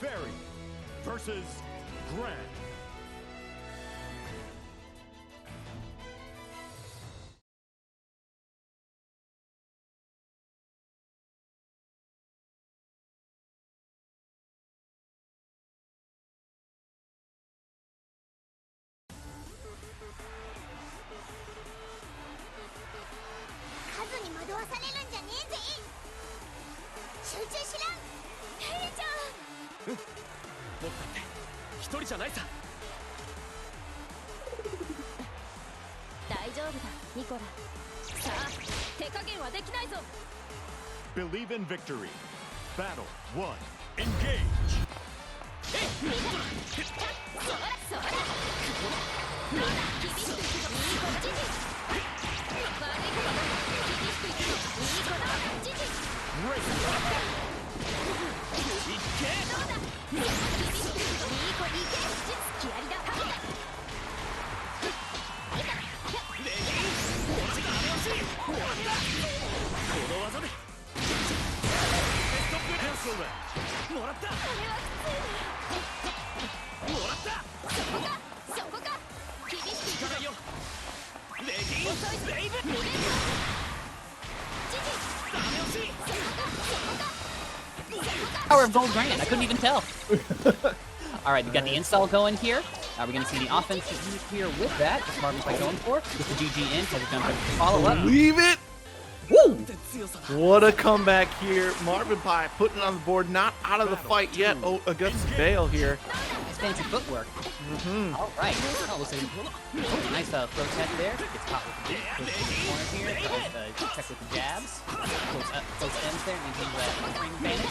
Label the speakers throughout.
Speaker 1: Fairy versus Gran.
Speaker 2: 数に惑わされるんじゃねえぜ。集中しらん。ヘイちゃん。
Speaker 3: 僕だって一人じゃないさ。
Speaker 4: 大丈夫だニコラ。さあ手加減はできないぞ。
Speaker 1: Believe in victory. Battle 1. Engage.
Speaker 4: 見たそらそら厳しくいくぞいい子だ。悪い子だ。厳しくいくぞいい子だ。ジジいけどうだ。厳しくいくぞいい子。いけ気ありだ。レディーこっちがあれをし
Speaker 1: Cancel it.
Speaker 3: もらった
Speaker 2: これは
Speaker 3: もらった
Speaker 2: そこかそこか厳しくいくぞ
Speaker 3: いかないよレディーレイブ
Speaker 2: 2連続
Speaker 3: ダメ押し
Speaker 5: Power of Gold Grand. I couldn't even tell. All right, we got the install going here. We're going to see the offense here with that. What's Marvin Pike going for? With the GG in, has a jump up to follow up.
Speaker 6: Leave it!
Speaker 5: Woo!
Speaker 6: What a comeback here. Marvin Pie putting it on the board, not out of the fight yet. Oh, against Bale here.
Speaker 5: Nice fancy footwork. All right. Oh, looks like nice throw tech there. Gets caught with the boot. Goes to the corner here. Check with the jabs. Close ends there. Maintains that frame advantage.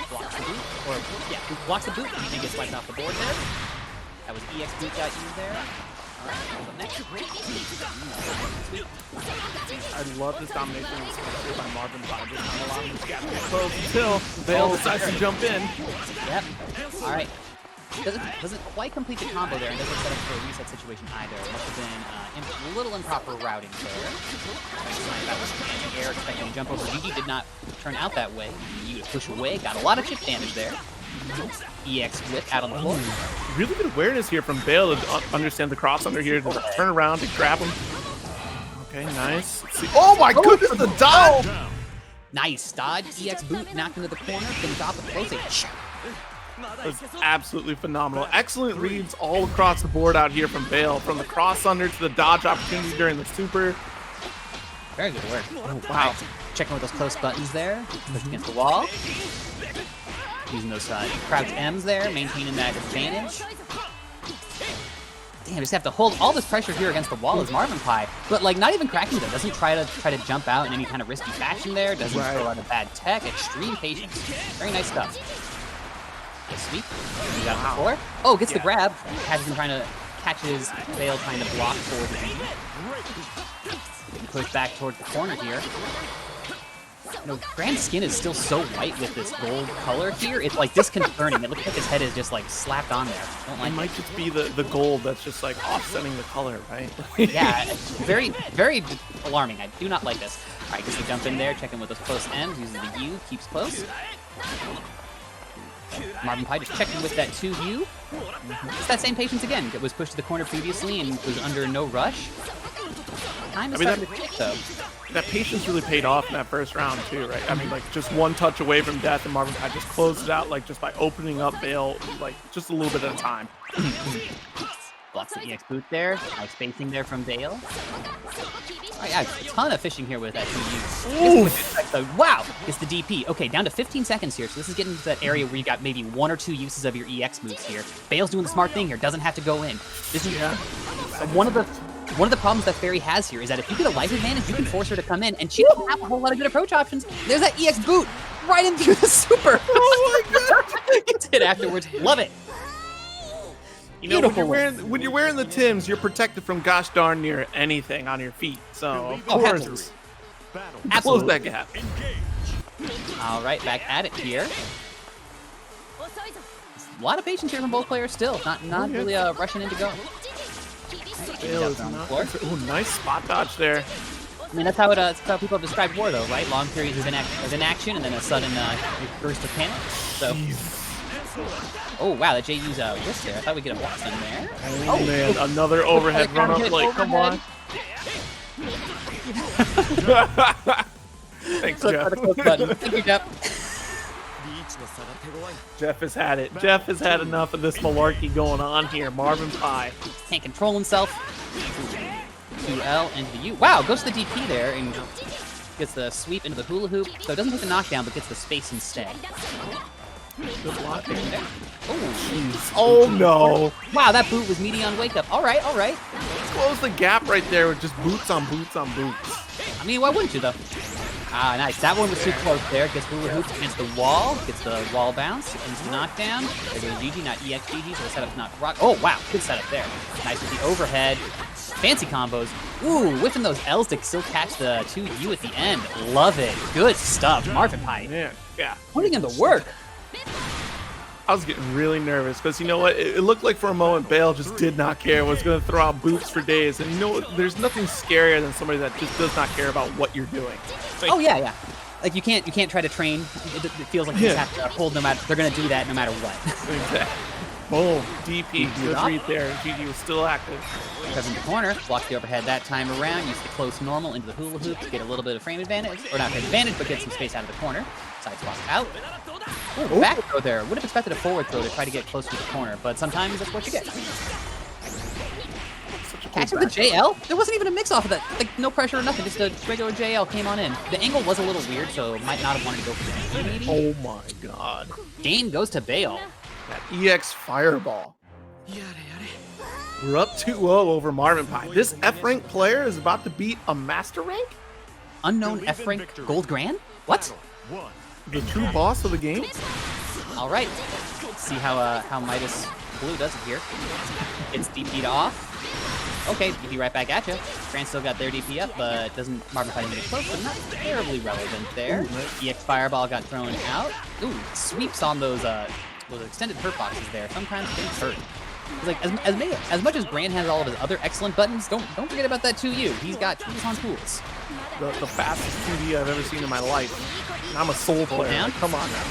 Speaker 5: Blocks the boot. Or, yeah, blocks the boot and gets wiped off the board there. That was EX boot got used there. All right, so next.
Speaker 6: I love this domination by Marvin Pie. Just not allowing this gap to get close until Bale decides to jump in.
Speaker 5: Yep. All right. Doesn't quite complete the combo there, and doesn't set up for a reset situation either. Must have been a little improper routing there. That was anti-air, expecting a jump over. GG did not turn out that way. You push away, got a lot of chip damage there. EX whip out on the floor.
Speaker 6: Really good awareness here from Bale to understand the cross under here, to turn around to grab him. Okay, nice. Let's see. Oh my goodness, the dodge!
Speaker 5: Nice dodge. EX boot knocked into the corner, finish off with closing.
Speaker 6: Was absolutely phenomenal. Excellent reads all across the board out here from Bale, from the cross under to the dodge opportunity during the super.
Speaker 5: Very good work. Oh, wow. Checking with those close buttons there. Push against the wall. Using those crouch M's there, maintaining that advantage. Damn, just have to hold all this pressure here against the wall as Marvin Pie. But like not even cracking though. Doesn't try to jump out in any kind of risky fashion there. Doesn't throw out a bad tech. Extreme patience. Very nice stuff. Sweep. You got on the floor. Oh, gets the grab. Has been trying to catch his Bale trying to block forward the beat. Getting pushed back towards the corner here. You know, Grand's skin is still so white with this gold color here. It's like disconcerting. It looks like his head is just like slapped on there. Don't like
Speaker 6: it. Might just be the gold that's just like offsetting the color, right?
Speaker 5: Yeah, very, very alarming. I do not like this. All right, gets the jump in there, checking with those close ends, uses the U, keeps close. Marvin Pie just checking with that 2U. It's that same patience again. It was pushed to the corner previously and was under no rush. Time is starting to tick though.
Speaker 6: That patience really paid off in that first round too, right? I mean, like just one touch away from death, and Marvin Pie just closed it out, like just by opening up Bale, like just a little bit at a time.
Speaker 5: Blocks the EX boot there. Nice spacing there from Bale. Right, yeah, a ton of fishing here with that 2U. Wow, it's the DP. Okay, down to 15 seconds here, so this is getting to that area where you got maybe 1 or 2 uses of your EX moves here. Bale's doing the smart thing here, doesn't have to go in. This is one of the problems that Fairy has here is that if you get a life advantage, you can force her to come in, and she doesn't have a whole lot of good approach options. There's that EX boot right into the super. Oh my god! Gets hit afterwards. Love it.
Speaker 6: You know, when you're wearing the Tims, you're protected from gosh darn near anything on your feet. So of course, close that gap.
Speaker 5: All right, back at it here. A lot of patience here from both players still. Not really rushing in to go.
Speaker 6: Oh, nice spot dodge there.
Speaker 5: I mean, that's how people have described war, though, right? Long periods of inaction and then a sudden burst of panic. So. Oh wow, that JU's wrist there. I thought we'd get a box in there.
Speaker 6: Oh man, another overhead run up plate. Come on. Thanks, Jeff.
Speaker 5: Thank you, Jeff.
Speaker 6: Jeff has had it. Jeff has had enough of this malarkey going on here. Marvin Pie
Speaker 5: can't control himself. 2L into the U. Wow, goes to the DP there and gets the sweep into the hula hoop. So it doesn't get the knockdown, but gets the space instead.
Speaker 6: Good blocking there. Oh, jeez. Oh, no.
Speaker 5: Wow, that boot was meaty on wake up. All right, all right.
Speaker 6: Close the gap right there with just boots on boots on boots.
Speaker 5: I mean, why wouldn't you, though? Ah, nice. That one was too close there. Gets hula hoops against the wall. Gets the wall bounce. Into the knockdown. There goes GG, not EX GG, so the setup's not rock. Oh, wow. Good setup there. Nice with the overhead. Fancy combos. Ooh, whiffing those L's to still catch the 2U at the end. Love it. Good stuff. Marvin Pie.
Speaker 6: Yeah.
Speaker 5: Putting in the work.
Speaker 6: I was getting really nervous because you know what? It looked like for a moment Bale just did not care. Was going to throw out boops for days. And you know what? There's nothing scarier than somebody that just does not care about what you're doing. Like,
Speaker 5: Oh yeah, yeah. Like you can't try to train. It feels like you just have to hold no matter. They're gonna do that no matter what.
Speaker 6: Exactly. Boom. DP. Good read there. GG was still active.
Speaker 5: Comes in the corner, blocks the overhead that time around. Use the close normal into the hula hoop to get a little bit of frame advantage, or not frame advantage, but get some space out of the corner. Side swap out. Ooh, back throw there. Would have expected a forward throw to try to get closer to the corner, but sometimes that's what you get. Catch with the JL? There wasn't even a mix off of that. Like, no pressure or nothing. Just a regular JL came on in. The angle was a little weird, so might not have wanted to go for the maybe.
Speaker 6: Oh my god.
Speaker 5: Game goes to Bale.
Speaker 6: That EX Fireball. We're up 2-0 over Marvin Pie. This F-rank player is about to beat a master rank?
Speaker 5: Unknown F-rank Gold Grand? What?
Speaker 6: The true boss of the game?
Speaker 5: All right. See how Midas Blue does it here. It's DP'd off. Okay, DP right back at you. Grant still got their DP up, but doesn't Marvin Pie get close, but not terribly relevant there. EX Fireball got thrown out. Ooh, sweeps on those extended hurt boxes there. Sometimes things hurt. It's like as much as Grant has all of his other excellent buttons, don't forget about that 2U. He's got tools on tools.
Speaker 6: The fastest 2D I've ever seen in my life. And I'm a soul player.
Speaker 5: Down.
Speaker 6: Like, come on now.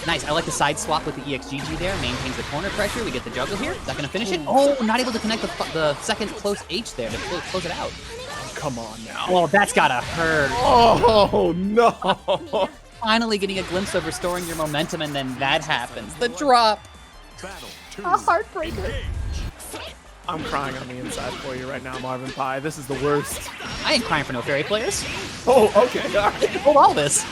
Speaker 5: Nice. I like the side swap with the EXGG there. Maintains the corner pressure. We get the juggle here. Is that going to finish it? Oh, not able to connect the second close H there to close it out.
Speaker 6: Come on now.
Speaker 5: Oh, that's got to hurt.
Speaker 6: Oh, no.
Speaker 5: Finally getting a glimpse of restoring your momentum, and then that happens. The drop. A heartbreaker.
Speaker 6: I'm crying on the inside for you right now, Marvin Pie. This is the worst.
Speaker 5: I ain't crying for no fairy players.
Speaker 6: Oh, okay. All right.
Speaker 5: Hold all this.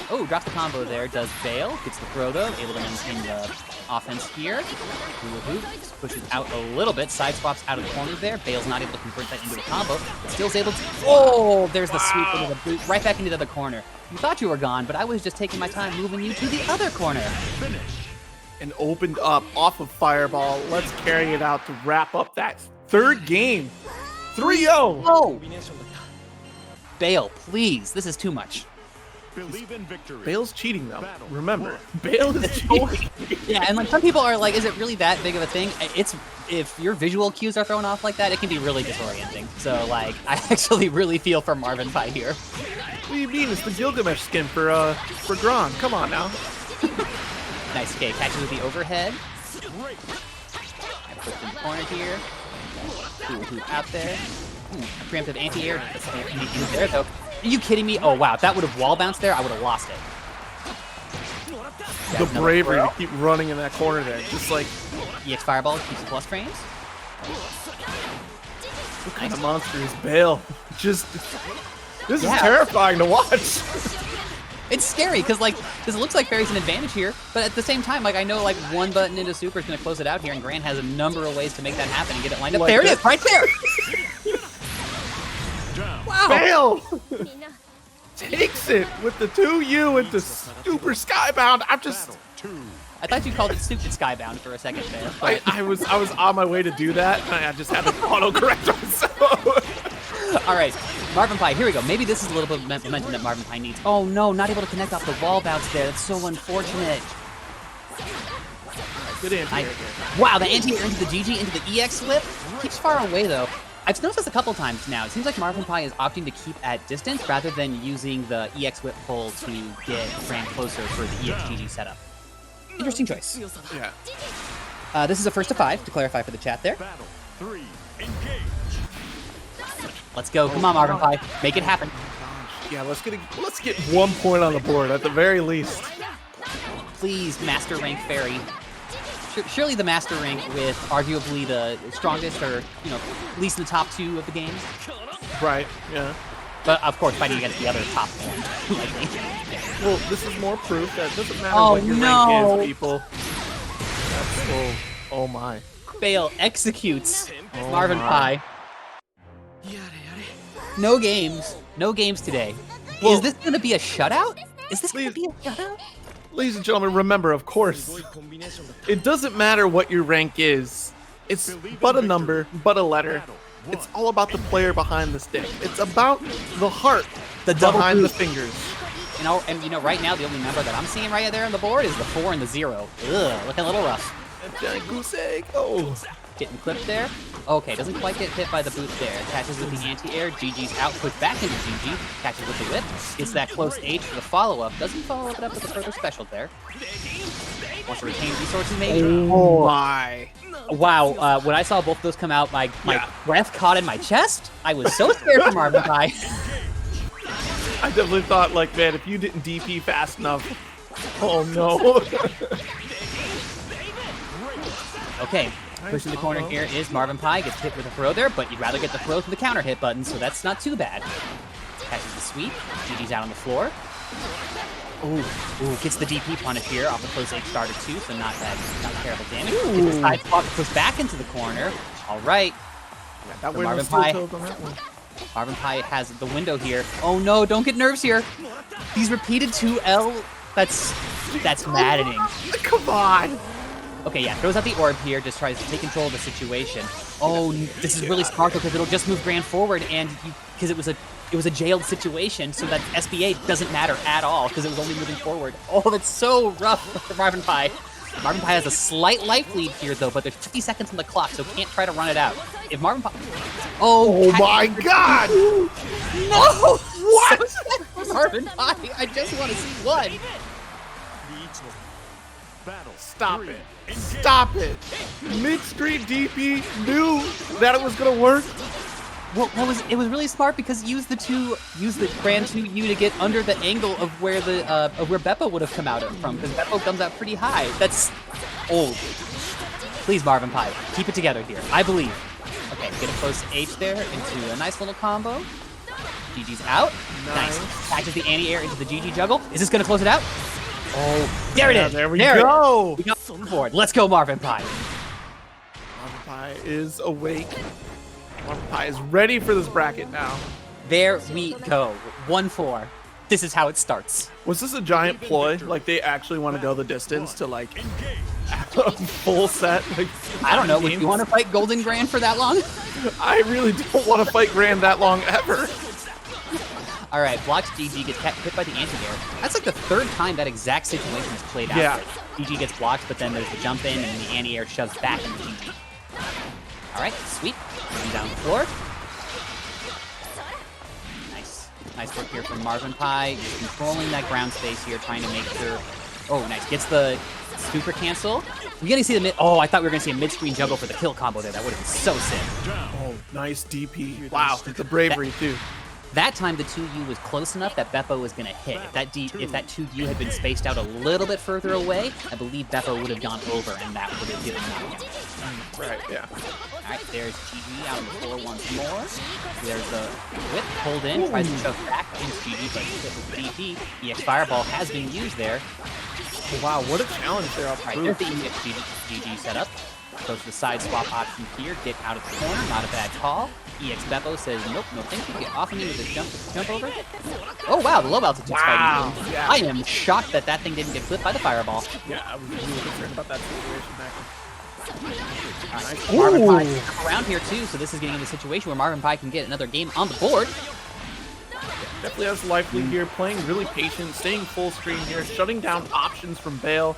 Speaker 5: Oh, drops the combo there. Does Bale. Gets the throw, though. Able to maintain the offense here. Hula hoop. Pushes out a little bit. Side swaps out of the corner there. Bale's not able to convert that into a combo. But still's able to... Oh, there's the sweep into the boot. Right back into the other corner. You thought you were gone, but I was just taking my time moving you to the other corner.
Speaker 6: And opened up off of Fireball. Let's carry it out to wrap up that third game. 3-0.
Speaker 5: Oh! Bale, please. This is too much.
Speaker 1: Believe in victory.
Speaker 6: Bale's cheating, though. Remember, Bale is cheating.
Speaker 5: Yeah, and like some people are like, is it really that big of a thing? It's if your visual cues are thrown off like that, it can be really disorienting. So like, I actually really feel for Marvin Pie here.
Speaker 6: What do you mean? It's the Gilgamesh skin for Gron. Come on now.
Speaker 5: Nice. Okay, catches with the overhead. I pushed in the corner here. Ooh, out there. Ooh, preemptive anti-air. There though. Are you kidding me? Oh wow, if that would have wall bounced there, I would have lost it.
Speaker 6: The bravery to keep running in that corner there. Just like
Speaker 5: EX Fireball keeps plus frames.
Speaker 6: What kind of monster is Bale? This is terrifying to watch.
Speaker 5: It's scary because like this looks like Fairy's an advantage here, but at the same time, like I know like one button into Super is gonna close it out here, and Grant has a number of ways to make that happen and get it lined up.
Speaker 6: Like
Speaker 5: there it is, right there. Wow.
Speaker 6: Bale takes it with the 2U into Super Skybound.
Speaker 5: I thought you called it Stupid Skybound for a second there. But...
Speaker 6: I was on my way to do that, and I just had to auto-correct myself.
Speaker 5: All right, Marvin Pie, here we go. Maybe this is a little bit of momentum that Marvin Pie needs. Oh no, not able to connect off the wall bounce there. That's so unfortunate.
Speaker 6: Good anti-air.
Speaker 5: Wow, the anti-air into the GG, into the EX flip. Keeps far away though. I've noticed this a couple times now. It seems like Marvin Pie is opting to keep at distance rather than using the EX whip pull to get Grant closer for the EX GG setup. Interesting choice.
Speaker 6: Yeah.
Speaker 5: This is a first to 5, to clarify for the chat there.
Speaker 1: Battle 3. Engage.
Speaker 5: Let's go. Come on, Marvin Pie. Make it happen.
Speaker 6: Yeah, let's get 1 point on the board at the very least.
Speaker 5: Please, Master Rank Fairy. Surely the Master Rank with arguably the strongest or, you know, at least in the top 2 of the game.
Speaker 6: Right, yeah.
Speaker 5: But, of course, fighting against the other top 1, like me.
Speaker 6: Well, this is more proof that it doesn't matter what your rank is, people. That's, oh my.
Speaker 5: Bale executes Marvin Pie. No games. No games today.
Speaker 6: Well,
Speaker 5: is this going to be a shutout? Is this going to be a shutout?
Speaker 6: Ladies and gentlemen, remember, of course, it doesn't matter what your rank is. It's but a number, but a letter. It's all about the player behind the stick. It's about the heart
Speaker 5: the double
Speaker 6: behind
Speaker 5: boost.
Speaker 6: the fingers.
Speaker 5: And you know, right now the only number that I'm seeing right there on the board is the 4 and the 0. Ugh, looking a little rough.
Speaker 6: A giant goose egg. Oh.
Speaker 5: Getting clipped there. Okay, doesn't quite get hit by the boot there. Catches with the anti-air. GG's out. Puts back into GG. Catches with the whip. Gets that close H for the follow-up. Doesn't follow it up with a further special there. Wants to retain resources maybe.
Speaker 6: Oh my.
Speaker 5: Wow, when I saw both of those come out, my breath caught in my chest. I was so scared for Marvin Pie.
Speaker 6: I definitely thought, like, man, if you didn't DP fast enough. Oh no.
Speaker 5: Okay, pushing the corner here is Marvin Pie. Gets hit with a throw there, but you'd rather get the throw to the counter hit button, so that's not too bad. Catches the sweep. GG's out on the floor. Ooh, gets the DP punish here off the close H starter too, so not terrible damage. Gets the side swap to push back into the corner. All right.
Speaker 6: That
Speaker 5: So Marvin Pie has the window here. Oh no, don't get nerves here. These repeated 2L, that's maddening.
Speaker 6: Come on.
Speaker 5: Okay, yeah, throws out the orb here, just tries to take control of the situation. Oh, this is really smart because it'll just move Gran forward, and because it was a jailed situation, so that SBA doesn't matter at all because it was only moving forward. Oh, that's so rough for Marvin Pie. Marvin Pie has a slight life lead here, though, but there's 50 seconds on the clock, so can't try to run it out. If Marvin Pie...
Speaker 6: Oh my god!
Speaker 5: No!
Speaker 6: What?
Speaker 5: So Marvin Pie, I just want to see one.
Speaker 6: Stop it. Stop it. Mid-street DP knew that it was going to work.
Speaker 5: Well, it was really smart because use the Gran 2U to get under the angle of where where Beppo would have come out from, because Beppo comes out pretty high. That's old. Please, Marvin Pie, keep it together here. I believe. Okay, get a close H there into a nice little combo. GG's out. Nice. Catches the anti-air into the GG juggle. Is this gonna close it out? Oh, there it is.
Speaker 6: There we go.
Speaker 5: We got the board. Let's go, Marvin Pie.
Speaker 6: Marvin Pie is awake. Marvin Pie is ready for this bracket now.
Speaker 5: There we go. 1-4. This is how it starts.
Speaker 6: Was this a giant ploy? Like, they actually want to go the distance to, like, a full set? Like,
Speaker 5: I don't know. Would you want to fight Golden Gran for that long?
Speaker 6: I really don't want to fight Gran that long ever.
Speaker 5: All right, blocks GG, gets hit by the anti-air. That's like the third time that exact situation is played out.
Speaker 6: Yeah.
Speaker 5: GG gets blocked, but then there's the jump in, and the anti-air shoves back into GG. All right, sweet. Moving down the floor. Nice work here from Marvin Pie. Just controlling that ground space here, trying to make sure... Oh, nice. Gets the super cancel. We're going to see the mid... Oh, I thought we were going to see a mid-screen juggle for the kill combo there. That would have been so sick.
Speaker 6: Oh, nice DP. Wow, the bravery, too.
Speaker 5: That time, the 2U was close enough that Beppo was going to hit. If that 2U had been spaced out a little bit further away, I believe Beppo would have gone over, and that would have given him
Speaker 6: Right, yeah.
Speaker 5: All right, there's GG out on the floor once more. There's the whip pulled in, tries to shove back into GG, but hit with DP. EX Fireball has been used there.
Speaker 6: Oh, wow, what a challenge there off
Speaker 5: Right, there's the EX GG setup. Goes to the side swap option here, get out of the corner, not a bad call. EX Beppo says, nope, no thank you, get off of me with this jump over. Oh wow, the low altitude
Speaker 6: wow.
Speaker 5: spike.
Speaker 6: Yeah.
Speaker 5: I am shocked that thing didn't get clipped by the fireball.
Speaker 6: Yeah, I was really concerned about that situation back.
Speaker 5: Nice. Marvin Pie around here too, so this is getting into a situation where Marvin Pie can get another game on the board.
Speaker 6: Definitely has life lead here, playing really patient, staying full screen here, shutting down options from Bale.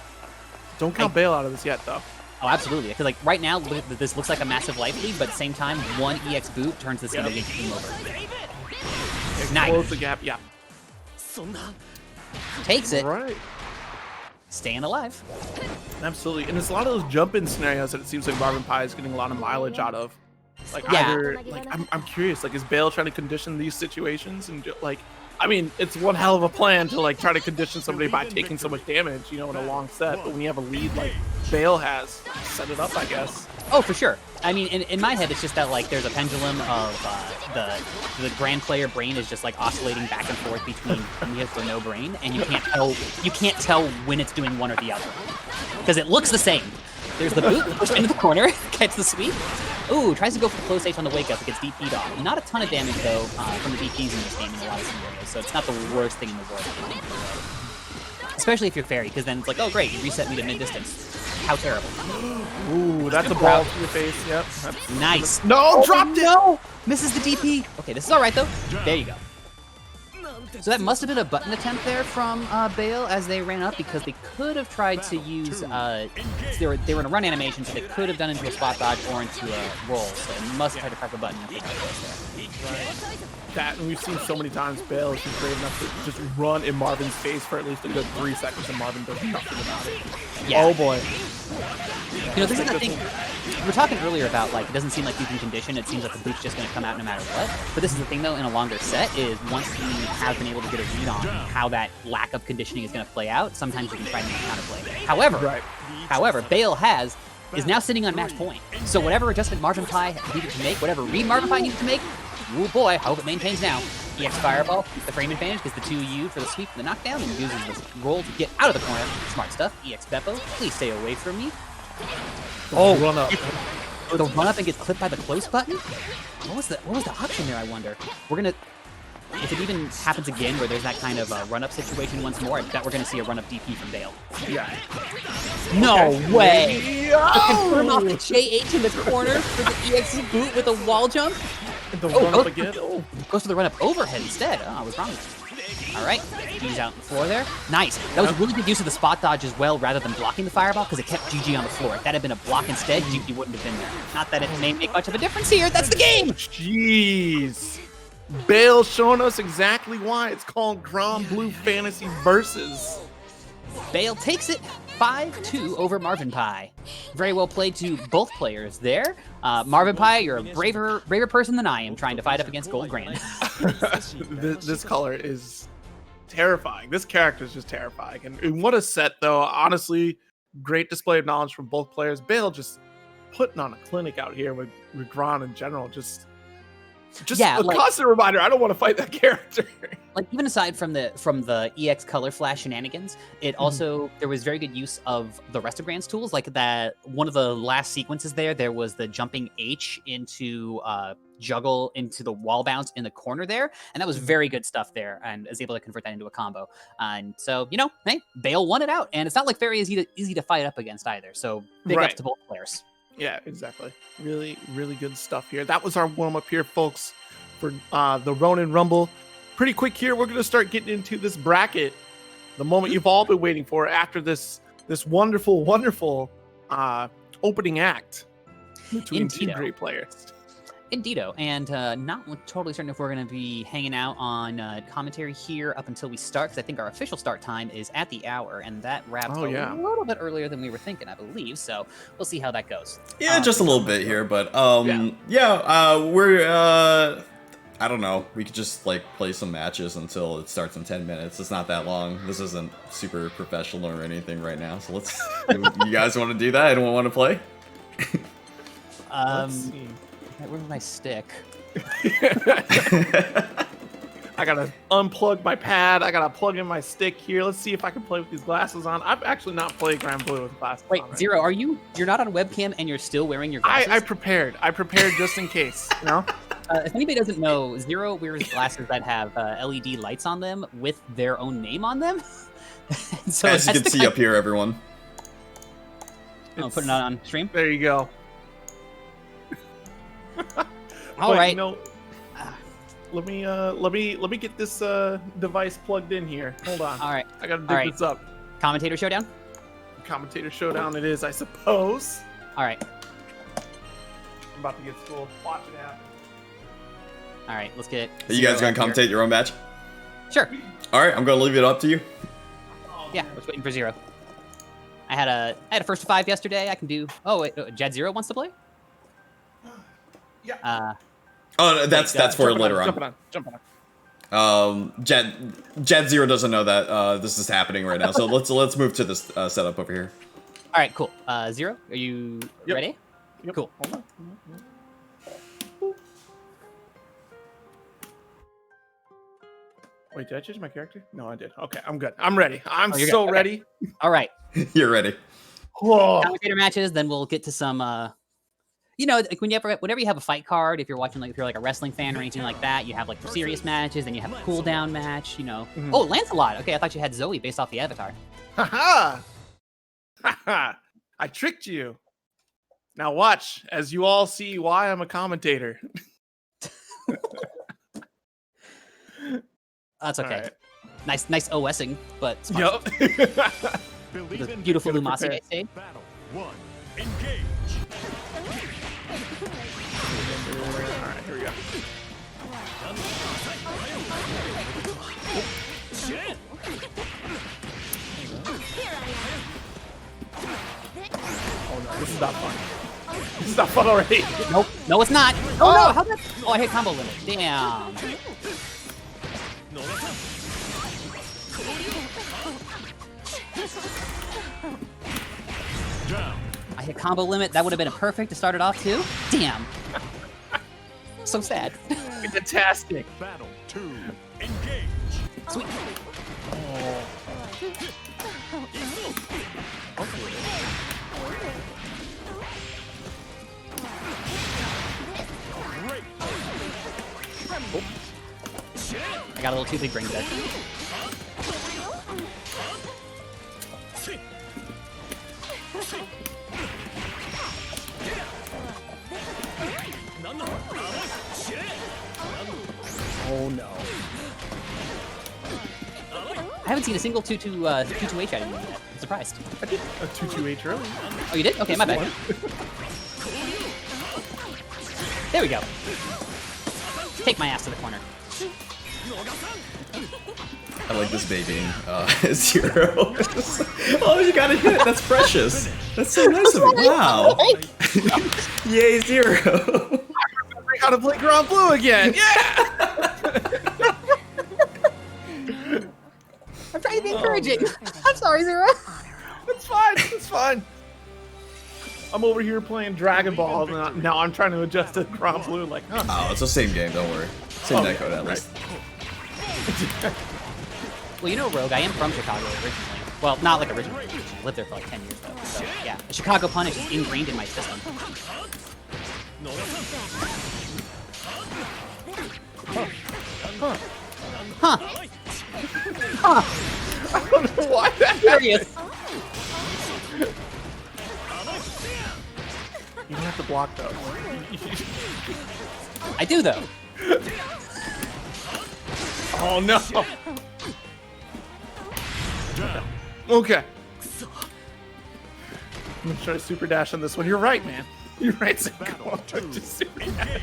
Speaker 6: Don't count Bale out of this yet, though.
Speaker 5: Oh, absolutely. Because like right now, this looks like a massive life lead, but at the same time, one EX boot turns this into a game over. Nice.
Speaker 6: Close the gap, yeah.
Speaker 5: Takes it.
Speaker 6: Right.
Speaker 5: Staying alive.
Speaker 6: Absolutely. And it's a lot of those jump-in scenarios that it seems like Marvin Pie is getting a lot of mileage out of. Like,
Speaker 5: yeah.
Speaker 6: either, like, I'm curious, like, is Bale trying to condition these situations? And, like, I mean, it's one hell of a plan to, like, try to condition somebody by taking so much damage, you know, in a long set. But when you have a lead like Bale has, set it up, I guess.
Speaker 5: Oh, for sure. I mean, in my head, it's just that, like, there's a pendulum of the Gran player brain is just, like, oscillating back and forth between yes or no brain, and you can't tell when it's doing one or the other. Because it looks the same. There's the boot, pushed into the corner, gets the sweep. Ooh, tries to go for the close H on the wake up, it gets DP'd off. Not a ton of damage, though, from the DPs in this game in a lot of scenarios, so it's not the worst thing in the world. Especially if you're fairy, because then it's like, oh great, you reset me to mid-distance. How terrible.
Speaker 6: Ooh, that's a ball to your face, yep. That's
Speaker 5: nice.
Speaker 6: No, dropped it!
Speaker 5: No! Misses the DP. Okay, this is alright, though. There you go. So that must have been a button attempt there from Bale as they ran up, because they could have tried to use, they were in a run animation, so they could have done into a spot dodge or into a roll, so they must have tried to press the button if they got close there.
Speaker 6: That, and we've seen so many times Bale is just brave enough to just run in Marvin's face for at least a good 3 seconds, and Marvin does nothing about it.
Speaker 5: Yeah.
Speaker 6: Oh boy.
Speaker 5: You know, this is the thing. We were talking earlier about, like, it doesn't seem like you can condition. It seems like the boot's just going to come out no matter what. But this is the thing, though, in a longer set, is once you have been able to get a read on how that lack of conditioning is going to play out, sometimes you can try to make a counterplay. However, Bale is now sitting on match point. So whatever adjustment Marvin Pie needed to make, whatever read Marvin Pie needed to make, oh boy, I hope it maintains now. EX Fireball, keeps the frame advantage, gets the 2U for the sweep and the knockdown, and uses the roll to get out of the corner. Smart stuff. EX Beppo, please stay away from me.
Speaker 6: Oh, run up.
Speaker 5: The run up and get clipped by the close button? What was the option there, I wonder? We're gonna, if it even happens again where there's that kind of run up situation once more, I bet we're gonna see a run up DP from Bale.
Speaker 6: Yeah.
Speaker 5: No way!
Speaker 6: Yo!
Speaker 5: Confirm off the JH in the corner for the EX boot with a wall jump?
Speaker 6: The run up again. Oh.
Speaker 5: Goes for the run up overhead instead. Oh, I was wrong. All right, he's out on the floor there. Nice. That was really good use of the spot dodge as well, rather than blocking the fireball, because it kept GG on the floor. If that had been a block instead, GG wouldn't have been there. Not that it may make much of a difference here. That's the game.
Speaker 6: Jeez. Bale showing us exactly why it's called Granblue Fantasy Versus.
Speaker 5: Bale takes it 5-2 over Marvin Pie. Very well played to both players there. Marvin Pie, you're a braver person than I am trying to fight up against Gold Grand.
Speaker 6: This color is terrifying. This character is just terrifying. And what a set, though. Honestly, great display of knowledge from both players. Bale just putting on a clinic out here with Gran in general. Just
Speaker 5: yeah,
Speaker 6: a constant reminder, I don't want to fight that character.
Speaker 5: Like, even aside from the EX color flash shenanigans, it also, there was very good use of the rest of Grand's tools. Like that, one of the last sequences there was the jumping H into juggle into the wall bounce in the corner there. And that was very good stuff there, and is able to convert that into a combo. And so, you know, hey, Bale won it out. And it's not like very easy to fight up against either. So big ups to both players. Yeah,
Speaker 6: exactly. Really, really good stuff here. That was our warm-up here, folks, for the Ronin Rumble. Pretty quick here, we're going to start getting into this bracket. The moment you've all been waiting for after this wonderful, wonderful opening act between two great players.
Speaker 5: Indeedo, and not totally certain if we're going to be hanging out on commentary here up until we start, because I think our official start time is at the hour, and that wraps a little bit earlier than we were thinking, I believe, so we'll see how that goes.
Speaker 7: Yeah, just a little bit here, but we're, I don't know, we could just, like, play some matches until it starts in 10 minutes. It's not that long. This isn't super professional or anything right now, so let's, you guys want to do that? Anyone want to play?
Speaker 5: Let's see. Where's my stick?
Speaker 6: I gotta unplug my pad. I gotta plug in my stick here. Let's see if I can play with these glasses on. I've actually not played Granblue with glasses on.
Speaker 5: Wait, Zero, you're not on webcam and you're still wearing your glasses?
Speaker 6: I prepared just in case, you know?
Speaker 5: If anybody doesn't know, Zero wears glasses that have LED lights on them with their own name on them.
Speaker 7: So as you can see up here, everyone.
Speaker 5: I'll put it on stream.
Speaker 6: There you go.
Speaker 5: All right.
Speaker 6: You know, let me get this device plugged in here. Hold on.
Speaker 5: All right.
Speaker 6: I gotta dig this up.
Speaker 5: Commentator showdown.
Speaker 6: Commentator showdown. It is, I suppose.
Speaker 5: All right.
Speaker 6: I'm about to get schooled. Watch it happen.
Speaker 5: All right. Let's get.
Speaker 7: Are you guys gonna commentate your own match?
Speaker 5: Sure.
Speaker 7: All right. I'm gonna leave it up to you.
Speaker 5: Yeah. I was waiting for Zero. I had a first to 5 yesterday. I can do. Oh wait, Jed Zero wants to play.
Speaker 6: Yeah.
Speaker 7: That's for later on.
Speaker 6: Jump on.
Speaker 7: Jed Zero doesn't know that this is happening right now, so let's move to this setup over here.
Speaker 5: All right, cool. Zero, are you ready?
Speaker 6: Yep.
Speaker 5: Cool.
Speaker 6: Hold on. Wait, did I change my character? No, I did. Okay, I'm good. I'm ready. I'm so ready.
Speaker 5: All right.
Speaker 7: You're ready.
Speaker 6: Whoa.
Speaker 5: Commentator matches, then we'll get to some. You know, like whenever you have a fight card, if you're watching, like, if you're like a wrestling fan or anything like that, you have like the serious matches, then you have a cool down match, you know. Mm-hmm. Oh, Lancelot. Okay, I thought you had Zoe based off the avatar.
Speaker 6: Haha! Haha! I tricked you. Now watch as you all see why I'm a commentator.
Speaker 5: That's okay.
Speaker 6: Alright.
Speaker 5: Nice OSing, but
Speaker 6: Yep.
Speaker 1: Believe
Speaker 5: the
Speaker 1: in
Speaker 5: beautiful
Speaker 1: victory.
Speaker 5: Lumasi I say.
Speaker 1: Battle 1. Engage.
Speaker 6: Alright, here we go. Oh no, this is not fun. This is not fun already.
Speaker 5: Nope. No, it's not. Oh no! How that? Oh, I hit combo limit. Damn.
Speaker 1: Down.
Speaker 5: I hit combo limit. That would have been a perfect to start it off too. Damn. So sad.
Speaker 6: Fantastic.
Speaker 1: Battle 2. Engage.
Speaker 5: Sweet.
Speaker 1: Great.
Speaker 5: I got a little too big brain dead.
Speaker 6: Oh no.
Speaker 5: I haven't seen a single 2-2-H out of you yet. I'm surprised.
Speaker 6: I did a 2-2-H early.
Speaker 5: Oh, you did? Okay, my bad. There we go. Take my ass to the corner.
Speaker 7: I like this baby. 0. Oh, you got a hit. That's precious. That's so nice of you. Wow. Yay, 0.
Speaker 6: I gotta play Granblue again. Yeah.
Speaker 5: I'm trying to be encouraging. I'm sorry, Zero.
Speaker 6: It's fine. It's fine. I'm over here playing Dragon Ball, and now I'm trying to adjust to Granblue. Like, huh.
Speaker 7: Oh, it's the same game. Don't worry. Same netcode at least.
Speaker 5: Well, you know, Rogue, I am from Chicago originally. Well, not like originally. I lived there for like 10 years though. So yeah, the Chicago punish is ingrained in my system. Huh.
Speaker 6: I don't know why that
Speaker 5: Curious.
Speaker 6: You don't have to block though.
Speaker 5: I do though.
Speaker 6: Oh no. Okay. I'm gonna try to super dash on this one. You're right, man. You're right. So go on, just super dash.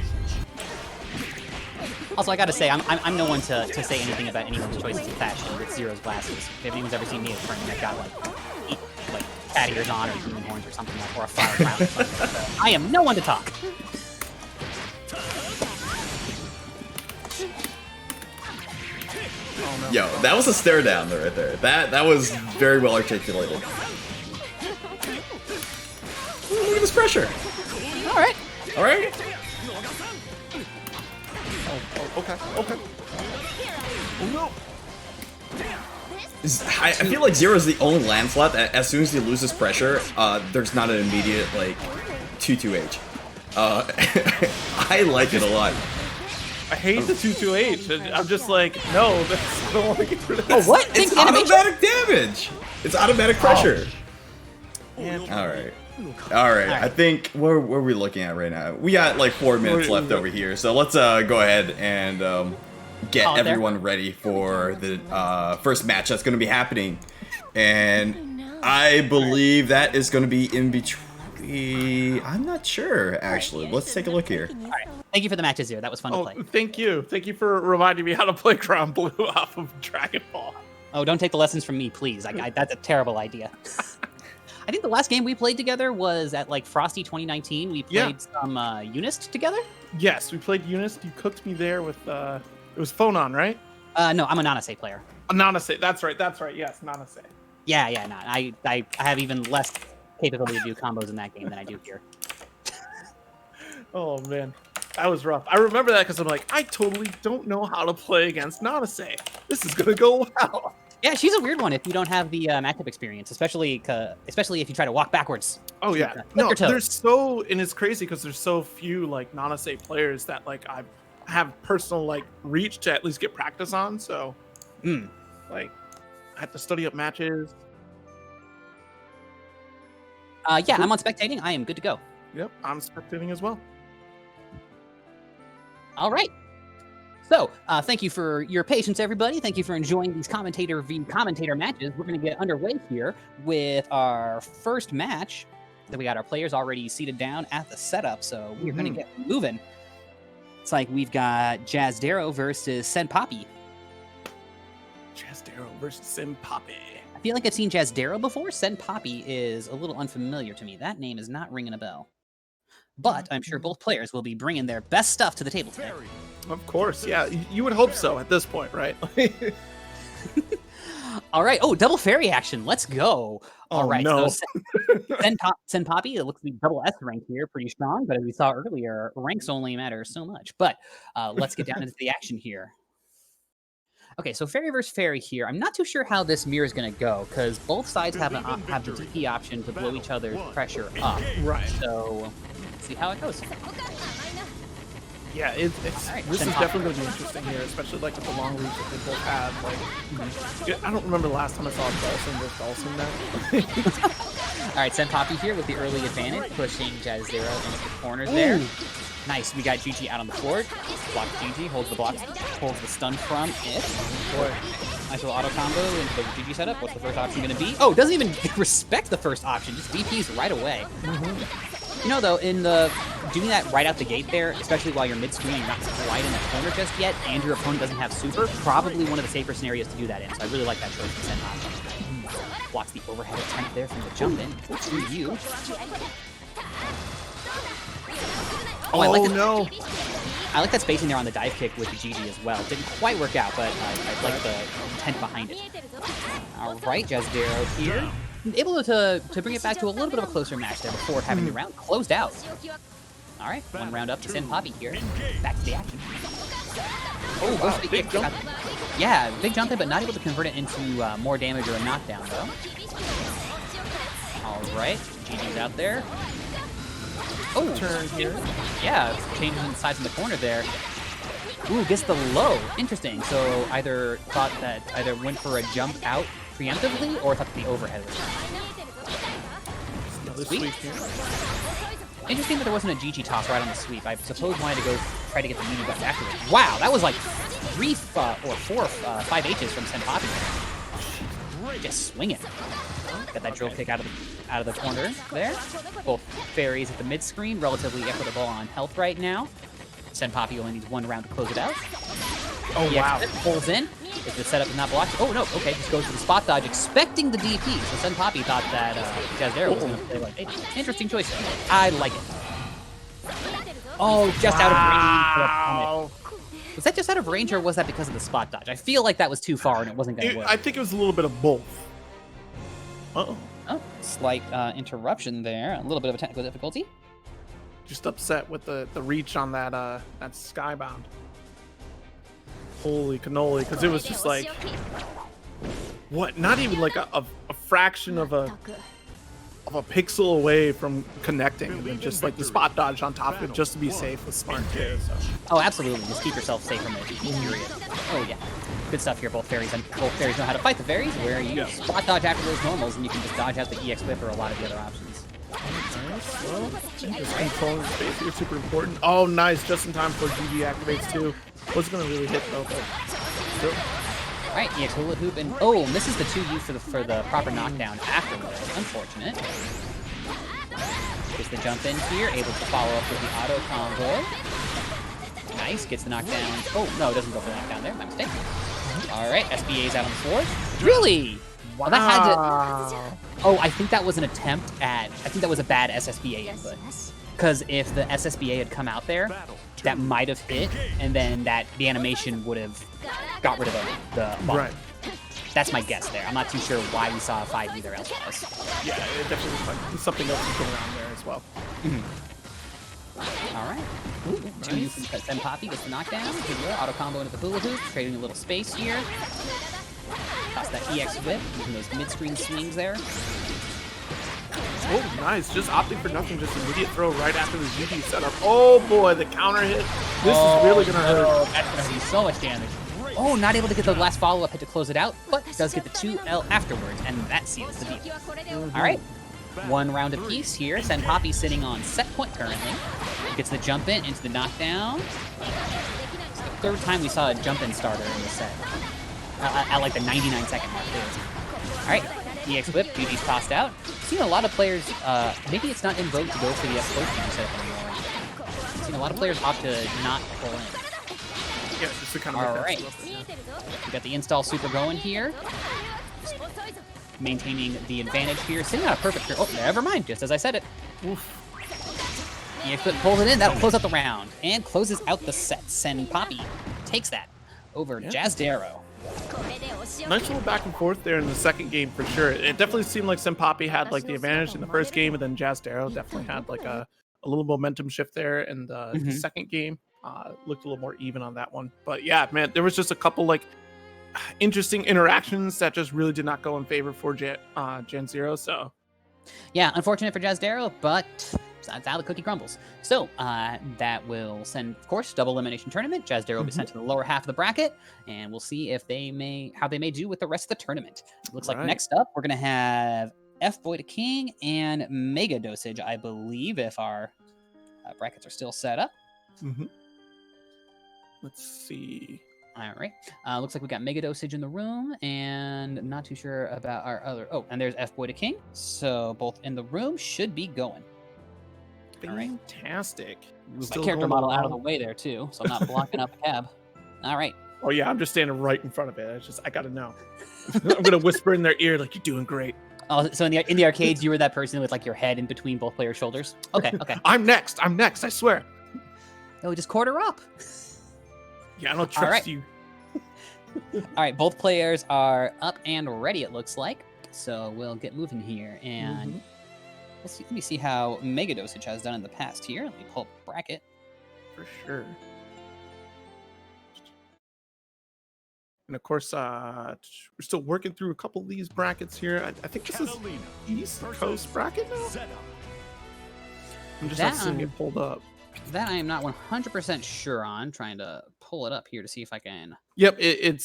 Speaker 5: Also, I gotta say, I'm no one to say anything about anyone's choices of fashion with Zero's glasses. If anyone's ever seen me at a tournament, I've got like cat ears on or human horns or something like, or a flower crown or something. So I am no one to talk.
Speaker 6: Oh no.
Speaker 7: Yo, that was a stare down right there. That was very well articulated. Ooh, look at this pressure.
Speaker 5: All right.
Speaker 7: All right.
Speaker 6: Oh, okay. Okay. Oh no.
Speaker 7: I feel like 0 is the only land slot that as soon as he loses pressure, there's not an immediate like 2-2-H. I like it a lot.
Speaker 6: I hate the 2-2-H. I'm just like, no, that's, I don't want to get rid of
Speaker 5: Oh,
Speaker 6: this.
Speaker 5: what?
Speaker 7: It's
Speaker 5: Think animation?
Speaker 7: automatic damage. It's automatic pressure.
Speaker 6: Yeah.
Speaker 7: All right. All right. I think what are we looking at right now? We got like 4 minutes left over here, so let's go ahead and get everyone ready for the first match that's going to be happening, and I believe that is going to be in between. I'm not sure actually. Let's take a look here.
Speaker 5: All right. Thank you for the matches, Zero. That was fun to
Speaker 6: Oh,
Speaker 5: play.
Speaker 6: thank you. Thank you for reminding me how to play Granblue off of Dragon Ball.
Speaker 5: Oh, don't take the lessons from me, please. That's a terrible idea. I think the last game we played together was at like Frosty 2019. We played some Unist together.
Speaker 6: Yes, we played Eunice. You cooked me there with it was Phonon, right?
Speaker 5: No, I'm a Nanase player.
Speaker 6: Nanase. That's right. That's right. Yes, Nanase.
Speaker 5: Yeah, no. I have even less capability to do combos in that game than I do here.
Speaker 6: Oh man, that was rough. I remember that because I'm like, I totally don't know how to play against Nanase. This is gonna go well.
Speaker 5: Yeah, she's a weird one if you don't have the matchup experience, especially if you try to walk backwards.
Speaker 6: Oh yeah, no, there's so, and it's crazy because there's so few like Nanase players that like I have personal like reach to at least get practice on. So, like, I have to study up matches.
Speaker 5: Yeah, I'm on spectating. I am good to go.
Speaker 6: Yep, I'm spectating as well.
Speaker 5: All right. So, thank you for your patience, everybody. Thank you for enjoying these commentator matches. We're going to get underway here with our first match. That we got our players already seated down at the setup, so we're going to get moving. It's like we've got Jazdero versus Senpapi.
Speaker 6: Jazdero versus Senpapi.
Speaker 5: I feel like I've seen Jazdero before. Senpapi is a little unfamiliar to me. That name is not ringing a bell. But I'm sure both players will be bringing their best stuff to the table today.
Speaker 6: Of course, yeah. You would hope so at this point, right?
Speaker 5: All right. Oh, double fairy action. Let's go. All right.
Speaker 6: No.
Speaker 5: So Senpapi, it looks to be double S rank here, pretty strong. But as we saw earlier, ranks only matter so much. But let's get down into the action here. Okay, so fairy versus fairy here. I'm not too sure how this mirror is going to go because both sides have the DP option to blow each other's pressure up.
Speaker 6: Right.
Speaker 5: So let's see how it goes.
Speaker 6: Yeah, this is definitely going to be interesting here, especially like with the long reach that they both have. Like, I don't remember the last time I saw Dawson versus Dawson there.
Speaker 5: All right, Senpapi here with the early advantage, pushing Jazzero into the corners there. Nice, we got Gigi out on the floor. Blocks Gigi, holds the block, holds the stun from it.
Speaker 6: Boy.
Speaker 5: Nice little auto combo into the Gigi setup. What's the first option going to be? Oh, doesn't even respect the first option, just DPs right away. You know, though, in the doing that right out the gate there, especially while you're mid-screen, you're not quite in the corner just yet, and your opponent doesn't have super, probably one of the safer scenarios to do that in. So I really like that choice to send on. Blocks the overhead attempt there from the jump in to you. Oh, I like that spacing there on the dive kick with the GG as well. Didn't quite work out, but I like the intent behind it. All right, Jazdero here. Able to bring it back to a little bit of a closer match there before having the round closed out. All right, one round up to Senpapi here. Back to the action. Oh, goes to the kick. Yeah, big jump in, but not able to convert it into more damage or a knockdown, though. All right, GG's out there. Oh, turn here. Yeah, changes in the sides in the corner there. Ooh, gets the low. Interesting. So either went for a jump out preemptively or thought that the overhead was sweep. Interesting that there wasn't a GG toss right on the sweep. I suppose wanted to go try to get the meaty button afterwards. Wow, that was like 3 or 4 5 H's from Senpapi. Just swing it. Got that drill kick out of the corner there. Both fairies at the mid screen, relatively equitable on health right now. Senpapi only needs one round to close it out. Oh wow! Pulls in. If the setup is not blocked, oh no, okay, just goes to the spot dodge, expecting the DP. So Senpapi thought that Jazdero was going to play like, hey, interesting choice. I like it. Oh, just out of range. Was that just out of range, or was that because of the spot dodge? I feel like that was too far and it wasn't going to work.
Speaker 6: I think it was a little bit of both. Uh-oh.
Speaker 5: Oh, slight interruption there. A little bit of a technical difficulty.
Speaker 6: Just upset with the reach on that skybound. Holy cannoli, because it was just like, what? Not even like a fraction of a pixel away from connecting, and then just like the spot dodge on top of it, just to be safe was smart too. So.
Speaker 5: Oh, absolutely. Just keep yourself safe from it. Period. Oh yeah, good stuff here. Both fairies know how to fight the fairies, where you spot dodge after those normals, and you can just dodge out the EX whip or a lot of the other options.
Speaker 6: Nice. Well, just controlling the space here is super important. Oh, nice. Just in time before GG activates too. Wasn't going to really hit though, but still.
Speaker 5: All right, EX hula hoop, and oh, misses the 2U for the proper knockdown afterwards. Unfortunate. Gets the jump in here, able to follow up with the auto combo. Nice, gets the knockdown. Oh, no, doesn't go for the knockdown there, my mistake. All right, SBA's out on the floor. Really?
Speaker 6: Wow.
Speaker 5: Well, that had to... Oh, I think that was an attempt at... I think that was a bad SSBA input. Because if the SSBA had come out there, that might have hit, and then the animation would have got rid of the ball. Right. That's my guess there. I'm not too sure why we saw a 5 either else was.
Speaker 6: Yeah, it definitely looks like something else is going on there as well.
Speaker 5: All right. Ooh, nice. 2U from Senpapi gets the knockdown. Here we go. Auto combo into the hula hoop, trading a little space here. Toss that EX whip, using those mid-screen swings there.
Speaker 6: Oh, nice. Just opting for nothing. Just immediate throw right after the GG setup. Oh, boy. The counter hit. This is really going to hurt.
Speaker 5: That's going to do so much damage. Oh, not able to get the last follow-up hit to close it out, but does get the 2L afterwards, and that seals the deal. All right. 1 round apiece here. Senpapi sitting on set point currently. Gets the jump in into the knockdown. third time we saw a jump-in starter in the set. At like the 99-second mark, too. All right, EX whip, GG's tossed out. Seen a lot of players, maybe it's not in vogue to go for the explosion setup anymore. Seen a lot of players opt to not pull in.
Speaker 6: Yeah, just to kind of
Speaker 5: All right, we got the install super going here. Maintaining the advantage here, sitting on a perfect. Oh, never mind. Just as I said it. Oof. EX whip pulls it in. That'll close out the round and closes out the sets. And Poppy takes that over Jazdero.
Speaker 6: Nice little back and forth there in the second game for sure. It definitely seemed like Senpapi had like the advantage in the first game, and then Jazdero definitely had like a little momentum shift there in the second game. Looked a little more even on that one. But yeah, man, there was just a couple like interesting interactions that just really did not go in favor for Gen Zero. So
Speaker 5: yeah, unfortunate for Jazdero, but that's how the cookie crumbles. So that will send, of course, double elimination tournament. Jazdero will be sent to the lower half of the bracket, and we'll see if how they may do with the rest of the tournament. It looks like next up we're gonna have F-Boy to King and Mega Dosage, I believe, if our brackets are still set up.
Speaker 6: Let's see.
Speaker 5: All right. Looks like we got Mega Dosage in the room, and not too sure about our other. Oh, and there's F-Boy to King. So both in the room, should be going.
Speaker 6: Fantastic.
Speaker 5: Move my character model out of the way there too, so I'm not blocking up the cab. All right.
Speaker 6: Oh yeah, I'm just standing right in front of it. I gotta know. I'm gonna whisper in their ear like, "You're doing great."
Speaker 5: Oh, so in the arcades, you were that person with like your head in between both players' shoulders. Okay.
Speaker 6: I'm next. I swear.
Speaker 5: Oh, just quarter up.
Speaker 6: Yeah, I don't trust you.
Speaker 5: All right, both players are up and ready, it looks like. So we'll get moving here. And let me see how Mega Dosage has done in the past here. Let me pull up the bracket.
Speaker 6: For sure. And of course, we're still working through a couple of these brackets here. I think this is East Coast bracket now? I'm just not seeing it pulled up.
Speaker 5: That I am not 100% sure on. Trying to pull it up here to see if I can.
Speaker 6: Yep, it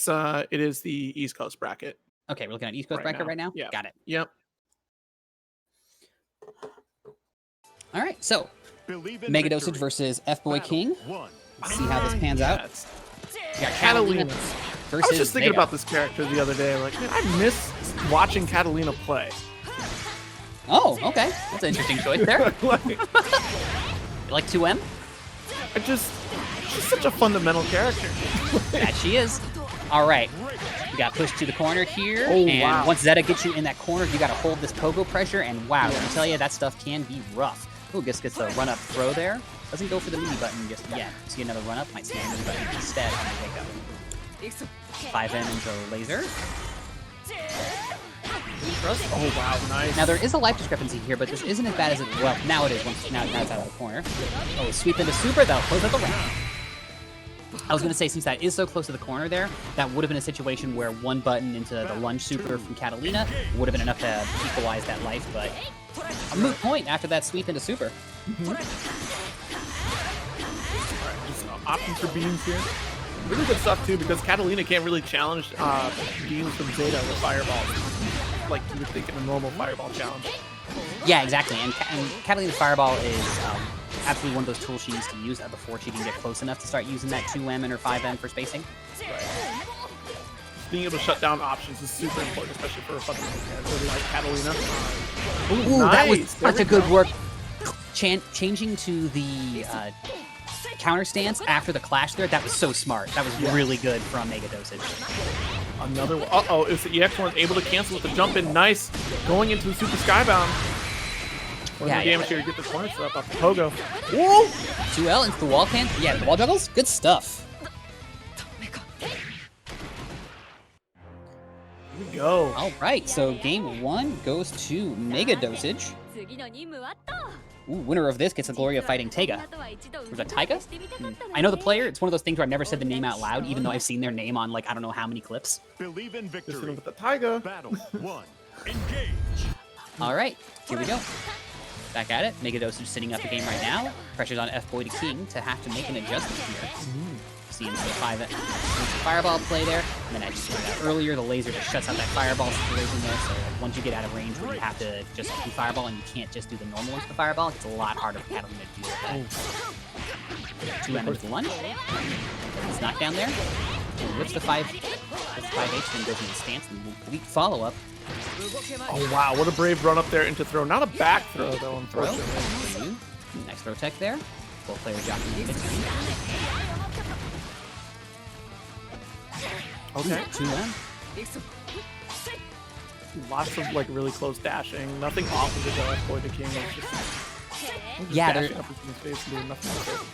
Speaker 6: is the East Coast bracket.
Speaker 5: Okay, we're looking at East Coast bracket right now?
Speaker 6: Yeah.
Speaker 5: Got it.
Speaker 6: Yep.
Speaker 5: All right, so Mega Dosage versus F-Boy King. Let's see how this pans out.
Speaker 6: Yeah, Catalina. I was just thinking about this character the other day. Like, man, I miss watching Catalina play.
Speaker 5: Oh, okay. That's an interesting choice there. Like 2M?
Speaker 6: She's such a fundamental character.
Speaker 5: That she is. All right. You got pushed to the corner here. And once Zeta gets you in that corner, you got to hold this pogo pressure. And wow, let me tell you, that stuff can be rough. Ooh, just gets a run-up throw there. Doesn't go for the mini button just yet. See another run-up. Might see a mini button instead on the wake-up. 5N into laser.
Speaker 6: Oh, wow, nice.
Speaker 5: Now, there is a life discrepancy here, but this isn't as bad as it... Well, now it is. Now it's out of the corner. Oh, sweep into super. That'll close out the round. I was going to say, since that is so close to the corner there, that would have been a situation where one button into the lunge super from Catalina would have been enough to equalize that life, but a moot point after that sweep into super.
Speaker 6: Just opting for beams here. Really good stuff, too, because Catalina can't really challenge beams from Zeta with fireballs, like you would think in a normal fireball challenge.
Speaker 5: Yeah, exactly. And Catalina's fireball is absolutely one of those tools she needs to use before she can get close enough to start using that 2M and her 5M for spacing.
Speaker 6: Right. Being able to shut down options is super important, especially for a fundamental character like Catalina.
Speaker 5: Ooh,
Speaker 6: nice.
Speaker 5: That was such a good work. Changing to the counter stance after the clash there, that was so smart. That was really good from Mega Dosage.
Speaker 6: Another one. Uh-oh, is the EX1 able to cancel with the jump in? Nice. Going into the Super Skybound. Yeah, damage here to get the corner up off the pogo.
Speaker 5: Whoa! 2L into the wall can. Yeah, the wall juggles. Good stuff.
Speaker 6: Here we go.
Speaker 5: All right, so game 1 goes to Mega Dosage. Ooh, winner of this gets the glory of fighting Taiga. Was that Taiga? I know the player. It's one of those things where I've never said the name out loud, even though I've seen their name on, like, I don't know how many clips.
Speaker 1: Believe in victory.
Speaker 6: Just with the Taiga.
Speaker 1: Battle 1. Engage.
Speaker 5: All right, here we go. Back at it. Mega Dosage sitting up the game right now. Pressure's on F-Boy to King to have to make an adjustment here. Seeing the fireball play there. And then I just pointed out earlier, the laser just shuts out that fireball situation there. So once you get out of range where you have to just do fireball and you can't just do the normal ones for fireball, it's a lot harder for Catalina to deal with that. 2M into the lunge. It's knocked down there. Whips the 5H, then goes into stance and complete follow-up.
Speaker 6: Oh wow, what a brave run up there into throw. Not a back throw though,
Speaker 5: Throw.
Speaker 6: unfortunately.
Speaker 5: Nice throw tech there. Both players dropping the 15.
Speaker 6: Okay.
Speaker 5: 2M.
Speaker 6: Lots of like really close dashing. Nothing off of the Boy the King. It's just
Speaker 5: Yeah,
Speaker 6: dashing up into his face and doing nothing with it.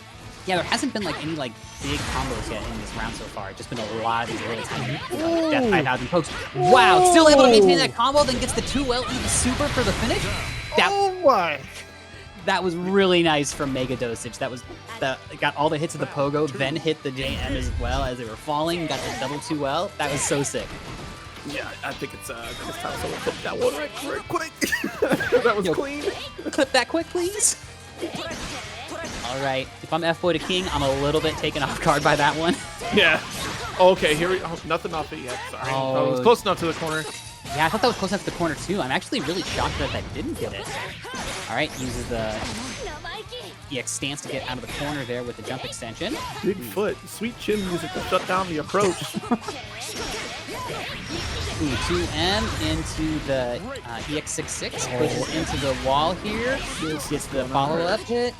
Speaker 5: Yeah, there hasn't been like any like big combos yet in this round so far. It's just been a lot of these really tiny Death 5000 pokes. Wow, still able to maintain that combo, then gets the 2L into super for the finish.
Speaker 6: Oh my!
Speaker 5: That was really nice from Mega Dosage. That was got all the hits of the pogo, then hit the JM as well as they were falling. Got the double 2L. That was so sick.
Speaker 6: Yeah, I think it's time someone clip that one right quick. That was clean.
Speaker 5: Clip that quick, please. All right, if I'm F-Boy to King, I'm a little bit taken off guard by that one.
Speaker 6: Yeah. Okay, here we nothing off it yet. Sorry. Oh, it was close enough to the corner.
Speaker 5: Yeah, I thought that was close enough to the corner too. I'm actually really shocked that didn't get it. All right, uses the EX stance to get out of the corner there with the jump extension.
Speaker 6: Big foot, sweet chin music to shut down the approach.
Speaker 5: Ooh, 2M into the EX66, pushes into the wall here, gets the follow-up hit.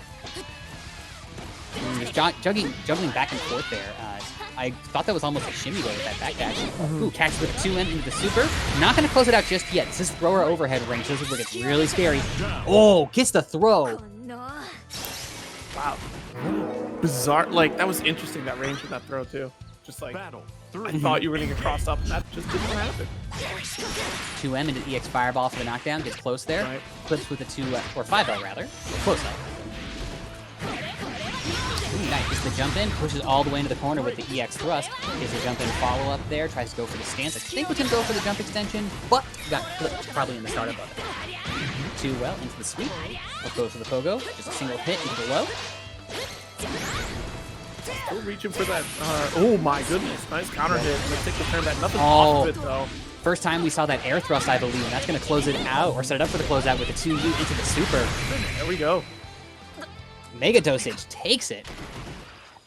Speaker 5: Just juggling back and forth there. I thought that was almost a shimmy though with that back dash. Ooh, catches with 2M into the super. Not going to close it out just yet. This is thrower overhead range. This is where it gets really scary. Oh, gets the throw.
Speaker 6: Wow. Bizarre. Like, that was interesting, that range of that throw too. Just like, I thought you were going to get crossed up, and that just didn't happen.
Speaker 5: 2M into EX Fireball for the knockdown. Gets close there.
Speaker 6: Right.
Speaker 5: Clips with a 5L rather. Close up. Ooh, nice. Gets the jump in. Pushes all the way into the corner with the EX thrust. Gets the jump in follow up there. Tries to go for the stance. I think we can go for the jump extension, but got clipped probably in the startup of it. 2L into the sweep. Let's go for the pogo. Just a single hit into the low.
Speaker 6: Still reaching for that. Oh my goodness. Nice counter hit. Let's take the turn back. Nothing off of it though.
Speaker 5: First time we saw that air thrust, I believe, and that's going to close it out, or set it up for the closeout with the 2U into the super.
Speaker 6: There we go.
Speaker 5: Mega Dosage takes it.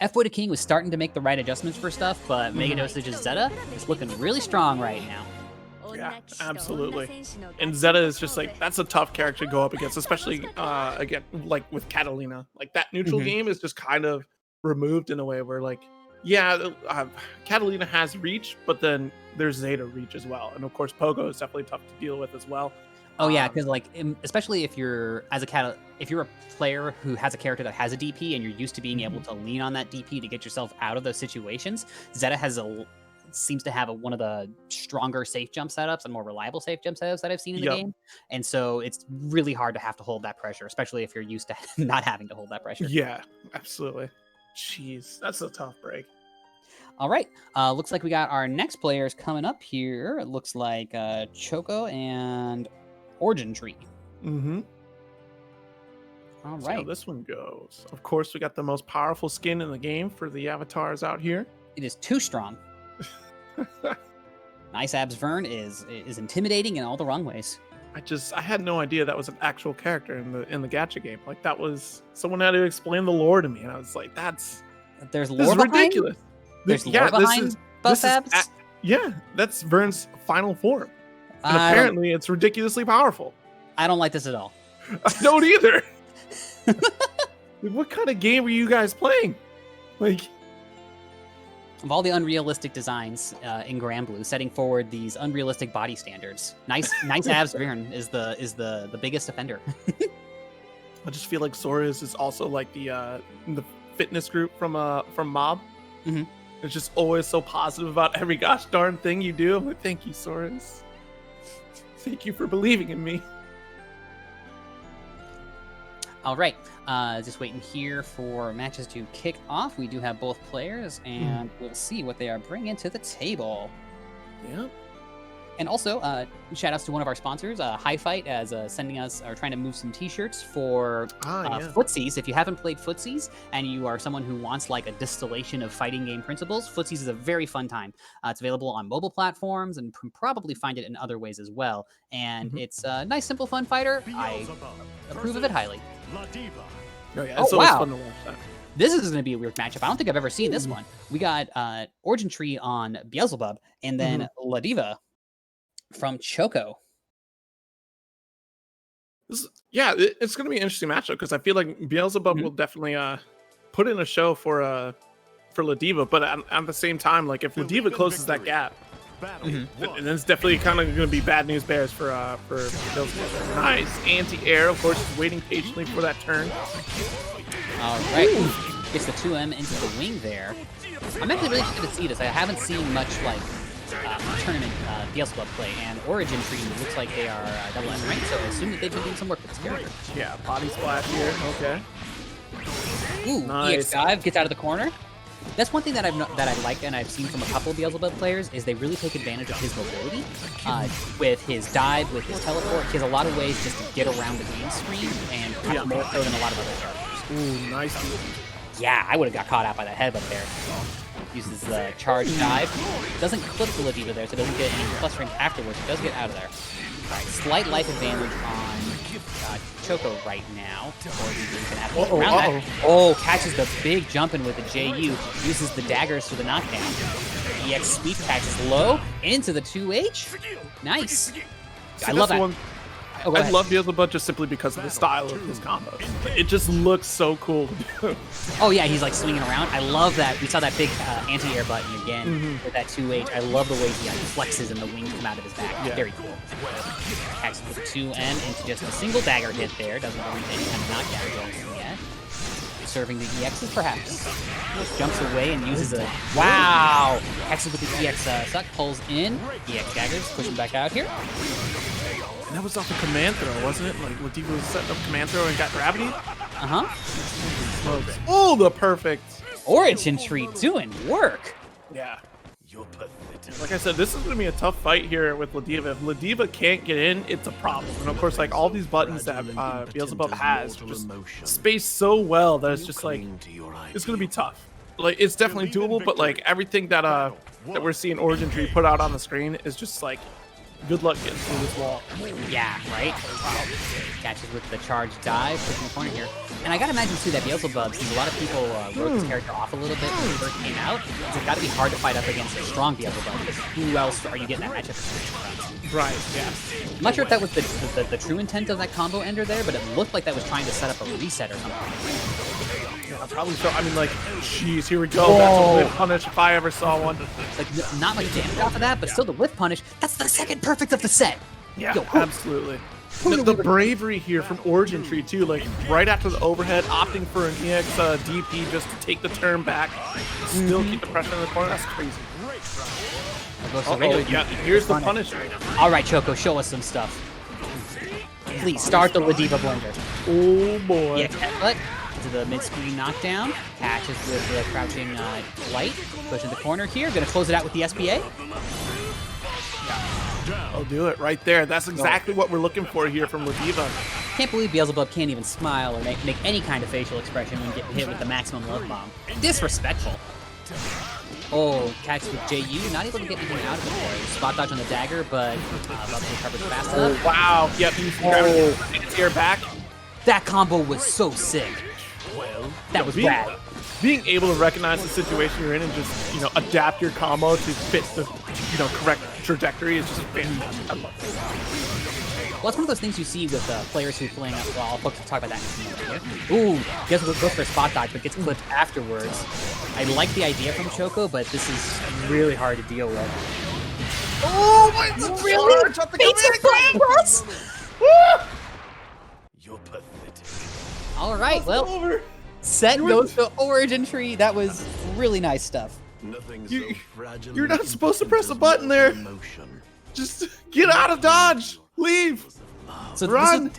Speaker 5: F-Boy to King was starting to make the right adjustments for stuff, but Mega Dosage's Zeta is looking really strong right now.
Speaker 6: Yeah, absolutely. And Zeta is just like, that's a tough character to go up against, especially again, like with Catalina. Like that neutral game is just kind of removed in a way where like, yeah, Catalina has reach, but then there's Zeta reach as well. And of course, Pogo is definitely tough to deal with as well.
Speaker 5: Oh yeah, because like, especially if you're a player who has a character that has a DP and you're used to being able to lean on that DP to get yourself out of those situations, Zeta seems to have one of the stronger safe jump setups and more reliable safe jump setups that I've seen in the game. And so it's really hard to have to hold that pressure, especially if you're used to not having to hold that pressure.
Speaker 6: Yeah, absolutely. Jeez, that's a tough break.
Speaker 5: All right, looks like we got our next players coming up here. It looks like Choco and Origin Tree.
Speaker 6: All
Speaker 5: right.
Speaker 6: See how this one goes. Of course, we got the most powerful skin in the game for the avatars out here.
Speaker 5: It is too strong. Nice Abs Vern is intimidating in all the wrong ways.
Speaker 6: I had no idea that was an actual character in the gacha game. Like that was someone had to explain the lore to me, and I was like,
Speaker 5: there's
Speaker 6: this
Speaker 5: lore
Speaker 6: is
Speaker 5: behind?
Speaker 6: ridiculous.
Speaker 5: There's lore behind Bus Abs?
Speaker 6: Yeah, that's Vern's final form. And apparently it's ridiculously powerful.
Speaker 5: I don't like this at all.
Speaker 6: I don't either. What kind of game were you guys playing? Like,
Speaker 5: of all the unrealistic designs in Granblue, setting forward these unrealistic body standards, nice Abs Vern is the biggest offender.
Speaker 6: I just feel like Sora's is also like the fitness group from Mob. It's just always so positive about every gosh darn thing you do. I'm like, thank you, Sora's. Thank you for believing in me.
Speaker 5: All right, just waiting here for matches to kick off. We do have both players, and we'll see what they are bringing to the table.
Speaker 6: Yeah.
Speaker 5: And also, shout outs to one of our sponsors, High Fight, as sending us or trying to move some T-shirts for Footsies. If you haven't played Footsies and you are someone who wants like a distillation of fighting game principles, Footsies is a very fun time. It's available on mobile platforms and can probably find it in other ways as well. And it's a nice, simple, fun fighter. I approve of it highly.
Speaker 6: Oh yeah, it's always fun to watch that.
Speaker 5: This is going to be a weird matchup. I don't think I've ever seen this one. We got Origin Tree on Beelzebub, and then La Diva from Choco.
Speaker 6: It's going to be an interesting matchup because I feel like Beelzebub will definitely put in a show for La Diva, but at the same time, like if La Diva closes that gap, then it's definitely kind of going to be bad news bears for Beelzebub. Nice anti-air, of course, just waiting patiently for that turn.
Speaker 5: All right, gets the 2M into the wing there. I'm actually really interested to see this. I haven't seen much like tournament Beelzebub play, and Origin Tree looks like they are double S ranked, so I assume that they've been doing some work with this character.
Speaker 6: Yeah, body splash here. Okay.
Speaker 5: Ooh,
Speaker 6: nice.
Speaker 5: EX dive gets out of the corner. That's one thing that I like, and I've seen from a couple of Beelzebub players, is they really take advantage of his mobility with his dive, with his teleport. He has a lot of ways just to get around the game screen, and more so than a lot of other characters.
Speaker 6: Ooh, nice.
Speaker 5: Yeah, I would have got caught out by that headbutt there. Uses the charge dive. Doesn't clip the La Diva there, so doesn't get any plus range afterwards. It does get out of there. All right, slight life advantage on Choco right now. Oh, catches the big jump in with the JU. Uses the daggers for the knockdown. EX sweep catches low into the 2H. Nice. I love that.
Speaker 6: Oh, I love Beelzebub just simply because of the style of his combo. It just looks so cool to do.
Speaker 5: Oh yeah, he's like swinging around. I love that. We saw that big anti-air button again with that 2H. I love the way he flexes and the wings come out of his back. Yeah. Very cool. Attacks with 2N into just a single dagger hit there. Doesn't go into any kind of knockdown going yet. Serving the EXs perhaps. Jumps away and uses a... Wow! Hexes with the EX suck. Pulls in. EX daggers. Push him back out here.
Speaker 6: And that was off a command throw, wasn't it? Like, La Diva was setting up command throw and got gravity? Oh, the perfect.
Speaker 5: Origin Tree doing work.
Speaker 6: Yeah. Like I said, this is going to be a tough fight here with La Diva. If La Diva can't get in, it's a problem. And of course, like all these buttons that Beelzebub has just spaced so well that it's just like, it's going to be tough. Like, it's definitely doable, but like everything that we're seeing Origin Tree put out on the screen is just like, good luck getting through this wall.
Speaker 5: Yeah, right? Catches with the charge dive, pushing the corner here. And I gotta imagine too that Beelzebub, since a lot of people wrote this character off a little bit when he first came out, it's gotta be hard to fight up against a strong Beelzebub, because who else are you getting that matchup from?
Speaker 6: Right, yeah.
Speaker 5: I'm not sure if that was the true intent of that combo ender there, but it looked like that was trying to set up a reset or something.
Speaker 6: Yeah, probably so. I mean, like, jeez, here we go. Whoa. That's a whip punish if I ever saw one.
Speaker 5: Like, not much damage off of that, but still the whip punish. That's the second perfect of the set.
Speaker 6: Yeah, absolutely. The bravery here from Origin Tree, too. Like, right after the overhead, opting for an EX DP just to take the turn back. Still keep the pressure in the corner. That's crazy. Yeah, here's the punish.
Speaker 5: All right, Choco, show us some stuff. Please, start the La Diva blender.
Speaker 6: Oh, boy.
Speaker 5: EX headbutt. To the mid-screen knockdown, catches with the crouching light, pushing the corner here, gonna close it out with the SPA.
Speaker 6: I'll do it right there. That's exactly what we're looking for here from La Diva.
Speaker 5: Can't believe Beelzebub can't even smile or make any kind of facial expression when getting hit with the maximum love bomb. Disrespectful. Oh, catch with JU, not able to get anything out of it there. Spot dodge on the dagger, but Bubs recovers fast enough.
Speaker 6: Oh, wow. Yep, he's grabbing his ear back.
Speaker 5: That combo was so sick. That was bad.
Speaker 6: Being able to recognize the situation you're in and just, adapt your combo to fit the, correct trajectory is just fantastic. I love it.
Speaker 5: Well, it's one of those things you see with players who are playing up. Well, I'll talk about that in a minute. Ooh, goes for a spot dodge, but gets clipped afterwards. I like the idea from Choco, but this is really hard to deal with.
Speaker 6: Oh, my
Speaker 5: really? It's
Speaker 1: You're pathetic.
Speaker 5: All right, well, set goes to Origin Tree. That was really nice stuff.
Speaker 6: You're not supposed to press a button there. Just get out of dodge. Leave.
Speaker 5: So
Speaker 6: run.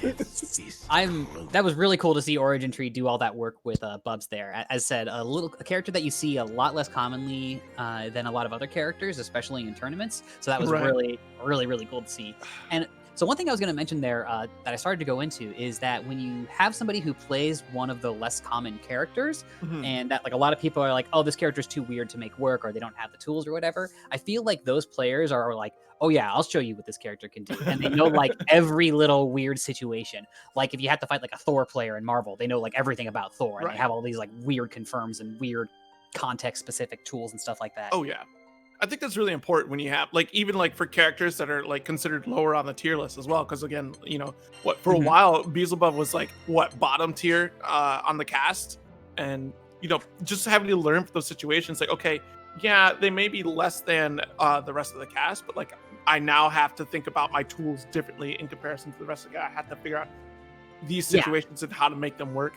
Speaker 5: That was really cool to see Origin Tree do all that work with Bubs there. As said, a character that you see a lot less commonly than a lot of other characters, especially in tournaments. So that was really, really, really cool to see. And So one thing I was going to mention there that I started to go into is that when you have somebody who plays one of the less common characters, and that like a lot of people are like, oh, this character's too weird to make work, or they don't have the tools or whatever. I feel like those players are like, oh yeah, I'll show you what this character can do, and they know like every little weird situation. Like if you have to fight like a Thor player in Marvel, they know like everything about Thor, and they have all these like weird confirms and weird context-specific tools and stuff like that.
Speaker 6: Oh yeah. I think that's really important when you have like even like for characters that are like considered lower on the tier list as well, because again, you know what, for a while Beelzebub was like what, bottom tier on the cast, and you know just having to learn for those situations, like okay, yeah, they may be less than the rest of the cast, but like I now have to think about my tools differently in comparison to the rest of the cast. I have to figure out these situations and how to make them work.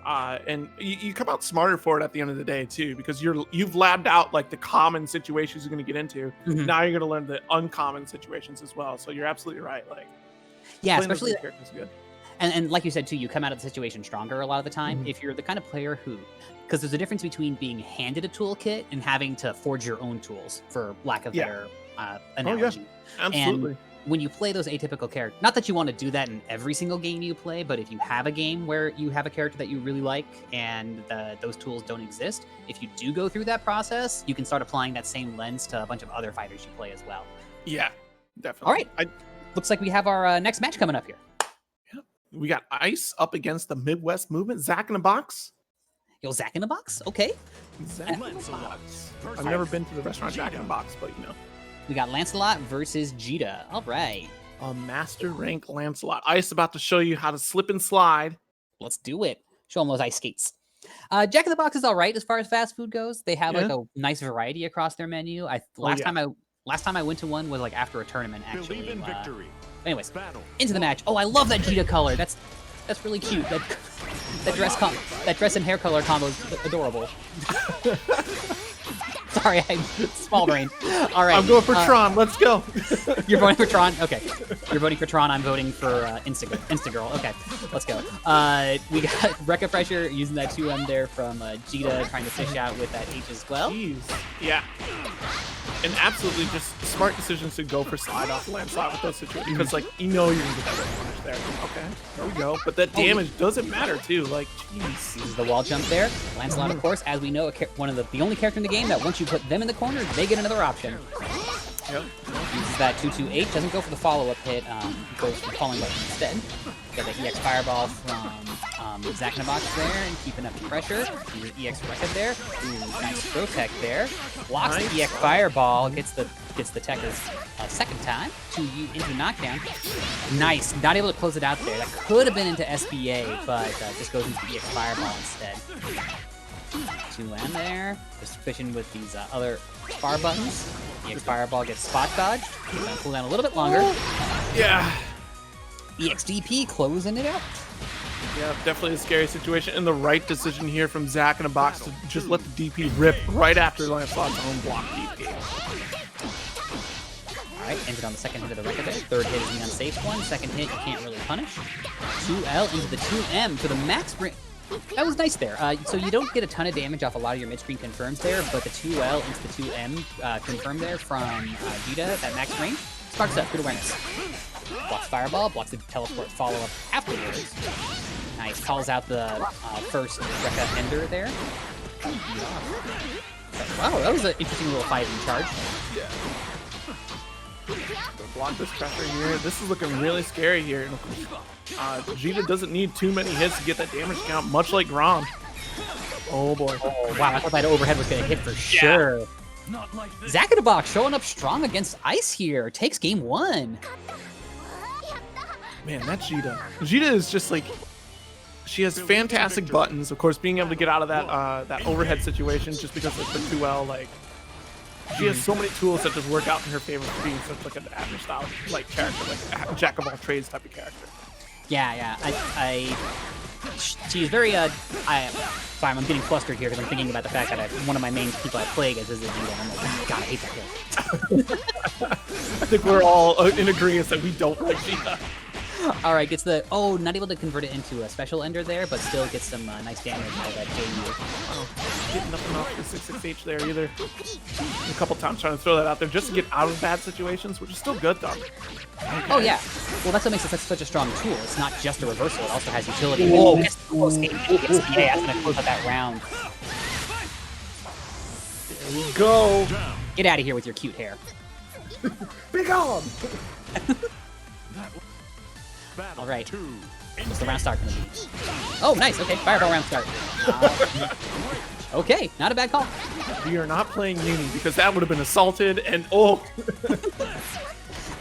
Speaker 6: And you come out smarter for it at the end of the day too, because you've labbed out like the common situations you're going to get into. Now you're going to learn the uncommon situations as well. So you're absolutely right. Like,
Speaker 5: yeah, especially
Speaker 6: characters good.
Speaker 5: And like you said too, you come out of the situation stronger a lot of the time if you're the kind of player who, because there's a difference between being handed a toolkit and having to forge your own tools, for lack of better analogy.
Speaker 6: Absolutely.
Speaker 5: And when you play those atypical characters, not that you want to do that in every single game you play, but if you have a game where you have a character that you really like and those tools don't exist, if you do go through that process, you can start applying that same lens to a bunch of other fighters you play as well.
Speaker 6: Yeah, definitely.
Speaker 5: All right. Looks like we have our next match coming up here.
Speaker 6: Yeah. We got Ice up against the Midwest Movement. Zach in a box.
Speaker 5: Yo, Zach in the box? Okay.
Speaker 6: Zach in a box. I've never been to the restaurant Jack in a Box, but you know.
Speaker 5: We got Lancelot versus Jita. All right.
Speaker 6: A master rank Lancelot. Ice about to show you how to slip and slide.
Speaker 5: Let's do it. Show them those ice skates. Jack in the Box is all right as far as fast food goes. They have like a nice variety across their menu. Last time I went to one was like after a tournament actually.
Speaker 1: Believe in victory.
Speaker 5: Anyways, into the match. Oh, I love that Jita color. That's really cute. That dress and hair color combo is adorable. Sorry, I'm small brain. All right.
Speaker 6: I'm going for Tron. Let's go.
Speaker 5: You're voting for Tron? Okay. You're voting for Tron. I'm voting for Instagirl. Okay. Let's go. We got Rekka Pressure using that 2M there from Jita, trying to fish out with that H as well.
Speaker 6: Jeez. Yeah. And absolutely just smart decisions to go for slide off Lancelot with those situations. Because, like, you know you're going to get that red punish there. Okay. There we go. But that damage doesn't matter, too. Like, jeez.
Speaker 5: Uses the wall jump there. Lancelot, of course, as we know, one of the only character in the game that once you put them in the corner, they get another option.
Speaker 6: Yep.
Speaker 5: Uses that 2-2-H. Doesn't go for the follow-up hit. Goes for falling button instead. Got the EX Fireball from Zach in the Box there and keeping up the pressure. Uses EX Record there. Ooh, nice throw tech there. Blocks the EX Fireball. Gets the tech a second time to into knockdown. Nice. Not able to close it out there. That could have been into SBA, but just goes into the EX Fireball instead. 2M there. Just fishing with these other far buttons. EX Fireball gets spot dodged. It's gonna cool down a little bit longer.
Speaker 6: Yeah.
Speaker 5: EXDP closing it out.
Speaker 6: Yeah, definitely a scary situation. And the right decision here from Zach in a Box to just let the DP rip right after Lancelot's own block DP.
Speaker 5: Alright, ended on the second hit of the record there. Third hit is the unsafe one. Second hit, you can't really punish. 2L into the 2M for the max bring. That was nice there. So you don't get a ton of damage off a lot of your mid-screen confirms there, but the 2L into the 2M confirm there from Jita, that max range, sparks up. Good awareness. Blocks Fireball, blocks the teleport follow-up afterwards. Nice. Calls out the first Rekka Ender there. Wow, that was an interesting little fighting charge.
Speaker 6: Yeah. Block this pressure here. This is looking really scary here. Jita doesn't need too many hits to get that damage count, much like Grom. Oh boy.
Speaker 5: Oh wow, I thought that overhead was going to hit for sure. Zach in the Box showing up strong against Ice here. Takes game 1.
Speaker 6: Man, that Jita. Jita is just like, she has fantastic buttons. Of course, being able to get out of that overhead situation just because of the 2L, like, she has so many tools that just work out in her favor for being such like an Abner style like character, like a jack of all trades type of character.
Speaker 5: Yeah. She's very sorry, I'm getting flustered here because I'm thinking about the fact that one of my main people I play against is a Jita, and I'm like, oh, God, I hate that guy.
Speaker 6: I think we're all in agreement that we don't like Jita.
Speaker 5: All right, gets the not able to convert it into a special ender there, but still gets some nice damage out of that JU.
Speaker 6: Oh, getting nothing off the 6-6H there either. A couple times trying to throw that out there just to get out of bad situations, which is still good though. Okay.
Speaker 5: Oh yeah, well that's what makes it such a strong tool. It's not just a reversal; it also has utility. Whoa! It's close game. Yeah, it's gonna close out that round.
Speaker 6: There we go.
Speaker 5: Get out of here with your cute hair.
Speaker 6: Be gone.
Speaker 5: All right. What's the round start gonna be? Oh, nice. Okay, fireball round start. Okay, not a bad call.
Speaker 6: We are not playing Uni because that would have been assaulted and oh.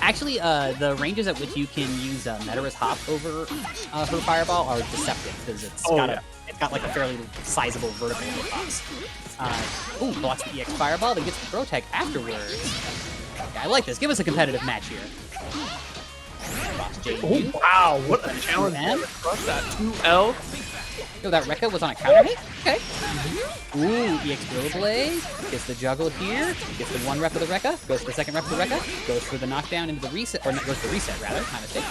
Speaker 5: Actually, the ranges at which you can use Metara's Hop over her fireball are deceptive because it's got like a fairly sizable vertical hitbox. Ooh, blocks the EX fireball, then gets the throw tech afterwards. Yeah, I like this. Give us a competitive match here.
Speaker 6: Oh, wow, what a challenge. Crush that 2L.
Speaker 5: Yo, that Rekka was on a counter hit? Okay. Ooh, EX Drill Blade. Gets the juggle here. Gets the one rep of the Rekka. Goes for the second rep of the Rekka. Goes for the knockdown into the reset. Or goes for the reset, rather. My mistake.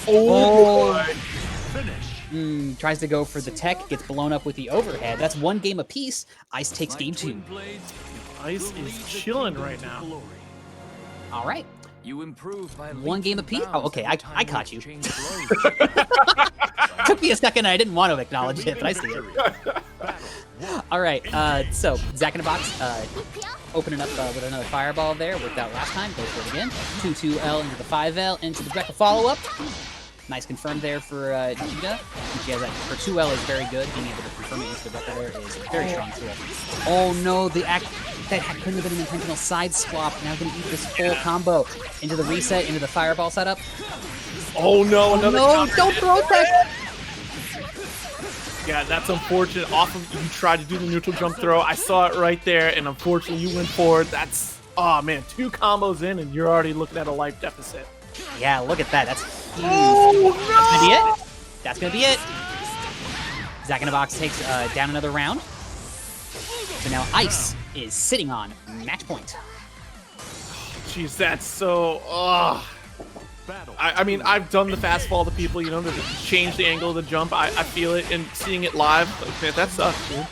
Speaker 6: Oh!
Speaker 5: Tries to go for the tech. Gets blown up with the overhead. That's one game apiece. Ice takes game 2.
Speaker 6: Ice is chilling right now.
Speaker 5: All right.
Speaker 3: You improved by
Speaker 5: one game apiece? Oh, okay. I caught you. Took me a second. I didn't want to acknowledge it, but I see it. All right. So, Zach in a Box opening up with another fireball there. Worked out last time. Goes for it again. 2-2L into the 5L into the Rekka follow-up. Nice confirm there for Jita. She has that. Her 2L is very good. Being able to confirm it into the Rekka there is a very strong tool. Oh no, that couldn't have been an intentional side swap. Now gonna eat this full combo into the reset, into the fireball setup.
Speaker 6: Oh no, another
Speaker 5: no, don't throw that!
Speaker 6: Yeah, that's unfortunate. Off of you tried to do the neutral jump throw. I saw it right there, and unfortunately you went forward. That's oh man, 2 combos in, and you're already looking at a life deficit.
Speaker 5: Yeah, look at that. That's huge.
Speaker 6: Oh no!
Speaker 5: That's gonna be it. That's gonna be it. Zach in a Box takes down another round. So now Ice is sitting on match point.
Speaker 6: Jeez, that's so. I mean, I've done the fastball to people, you know, to change the angle of the jump. I feel it, and seeing it live, like, man, that sucks, dude.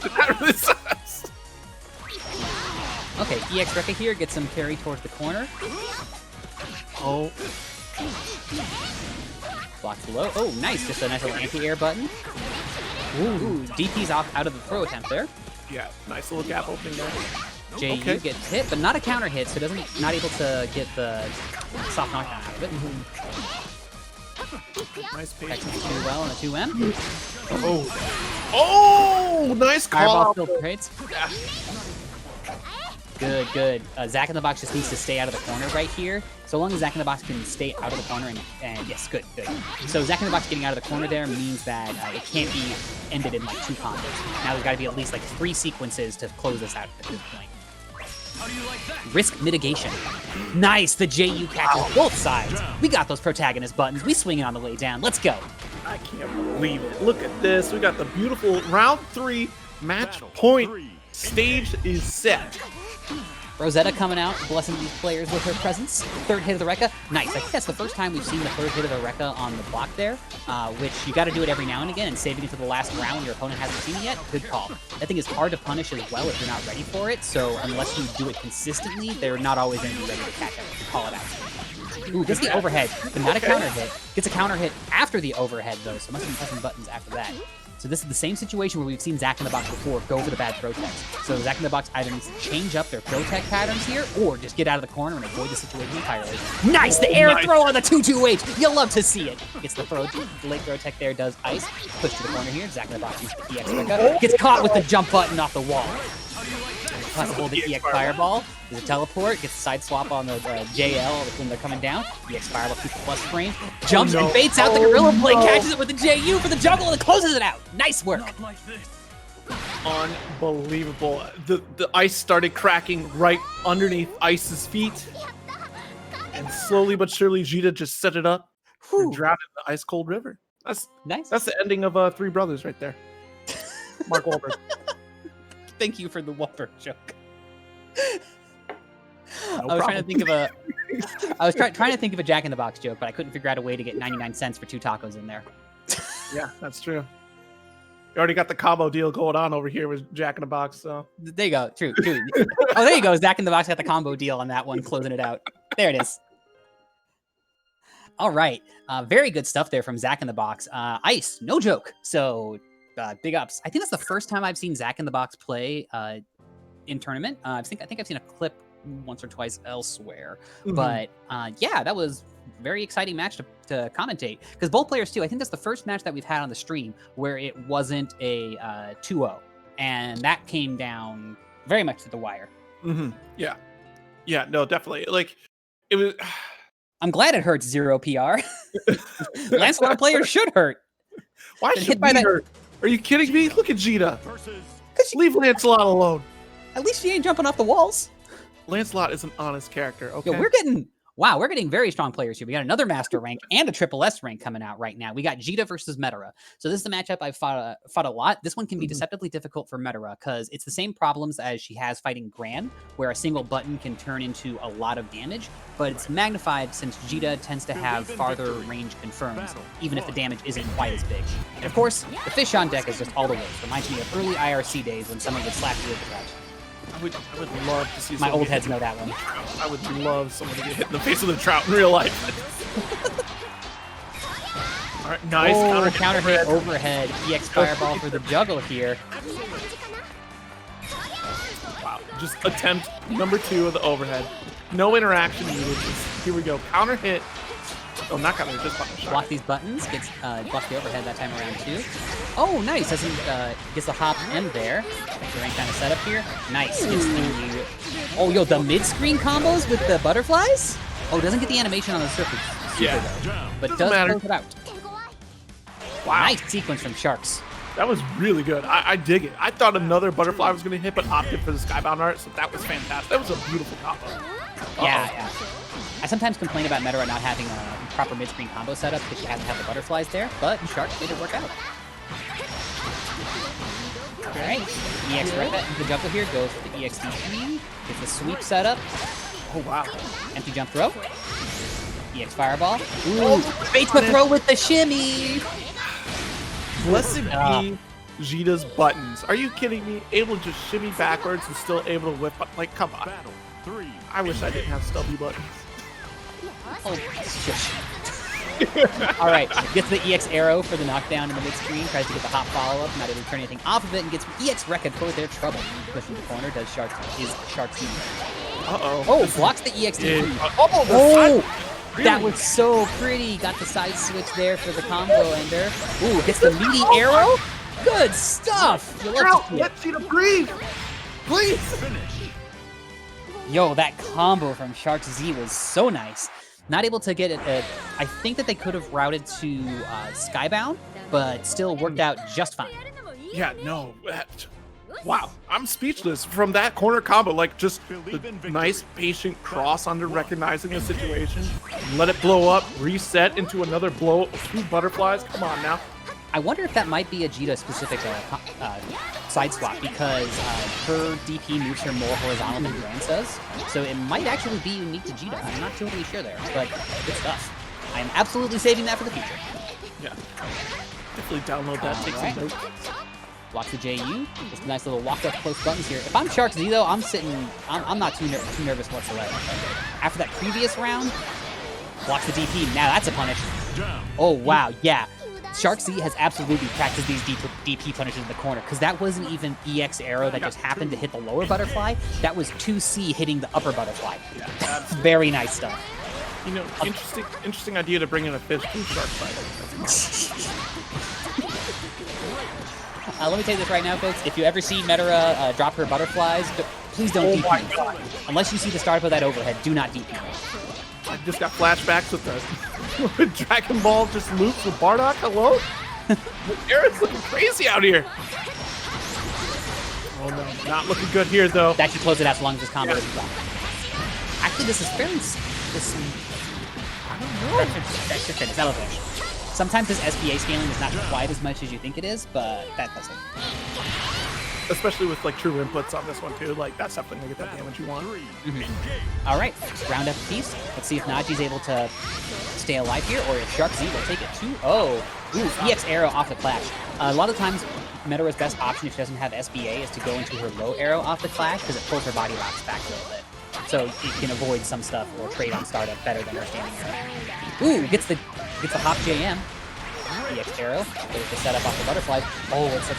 Speaker 6: That really sucks.
Speaker 5: Okay, EX Rekka here gets some carry towards the corner.
Speaker 6: Oh.
Speaker 5: Blocks below. Oh, nice. Just a nice little anti-air button. Ooh, DP's off out of the throw attempt there.
Speaker 6: Yeah, nice little gap opening there.
Speaker 5: JU gets hit, but not a counter hit, so not able to get the soft knockdown out of it.
Speaker 6: Nice
Speaker 5: Catches
Speaker 6: patience.
Speaker 5: too well on the 2M.
Speaker 6: Oh, nice call.
Speaker 5: Fireball still trades. Good, good. Zach in the Box just needs to stay out of the corner right here. So long as Zach in the Box can stay out of the corner and yes, good, good. So Zach in the Box getting out of the corner there means that it can't be ended in like 2 combos. Now there's got to be at least like 3 sequences to close this out at this point. Risk mitigation. Nice, the JU catches both sides. We got those protagonist buttons. We swing it on the way down. Let's go.
Speaker 6: I can't believe it. Look at this. We got the beautiful round 3 match point. Stage is set.
Speaker 5: Rosetta coming out, blessing these players with her presence. 3rd hit of the Rekka. Nice. I think that's the first time we've seen the 3rd hit of the Rekka on the block there, which you got to do it every now and again, and saving it to the last round when your opponent hasn't seen it yet. Good call. That thing is hard to punish as well if you're not ready for it, so unless you do it consistently, they're not always going to be ready to catch it. Call it out. Ooh, gets the overhead, but not a counter hit. Gets a counter hit after the overhead, though, so must be pressing buttons after that. So this is the same situation where we've seen Zach in the Box before go for the bad throw techs. So Zach in the Box either needs to change up their throw tech patterns here, or just get out of the corner and avoid the situation entirely. Nice! The air throw on the 2-2-H! You'll love to see it! Gets the late throw tech there, does ice. Push to the corner here. Zach in the Box uses the EX Rekka. Gets caught with the jump button off the wall. Possible the EX Fireball. There's a teleport. Gets a side swap on the JL when they're coming down. EX Fireball keeps the plus frame. Jumps and baits out the Gorilla Blade. Catches it with the JU for the juggle and closes it out. Nice work.
Speaker 6: Unbelievable. The ice started cracking right underneath Ice's feet. And slowly but surely, Jita just set it up. Drowned in the ice cold river. That's
Speaker 5: nice.
Speaker 6: That's the ending of 3 Brothers right there. Mark Wahlberg.
Speaker 5: Thank you for the Wahlberg joke. I was trying to think of a. I was trying to think of a Jack in the Box joke, but I couldn't figure out a way to get 99 cents for 2 tacos in there.
Speaker 6: Yeah, that's true. You already got the combo deal going on over here with Jack in the Box, so.
Speaker 5: There you go. True. Oh, there you go. Jack in the Box got the combo deal on that one, closing it out. There it is. All right. Very good stuff there from Zach in the Box. Ice, no joke. So big ups. I think that's the first time I've seen Zach in the Box play in tournament. I think I've seen a clip once or twice elsewhere. But yeah, that was very exciting match to commentate, because both players too. I think that's the first match that we've had on the stream where it wasn't a 2-0, and that came down very much to the wire.
Speaker 6: Yeah, no, definitely. Like, it was.
Speaker 5: I'm glad it hurts 0 PR. Lancelot players should hurt.
Speaker 6: Why should we hurt? Are you kidding me? Look at Gita. Leave Lancelot alone.
Speaker 5: At least she ain't jumping off the walls.
Speaker 6: Lancelot is an honest character, okay?
Speaker 5: Yo, we're getting very strong players here. We got another Master rank and a Triple S rank coming out right now. We got Gita versus Metara. So this is a matchup I've fought a lot. This one can be deceptively difficult for Metara because it's the same problems as she has fighting Gran, where a single button can turn into a lot of damage, but it's magnified since Gita tends to have farther range confirms, even if the damage isn't quite as big. And of course, the fish on deck is just all the worst. Reminds me of early IRC days when someone would slap you with the couch.
Speaker 6: I would love to see.
Speaker 5: My old heads know that one.
Speaker 6: I would love someone to get hit in the face with a trout in real life. All right, nice
Speaker 5: counter hit overhead. EX fireball for the juggle here.
Speaker 6: Wow, just attempt number 2 of the overhead. No interaction needed. Just, here we go. Counter hit. Oh, not counter hit, just button shot.
Speaker 5: Block these buttons. Gets block the overhead that time around too. Oh, nice. Doesn't gets the hop in there. The rank kind of setup here. Nice. Gets the the mid-screen combos with the butterflies. Oh, doesn't get the animation on the surface. Though, but does close it out. Wow. Nice sequence from Sharks.
Speaker 6: That was really good. I dig it. I thought another butterfly was going to hit, but opted for the Skybound art, so that was fantastic. That was a beautiful combo.
Speaker 5: Yeah. I sometimes complain about Metara not having a proper mid-screen combo setup because she hasn't had the butterflies there, but Sharks made it work out. Alright, EX right at the juggle here, goes for the EXDP, gets the sweep setup.
Speaker 6: Oh wow.
Speaker 5: Empty jump throw. EX fireball. Ooh, baits the throw with the shimmy!
Speaker 6: Blessed be Gita's buttons. Are you kidding me? Able to just shimmy backwards and still able to whip up. Like, come on. I wish I didn't have stubby buttons.
Speaker 5: Oh, shush. Alright, gets the EX arrow for the knockdown in the mid-screen, tries to get the hop follow-up, not able to turn anything off of it, and gets EX record for their trouble. Pushing the corner, does Sharks Oh, blocks the EX. That was so pretty. Got the side switch there for the combo ender. Ooh, hits the meaty arrow. Good stuff.
Speaker 6: Let's see the breathe. Please.
Speaker 5: Yo, that combo from Sharks Z was so nice. Not able to get it. I think that they could have routed to Skybound, but still worked out just fine.
Speaker 6: Yeah, no. Wow, I'm speechless from that corner combo. Like, just the nice, patient cross under recognizing the situation. Let it blow up, reset into another blow, 2 butterflies. Come on now.
Speaker 5: I wonder if that might be a Gita-specific side swap, because her DP moves her more horizontal than Gran does. So it might actually be unique to Gita. I'm not totally sure there, but good stuff. I'm absolutely saving that for the future.
Speaker 6: Yeah. Definitely download that, take some notes.
Speaker 5: Blocks the JU. Just a nice little walk up close buttons here. If I'm Sharks Z though, I'm not too nervous whatsoever. After that previous round, blocks the DP. Now that's a punish. Oh wow, yeah. Sharks Z has absolutely practiced these DP punishes in the corner, because that wasn't even EX arrow that just happened to hit the lower butterfly. That was 2C hitting the upper butterfly. Yeah, very nice stuff.
Speaker 6: You know, interesting idea to bring in a fish to Shark fight.
Speaker 5: Let me tell you this right now, folks. If you ever see Metara drop her butterflies, please don't DP. Unless you see the start of that overhead, do not DP.
Speaker 6: I just got flashbacks with the Dragon Ball just loops with Bardock. Hello? Aaron's looking crazy out here. Oh no, not looking good here though.
Speaker 5: That should close it out as long as this combo is blocked. Actually, this is fairly. I don't know. That should finish. That'll finish. Sometimes this SPA scaling is not quite as much as you think it is, but that does it.
Speaker 6: especially with like true inputs on this one too. Like that's definitely gonna get that damage you want.
Speaker 5: All right, round up a piece. Let's see if Naji's able to stay alive here, or if Shark Z will take it 2-0. Ooh, EX arrow off the clash. A lot of times, Medora's best option if she doesn't have SBA is to go into her low arrow off the clash because it pulls her body rocks back a little bit. So it can avoid some stuff or trade on startup better than her standing arrow. Ooh, gets the hop JM. EX arrow. There's the setup off the butterfly. Oh, it's a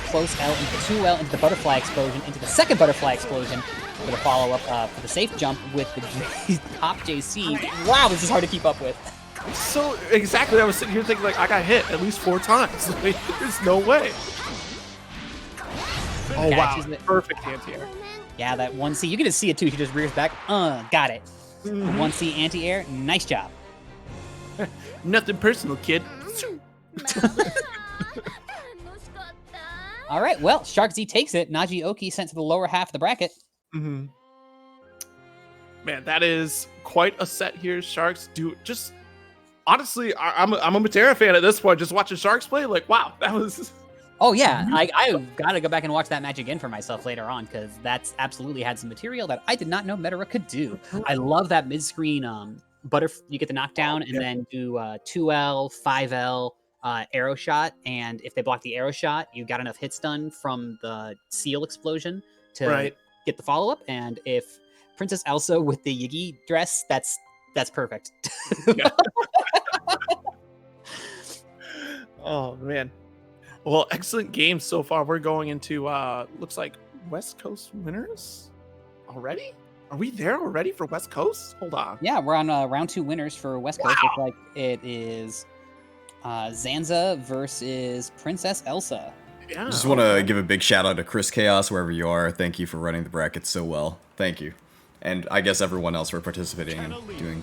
Speaker 5: close L into the 2L into the butterfly explosion, into the second butterfly explosion for the follow-up for the safe jump with the hop JC. Wow, this is hard to keep up with.
Speaker 6: So exactly, I was sitting here thinking like I got hit at least 4 times. Like, there's no way. Oh wow, perfect anti-air.
Speaker 5: Yeah, that 1C, you can just see it too. She just rears back. Got it. 1C anti-air, nice job.
Speaker 6: Nothing personal, kid.
Speaker 5: All right, well, Shark Z takes it. Naji Oki sent to the lower half of the bracket.
Speaker 6: Man, that is quite a set here. Sharks do just honestly, I'm a Matera fan at this point. Just watching Sharks play, like wow, that was.
Speaker 5: Oh yeah, I gotta go back and watch that match again for myself later on because that's absolutely had some material that I did not know Metara could do. I love that mid-screen you get the knockdown and then do 2L, 5L arrow shot, and if they block the arrow shot, you got enough hits done from the seal explosion to get the follow-up, and if Princess Elsa with the Yigi dress, that's perfect.
Speaker 6: Oh man. Well, excellent game so far. We're going into looks like West Coast winners already. Are we there already for West Coast? Hold on.
Speaker 5: Yeah, we're on round 2 winners for West Coast. Looks like it is Zanza versus Princess Elsa.
Speaker 7: Yeah. Just want to give a big shout out to Chris Chaos wherever you are. Thank you for running the bracket so well. Thank you, and I guess everyone else for participating and doing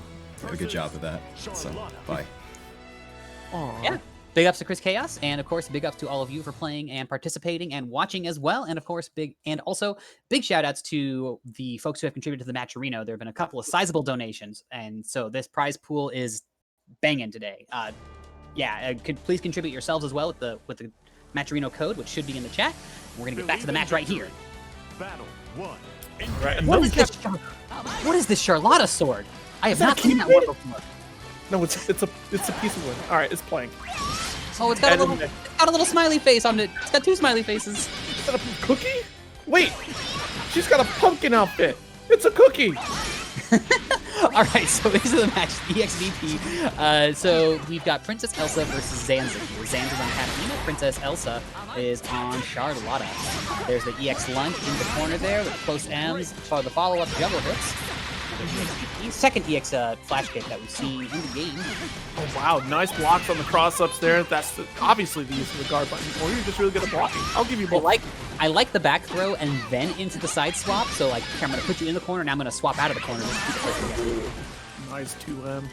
Speaker 7: a good job with that. So bye.
Speaker 6: Aww.
Speaker 5: Yeah. Big ups to Chris Chaos, and of course, big ups to all of you for playing and participating and watching as well. And of course, big shout outs to the folks who have contributed to the Matcherino. There have been a couple of sizable donations, and so this prize pool is banging today. Please contribute yourselves as well with the Matcherino code, which should be in the chat. We're gonna get back to the match right here.
Speaker 1: Battle 1.
Speaker 6: Right.
Speaker 5: What is this Charlotta sword? I have not seen that one before.
Speaker 6: No, it's a piece of wood. All right, it's playing.
Speaker 5: Oh, it's got a little smiley face on it. It's got 2 smiley faces.
Speaker 6: Is that a cookie? Wait, she's got a pumpkin outfit. It's a cookie.
Speaker 5: All right, so this is the match, EXVP. So we've got Princess Elsa versus Zanza here. Zanza's on Catalina. Princess Elsa is on Charlotta. There's the EX lunge in the corner there with close M's for the follow-up juggle hits. Second EX flash kick that we've seen in the game.
Speaker 6: Oh wow, nice blocks on the cross-ups there. That's obviously the use of the guard button, or you're just really good at blocking. I'll give you both.
Speaker 5: I like the back throw and then into the side swap. So like, okay, I'm gonna put you in the corner, and I'm gonna swap out of the corner. Just keep it together.
Speaker 6: Nice 2M.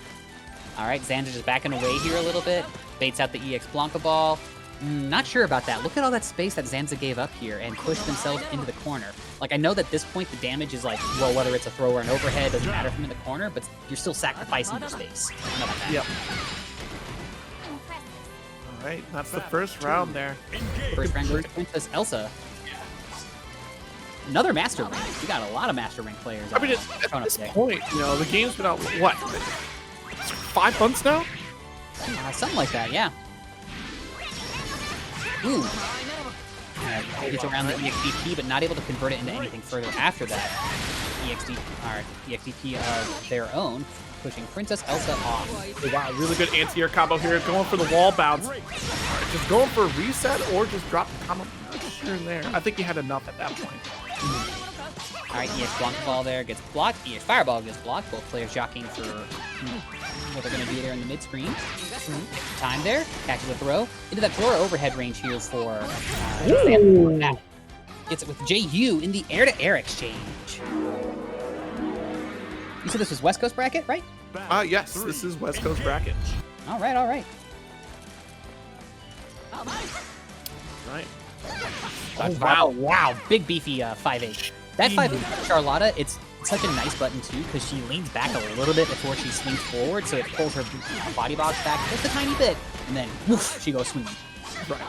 Speaker 5: All right, Xander just backing away here a little bit. Baits out the EX Blanca ball. Not sure about that. Look at all that space that Zanza gave up here and pushed themselves into the corner. Like, I know that at this point the damage is like, well, whether it's a throw or an overhead, doesn't matter from in the corner, but you're still sacrificing your space. I don't know about that.
Speaker 6: Yep. All right, that's the first round there.
Speaker 5: First round goes to Princess Elsa. Another Master Rank. We got a lot of Master Rank players.
Speaker 6: I mean, at this point, you know, the game's been out, what, 5 months now?
Speaker 5: Something like that, yeah. Ooh. Gets around the EXDP, but not able to convert it into anything further after that. EXDP of their own, pushing Princess Elsa off.
Speaker 6: Oh, wow, really good anti-air combo here, going for the wall bounce. Just going for a reset or just drop the combo here and there. I think he had enough at that point.
Speaker 5: All right, EX Blanca ball there gets blocked. EX Fireball gets blocked. Both players jockeying for what they're going to do there in the mid-screen. Time there. Catches a throw. Into that floor overhead range here for Gets it with JU in the air-to-air exchange. You said this was West Coast bracket, right?
Speaker 6: Yes, this is West Coast bracket.
Speaker 5: All right, all right.
Speaker 6: Right.
Speaker 5: Oh, wow, wow. Big beefy 5'8". That 5'8", Charlotta, it's such a nice button too, because she leans back a little bit before she swings forward, so it pulls her body box back just a tiny bit, and then woof, she goes swinging.
Speaker 6: Right.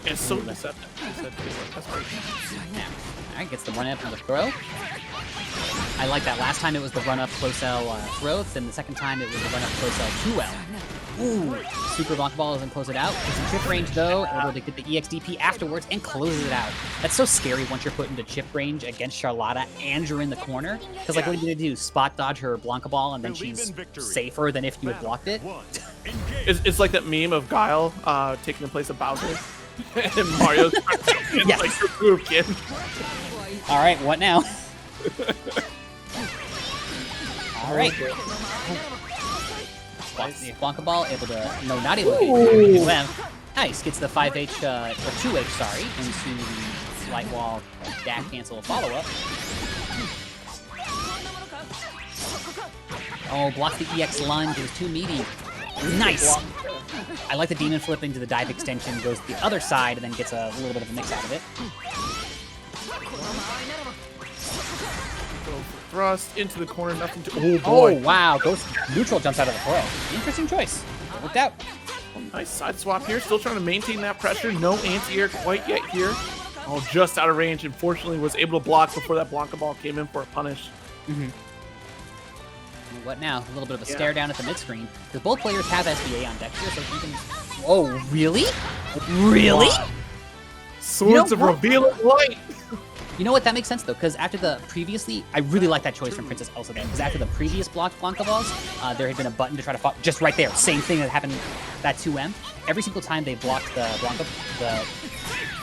Speaker 6: It's so deceptive. That's great.
Speaker 5: Yeah. All right, gets the run up and the throw. I like that. Last time it was the run up close L throw, then the second time it was the run up close L 2L. Ooh, super block ball doesn't close it out. It's in chip range though, able to get the EXDP afterwards and closes it out. That's so scary once you're put into chip range against Charlotta and you're in the corner. Because like, what are you gonna do? Spot dodge her Blanca ball and then she's safer than if you had blocked it?
Speaker 6: It's like that meme of Guile taking the place of Bowser. And Mario's
Speaker 5: Yes.
Speaker 6: like your move, kid.
Speaker 5: All right, what now? All right. Blanca ball, able to, no, not able to get them. Nice, gets the 5H, or 2H, sorry, into the light wall dash cancel follow-up. Oh, blocks the EX lunge, it was too meaty. Nice! I like the demon flipping to the dive extension, goes to the other side, and then gets a little bit of a mix out of it.
Speaker 6: Go for thrust into the corner, nothing to. Oh boy!
Speaker 5: Oh wow! Goes neutral, jumps out of the throw. Interesting choice. Worked out.
Speaker 6: Nice side swap here. Still trying to maintain that pressure. No anti-air quite yet here. Oh, just out of range. Unfortunately, was able to block before that Blanca ball came in for a punish.
Speaker 5: What now? A little bit of a stare down at the mid screen. Because both players have SBA on deck here, so you can. Oh really? Really?
Speaker 6: Wow. Swords of revealing light.
Speaker 5: You know what? That makes sense though, because after the previously, I really like that choice from Princess Elsa there. Because after the previous blocked Blanca balls, there had been a button to try to follow, just right there. Same thing that happened that 2M. Every single time they blocked the Blanca,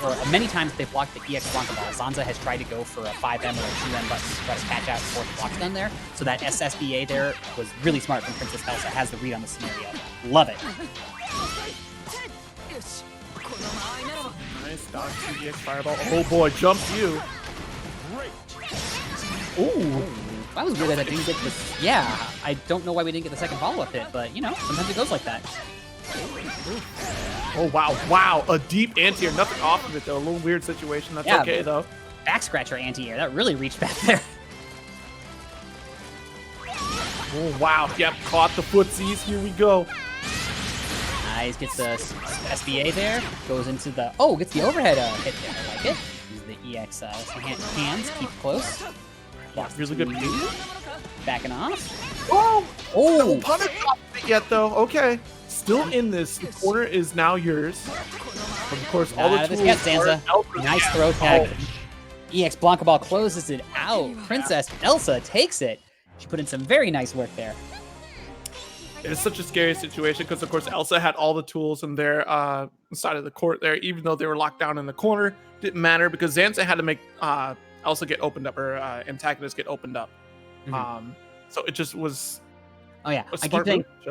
Speaker 5: or many times they blocked the EX Blanca ball, Sansa has tried to go for a 5M or a 2M button to try to catch out before the block's done there. So that SSBA there was really smart from Princess Elsa. Has the read on the scenario. Love it.
Speaker 6: Nice dodge to EX fireball. Oh boy, jumped you. Ooh.
Speaker 5: That was weird that I didn't get this. Yeah, I don't know why we didn't get the second follow-up hit, but you know, sometimes it goes like that.
Speaker 6: Oh wow, wow, a deep anti-air, nothing off of it though. A little weird situation. That's okay though.
Speaker 5: Back scratcher anti-air, that really reached back there.
Speaker 6: Oh wow, yep, caught the footsies. Here we go.
Speaker 5: Nice, gets the SBA there, goes into the, oh, gets the overhead hit there, I like it. Use the EX hands, keep close.
Speaker 6: Yeah, really good beat.
Speaker 5: Backing off.
Speaker 6: Oh!
Speaker 5: Oh!
Speaker 6: No punish off it yet though, okay. Still in this, the corner is now yours. Of course, all the tools
Speaker 5: Sansa. Nice throw tag. EX Blanca ball closes it out. Princess Elsa takes it. She put in some very nice work there.
Speaker 6: It's such a scary situation because, of course, Elsa had all the tools in their side of the court there, even though they were locked down in the corner. Didn't matter because Sansa had to make Elsa get opened up, or antagonist get opened up. So it just was.
Speaker 5: Oh yeah, I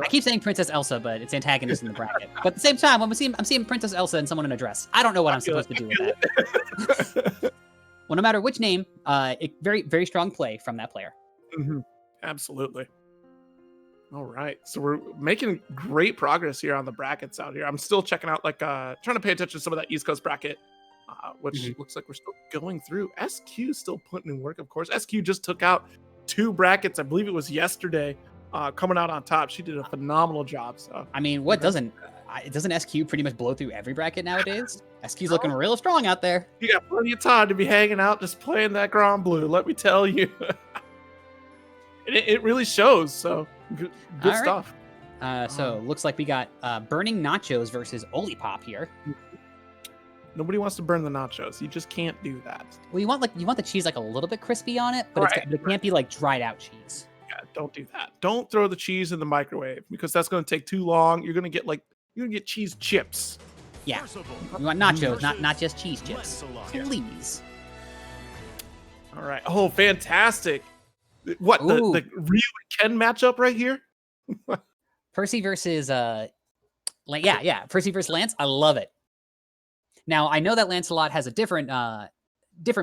Speaker 5: keep saying Princess Elsa, but it's antagonist in the bracket. But at the same time, I'm seeing Princess Elsa and someone in a dress. I don't know what I'm supposed to do with that. Well, no matter which name, very, very strong play from that player.
Speaker 6: Absolutely. All right, so we're making great progress here on the brackets out here. I'm still checking out, like, trying to pay attention to some of that East Coast bracket, which looks like we're still going through. SQ still putting in work, of course. SQ just took out 2 brackets. I believe it was yesterday, coming out on top. She did a phenomenal job. So
Speaker 5: I mean, what doesn't SQ pretty much blow through every bracket nowadays? SQ's looking real strong out there.
Speaker 6: You got plenty of time to be hanging out, just playing that Granblue. Let me tell you, it really shows. So. Good stuff.
Speaker 5: So looks like we got burning nachos versus Olipop here.
Speaker 6: Nobody wants to burn the nachos. You just can't do that.
Speaker 5: Well, you want the cheese like a little bit crispy on it, but it can't be like dried out cheese.
Speaker 6: Yeah, don't do that. Don't throw the cheese in the microwave because that's going to take too long. You're gonna get cheese chips.
Speaker 5: Yeah, you want nachos, not just cheese chips. Please.
Speaker 6: All right. Oh, fantastic. What, the Ryu and Ken matchup right here?
Speaker 5: Percy versus Percy versus Lance. I love it. Now I know that Lancelot has a different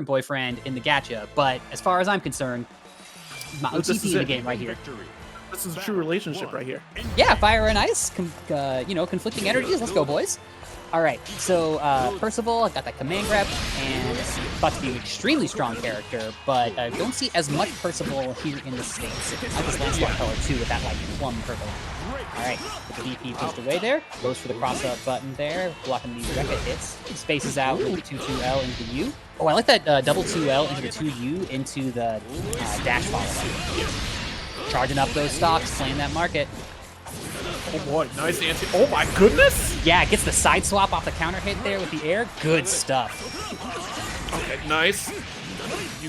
Speaker 5: boyfriend in the gacha, but as far as I'm concerned, my OTP in the game right here.
Speaker 6: This is a true relationship right here.
Speaker 5: Yeah, fire and ice, conflicting energies. Let's go, boys. All right, so first of all, I got that command grab, and thought to be an extremely strong character, but don't see as much Percival here in the States. I like this Lancelot color too with that like plum purple. Alright, with the DP pushed away there, goes for the cross-up button there, blocking the Rekka hits, spaces out with the 2-2L into the U. Oh, I like that double 2L into the 2U into the dash follow-up. Charging up those stocks, playing that market.
Speaker 6: Oh boy, nice anti. Oh my goodness!
Speaker 5: Yeah, gets the side swap off the counter hit there with the air. Good stuff.
Speaker 6: Okay, nice.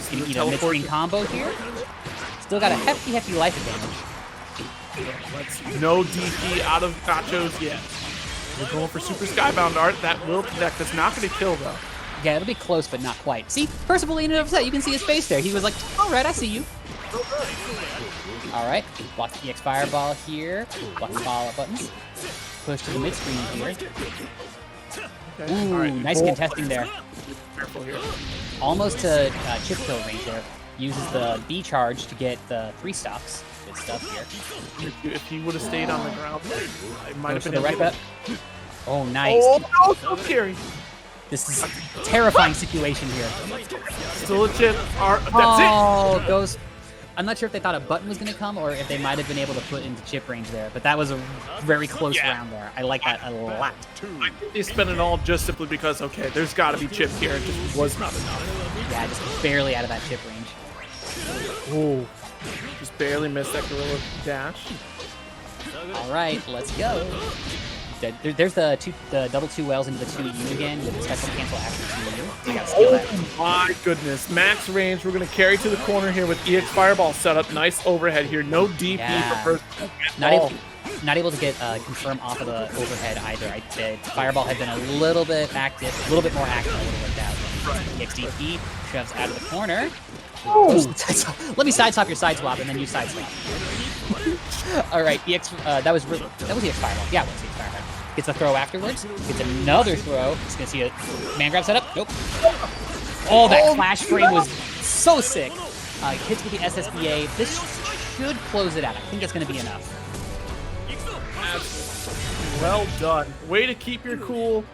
Speaker 5: Can you eat a mid-screen combo here? Still got a hefty life advantage.
Speaker 6: Let's see. No DP out of Nachos yet. We're going for Super Skybound Art. That will connect. That's not going to kill, though.
Speaker 5: Yeah, it'll be close, but not quite. See, Percival ain't upset. You can see his face there. He was like, all right, I see you. All right, block the EX Fireball here. Block the follow-up buttons. Push to the mid-screen here.
Speaker 6: Okay.
Speaker 5: Ooh,
Speaker 6: all right,
Speaker 5: nice contesting there.
Speaker 6: Careful here.
Speaker 5: Almost to chip kill range there. Uses the B charge to get the 3 stocks. Good stuff here.
Speaker 6: If he would have stayed on the ground, it might have been
Speaker 5: the Rekka. Oh, nice.
Speaker 6: Oh, no, so scary.
Speaker 5: This is a terrifying situation here.
Speaker 6: Still a chip. That's
Speaker 5: Oh, goes. I'm not sure if they thought a button was going to come or if they might have been able to put into chip range there, but that was a very close round there. I like that a lot.
Speaker 6: I think they spent it all just simply because, okay, there's got to be chip here. It just was not enough.
Speaker 5: Yeah, just barely out of that chip range.
Speaker 6: Ooh. Just barely missed that gorilla dash.
Speaker 5: All right, let's go. There's the double 2Ls into the 2U again with the special cancel after 2U. You gotta steal that.
Speaker 6: Oh my goodness. Max range. We're going to carry to the corner here with EX Fireball setup. Nice overhead here. No DP for first.
Speaker 5: Not able to get confirm off of the overhead either. The Fireball had been a little bit more active. I would have worked out. EX DP shoves out of the corner. Let me side swap your side swap and then you side swap. All right, EX. That was EX Fireball. Yeah, it was EX Fireball. Gets a throw afterwards. Gets another throw. Just gonna see a man grab setup. Nope. Oh, that flash frame was so sick. Hits with the SSBA. This should close it out. I think that's gonna be enough.
Speaker 6: Well done. Way to keep your cool.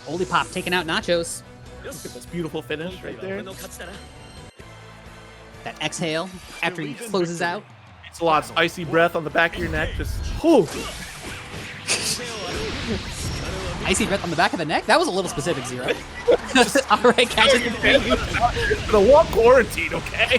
Speaker 5: Holy Pop taking out Nachos.
Speaker 6: Look at this beautiful finish right there.
Speaker 5: That exhale after he closes out.
Speaker 6: It's a lot's icy breath on the back of your neck. Just whew.
Speaker 5: Icy breath on the back of the neck? That was a little specific, Zero. All right, catches the two.
Speaker 6: The one quarantine, okay?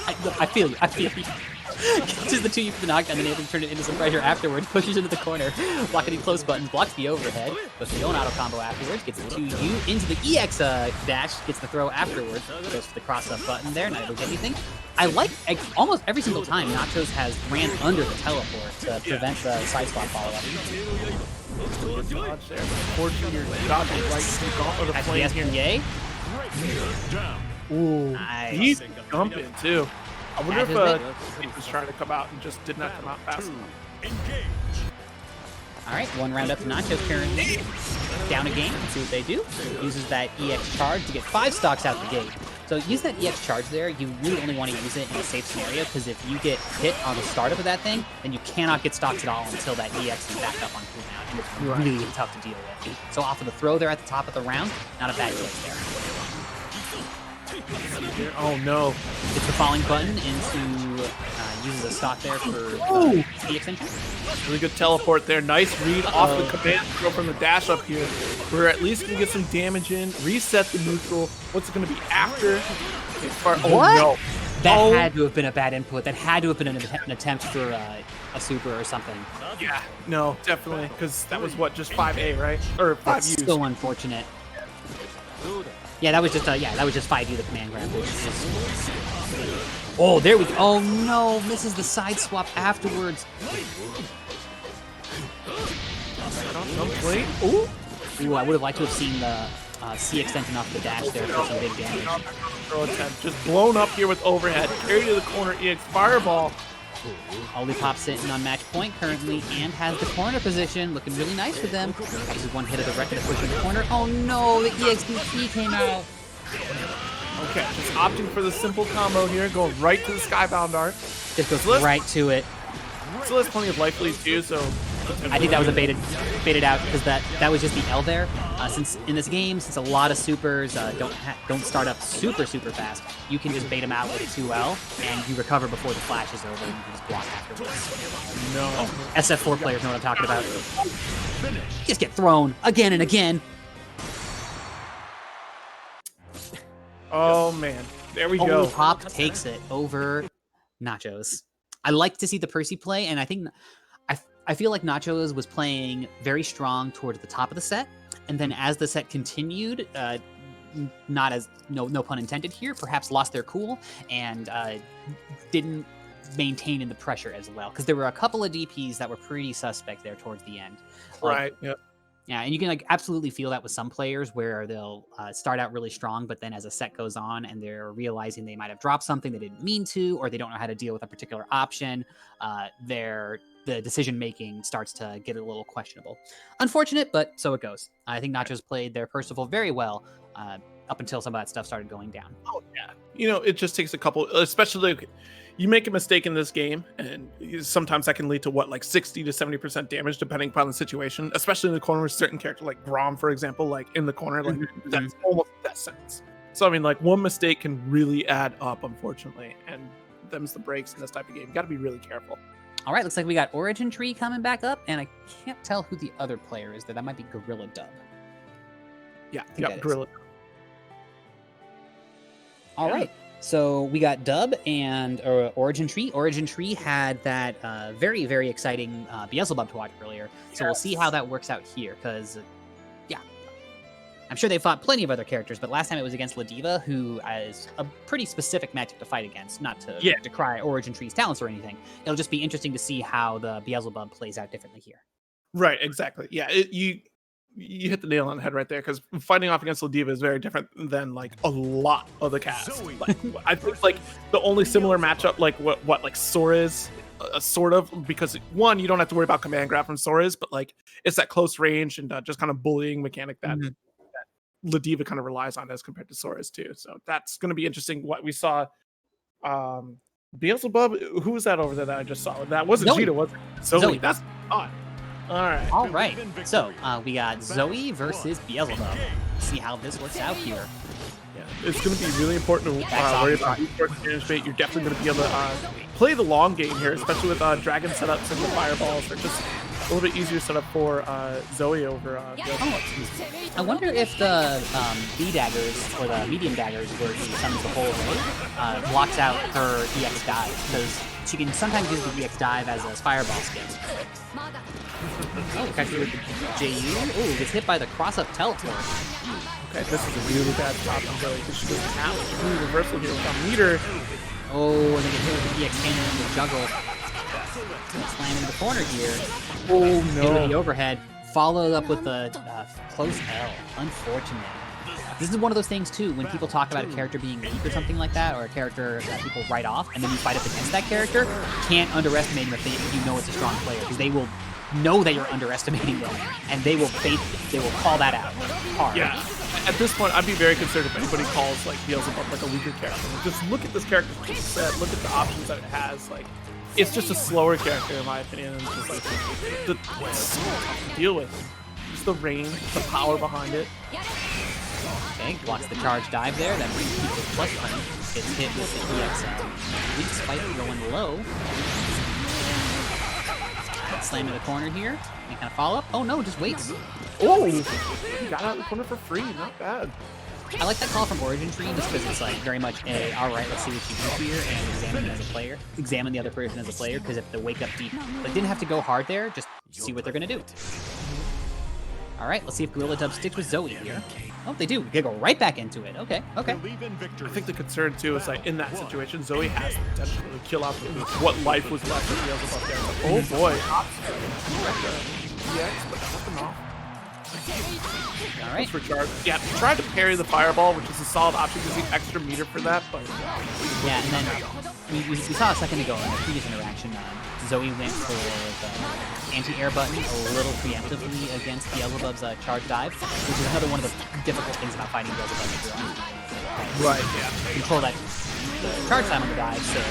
Speaker 5: I feel you. Catches the 2U for the knockdown, then able to turn it into some pressure afterwards. Pushes into the corner, blocking the close buttons, blocks the overhead, goes for the own auto combo afterwards, gets the 2U into the EX dash, gets the throw afterwards, goes for the cross-up button there, not able to get anything. I like almost every single time Nachos has ran under the teleport to prevent the side swap follow-up.
Speaker 6: Good dodge there. Unfortunately, you're dodging right to the gauntlet of playing here. Ooh,
Speaker 5: Nice.
Speaker 6: he's jumping too. I wonder if he was trying to come out and just did not come out fast enough.
Speaker 5: All right, 1 round up to Nachos currently. Down a game. Let's see what they do. Uses that EX charge to get 5 stocks out the gate. So use that EX charge there. You really only want to use it in a safe scenario because if you get hit on the startup of that thing, then you cannot get stocks at all until that EX is back up on cooldown, and it's really tough to deal with. So off of the throw there at the top of the round, not a bad choice there.
Speaker 6: Oh no.
Speaker 5: It's the falling button into, uses a stock there for the extension.
Speaker 6: Really good teleport there. Nice read off the command throw from the dash up here. We're at least going to get some damage in. Reset the neutral. What's it going to be after? Oh no.
Speaker 5: That had to have been a bad input. That had to have been an attempt for a super or something.
Speaker 6: Yeah, no, definitely. Because that was what, just 5A, right? Or 5U.
Speaker 5: That's so unfortunate. Yeah, that was just 5U the command grab. Oh, there we go. Oh no, misses the side swap afterwards. Ooh, I would have liked to have seen the C extension off the dash there for some big damage.
Speaker 6: Just blown up here with overhead. Carry to the corner, EX Fireball.
Speaker 5: Olipop sitting on match point currently and has the corner position. Looking really nice for them. This is one hit of the Rekka to push in the corner. Oh no, the EXDP came out.
Speaker 6: Okay, just opting for the simple combo here, going right to the Skybound Art.
Speaker 5: Just goes right to it.
Speaker 6: Still has plenty of life lead too, so
Speaker 5: I think that was a baited out because that was just the L there. Since in this game, since a lot of supers don't start up super fast, you can just bait them out with 2L and you recover before the flash is over and you can just block afterwards.
Speaker 6: No.
Speaker 5: SF4 players know what I'm talking about. Just get thrown again and again.
Speaker 6: Oh man, there we go.
Speaker 5: Pop takes it over Nachos. I like to see the Percy play, and I think I feel like Nachos was playing very strong towards the top of the set, and then as the set continued, no pun intended here, perhaps lost their cool and didn't maintain in the pressure as well, because there were a couple of DPs that were pretty suspect there towards the end.
Speaker 6: Right. Yep.
Speaker 5: Yeah, and you can absolutely feel that with some players where they'll start out really strong, but then as a set goes on and they're realizing they might have dropped something they didn't mean to, or they don't know how to deal with a particular option, the decision making starts to get a little questionable. Unfortunate, but so it goes. I think Nachos played their Percival very well up until some of that stuff started going down.
Speaker 6: Oh yeah, it just takes a couple, especially. You make a mistake in this game, and sometimes that can lead to like 60 to 70% damage, depending upon the situation. Especially in the corner with certain characters, like Grom, for example, like in the corner, like that's almost that sentence. So I mean, like one mistake can really add up, unfortunately, and them's the breaks in this type of game. You got to be really careful.
Speaker 5: All right, looks like we got Origin Tree coming back up, and I can't tell who the other player is there. That might be Gorilla Dub.
Speaker 6: Yeah, Gorilla.
Speaker 5: All right. So we got Dub and Origin Tree. Origin Tree had that very, very exciting Beelzebub to watch earlier. So we'll see how that works out here, because, I'm sure they fought plenty of other characters, but last time it was against Ladiva, who is a pretty specific matchup to fight against, not to decry Origin Tree's talents or anything. It'll just be interesting to see how the Beelzebub plays out differently here.
Speaker 6: Right, exactly. Yeah, you hit the nail on the head right there, because fighting off against Ladiva is very different than like a lot of the cast. Like, I think like the only similar matchup, like what like Sora is, sort of, because one, you don't have to worry about command grab from Sora's, but like it's that close range and just kind of bullying mechanic that Ladiva kind of relies on as compared to Sora's too. So that's going to be interesting. What we saw, Beelzebub, who was that over there that I just saw? That wasn't
Speaker 5: Zoe.
Speaker 6: Cheetah, was it? Zoe. That's odd. All right.
Speaker 5: So we got Zoe versus Beelzebub. See how this works out here.
Speaker 6: Yeah, it's going to be really important to worry about resource management. You're definitely going to be able to play the long game here, especially with dragon setups and the fireballs. They're just a little bit easier setup for Zoe over Beelzebub.
Speaker 5: I wonder if the B daggers or the medium daggers, where she summons the whole array, blocks out her EX dive, because she can sometimes use the EX dive as a fireball skill. Oh, catches with the JU. Oh, gets hit by the cross-up teleport.
Speaker 6: Okay, this is a really bad stop from Zoe, because she doesn't have to do reversal here without meter.
Speaker 5: Oh, and they get hit with the EX cannon and the juggle. Slam into the corner here.
Speaker 6: Oh, no.
Speaker 5: Hit with the overhead. Followed up with the close L. Unfortunate. This is one of those things, too, when people talk about a character being weak or something like that, or a character that people write off, and then you fight up against that character, can't underestimate them if you know it's a strong player, because they will know that you're underestimating them, and they will call that out hard.
Speaker 6: Yeah. At this point, I'd be very concerned if anybody calls like Beelzebub like a weaker character. Just look at this character's set, look at the options that it has. Like, it's just a slower character in my opinion, and just like it's so tough to deal with. Just the range, the power behind it.
Speaker 5: Okay, blocks the charge dive there. That brings people to plus one. Gets hit with the EX weak spike going low. Slam in the corner here. Any kind of follow up? Oh no, just waits.
Speaker 6: Oh, he got out of the corner for free. Not bad.
Speaker 5: I like that call from Origin Tree just because it's like very much all right, let's see what you do here and examine it as a player. Examine the other person as a player, because if they wake up deep, they didn't have to go hard there, just see what they're going to do. All right, let's see if Gorilla Dub sticks with Zoe here. Oh, they do. They go right back into it. Okay.
Speaker 6: I think the concern, too, is like in that situation, Zoe has the potential to kill out what life was left of Beelzebub there. Like, oh, boy.
Speaker 5: All right.
Speaker 6: Yeah, tried to parry the fireball, which is a solid option because the extra meter for that, but...
Speaker 5: Yeah, and then we saw a second ago in the previous interaction, Zoe went for the anti-air button a little preemptively against Beelzebub's charge dive, which is another one of the difficult things about fighting Beelzebub.
Speaker 6: Right, yeah.
Speaker 5: Control that charge time on the dive, so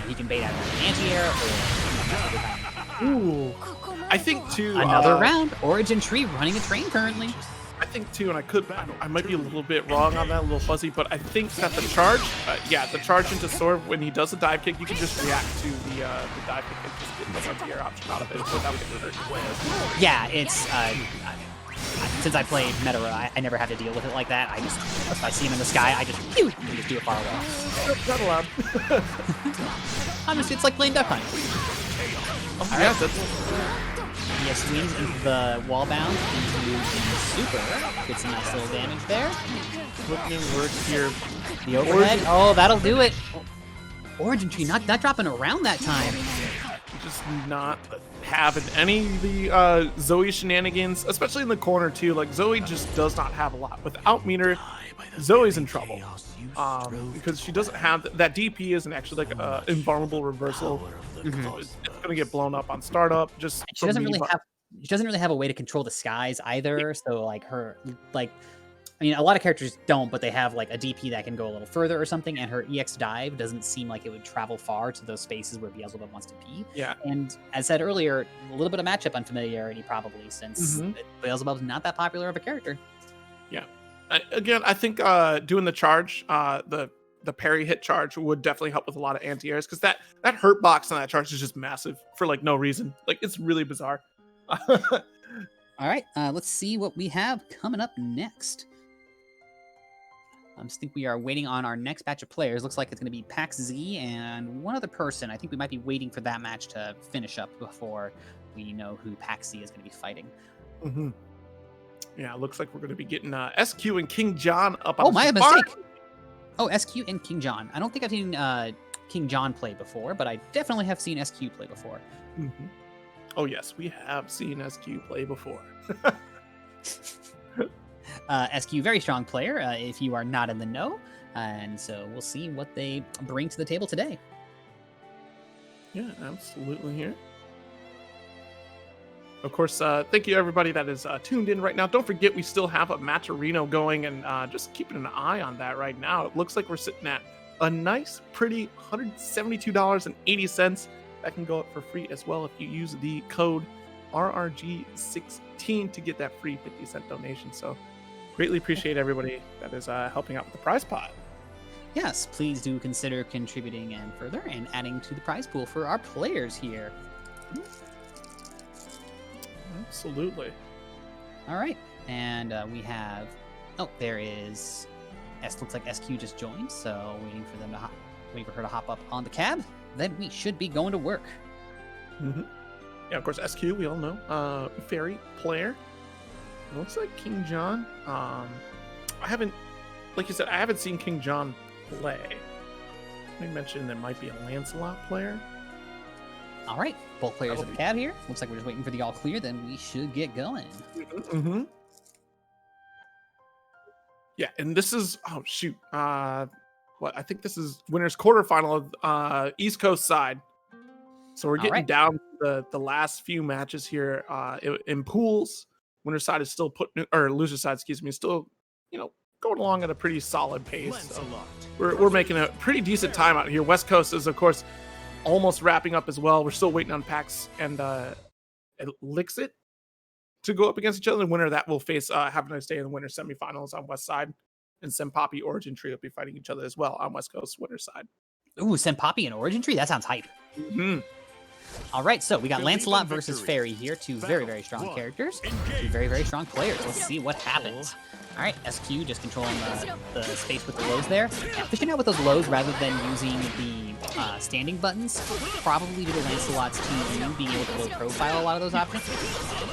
Speaker 5: he can bait out an anti-air or
Speaker 6: Ooh. I think too.
Speaker 5: Another round. Origin Tree running a train currently.
Speaker 6: I think too, and I might be a little bit wrong on that, a little fuzzy, but I think that the charge, the charge into Sword, when he does a dive kick, you can just react to the dive kick and just get the anti-air option out of it without getting hurt.
Speaker 5: Yeah, it's, since I played Meta, I never had to deal with it like that. If I see him in the sky, I just, pew, and just do a far away.
Speaker 6: Not allowed.
Speaker 5: Honestly, it's like playing Duck Hunt.
Speaker 6: Oh,
Speaker 5: All
Speaker 6: yeah,
Speaker 5: right. He swings into the wall bound into the super. Gets a nice little damage there.
Speaker 6: Flipping work here.
Speaker 5: The overhead. Oh, that'll do it. Origin Tree not dropping around that time.
Speaker 6: Just not having any of the Zoe shenanigans, especially in the corner too. Like Zoe just does not have a lot. Without meter, Zoe's in trouble. Because she doesn't have that DP isn't actually like a invulnerable reversal. So it's gonna get blown up on startup. Just
Speaker 5: she doesn't really have a way to control the skies either. So like I mean, a lot of characters don't, but they have like a DP that can go a little further or something, and her EX dive doesn't seem like it would travel far to those spaces where Beelzebub wants to be.
Speaker 6: Yeah.
Speaker 5: And as said earlier, a little bit of matchup unfamiliarity probably, since Beelzebub's not that popular of a character.
Speaker 6: Yeah. Again, I think doing the charge, the parry hit charge would definitely help with a lot of anti-airs, because that hurt box on that charge is just massive for like no reason. Like it's really bizarre.
Speaker 5: All right, let's see what we have coming up next. I think we are waiting on our next batch of players. Looks like it's going to be Pax Z and one other person. I think we might be waiting for that match to finish up before we know who Pax Z is going to be fighting.
Speaker 6: Yeah, it looks like we're going to be getting SQ and King John up.
Speaker 5: Oh, my mistake. Oh, SQ and King John. I don't think I've seen King John play before, but I definitely have seen SQ play before.
Speaker 6: Oh, yes, we have seen SQ play before.
Speaker 5: SQ, very strong player, if you are not in the know. And so we'll see what they bring to the table today.
Speaker 6: Yeah, absolutely here. Of course, thank you everybody that is tuned in right now. Don't forget, we still have a Matcherino going, and just keeping an eye on that right now. It looks like we're sitting at a nice, pretty $172.80. That can go up for free as well if you use the code RRG16 to get that free 50-cent donation. So greatly appreciate everybody that is helping out with the prize pot.
Speaker 5: Yes, please do consider contributing and further and adding to the prize pool for our players here.
Speaker 6: Absolutely.
Speaker 5: All right, and we have. Oh, there is. Looks like SQ just joined, so waiting for her to hop up on the cab. Then we should be going to work.
Speaker 6: Yeah, of course, SQ, we all know. Fairy player. It looks like King John. I haven't, like you said, I haven't seen King John play. They mentioned there might be a Lancelot player.
Speaker 5: All right, both players at the cab here. Looks like we're just waiting for the all clear, then we should get going.
Speaker 6: Yeah, and this is, oh shoot, I think this is winners quarterfinal of East Coast side. So we're getting down to the last few matches here in pools. Winner side is still loser side, excuse me, still, going along at a pretty solid pace. So we're making a pretty decent time out here. West Coast is, of course, almost wrapping up as well. We're still waiting on Pax and Lixit to go up against each other. The winner that will face Have a Nice Day in the winner semifinals on West side, and Senpapi Origin Tree will be fighting each other as well on West Coast winner side.
Speaker 5: Ooh, Senpapi and Origin Tree? That sounds hype. All right, so we got Lancelot versus Fairy here. Two very, very strong characters. Two very, very strong players. Let's see what happens. All right, SQ just controlling the space with the lows there. Fishing out with those lows rather than using the standing buttons, probably due to Lancelot's team being able to low profile a lot of those options.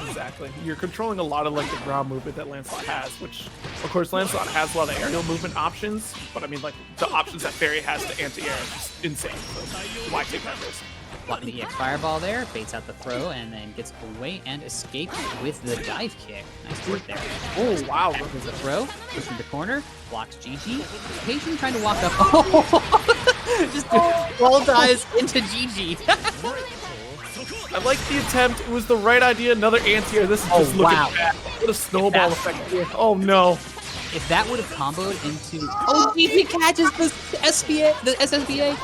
Speaker 6: Exactly. You're controlling a lot of like the ground movement that Lancelot has, which, of course, Lancelot has a lot of aerial movement options, but I mean, like, the options that Fairy has to anti-air is just insane. So why take that risk?
Speaker 5: Blocking the EX Fireball there, baits out the throw, and then gets away and escapes with the dive kick. Nice work there.
Speaker 6: Oh, wow.
Speaker 5: Back with the throw, pushes the corner, blocks GG. Patient trying to walk up. Oh! Just wall dives into GG.
Speaker 6: I like the attempt. It was the right idea. Another anti-air. This is just looking bad. What a snowball effect here. Oh, no.
Speaker 5: If that would have comboed into... Oh, GG catches the SSBA.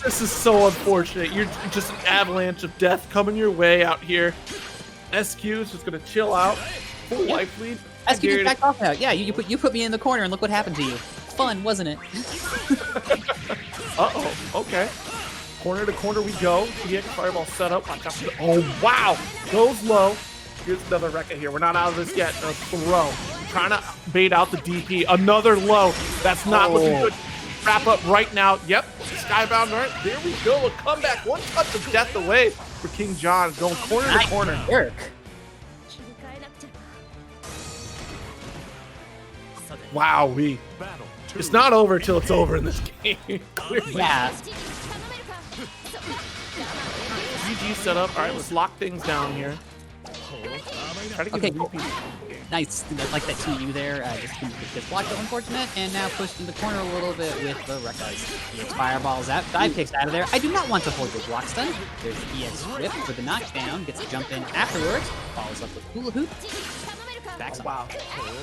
Speaker 6: This is so unfortunate. You're just an avalanche of death coming your way out here. SQ is just gonna chill out. Full life lead.
Speaker 5: SQ just backed off now. Yeah, you put me in the corner and look what happened to you. Fun, wasn't it?
Speaker 6: Uh-oh, okay. Corner to corner we go. EX Fireball set up. Watch out for the, oh, wow. Goes low. Here's another Rekka here. We're not out of this yet. A throw. Trying to bait out the DP. Another low. That's not looking good. Wrap up right now. Yep. Skybound Art. There we go. A comeback. One touch of death away for King John. Going corner to corner.
Speaker 5: Work.
Speaker 6: Wow, it's not over till it's over in this game. Clearly.
Speaker 5: Yeah.
Speaker 6: GG set up. All right, let's lock things down here. Try to get a repeat.
Speaker 5: Nice. Like that 2U there. Just blocked it, unfortunate. And now pushed in the corner a little bit with the Rekkas. EX Fireballs out. Dive kicks out of there. I do not want to hold the block stun. There's the EX Rip for the knockdown. Gets a jump in afterwards. Follows up with Hula Hoop. Backs wow.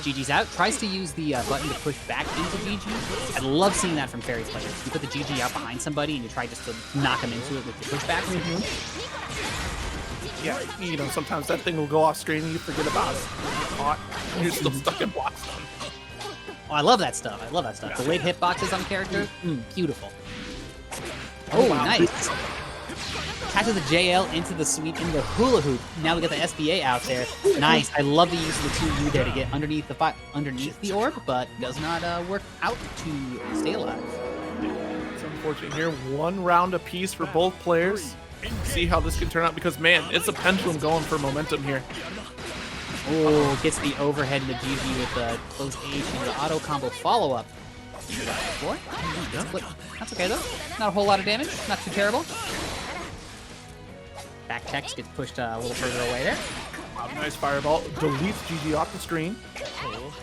Speaker 5: GG's out. Tries to use the button to push back into GG. I love seeing that from Fairy players. You put the GG out behind somebody and you try just to knock them into it with your pushback.
Speaker 6: Yeah, you know, sometimes that thing will go off screen and you forget about it. You're caught, and you're still stuck in block stun.
Speaker 5: Oh, I love that stuff. I love that stuff. The late hitboxes on character, beautiful. Oh, wow. Nice. Catches the JL into the sweep into the Hula Hoop. Now we got the SBA out there. Nice. I love the use of the 2U there to get underneath the orb, but does not work out to stay alive.
Speaker 6: It's unfortunate here. One round apiece for both players. See how this can turn out because, man, it's a pendulum going for momentum here.
Speaker 5: Oh, gets the overhead into GG with the close H and the auto combo follow-up. That's okay, though. Not a whole lot of damage. Not too terrible. Back text gets pushed a little further away there.
Speaker 6: Nice fireball. Deletes GG off the screen.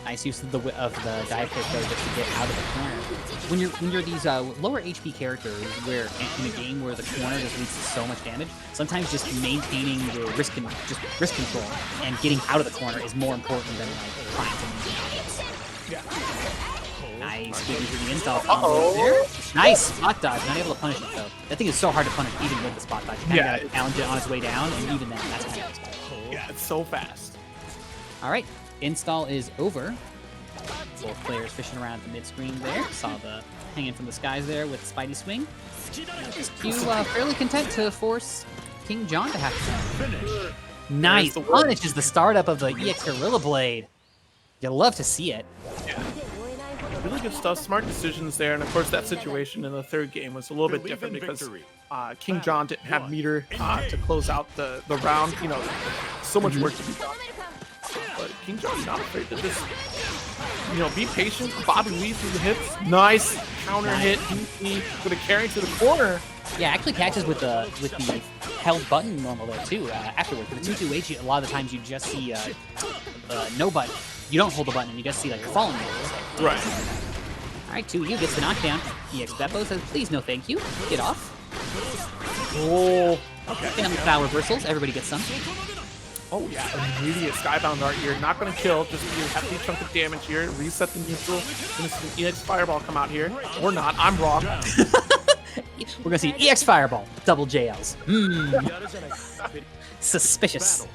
Speaker 5: Nice use of the dive kick though, just to get out of the corner. When you're these lower HP characters, where in a game where the corner just leads to so much damage, sometimes just maintaining your risk control and getting out of the corner is more important than like trying to maintain. Yeah. Nice, good using the install combo there. Nice spot dodge. Not able to punish it though. That thing is so hard to punish even with the spot dodge. You gotta challenge it on its way down, and even then, that's kind of
Speaker 6: yeah, it's so fast.
Speaker 5: All right, install is over. Both players fishing around at the mid-screen there. Saw the hanging from the skies there with Spidey Swing. You fairly content to force King John to have to finish. Nice. Punish is the startup of the EX Gorilla Blade. You love to see it.
Speaker 6: Yeah. Really good stuff. Smart decisions there. And of course, that situation in the third game was a little bit different because King John didn't have meter to close out the round. You know, so much work to be done. But King John's not afraid to just, you know, be patient. Bobby Lee through the hits. Nice counter hit. DP with a carry to the corner.
Speaker 5: Yeah, actually catches with the held button normal there too. Afterwards, with the 2-2H, a lot of the times you just see no button. You don't hold the button, and you just see like falling balls.
Speaker 6: Right.
Speaker 5: All right, 2U gets the knockdown. EX Beppo says, "Please, no, thank you. Get off."
Speaker 6: Oh. Okay.
Speaker 5: Family style reversals. Everybody gets some.
Speaker 6: Oh yeah, immediate Skybound Art here. Not going to kill, just be a hefty chunk of damage here. Reset the neutral. Gonna see an EX Fireball come out here. Or not, I'm wrong.
Speaker 5: We're going to see EX Fireball. Double JLs. Suspicious.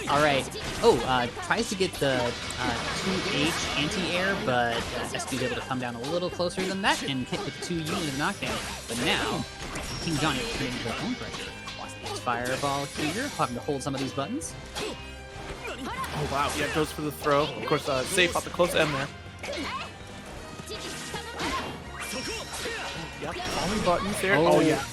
Speaker 5: All right. Oh, tries to get the 2H anti-air, but SQ's able to come down a little closer than that and hit with 2U into the knockdown. But now, King John is putting their own pressure. Watch the Fireball here, having to hold some of these buttons.
Speaker 6: Oh wow, yeah, goes for the throw. Of course, safe off the close end there. Yep, falling buttons there. Oh yeah.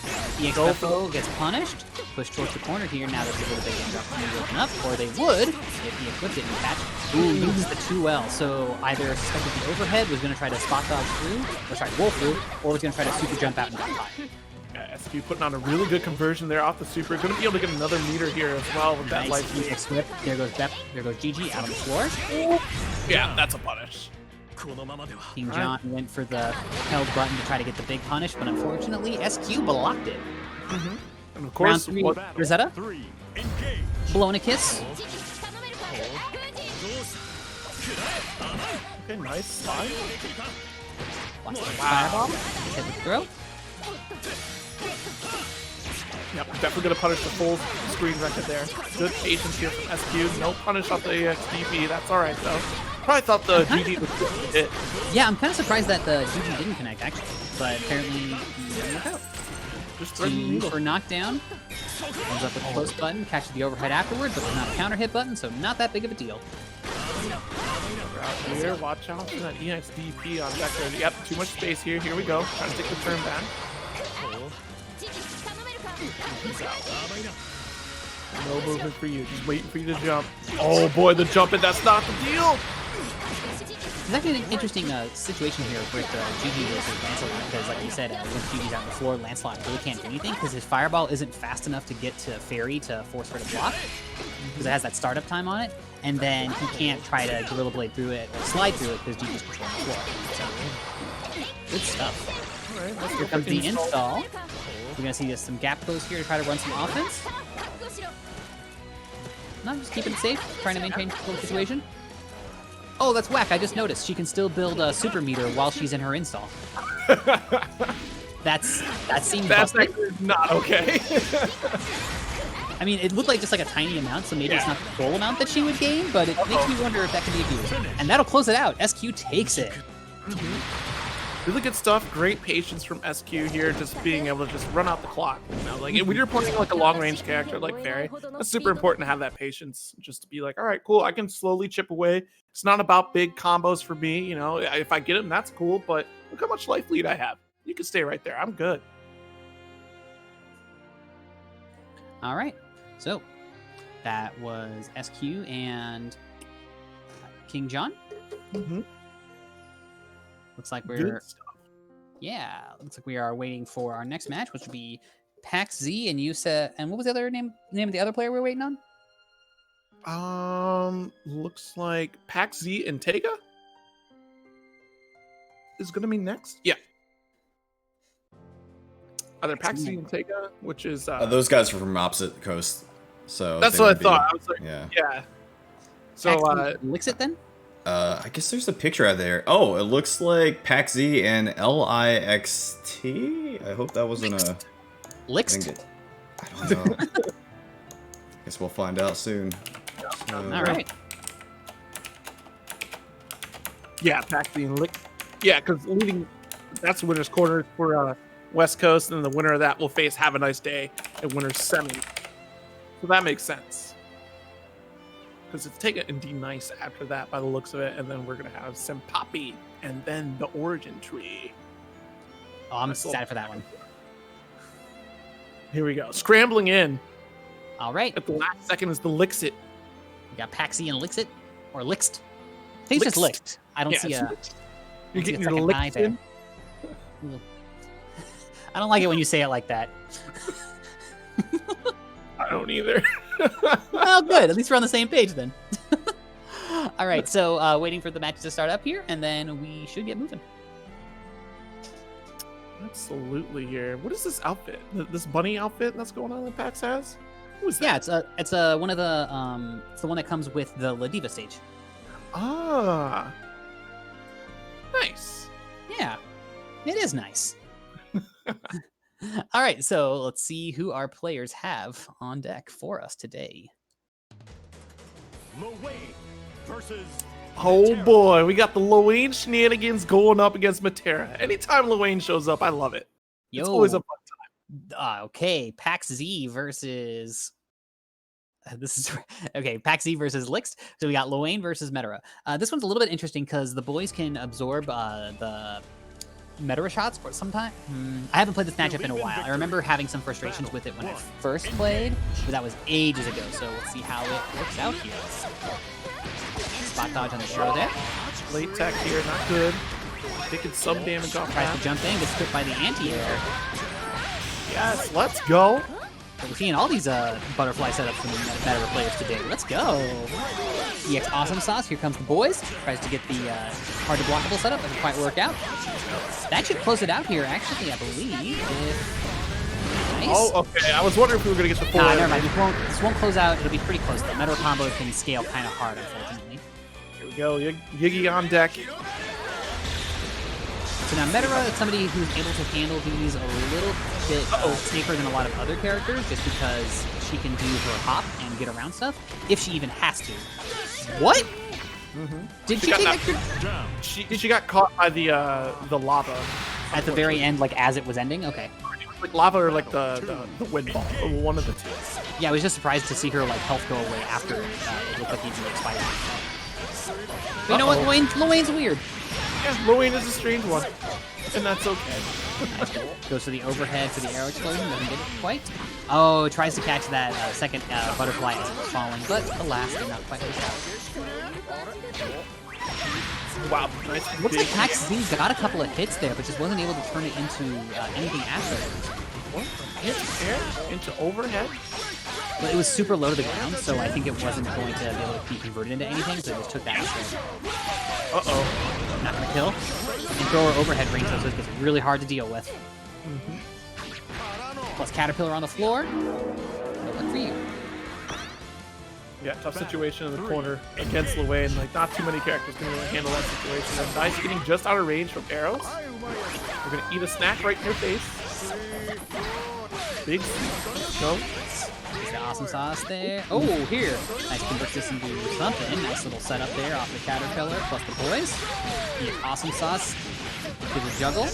Speaker 5: EX Beppo gets punished. Push towards the corner here. Now there's a little bit of opportunity to open up, or they would if the Eclipse didn't catch. Ooh, uses the 2L. So either suspected the overhead, was going to try to spot dodge through, or sorry, roll through, or was going to try to super jump out and jump high.
Speaker 6: SQ putting on a really good conversion there off the super. Going to be able to get another meter here as well with that life.
Speaker 5: EX Whip. There goes Bep. There goes GG out on the floor.
Speaker 6: Yeah, that's a punish.
Speaker 5: King John went for the held button to try to get the big punish, but unfortunately, SQ blocked it.
Speaker 6: And of course,
Speaker 5: Round 3, Rosetta. Blowing a kiss.
Speaker 6: Okay, nice slide.
Speaker 5: Watch the fireball. Hit the throw.
Speaker 6: Yep, definitely gonna punish the full screen record there. Good patience here from SQ. No punish off the EXDP. That's all right though. Probably thought the GG was good to hit.
Speaker 5: Yeah, I'm kind of surprised that the GG didn't connect actually, but apparently he didn't work out.
Speaker 6: Just
Speaker 5: Two for knockdown. Comes up with the close button, catches the overhead afterward, but there's not a counter hit button, so not that big of a deal.
Speaker 6: Out here, watch out for that EXDP on deck there. Yep, too much space here. Here we go. Trying to take the turn back. He's out. No movement for you. Just waiting for you to jump. Oh boy, the jumping. That's not the deal.
Speaker 5: It's actually an interesting situation here with GG versus Lancelot, because like you said, once GG's out on the floor, Lancelot really can't do anything because his fireball isn't fast enough to get to Fairy to force her to block, because it has that startup time on it, and then he can't try to Gorilla Blade through it or slide through it because GG's controlling the floor. So, good stuff.
Speaker 6: All right,
Speaker 5: Here comes the install. We're going to see some gap close here to try to run some offense. No, just keeping it safe, trying to maintain the situation. Oh, that's whack. I just noticed. She can still build a super meter while she's in her install. That seems
Speaker 6: That's
Speaker 5: busted.
Speaker 6: actually not okay.
Speaker 5: I mean, it looked like just like a tiny amount, so maybe it's not the full amount that she would gain, but it makes me wonder if that can be abused. And that'll close it out. SQ takes it.
Speaker 6: Really good stuff. Great patience from SQ here, just being able to just run out the clock. You know, like when you're playing like a long-range character like Fairy, that's super important to have that patience. Just to be like, all right, cool, I can slowly chip away. It's not about big combos for me. You know, if I get them, that's cool. But look how much life lead I have. You can stay right there. I'm good.
Speaker 5: All right. So that was SQ and King John.
Speaker 6: Mm-hmm.
Speaker 5: Looks like we're looks like we are waiting for our next match, which would be Pax Z and Yusa. And what was the other name of the other player we're waiting on?
Speaker 6: Looks like Pax Z and Tega is gonna be next. Yeah. Either Pax Z and Tega, which is
Speaker 7: those guys are from opposite coast, so
Speaker 6: that's what I thought. I was like, yeah. So
Speaker 5: Lixit then?
Speaker 7: I guess there's a picture out there. Oh, it looks like Pax Z and LIXT. I hope that wasn't a
Speaker 5: Lixt.
Speaker 7: I don't know. Guess we'll find out soon. So,
Speaker 5: all right.
Speaker 6: Yeah, Pax Z and Lixt. Yeah, because that's the winner's quarter for West Coast, and the winner of that will face Have a Nice Day at winner's semi. So that makes sense. Because it's Tega and D Nice after that, by the looks of it, and then we're gonna have Senpapi, and then the Origin Tree.
Speaker 5: Oh, I'm excited for that one.
Speaker 6: Here we go, scrambling in.
Speaker 5: All right.
Speaker 6: At the last second is the Lixit.
Speaker 5: We got Paxi and Lixit, or Lixt. I think it's just Lixt. I don't see a.
Speaker 6: You're getting your
Speaker 5: second eye
Speaker 6: Lixt in.
Speaker 5: I don't like it when you say it like that.
Speaker 6: I don't either.
Speaker 5: Well, good. At least we're on the same page then. All right, so waiting for the matches to start up here, and then we should get moving.
Speaker 6: Absolutely here. What is this outfit? This bunny outfit that's going on that Pax has? Who is that?
Speaker 5: Yeah, it's one of the it's the one that comes with the La Diva stage.
Speaker 6: Ah, nice.
Speaker 5: Yeah, it is nice. All right, so let's see who our players have on deck for us today.
Speaker 1: Lowain versus
Speaker 6: Oh
Speaker 1: Matera.
Speaker 6: boy, we got the Lowain shenanigans going up against Matera. Anytime Lowain shows up, I love it.
Speaker 5: Yo,
Speaker 6: It's always a fun time.
Speaker 5: Okay, Pax Z versus. This is okay. Pax Z versus Lixt. So we got Lowain versus Metara. This one's a little bit interesting because the boys can absorb the Metara shots for some time. I haven't played this matchup in a while. I remember having some frustrations with it when I first played, but that was ages ago. So we'll see how it works out here. Spot dodge on the show there.
Speaker 6: Late tech here, not good. Taking some damage off
Speaker 5: Tries
Speaker 6: that.
Speaker 5: to jump in, gets hit by the anti-air.
Speaker 6: Yes, let's go.
Speaker 5: We're seeing all these butterfly setups from the Metara players today. Let's go. EX Awesome Sauce. Here comes the boys. Tries to get the hard to blockable setup. Doesn't quite work out. That should close it out here, actually, I believe. Nice.
Speaker 6: Oh, okay. I was wondering if we were going to get the full.
Speaker 5: Nah, never mind. This won't close out. It'll be pretty close, though. Metara combo can scale kind of hard, unfortunately.
Speaker 6: Here we go. Yiggy on deck.
Speaker 5: So now Metara is somebody who's able to handle these a little bit safer than a lot of other characters, just because she can do her hop and get around stuff, if she even has to. What? Did she take extra?
Speaker 6: She got caught by the lava
Speaker 5: At the very end, like as it was ending? Okay.
Speaker 6: like lava or like the wind ball, or one of the two.
Speaker 5: Yeah, I was just surprised to see her like health go away after it looked like he expired. But you know what, Luane's weird.
Speaker 6: Yeah, Luane is a strange one, and that's okay.
Speaker 5: Goes for the overhead for the arrow explosion, doesn't get it quite. Oh, tries to catch that second butterfly as it was falling, but alas, did not quite work out.
Speaker 6: Wow, nice.
Speaker 5: Looks like Pax Z got a couple of hits there, but just wasn't able to turn it into anything after.
Speaker 6: Into air, into overhead.
Speaker 5: But it was super low to the ground, so I think it wasn't going to be able to be converted into anything, so it just took that instead.
Speaker 6: Uh-oh.
Speaker 5: Not gonna kill. And throw her overhead range, so it gets really hard to deal with. Plus Caterpillar on the floor. Good luck for you.
Speaker 6: Yeah, tough situation in the corner against Luane. Like, not too many characters can really handle that situation. And Dice getting just out of range from arrows. We're gonna eat a snack right in your face. Big go.
Speaker 5: There's the awesome sauce there. Oh, here. Nice, convert this into something. Nice little setup there off the Caterpillar plus the boys. The awesome sauce. Give a juggle.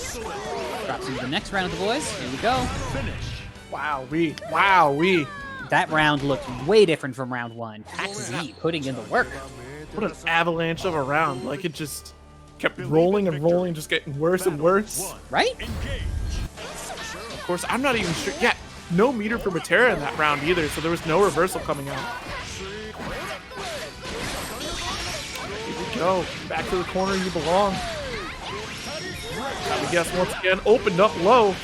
Speaker 5: Drops into the next round of the boys. Here we go.
Speaker 6: Wow-wee.
Speaker 5: That round looked way different from round one. Pax Z putting in the work.
Speaker 6: What an avalanche of a round. Like, it just kept rolling and rolling, just getting worse and worse.
Speaker 5: Right?
Speaker 6: Of course, I'm not even sure. Yeah, no meter for Metera in that round either, so there was no reversal coming out. Here we go. Back to the corner you belong. Gotta guess once again, opened up low.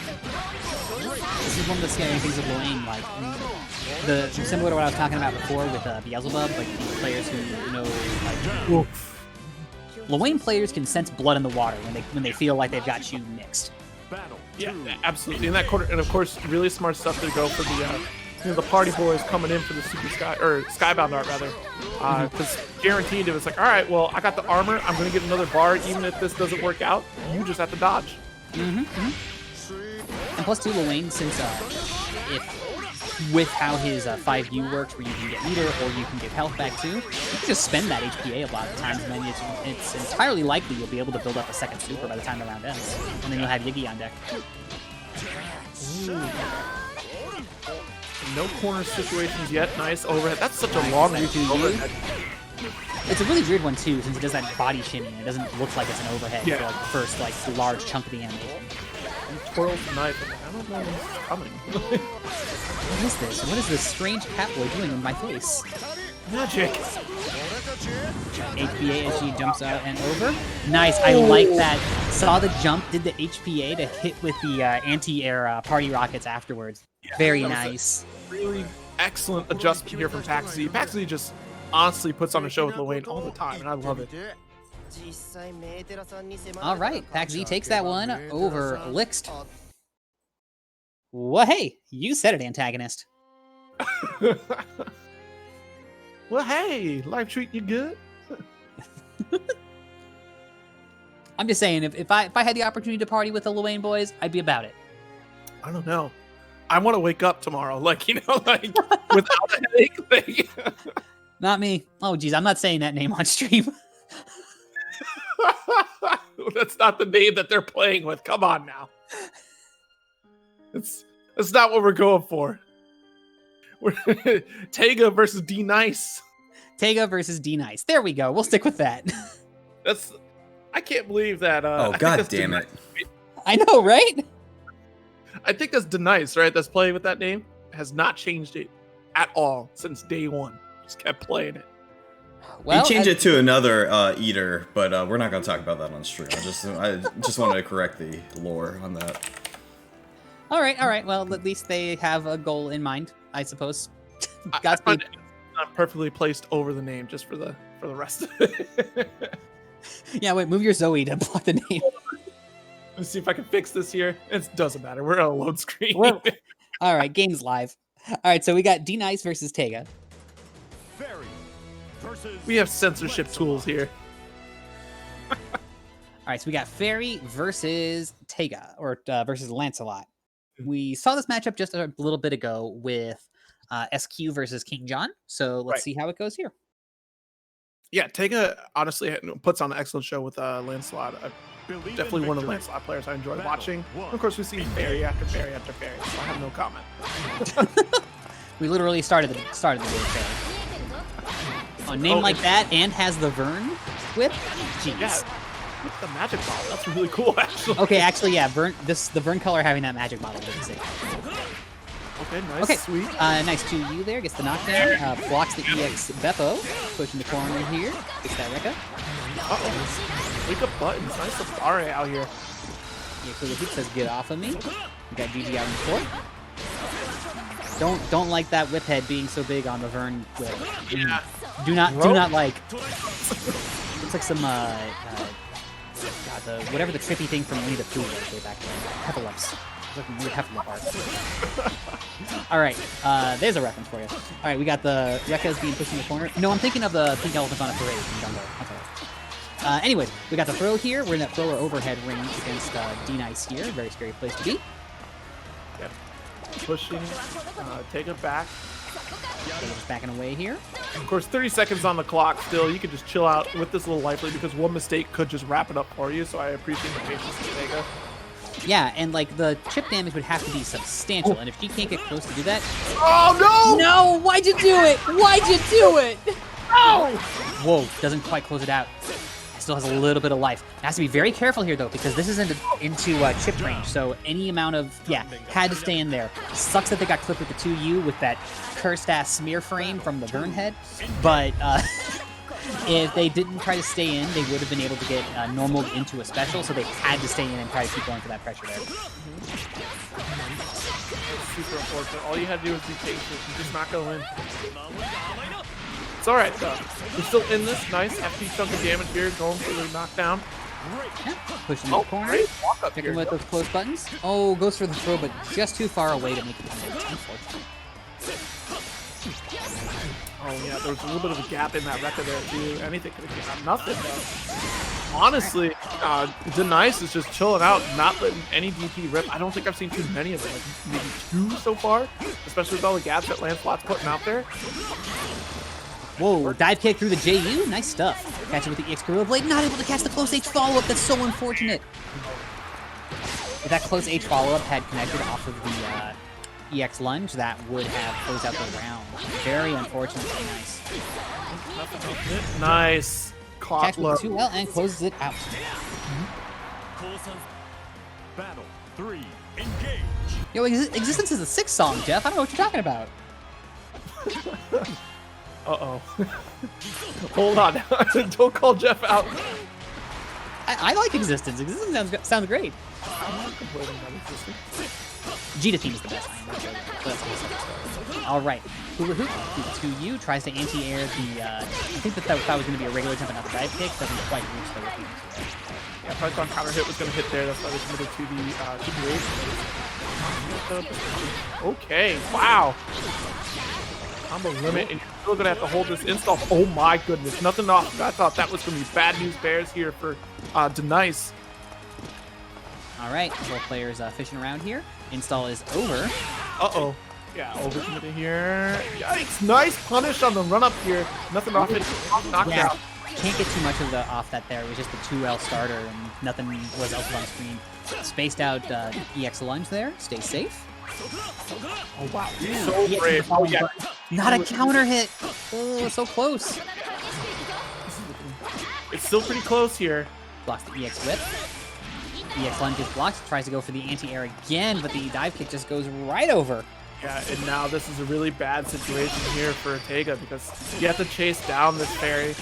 Speaker 5: This is one of the scary things of Luane, like, similar to what I was talking about before with Beelzebub, like the players who know, like, Luane players can sense blood in the water when they feel like they've got you mixed.
Speaker 6: Yeah, absolutely. In that corner, and of course, really smart stuff to go for the party boys coming in for the Super Sky or Skybound art rather, because guaranteed it was like, all right, well, I got the armor, I'm gonna get another bar, even if this doesn't work out, you just have to dodge.
Speaker 5: And plus, too, Luane, since with how his 5U works, where you can get meter or you can get health back too, you can just spend that HPA a lot of times, and then it's entirely likely you'll be able to build up a second super by the time the round ends, and then you'll have Yiggy on deck.
Speaker 6: Ooh. No corner situations yet. Nice overhead. That's such a long reach overhead.
Speaker 5: It's a really weird one too, since it does that body shimmy, and it doesn't look like it's an overhead for like the first large chunk of the animation.
Speaker 6: He twirls the knife. I don't know what's coming.
Speaker 5: What is this? What is this strange catboy doing in my face?
Speaker 6: Magic.
Speaker 5: HPA as she jumps out and over. Nice. I like that. Saw the jump, did the HPA to hit with the anti-air party rockets afterwards.
Speaker 6: Yeah,
Speaker 5: very nice.
Speaker 6: Really excellent adjustment here from Pax Z. Pax Z just honestly puts on a show with Luane all the time, and I love it.
Speaker 5: All right, Pax Z takes that one over Lixt. Well, hey, you said it, antagonist.
Speaker 6: Well, hey, life treating you good?
Speaker 5: I'm just saying, if I had the opportunity to party with the Luane boys, I'd be about it.
Speaker 6: I don't know. I want to wake up tomorrow, like, without a headache thing.
Speaker 5: Not me. Oh, geez, I'm not saying that name on stream.
Speaker 6: That's not the name that they're playing with. Come on now. That's not what we're going for. We're Tega versus D Nice.
Speaker 5: Tega versus D Nice. There we go. We'll stick with that.
Speaker 6: I can't believe that.
Speaker 7: Oh, god damn it.
Speaker 5: I know, right?
Speaker 6: I think that's D Nice, right? That's playing with that name. Has not changed it at all since day one. Just kept playing it.
Speaker 7: Well, he changed it to another eater, but we're not going to talk about that on stream. I just wanted to correct the lore on that.
Speaker 5: All right. Well, at least they have a goal in mind, I suppose. Godspeed.
Speaker 6: Not perfectly placed over the name, just for the rest of it.
Speaker 5: Yeah, wait, move your Zoe to block the name.
Speaker 6: Let's see if I can fix this here. It doesn't matter. We're on a load screen.
Speaker 5: All right, game's live. All right, so we got D Nice versus Tega.
Speaker 6: We have censorship tools here.
Speaker 5: All right, so we got Fairy versus Taiga, or versus Lancelot. We saw this matchup just a little bit ago with SQ versus King John, so let's see how it goes here.
Speaker 6: Yeah, Taiga honestly puts on an excellent show with Lancelot. Definitely one of the Lancelot players I enjoy watching. Of course, we see Fairy after Fairy after Fairy, so I have no comment.
Speaker 5: We literally started the game Fairy. A name like that and has the Vern whip? Jeez.
Speaker 6: Yeah, with the magic ball. That's really cool, actually.
Speaker 5: Okay, actually, yeah, the Vern color having that magic model didn't say.
Speaker 6: Okay, nice,
Speaker 5: okay.
Speaker 6: Sweet.
Speaker 5: Nice 2U there, gets the knockdown, blocks the EX Beppo, pushing the corner here, gets that Rekka.
Speaker 6: Wake up buttons, nice Safari out here.
Speaker 5: Yeah, so the hoop says get off of me. We got GG out in the court. Don't like that whip head being so big on the Vern whip.
Speaker 6: Yeah.
Speaker 5: Do not like. Looks like some God, whatever the trippy thing from Winnie the Pooh was way back then. Heffalumps. It's like a weird Heffalump art. All right, there's a reference for you. All right, we got the Rekka's being pushed in the corner. No, I'm thinking of the pink elephant on a parade from Dumbo. That's all right. Anyways, we got the throw here. We're in that thrower overhead range against D-Nice here. Very scary place to be.
Speaker 6: Yep. Pushing, take it back.
Speaker 5: Just backing away here.
Speaker 6: Of course, 30 seconds on the clock still. You could just chill out with this little life lead because one mistake could just wrap it up for you, so I appreciate the patience of Taiga.
Speaker 5: Yeah, and like the chip damage would have to be substantial, and if she can't get close to do that...
Speaker 6: Oh, no!
Speaker 5: No! Why'd you do it? Why'd you do it? No! Whoa, doesn't quite close it out. Still has a little bit of life. Has to be very careful here, though, because this is into chip range, so any amount of... Yeah, had to stay in there. Sucks that they got clipped with the 2U with that cursed-ass smear frame from the Vern head, but if they didn't try to stay in, they would have been able to get normaled into a special, so they had to stay in and try to keep going for that pressure there.
Speaker 6: It's super unfortunate. All you had to do was be patient and just not go in. It's alright, though. We're still in this. Nice FP chunk of damage here, going for the knockdown.
Speaker 5: Yeah, pushing the corner. Checking with those close buttons. Oh, goes for the throw, but just too far away to make it unfortunate.
Speaker 6: Oh, yeah, there was a little bit of a gap in that Rekka there, too. Anything could have came out. Nothing, though. Honestly, D-Nice is just chilling out, not letting any DP rip. I don't think I've seen too many of them, like maybe 2 so far, especially with all the gaps that Lancelot's putting out there.
Speaker 5: Whoa, dive kick through the JU. Nice stuff. Catch it with the EX Gorilla Blade. Not able to catch the close H follow-up. That's so unfortunate. If that close H follow-up had connected off of the EX lunge, that would have closed out the round. Very unfortunately nice.
Speaker 6: Nice.
Speaker 5: Catch with 2L and closes it out.
Speaker 1: Battle 3, engage.
Speaker 5: Yo, Existence is a 6 song, Jeff. I don't know what you're talking about.
Speaker 6: Uh-oh. Hold on. Don't call Jeff out.
Speaker 5: I like Existence. Existence sounds great.
Speaker 6: I'm not complaining about Existence.
Speaker 5: Gita theme is the best. All right. Hula Hoop, 2U, tries to anti-air the, I think that was going to be a regular jump and not the dive kick. Doesn't quite reach the repeat.
Speaker 6: Yeah, Python counter hit was going to hit there. That's why they committed to the Okay, wow. Combo limit, and you're still going to have to hold this install. Oh my goodness, nothing off. I thought that was going to be bad news bears here for D-Nice.
Speaker 5: All right, both players fishing around here. Install is over.
Speaker 6: Uh-oh. Yeah, overcommitted here. Yikes, nice punish on the run-up here. Nothing off it, knockdown.
Speaker 5: Yeah, can't get too much of the off that there. It was just the 2L starter, and nothing was else on screen. Spaced out EX lunge there. Stay safe.
Speaker 6: Oh, wow. So brave. Oh, yeah.
Speaker 5: Not a counter hit. Oh, so close.
Speaker 6: It's still pretty close here.
Speaker 5: Blocks the EX whip. EX lunge is blocked. Tries to go for the anti-air again, but the dive kick just goes right over.
Speaker 6: Yeah, and now this is a really bad situation here for Taiga because you have to chase down this fairy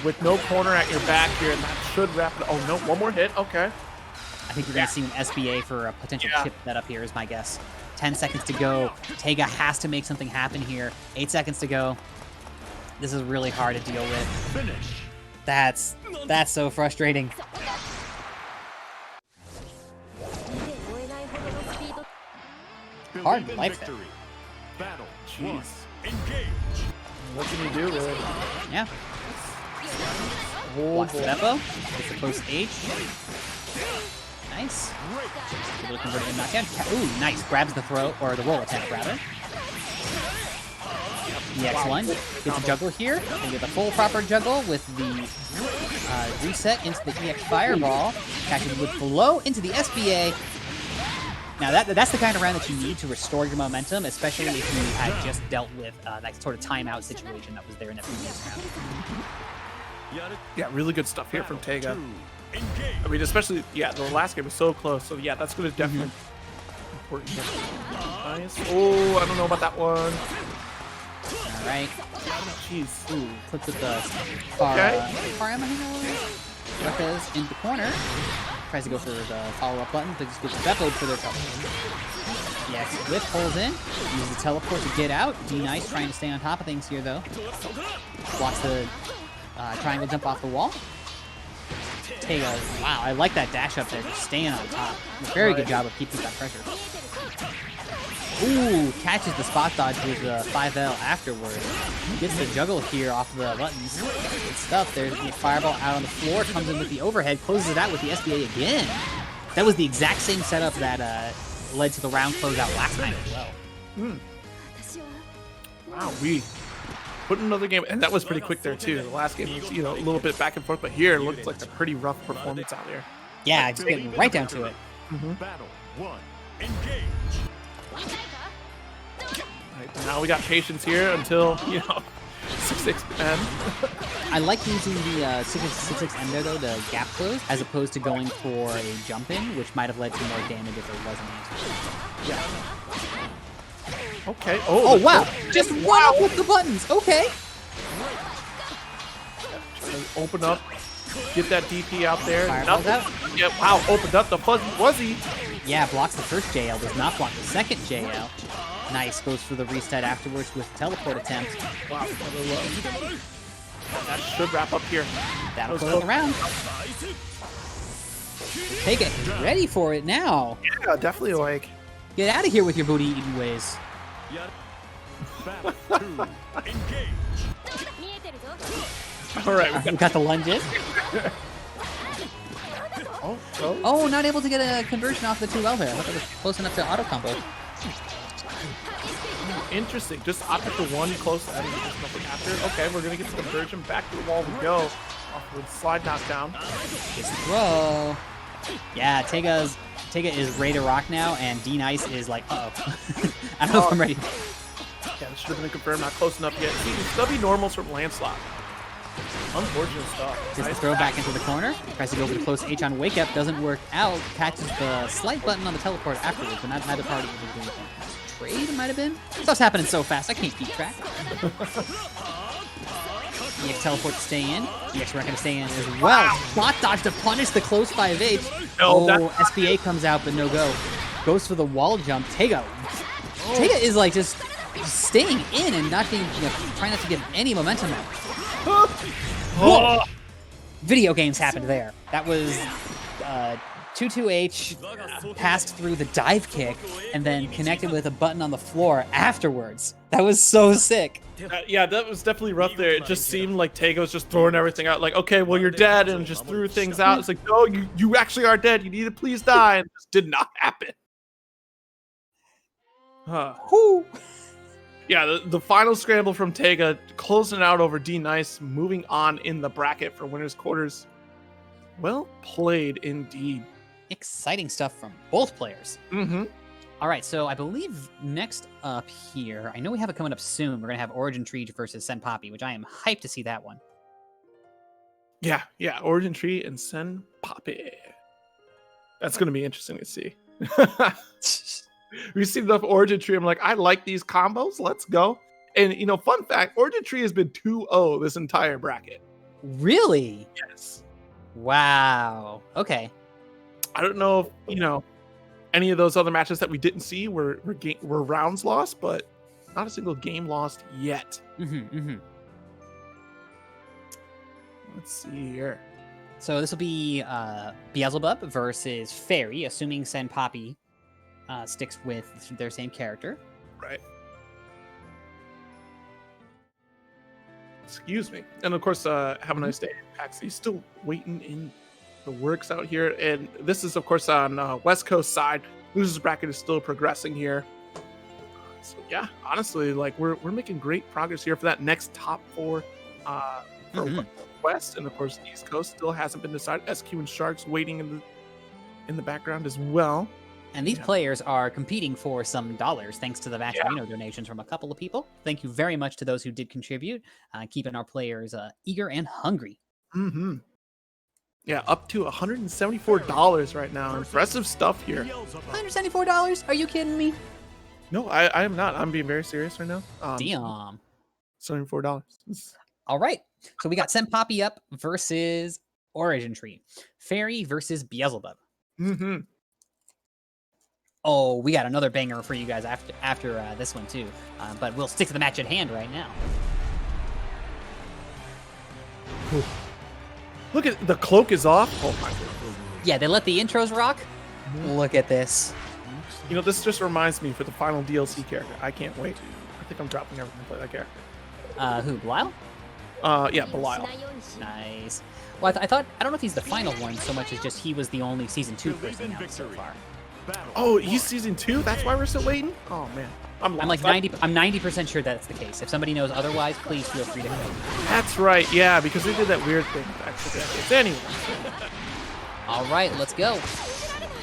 Speaker 6: with no corner at your back here, and that should wrap it. Oh, no, one more hit. Okay.
Speaker 5: I think we're going to see an SBA for a potential chip setup here is my guess. 10 seconds to go. Taiga has to make something happen here. 8 seconds to go. This is really hard to deal with.
Speaker 1: Finish.
Speaker 5: That's so frustrating. Hard life there.
Speaker 1: Battle.
Speaker 6: Jeez.
Speaker 1: Engage.
Speaker 6: What can you do, really?
Speaker 5: Yeah. Blocks the Beppo. Gets the close H. Nice. Able to convert it into knockdown. Ooh, nice. Grabs the throw, or the roll attack, rather. EX1. Gets a juggle here. And get the full proper juggle with the reset into the EX Fireball. Catches with the low into the SBA. Now that's the kind of round that you need to restore your momentum, especially if you had just dealt with that sort of timeout situation that was there in the previous round.
Speaker 6: Yeah, really good stuff here from Tega. I mean, especially, yeah, the last game was so close. So, yeah, that's going to definitely important. Nice. Oh, I don't know about that one.
Speaker 5: All right.
Speaker 6: Jeez.
Speaker 5: Ooh, clipped with the far,
Speaker 6: Okay.
Speaker 5: far ammo Lopez in the corner. Tries to go for the follow-up button, but just gets Beppoed for their cover. Yeah, Whip pulls in, uses the teleport to get out. D-Nice trying to stay on top of things here, though. Blocks the triangle jump off the wall. Tega, wow, I like that dash up there, just staying on top. Very good job of keeping that pressure. Ooh, catches the spot dodge with the 5L afterwards. Gets the juggle here off the buttons. Good stuff. There's the fireball out on the floor. Comes in with the overhead. Closes it out with the SBA again. That was the exact same setup that led to the round closeout last time as well.
Speaker 6: Wow, we put another game, and that was pretty quick there too. The last game was, a little bit back and forth, but here it looked like a pretty rough performance out there.
Speaker 5: Yeah, just getting right down to it.
Speaker 1: Battle 1. Engage.
Speaker 6: Right, now we got patience here until 6-6 end.
Speaker 5: I like using the 6-6 end there though, the gap close, as opposed to going for a jump in, which might have led to more damage if there wasn't an answer.
Speaker 6: Yeah. Okay.
Speaker 5: Oh wow! Just wow with the buttons. Okay.
Speaker 6: Trying to open up, get that DP out there.
Speaker 5: Fireballs out.
Speaker 6: Yeah. Wow. Opened up the fuzzy wuzzy.
Speaker 5: Yeah, blocks the first JL, does not block the second JL. Nice, goes for the reset afterwards with teleport attempt.
Speaker 6: Wow. That should wrap up here.
Speaker 5: That'll close the round. Take it. Ready for it now.
Speaker 6: Yeah, definitely like.
Speaker 5: Get out of here with your booty eating ways.
Speaker 1: Battle 2. Engage.
Speaker 6: All right.
Speaker 5: We got the lunge in. Oh, not able to get a conversion off the 2L there. I thought that was close enough to auto combo.
Speaker 6: Interesting. Just opted for one close and just nothing after. Okay, we're gonna get the conversion. Back to the wall we go. Off with slide knockdown.
Speaker 5: Gets the throw. Yeah, Tega is ready to rock now, and D-Nice is like, uh-oh. I don't know if I'm ready.
Speaker 6: Yeah, this should have been confirmed. Not close enough yet. See, stubby normals from Lancelot. Unfortunate stuff.
Speaker 5: Gets the throw back into the corner. Tries to go for the close H on wake up. Doesn't work out. Catches the slight button on the teleport afterwards, but neither party was doing anything. Trade might have been. Stuff's happening so fast, I can't keep track. EX teleport to stay in. EX Reckon to stay in as well. Wow. Spot dodge to punish the close 5H. SBA comes out, but no go. Goes for the wall jump. Tega is like just staying in and not being, trying not to get any momentum out. Whoa. Video games happened there. That was 22H passed through the dive kick and then connected with a button on the floor afterwards. That was so sick.
Speaker 6: Yeah, that was definitely rough there. It just seemed like Tega was just throwing everything out. Like, okay, well, you're dead, and just threw things out. It's like, no, you actually are dead. You need to please die. And it just did not happen.
Speaker 5: Whew.
Speaker 6: Yeah, the final scramble from Tega, closing out over D-Nice, moving on in the bracket for winners quarters. Well played indeed.
Speaker 5: Exciting stuff from both players.
Speaker 6: Mm-hmm.
Speaker 5: All right, so I believe next up here, I know we have it coming up soon. We're going to have Origin Tree versus Sen Poppy, which I am hyped to see that one.
Speaker 6: Yeah, Origin Tree and Sen Poppy. That's going to be interesting to see. We've seen enough Origin Tree. I'm like, I like these combos. Let's go. And, fun fact, Origin Tree has been 2-0 this entire bracket.
Speaker 5: Really?
Speaker 6: Yes.
Speaker 5: Wow. Okay.
Speaker 6: I don't know if, any of those other matches that we didn't see were rounds lost, but not a single game lost yet. Let's see here.
Speaker 5: So this will be Beelzebub versus Fairy, assuming Sen Poppy sticks with their same character.
Speaker 6: Right. Excuse me. And of course, have a nice day, Paxi. Still waiting in the works out here. And this is, of course, on West Coast side. Losers bracket is still progressing here. So yeah, honestly, like we're making great progress here for that next top 4 for West, and of course East Coast still hasn't been decided. SQ and Sharks waiting in the background as well.
Speaker 5: And these players are competing for some dollars thanks to the Vacherino donations from a couple of people. Thank you very much to those who did contribute, keeping our players eager and hungry.
Speaker 6: Yeah, up to $174 right now. Impressive stuff here.
Speaker 5: $174? Are you kidding me?
Speaker 6: No, I am not. I'm being very serious right now.
Speaker 5: Damn.
Speaker 6: $74.
Speaker 5: All right. So we got Send Poppy up versus Origin Tree. Fairy versus Beelzebub. Oh, we got another banger for you guys after this one too. But we'll stick to the match at hand right now.
Speaker 6: Look at the cloak is off. Oh my goodness.
Speaker 5: Yeah, they let the intros rock. Look at this.
Speaker 6: You know, this just reminds me for the final DLC character. I can't wait. I think I'm dropping everything to play that character.
Speaker 5: Who, Belial?
Speaker 6: Yeah, Belial.
Speaker 5: Nice. Well, I thought, I don't know if he's the final one so much as just he was the only Season 2 person now so far.
Speaker 6: Oh, he's Season 2? That's why we're still waiting? Oh, man. I'm
Speaker 5: like 90% sure that's the case. If somebody knows otherwise, please feel free to comment.
Speaker 6: That's right, yeah, because they did that weird thing with extra decades. Anyway.
Speaker 5: All right, let's go.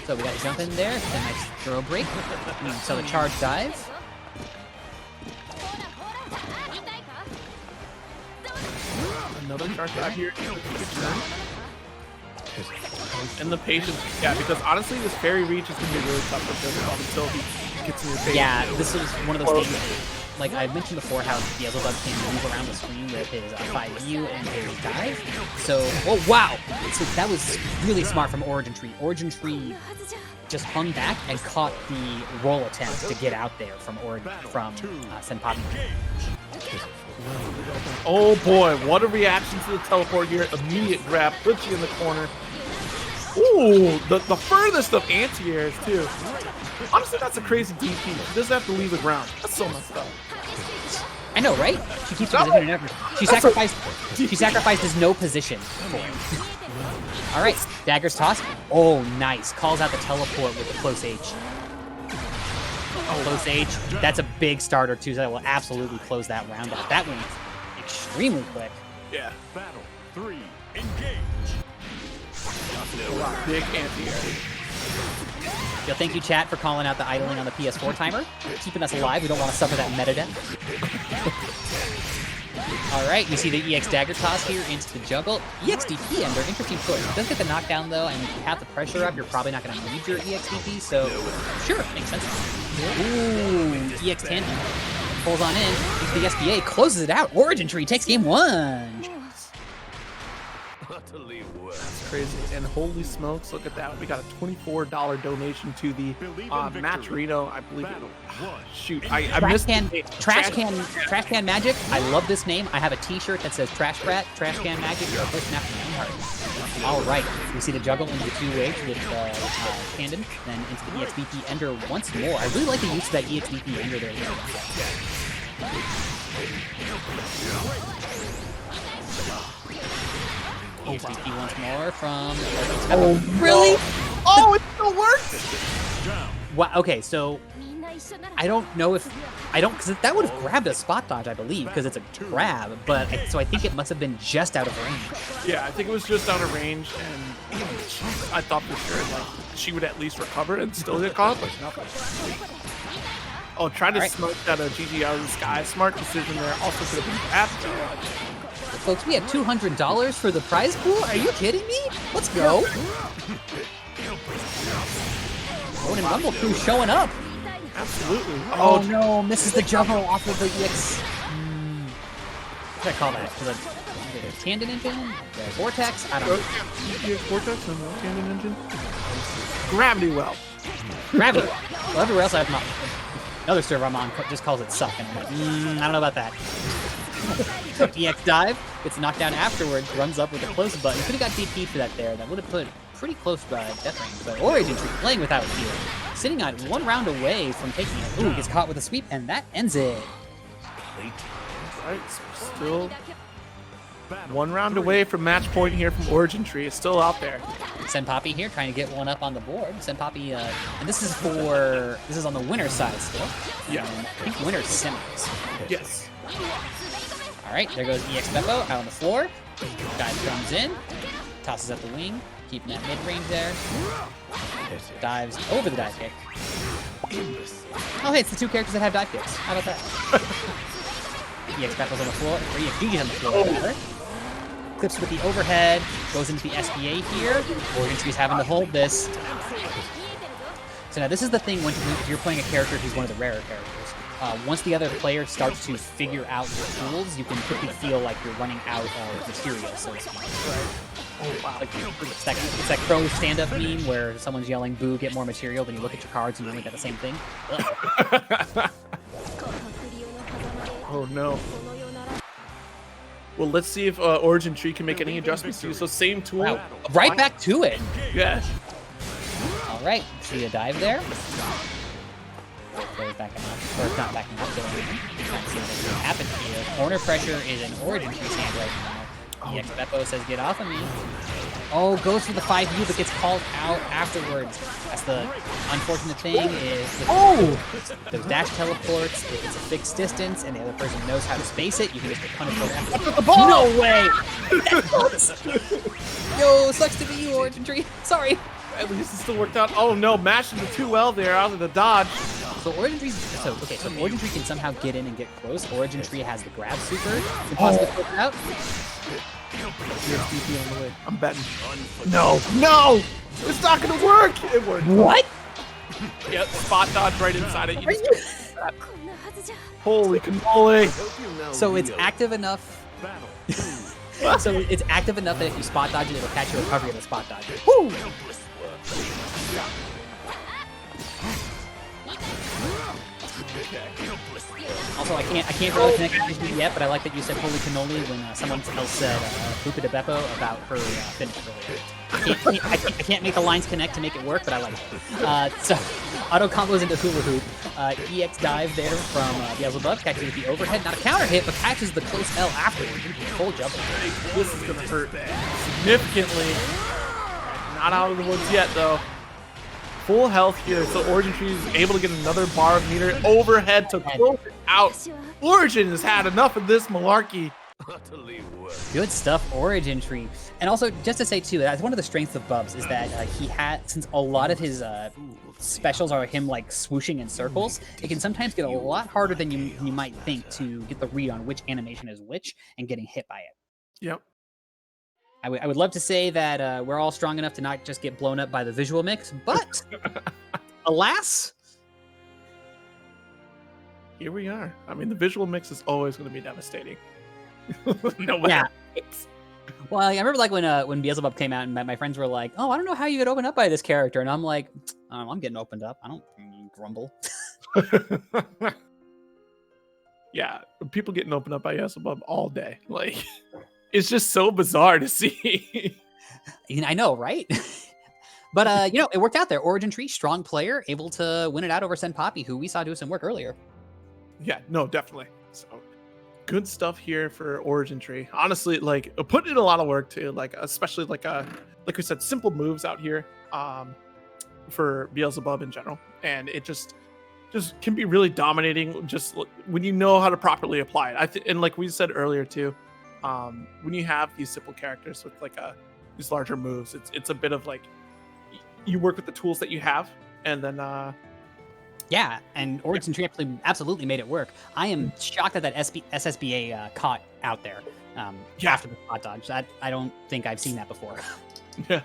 Speaker 5: So we got to jump in there, a nice throw break. So the charge dive.
Speaker 6: Another charge dive here. And the patience, yeah, because honestly, this fairy reach is going to be really tough for Beelzebub until he gets in your face.
Speaker 5: Yeah, this is one of those things. Like I mentioned before, how Beelzebub can move around the screen with his 5U and his dive. So, oh wow! So that was really smart from Origin Tree. Origin Tree just hung back and caught the roll attempt to get out there from Send Poppy.
Speaker 6: Oh boy, what a reaction to the teleport here. Immediate grab, puts you in the corner. Ooh, the furthest of anti-airs too. Honestly, that's a crazy DP. She doesn't have to leave the ground. That's so messed up.
Speaker 5: I know, right? She keeps position and everything. She sacrificed his no position for it. All right, daggers tossed. Oh, nice. Calls out the teleport with the close H. Close H. That's a big starter too. So that will absolutely close that round out. That went extremely quick.
Speaker 6: Yeah.
Speaker 1: Battle 3, engage.
Speaker 6: Big anti-air.
Speaker 5: Yo, thank you, chat, for calling out the idling on the PS4 timer. Keeping us alive. We don't want to suffer that meta death. All right, you see the EX dagger toss here into the jungle. EX DP under, interesting choice. It does get the knockdown though, and if you have the pressure up, you're probably not going to need your EX DP, so sure, makes sense. Ooh, EX tandem. Pulls on in, into the SBA, closes it out. Origin Tree takes game 1.
Speaker 6: That's crazy. And holy smokes, look at that. We got a $24 donation to the Maturino, I believe. Shoot, I missed
Speaker 5: Trash Can Magic. I love this name. I have a t-shirt that says Trash Can Magic. You're a person after my own heart. All right, we see the juggle into the 2H with Tandon, then into the EXBP Ender once more. I really like the use of that EXBP Ender there. EXBP once more from... Oh, really?
Speaker 6: Oh, it still works!
Speaker 5: Wow, okay, so... I don't know if... because that would have grabbed a spot dodge, I believe, because it's a grab, but... So I think it must have been just out of range.
Speaker 6: Yeah, I think it was just out of range, and I thought for sure, like, she would at least recover and still get caught, but nothing. Oh, trying to smoke that GG out of the sky. Smart decision there. Also could have been grabbed.
Speaker 5: Folks, we had $200 for the prize pool? Are you kidding me? Let's go. Ronin Rumble crew showing up.
Speaker 6: Absolutely.
Speaker 5: Oh no, misses the juggle off of the EX. What should I call that? The Tandon engine? The Vortex? I don't know.
Speaker 6: Vortex and the Tandon engine? Gravity well.
Speaker 5: Gravity well. Well, everywhere else I have not. Another server I'm on just calls it suck, and I'm like, I don't know about that. EX dive, gets knocked down afterwards, runs up with a close button. Could have got DP for that there. That would have put pretty close death range. But Origin Tree playing without fear. Sitting on 1 round away from taking it. Ooh, gets caught with a sweep, and that ends it.
Speaker 6: Alright, still 1 round away from match point here from Origin Tree. It's still out there.
Speaker 5: Send Poppy here, trying to get one up on the board. Send Poppy, and this is on the winner's side still.
Speaker 6: Yeah.
Speaker 5: I think winner's semis.
Speaker 6: Yes.
Speaker 5: All right, there goes EX Beppo out on the floor. Dive comes in, tosses at the wing, keeping that mid-range there. Dives over the dive kick. Oh, hey, it's the 2 characters that have dive kicks. How about that? EX Beppo's on the floor, or EX Gigi's on the floor, rather. Clips with the overhead, goes into the SBA here. Origin Tree's having to hold this. So now this is the thing when if you're playing a character who's one of the rarer characters. Once the other player starts to figure out your tools, you can quickly feel like you're running out of material, so to speak. Oh, wow. It's that Crow stand-up meme where someone's yelling, boo, get more material, then you look at your cards and you only got the same thing.
Speaker 6: Oh, no. Well, let's see if Origin Tree can make any adjustments to you. So same tool.
Speaker 5: Wow. Right back to it.
Speaker 6: Yeah.
Speaker 5: All right. See a dive there. Players backing up, or not backing up. Trying to see what happened here. Corner pressure is in Origin Tree's hand right now. EX Beppo says, get off of me. Oh, goes for the 5U, but gets called out afterwards. That's the unfortunate thing is those dash teleports, if it's a fixed distance and the other person knows how to space it, you can just get punished for that.
Speaker 6: The ball!
Speaker 5: No way! Yo, sucks to be you, Origin Tree. Sorry.
Speaker 6: At least it still worked out. Oh no, mashing the 2L there out of the dodge.
Speaker 5: So Origin Tree, so Origin Tree can somehow get in and get close. Origin Tree has the grab super. Can possibly put it out.
Speaker 6: DP on the way. I'm betting. No, no! It's not gonna work! It worked.
Speaker 5: What?
Speaker 6: Yep, spot dodge right inside it. Holy cannoli.
Speaker 5: So it's active enough. So it's active enough that if you spot dodge it, it'll catch your recovery of the spot dodge. Woo! Also, I can't really connect with you yet, but I like that you said holy cannoli when someone else said Buka de Beppo about her finish earlier. I can't make the lines connect to make it work, but I like it. So, auto combos into hula hoop. EX dive there from Beelzebub, catches with the overhead. Not a counter hit, but catches the close L afterwards. Full jump.
Speaker 6: This is going to hurt significantly. Not out of the woods yet, though. Full health here, so Origin Tree is able to get another bar of meter overhead to close it out. Origin has had enough of this malarkey.
Speaker 5: Good stuff, Origin Tree. And also, just to say too, that's one of the strengths of Bubs is that he had, since a lot of his specials are him like swooshing in circles, it can sometimes get a lot harder than you might think to get the read on which animation is which and getting hit by it.
Speaker 6: Yep.
Speaker 5: I would love to say that we're all strong enough to not just get blown up by the visual mix, but alas,
Speaker 6: here we are. I mean, the visual mix is always going to be devastating. No way.
Speaker 5: Yeah. Well, I remember like when Beelzebub came out and my friends were like, "Oh, I don't know how you get opened up by this character," and I'm like, "I'm getting opened up. I don't grumble."
Speaker 6: Yeah, people getting opened up by Beelzebub all day. Like. It's just so bizarre to see.
Speaker 5: I know, right? But, it worked out there. Origin Tree, strong player, able to win it out over Sen Poppy, who we saw do some work earlier.
Speaker 6: Yeah, no, definitely. So, good stuff here for Origin Tree. Honestly, like, put in a lot of work, too. Like, especially, like we said, simple moves out here for Beelzebub in general. And it just can be really dominating just when you know how to properly apply it. And like we said earlier, too, when you have these simple characters with like these larger moves, it's a bit of like you work with the tools that you have, and then
Speaker 5: yeah, and Origin Tree absolutely made it work. I am shocked that SSBA caught out there after the spot dodge. I don't think I've seen that before.
Speaker 6: Yeah.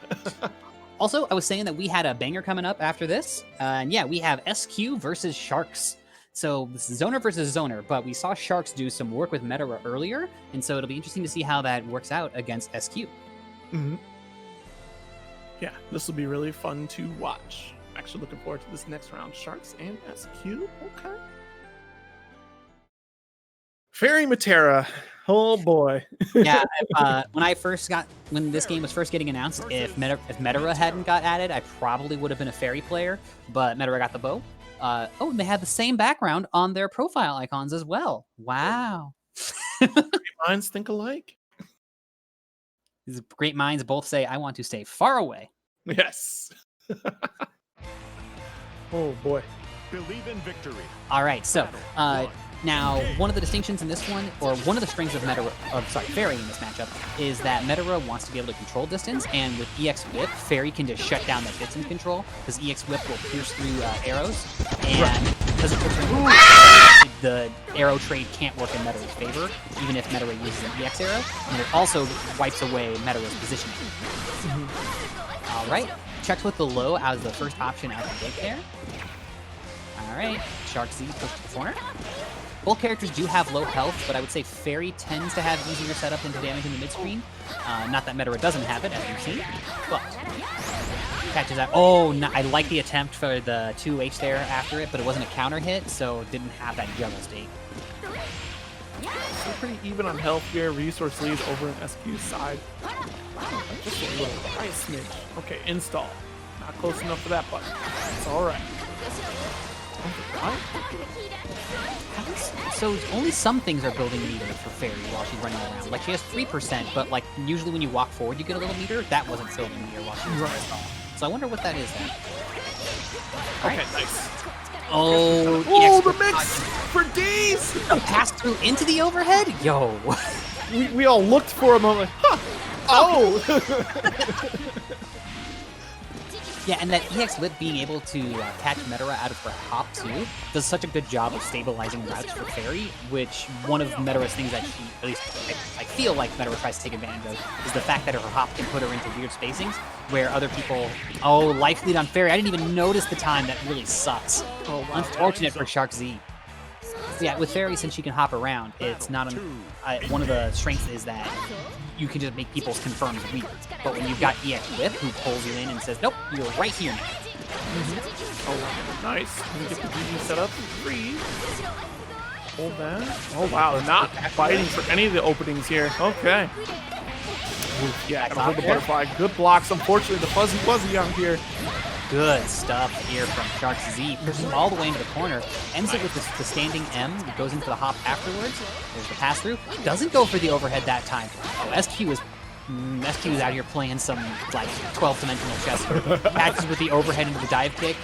Speaker 5: Also, I was saying that we had a banger coming up after this, and yeah, we have SQ versus Sharks. So this is Zoner versus Zoner, but we saw Sharks do some work with Metara earlier, and so it'll be interesting to see how that works out against SQ.
Speaker 6: Mm-hmm. Yeah, this will be really fun to watch. Actually looking forward to this next round. Sharks and SQ. Okay. Fairy Metara. Oh boy.
Speaker 5: Yeah, when this game was first getting announced, if Metara hadn't got added, I probably would have been a Fairy player, but Metara got the bow. And they have the same background on their profile icons as well. Wow.
Speaker 6: Minds think alike.
Speaker 5: These great minds both say, I want to stay far away.
Speaker 6: Yes. Oh boy.
Speaker 1: Believe in victory.
Speaker 5: All right, so now one of the distinctions in this one, or one of the strengths of Fairy in this matchup, is that Metara wants to be able to control distance, and with EX Whip, Fairy can just shut down that distance control, because EX Whip will pierce through arrows, and because it puts the arrow trade can't work in Metara's favor, even if Metara uses an EX arrow, and it also wipes away Metara's positioning. All right, checked with the low as the first option out the gate there. All right, Shark Z pushed to the corner. Both characters do have low health, but I would say Fairy tends to have easier setup into damage in the mid-screen. Not that Metara doesn't have it, as you've seen, but catches out. Oh, no, I like the attempt for the 2H there after it, but it wasn't a counter hit, so didn't have that juggle state.
Speaker 6: We're pretty even on health here. Resource leads over in SQ's side. Just a little tiny smidge. Okay, install. Not close enough for that button. It's all right.
Speaker 5: So only some things are building meter for Fairy while she's running around. Like she has 3%, but like usually when you walk forward you get a little meter. That wasn't building meter while she was running. So I wonder what that is then.
Speaker 6: Okay, nice.
Speaker 5: Oh,
Speaker 6: the mix for days!
Speaker 5: Pass through into the overhead? Yo.
Speaker 6: We all looked for a moment. Huh. Oh!
Speaker 5: Yeah, and that EX Whip being able to catch Metara out of her hop too does such a good job of stabilizing routes for Fairy, which one of Metara's things that she, at least I feel like Metara tries to take advantage of, is the fact that her hop can put her into weird spacings where other people, life lead on Fairy. I didn't even notice the time. That really sucks.
Speaker 6: Oh, wow.
Speaker 5: Unfortunate for Shark Z. Yeah, with Fairy, since she can hop around, it's not one of the strengths is that you can just make people's confirms weird. But when you've got EX Whip, who pulls you in and says, nope, you're right here now.
Speaker 6: Oh, nice. Can we get the DD set up? Freeze. Hold that. Oh, wow. They're not fighting for any of the openings here. Okay. Oof, yeah, gotta hold the butterfly. Good blocks. Unfortunately, the fuzzy on here.
Speaker 5: Good stuff here from Shark Z. Pushes all the way into the corner. Ends it with the standing M. Goes into the hop afterwards. There's the pass through. Doesn't go for the overhead that time. Oh, SQ is out here playing some like 12-dimensional chess. Catches with the overhead into the dive kick.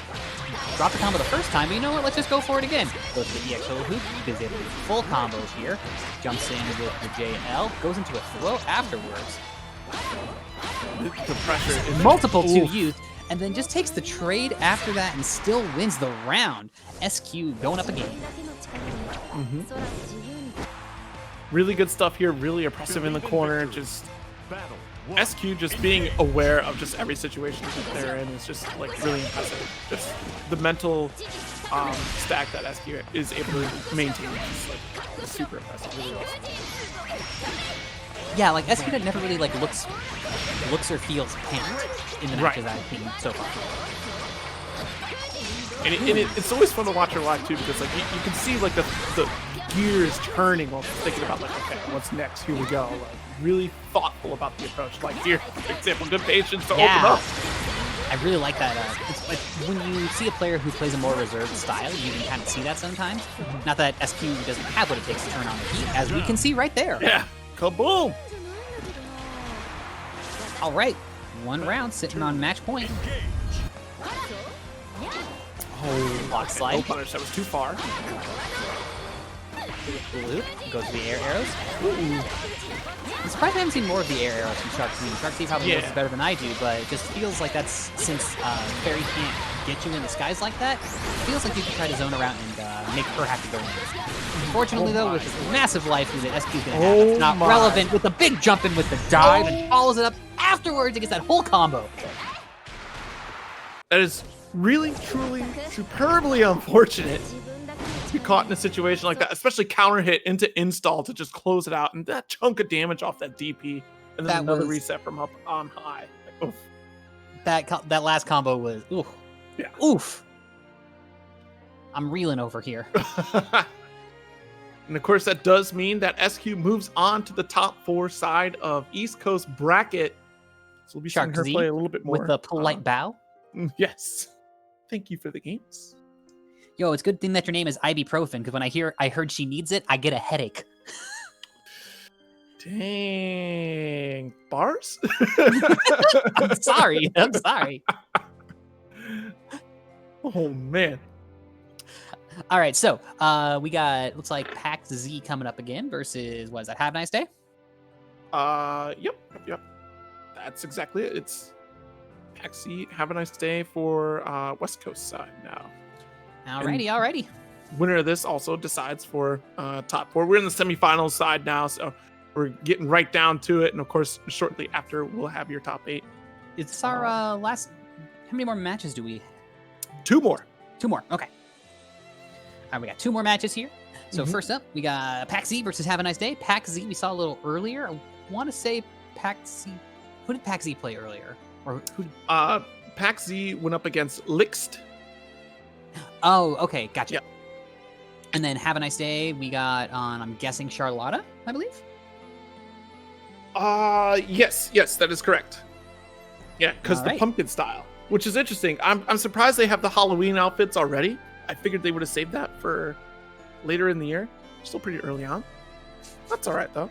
Speaker 5: Dropped the combo the first time, but you know what? Let's just go for it again. Goes to the EX hula hoop. Is able to do full combos here. Jumps in with the JL. Goes into a throw afterwards.
Speaker 6: The pressure is
Speaker 5: multiple 2Us. And then just takes the trade after that and still wins the round. SQ going up again.
Speaker 6: Really good stuff here. Really oppressive in the corner. Just SQ just being aware of just every situation that they're in is just like really impressive. Just the mental stack that SQ is able to maintain is like super impressive. Really awesome.
Speaker 5: Yeah, like SQ never really like looks or feels panicked in the matches I've seen so far.
Speaker 6: And it's always fun to watch her live too, because like you can see like the gears turning while she's thinking about like, okay, what's next? Here we go. Like really thoughtful about the approach. Like here, for example, good patience to open up.
Speaker 5: I really like that. It's like when you see a player who plays a more reserved style, you can kind of see that sometimes. Not that SQ doesn't have what it takes to turn on the heat, as we can see right there.
Speaker 6: Yeah. Kaboom!
Speaker 5: All right, one round sitting on match point.
Speaker 6: Oh,
Speaker 5: block slide.
Speaker 6: No punish, that was too far.
Speaker 5: Loop goes to the air arrows. I'm surprised I haven't seen more of the air arrows from Shark Z. Shark Z probably knows this better than I do, but it just feels like that's, since Fairy can't get you in the skies like that, it feels like you can try to zone around and make her have to go in. Unfortunately, though, with this massive life that SQ's going to have, it's not relevant with the big jump in with the dive and follows it up afterwards. It gets that whole combo.
Speaker 6: That is really, truly, superbly unfortunate to be caught in a situation like that, especially counter hit into install to just close it out, and that chunk of damage off that DP, and then another reset from up on high. Like, oof.
Speaker 5: That last combo was oof.
Speaker 6: Yeah.
Speaker 5: Oof. I'm reeling over here.
Speaker 6: And of course, that does mean that SQ moves on to the top 4 side of East Coast bracket. So we'll be seeing her play a little bit more
Speaker 5: with a polite bow.
Speaker 6: Yes. Thank you for the games.
Speaker 5: Yo, it's a good thing that your name is ibuprofen, because when I heard she needs it, I get a headache.
Speaker 6: Dang. Bars?
Speaker 5: I'm sorry. I'm sorry.
Speaker 6: Oh, man.
Speaker 5: All right, so we got, looks like Pax Z coming up again versus, what is that, Have a Nice Day?
Speaker 6: Yep. That's exactly it. It's Pax Z, Have a Nice Day for West Coast side now.
Speaker 5: Alrighty.
Speaker 6: Winner of this also decides for top 4. We're in the semifinals side now, so we're getting right down to it. And of course, shortly after, we'll have your top 8.
Speaker 5: It's our last, how many more matches do we?
Speaker 6: 2 more.
Speaker 5: 2 more, okay. All right, we got 2 more matches here. So first up, we got Pax Z versus Have a Nice Day. Pax Z we saw a little earlier. I want to say Pax Z. Who did Pax Z play earlier? Or who?
Speaker 6: Pax Z went up against Lixt.
Speaker 5: Oh, okay, gotcha.
Speaker 6: Yep.
Speaker 5: And then Have a Nice Day, we got on, I'm guessing, Charlotta, I believe?
Speaker 6: Yes, that is correct. Yeah, because the pumpkin style, which is interesting. I'm surprised they have the Halloween outfits already. I figured they would have saved that for later in the year. Still pretty early on. That's all right, though.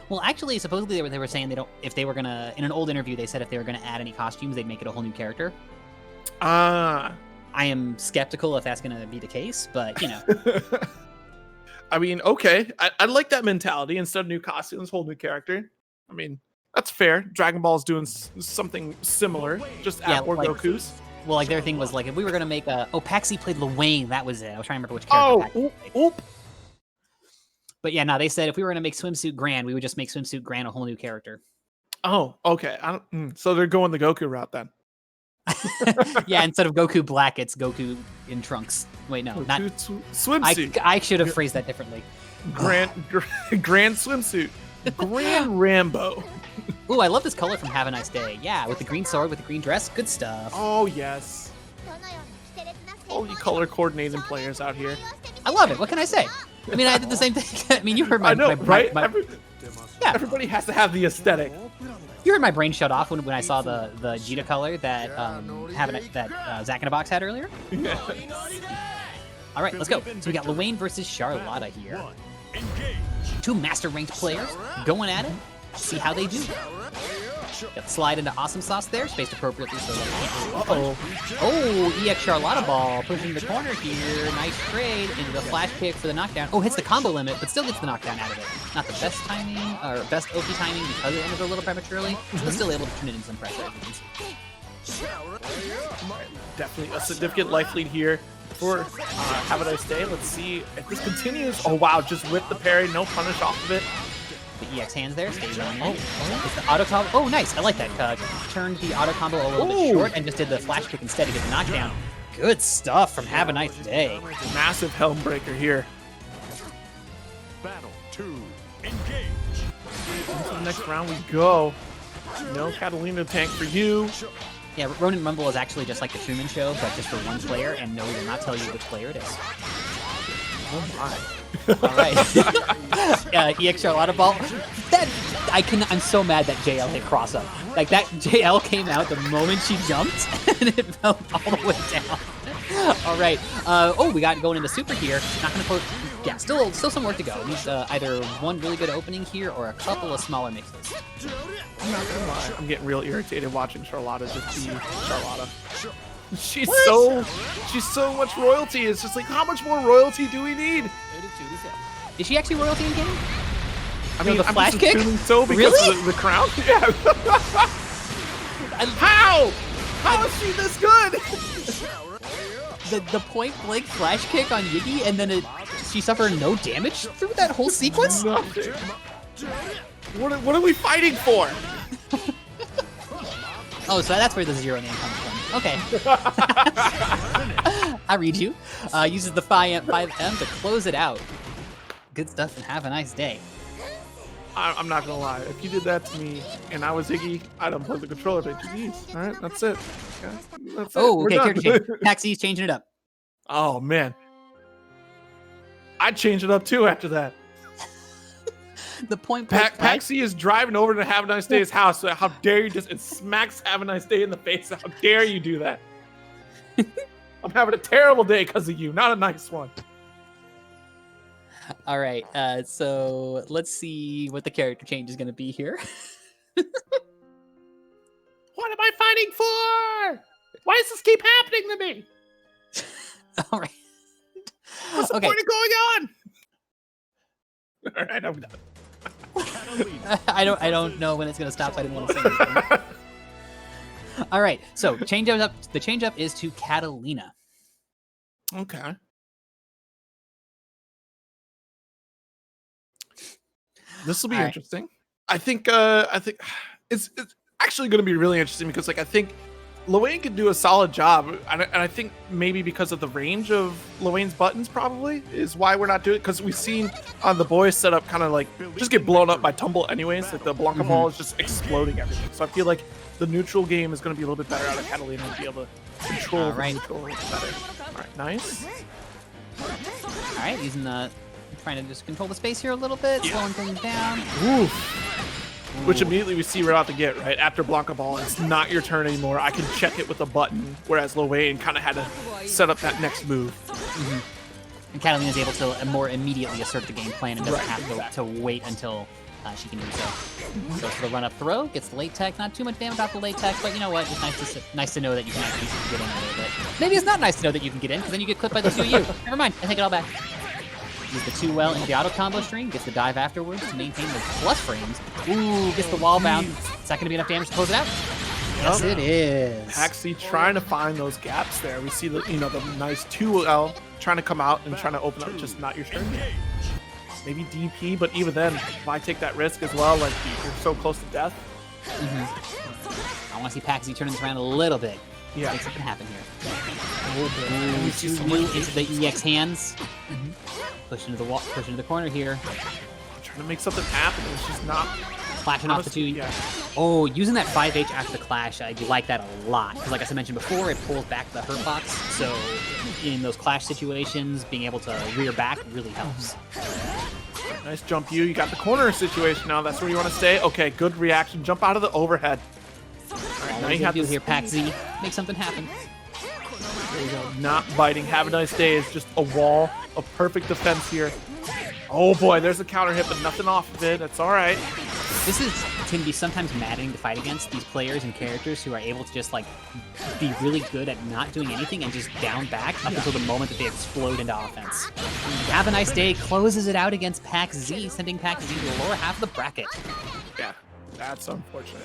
Speaker 5: Well, actually, supposedly they were saying if they were gonna, in an old interview, they said if they were gonna add any costumes, they'd make it a whole new character. I am skeptical if that's going to be the case, but, you know.
Speaker 6: I mean, okay. I like that mentality. Instead of new costumes, whole new character. I mean, that's fair. Dragon Ball's doing something similar, just add more Gokus.
Speaker 5: Well, like, their thing was, like, if we were going to make a... Oh, Paxi played Lil Wayne. That was it. I was trying to remember which character.
Speaker 6: Oop.
Speaker 5: But, yeah, no, they said if we were going to make Swimsuit Grand, we would just make Swimsuit Grand a whole new character.
Speaker 6: Oh, okay. So they're going the Goku route, then.
Speaker 5: Yeah, instead of Goku Black, it's Goku in trunks. Wait, no, not
Speaker 6: swimsuit.
Speaker 5: I should have phrased that differently.
Speaker 6: Grand swimsuit. Grand Rambo.
Speaker 5: Ooh, I love this color from Have a Nice Day. Yeah, with the green sword, with the green dress, good stuff.
Speaker 6: Oh yes. All you color coordinating players out here.
Speaker 5: I love it. What can I say? I mean, I did the same thing. I mean, you heard my...
Speaker 6: I know, right?
Speaker 5: Yeah.
Speaker 6: Everybody has to have the aesthetic.
Speaker 5: You heard my brain shut off when I saw the Vegeta color that Zack in a Box had earlier. All right, let's go. So we got Luane versus Charlotta here. 2 master ranked players going at it. See how they do. Got slide into Awesome Sauce there, spaced appropriately. So EX Charlotta ball pushing the corner here. Nice trade into the flash kick for the knockdown. Oh, hits the combo limit, but still gets the knockdown out of it. Not the best timing, or best OP timing because it ended a little prematurely, but still able to turn it into some pressure.
Speaker 6: Definitely a significant life lead here for Have a Nice Day. Let's see if this continues. Oh, wow, just with the parry, no punish off of it.
Speaker 5: The EX hands there, stays on it. It's the auto combo. Oh, nice. I like that. Turned the auto combo a little bit short and just did the flash kick instead to get the knockdown. Good stuff from Have a Nice Day.
Speaker 6: Massive helm breaker here.
Speaker 1: Battle 2, engage.
Speaker 6: Into the next round we go. No Catalina tank for you.
Speaker 5: Yeah, Ronin Rumble is actually just like the Truman Show, but just for one player, and no, will not tell you which player it is.
Speaker 6: Oh my.
Speaker 5: All right. EX Charlotta ball. I'm so mad that JL hit cross up. Like that JL came out the moment she jumped and it fell all the way down. All right. We got going into super here. Not gonna put. Yeah, still some work to go. Needs either one really good opening here or a couple of smaller mixes.
Speaker 6: I'm not gonna lie. I'm getting real irritated watching Charlotta just be Charlotta. She's so much royalty. It's just like, how much more royalty do we need?
Speaker 5: Is she actually royalty in game?
Speaker 6: I mean,
Speaker 5: the flash kick?
Speaker 6: So because
Speaker 5: really?
Speaker 6: of the crown? Yeah. How? How is she this good?
Speaker 5: The point blank flash kick on Yiggy, and then she suffered no damage through that whole sequence?
Speaker 6: Nothing. What are we fighting for?
Speaker 5: Oh, so that's where the 0 name comes from. Okay. I read you. Uses the 5M to close it out. Good stuff and have a nice day.
Speaker 6: I'm not gonna lie. If you did that to me and I was Iggy, I'd unplug the controller. But GG's. All right, that's it. Okay, that's it.
Speaker 5: Okay, character change. Taxi's changing it up.
Speaker 6: Oh man, I'd change it up too after that.
Speaker 5: The point.
Speaker 6: Paxi is driving over to Have a Nice Day's house. So how dare you just? It smacks Have a Nice Day in the face. How dare you do that? I'm having a terrible day because of you. Not a nice one.
Speaker 5: All right, so let's see what the character change is going to be here.
Speaker 6: What am I fighting for? Why does this keep happening to me?
Speaker 5: All right.
Speaker 6: What's the
Speaker 5: Okay.
Speaker 6: point of going on? All right, I'm done.
Speaker 5: I don't know when it's going to stop. So I didn't want to say anything. All right, so change up. The change up is to Catalina.
Speaker 6: Okay. This will be
Speaker 5: All right.
Speaker 6: interesting. I think it's actually going to be really interesting because like I think Lowain could do a solid job, and I think maybe because of the range of Lowain's buttons probably is why we're not doing it, because we've seen on the boys setup kind of like just get blown up by tumble anyways. Like the Blanca ball is just exploding everything. So I feel like the neutral game is going to be a little bit better out of Catalina and be able to control the neutral a little bit better. All right, nice.
Speaker 5: All right, using the trying to just control the space here a little bit, slowing things down.
Speaker 6: Which immediately we see right out the get, right? After Blanca Ball, it's not your turn anymore. I can check it with a button, whereas Lowain kind of had to set up that next move.
Speaker 5: And Catalina's able to more immediately assert the game plan and doesn't have to wait until she can do so. Goes for the run-up throw, gets the late tech. Not too much damage off the late tech, but you know what? It's nice to know that you can actually get in a little bit. Maybe it's not nice to know that you can get in, because then you get clipped by the 2U. Never mind, I take it all back. Use the 2 well into the auto combo string, gets the dive afterwards to maintain those plus frames. Ooh, gets the wall bounce. Is that going to be enough damage to close it out? Yes, it is.
Speaker 6: Paxi trying to find those gaps there. We see the the nice 2L trying to come out and trying to open up, just not your turn. Maybe DP, but even then, why take that risk as well? Like you're so close to death.
Speaker 5: I want to see Paxi turn this around a little bit.
Speaker 6: Yeah.
Speaker 5: Make something happen here.
Speaker 6: And we see some
Speaker 5: Into the EX hands. Push into the wall. Push into the corner here.
Speaker 6: trying to make something happen. It's just not.
Speaker 5: Clashing off the 2.
Speaker 6: Yeah.
Speaker 5: Oh, using that 5H after the clash, I do like that a lot. Because like I mentioned before, it pulls back the hurt box. So in those clash situations, being able to rear back really helps.
Speaker 6: Nice jump you. You got the corner situation now. That's where you want to stay. Okay, good reaction. Jump out of the overhead. All right, now you have
Speaker 5: to
Speaker 6: to
Speaker 5: here, Pack Z. Make something happen.
Speaker 6: There you go. Not biting. Have a nice day. It's just a wall of perfect defense here. Oh boy, there's a counter hit, but nothing off of it. That's all right.
Speaker 5: This can be sometimes maddening to fight against these players and characters who are able to just like be really good at not doing anything and just down back up until the moment that they explode into offense. Have a nice day closes it out against Pack Z, sending Pack Z to the lower half of the bracket.
Speaker 6: Yeah, that's unfortunate.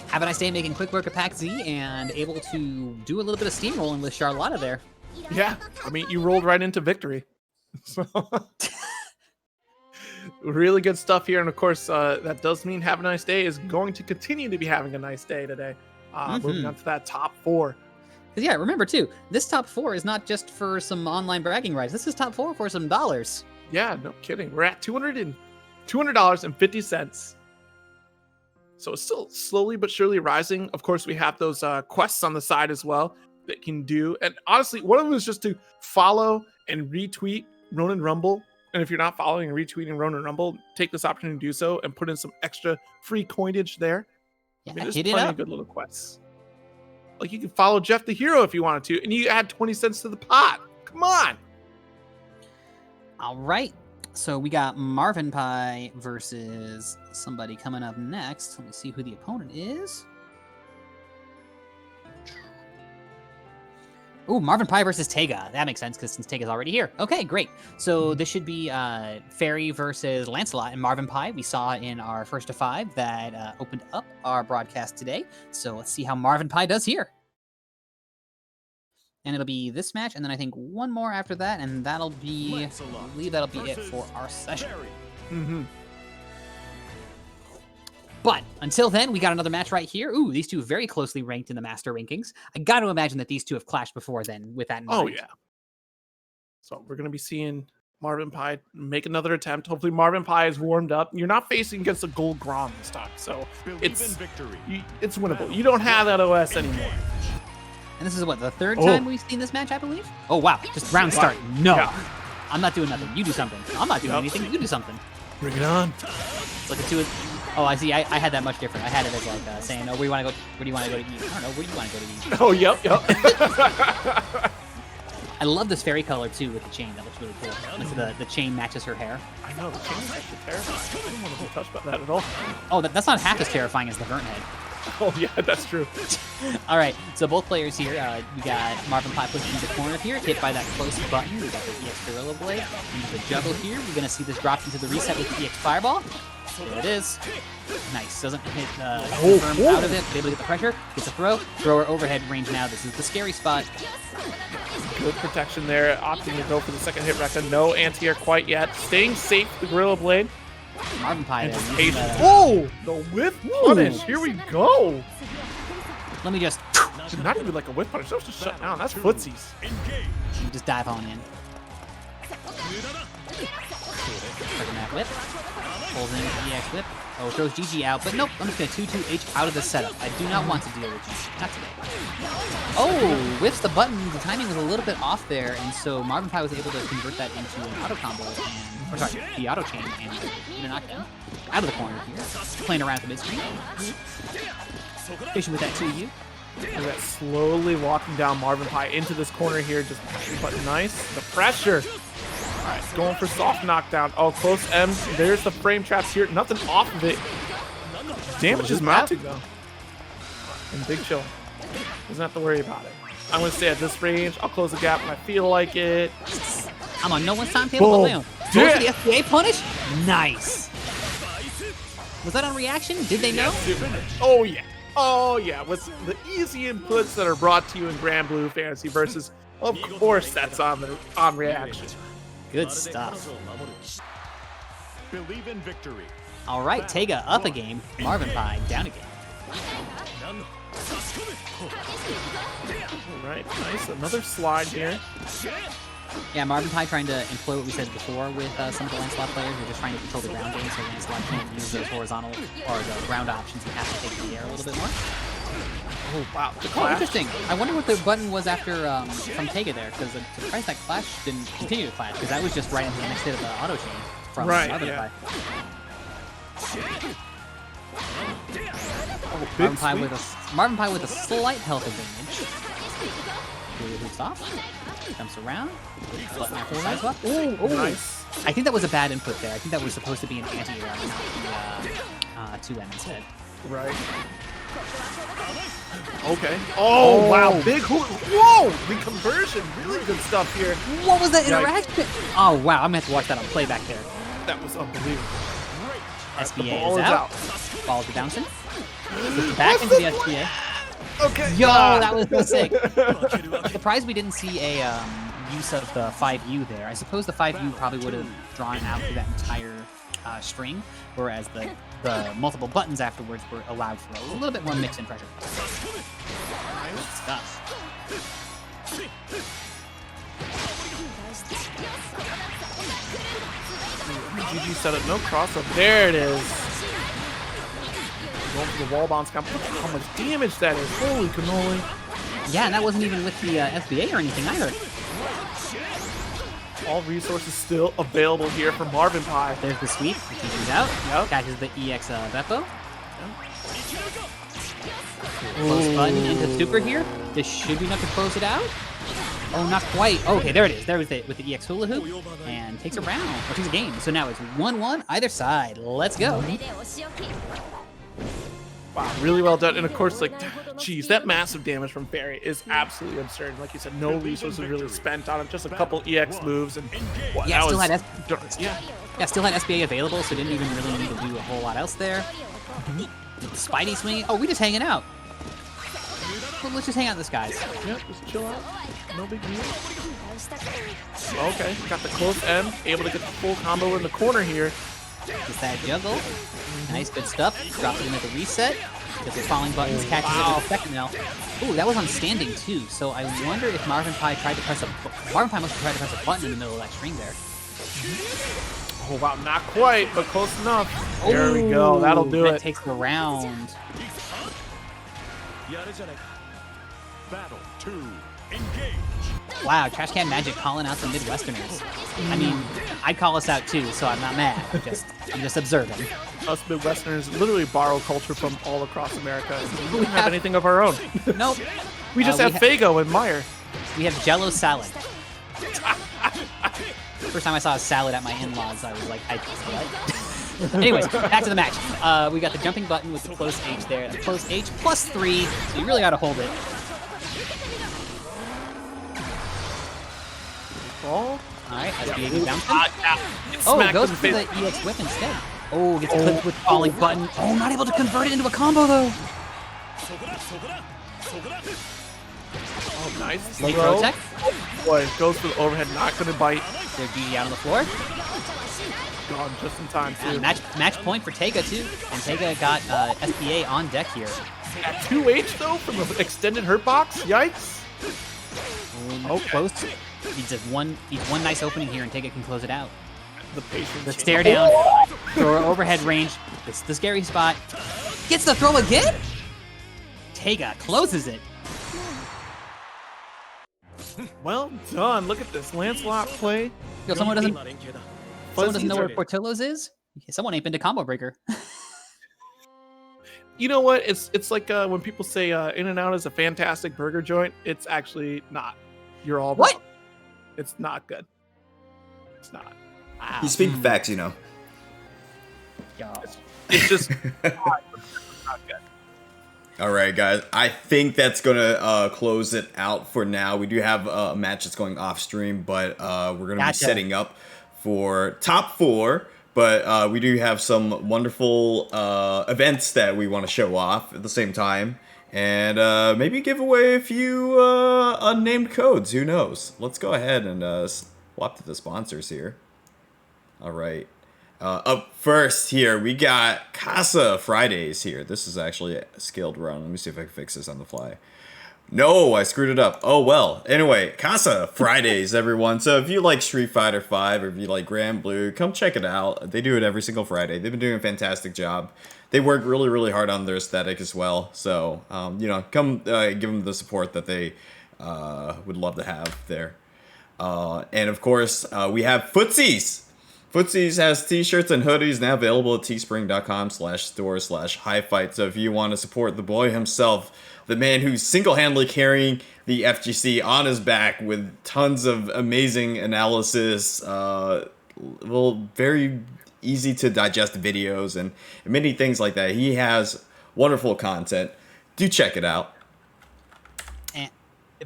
Speaker 5: Have a nice day making quick work of Pack Z and able to do a little bit of steamrolling with Charlotta there.
Speaker 6: Yeah, I mean, you rolled right into victory. So really good stuff here, and of course, that does mean Have a Nice Day is going to continue to be having a nice day today. Moving on to that top 4.
Speaker 5: Because yeah, remember too, this top 4 is not just for some online bragging rights. This is top 4 for some dollars.
Speaker 6: Yeah, no kidding. We're at $200.50. So it's still slowly but surely rising. Of course, we have those quests on the side as well that can do. And honestly, one of them is just to follow and retweet Ronin Rumble. And if you're not following and retweeting Ronin Rumble, take this opportunity to do so and put in some extra free coinage there.
Speaker 5: Yeah,
Speaker 6: I mean, there's
Speaker 5: hit it
Speaker 6: plenty
Speaker 5: up.
Speaker 6: of good little quests. Like you can follow Jeff the Hero if you wanted to, and you add 20 cents to the pot. Come on.
Speaker 5: All right. So we got Marvin Pie versus somebody coming up next. Let me see who the opponent is. Ooh, Marvin Pie versus Tega. That makes sense because since Tega's already here. Okay, great. So this should be Fairy versus Lancelot and Marvin Pie. We saw in our first of 5 that opened up our broadcast today. So let's see how Marvin Pie does here. And it'll be this match, and then I think one more after that, and that'll be, I believe that'll be it for our session. But until then, we got another match right here. Ooh, these two very closely ranked in the master rankings. I got to imagine that these two have clashed before then with that in mind.
Speaker 6: Oh, yeah. So we're going to be seeing Marvin Pie make another attempt. Hopefully Marvin Pie is warmed up. You're not facing against a gold Grom this time, so it's winnable. You don't have that OS anymore.
Speaker 5: And this is what, the third time we've seen this match, I believe? Oh, wow. Just round start. No. Yeah. I'm not doing nothing. You do something. I'm not doing anything. You do something.
Speaker 6: Bring it on.
Speaker 5: It's like a 2. Oh, I see. I had that much different. I had it as like saying, "Oh, where do you want to go? Where do you want to go to eat?" I don't know. Where do you want to go to eat?
Speaker 6: Oh, yep.
Speaker 5: I love this fairy color too with the chain. That looks really cool. The chain matches her hair.
Speaker 6: I know, the chain is actually terrifying. I didn't want to be touched by that at all.
Speaker 5: Oh, that's not half as terrifying as the Vern head.
Speaker 6: Oh, yeah, that's true.
Speaker 5: All right, so both players here, we got Marvin Pie pushed into the corner here, hit by that close button. We got the EX Gorilla Blade into the juggle here. We're going to see this dropped into the reset with the EX Fireball. There it is. Nice. Doesn't hit Confirm out of it, but able to get the pressure. Gets a throw. Thrower overhead range now. This is the scary spot.
Speaker 6: Good protection there. Opting to go for the second hit Rekka. No anti-air quite yet. Staying safe with the Gorilla Blade.
Speaker 5: Marvin Pie there.
Speaker 6: Oh! The whiff punish. Here we go.
Speaker 5: Let me just...
Speaker 6: Not even like a whiff punish. That was just shut down. That's footsies.
Speaker 5: You just dive on in. Second that whip. Pulls in the EX whip. Oh, throws GG out, but nope. I'm just going to 2-2H out of the setup. I do not want to deal with GG. Not today. Oh, whiffs the button. The timing was a little bit off there, and so Marvin Pie was able to convert that into an auto combo, or sorry, the auto chain, and get a knockdown. Out of the corner here. Playing around the mid-screen. Fishing with that 2U.
Speaker 6: Look at that, slowly walking down Marvin Pie into this corner here. Just pushing button nice. The pressure. All right, going for soft knockdown. Oh, close M. There's the frame traps here. Nothing off of it. Damage is mounting, though. And Big Chill doesn't have to worry about it. I'm going to stay at this range. I'll close the gap when I feel like it.
Speaker 5: I'm on no one's timetable, but Leon. Go for the FBA punish? Nice. Was that on reaction? Did they know?
Speaker 6: Oh, yeah. Oh, yeah. With the easy inputs that are brought to you in Granblue Fantasy Versus, of course, that's on reaction.
Speaker 5: Good stuff.
Speaker 1: Believe in victory.
Speaker 5: All right, Tega up a game. Marvin Pie down a game.
Speaker 6: All right, nice. Another slide here.
Speaker 5: Yeah, Marvin Pie trying to employ what we said before with some of the Lancelot players. They're just trying to control the ground game, so Lancelot can't use those horizontal or the ground options. He has to take the air a little bit more.
Speaker 6: Oh, wow.
Speaker 5: Oh, interesting. I wonder what the button was after from Tega there, because I'm surprised that clash didn't continue to clash, because that was just right into the next hit of the auto chain from Marvin Pie.
Speaker 6: Oh,
Speaker 5: Marvin Pie with a slight health advantage. Hoops off. Jumps around. Button after the side swap. Oh,
Speaker 6: nice.
Speaker 5: I think that was a bad input there. I think that was supposed to be an anti-air, not the 2M instead.
Speaker 6: Right. Okay. Oh, wow. Big hook. Whoa! The conversion. Really good stuff here.
Speaker 5: What was that interaction? Oh, wow. I'm going to have to watch that on playback there.
Speaker 6: That was unbelievable.
Speaker 5: SBA is out. Balls are bouncing. Back into the SBA.
Speaker 6: Okay.
Speaker 5: Yo, that was so sick. Surprised we didn't see a use of the 5U there. I suppose the 5U probably would have drawn out through that entire string, whereas the multiple buttons afterwards were allowed for a little bit more mix and pressure. Good stuff.
Speaker 6: GG setup, no crossover. There it is. Going for the wall bounce. Look at how much damage that is. Holy cannoli.
Speaker 5: Yeah, and that wasn't even with the FBA or anything either.
Speaker 6: All resources still available here for Marvin Pie.
Speaker 5: There's the sweep. He's out.
Speaker 6: Yep.
Speaker 5: Catches the EX Beppo. Close button into super here. This should be enough to close it out. Oh, not quite. Okay, there it is. There was it with the EX hula hoop. And takes a round, or takes a game. So now it's 1-1 either side. Let's go.
Speaker 6: Wow, really well done. And of course, like, geez, that massive damage from Barry is absolutely absurd. Like you said, no resources really spent on it. Just a couple EX moves and what?
Speaker 5: Yeah, still had
Speaker 6: still
Speaker 5: had SBA available, so didn't even really need to do a whole lot else there. Spidey swinging. Oh, we just hanging out. Well, let's just hang out with this guys.
Speaker 6: Yep, just chill out. No big deal. Okay, got the close M. Able to get the full combo in the corner here.
Speaker 5: Just that juggle. Nice, good stuff. Drops it into the reset. Gets the falling buttons, catches it with the second L. Ooh, that was on standing too. So I wonder if Marvin Pie tried to press Marvin Pie must have tried to press a button in the middle of that string there.
Speaker 6: Oh wow, not quite, but close enough. There we go. That'll do it.
Speaker 5: That takes the round.
Speaker 1: Battle 2. Engage.
Speaker 5: Wow, Trash Can Magic calling out the Midwesterners. I mean, I'd call us out too, so I'm not mad. I'm just observing.
Speaker 6: Us Midwesterners literally borrow culture from all across America. We don't have anything of our own.
Speaker 5: Nope.
Speaker 6: We just have Fago and Meyer.
Speaker 5: We have Jello salad. First time I saw a salad at my in-laws, I was like, what? Anyways, back to the match. We got the jumping button with the close H there. The close H +3, so you really got to hold it.
Speaker 6: Ball?
Speaker 5: Alright, SBA bounce him.
Speaker 6: Oh,
Speaker 5: it goes for the EX whip instead. Oh, gets clipped with falling button. Oh, not able to convert it into a combo though.
Speaker 6: Oh, nice.
Speaker 5: Late throw tech.
Speaker 6: Boy, goes for the overhead, not gonna bite.
Speaker 5: They're DD out on the floor.
Speaker 6: Gone just in time too.
Speaker 5: Match point for Tega too. And Tega got SBA on deck here.
Speaker 6: At 2H though from the extended hurt box. Yikes.
Speaker 5: Oh, close. Needs one nice opening here, and Tega can close it out.
Speaker 6: The patience.
Speaker 5: The stare down, throw overhead range. This is the scary spot. Gets the throw again. Tega closes it.
Speaker 6: Well done. Look at this Lancelot play.
Speaker 5: Yo, someone doesn't know where Portillo's is. Someone ain't been to Combo Breaker.
Speaker 6: You know what? It's like when people say In-N-Out is a fantastic burger joint. It's actually not. You're all
Speaker 5: what?
Speaker 6: wrong. It's not good. It's not.
Speaker 5: Wow.
Speaker 7: You speak facts, you know.
Speaker 6: It's just not good.
Speaker 7: All right, guys. I think that's gonna close it out for now. We do have a match that's going off stream, but we're gonna be setting up for top 4. But we do have some wonderful events that we want to show off at the same time, and maybe give away a few unnamed codes. Who knows? Let's go ahead and swap to the sponsors here. All right. Up first here, we got Casa Fridays here. This is actually a skilled run. Let me see if I can fix this on the fly. No, I screwed it up. Oh, well. Anyway, Casa Fridays, everyone. So if you like Street Fighter V or if you like Granblue, come check it out. They do it every single Friday. They've been doing a fantastic job. They work really, really hard on their aesthetic as well. So, you know, come give them the support that they would love to have there. And, of course, we have Footsies. Footsies has t-shirts and hoodies now available at teespring.com/store/highfight. So if you want to support the boy himself, the man who's single-handedly carrying the FGC on his back with tons of amazing analysis, very easy to digest videos and many things like that. He has wonderful content. Do check it out.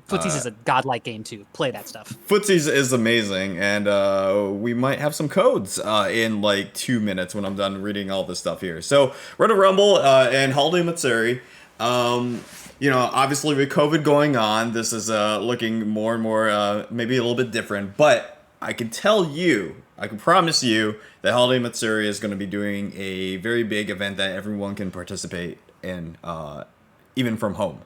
Speaker 5: Footsies is a godlike game too. Play that stuff.
Speaker 7: Footsies is amazing, and we might have some codes in like 2 minutes when I'm done reading all this stuff here. So, Ronin Rumble and Holiday Matsuri. You know, obviously with COVID going on, this is looking more and more maybe a little bit different. But I can tell you, I can promise you that Holiday Matsuri is going to be doing a very big event that everyone can participate in, even from home.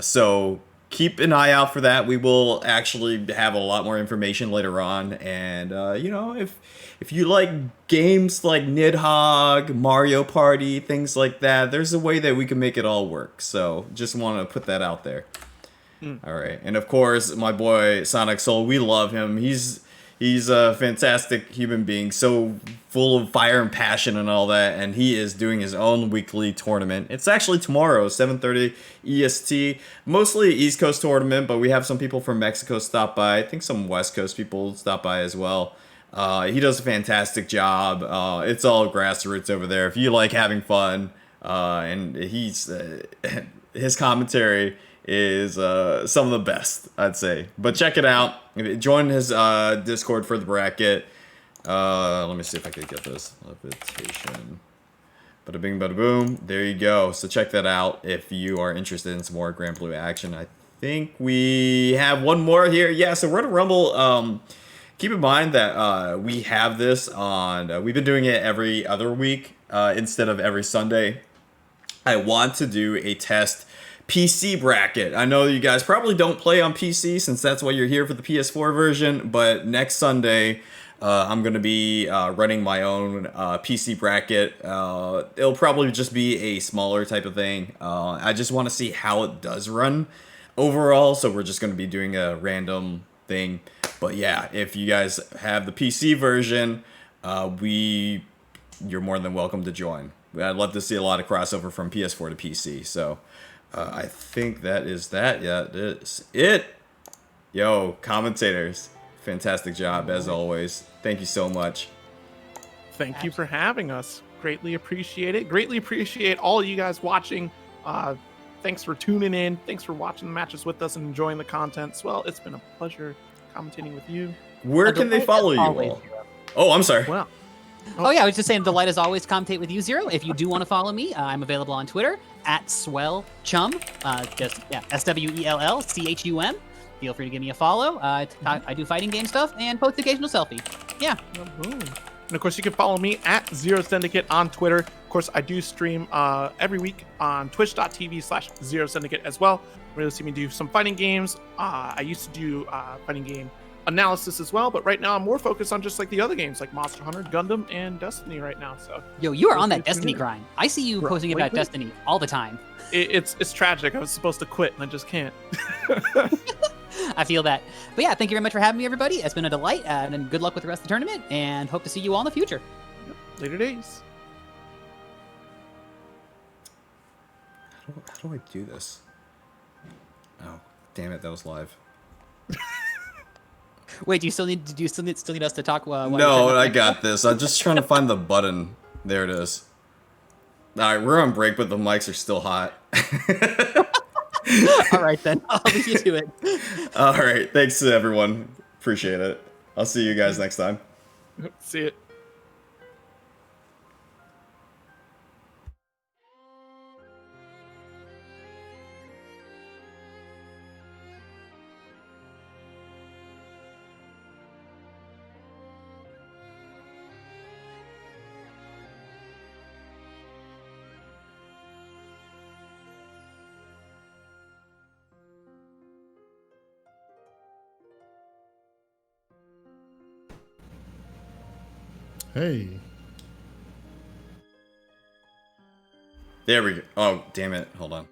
Speaker 7: So keep an eye out for that. We will actually have a lot more information later on. And, you know, if you like games like Nidhogg, Mario Party, things like that, there's a way that we can make it all work. So just want to put that out there. All right. And, of course, my boy Sonic Soul, we love him. He's a fantastic human being, so full of fire and passion and all that, and he is doing his own weekly tournament. It's actually tomorrow, 7:30 EST. Mostly East Coast tournament, but we have some people from Mexico stop by. I think some West Coast people stop by as well. He does a fantastic job. It's all grassroots over there. If you like having fun, and his commentary is some of the best, I'd say. But check it out. Join his Discord for the bracket. Let me see if I can get this. Levitation. Bada bing, bada boom. There you go. So check that out if you are interested in some more Granblue action. I think we have one more here. Yeah, so Ronin Rumble. Keep in mind that we have this on... we've been doing it every other week instead of every Sunday. I want to do a test PC bracket. I know you guys probably don't play on PC since that's why you're here for the PS4 version, but next Sunday I'm going to be running my own PC bracket. It'll probably just be a smaller type of thing. I just want to see how it does run overall, so we're just going to be doing a random thing. But yeah, if you guys have the PC version, you're more than welcome to join. I'd love to see a lot of crossover from PS4 to PC, so... I think that is that. Yeah, it is it. Yo, commentators, fantastic job as always. Thank you so much.
Speaker 6: Thank you for having us. Greatly appreciate it. Greatly appreciate all you guys watching. Thanks for tuning in. Thanks for watching the matches with us and enjoying the content as well. It's been a pleasure commentating with you.
Speaker 7: Where can they follow you all? Oh, I'm sorry.
Speaker 6: Well,
Speaker 5: Oh yeah, I was just saying, delight as always. Commentate with you, Zero. If you do want to follow me, I'm available on Twitter at swellchum. SWELLCHUM. Feel free to give me a follow. I do fighting game stuff and post occasional selfie. Yeah.
Speaker 6: And of course, you can follow me at Zero Syndicate on Twitter. Of course, I do stream every week on twitch.tv/Zero Syndicate as well. Where you'll see me do some fighting games. I used to do fighting game analysis as well, but right now I'm more focused on just like the other games like Monster Hunter, Gundam, and Destiny right now. So
Speaker 5: Yo, you are on that Destiny grind. I see you posting about Destiny all the time.
Speaker 6: It's tragic. I was supposed to quit and I just can't.
Speaker 5: I feel that. But yeah, thank you very much for having me, everybody. It's been a delight, and good luck with the rest of the tournament, and hope to see you all in the future.
Speaker 6: Later days.
Speaker 7: How do I do this? Oh, damn it, that was live.
Speaker 5: Wait, do you still need us to talk?
Speaker 7: No, I got this. I'm just trying to find the button. There it is. All right, we're on break, but the mics are still hot.
Speaker 5: All right, then. I'll leave you to it.
Speaker 7: All right, thanks to everyone. Appreciate it. I'll see you guys next time.
Speaker 6: See it.
Speaker 1: Hey.
Speaker 7: There we go. Oh, damn it. Hold on.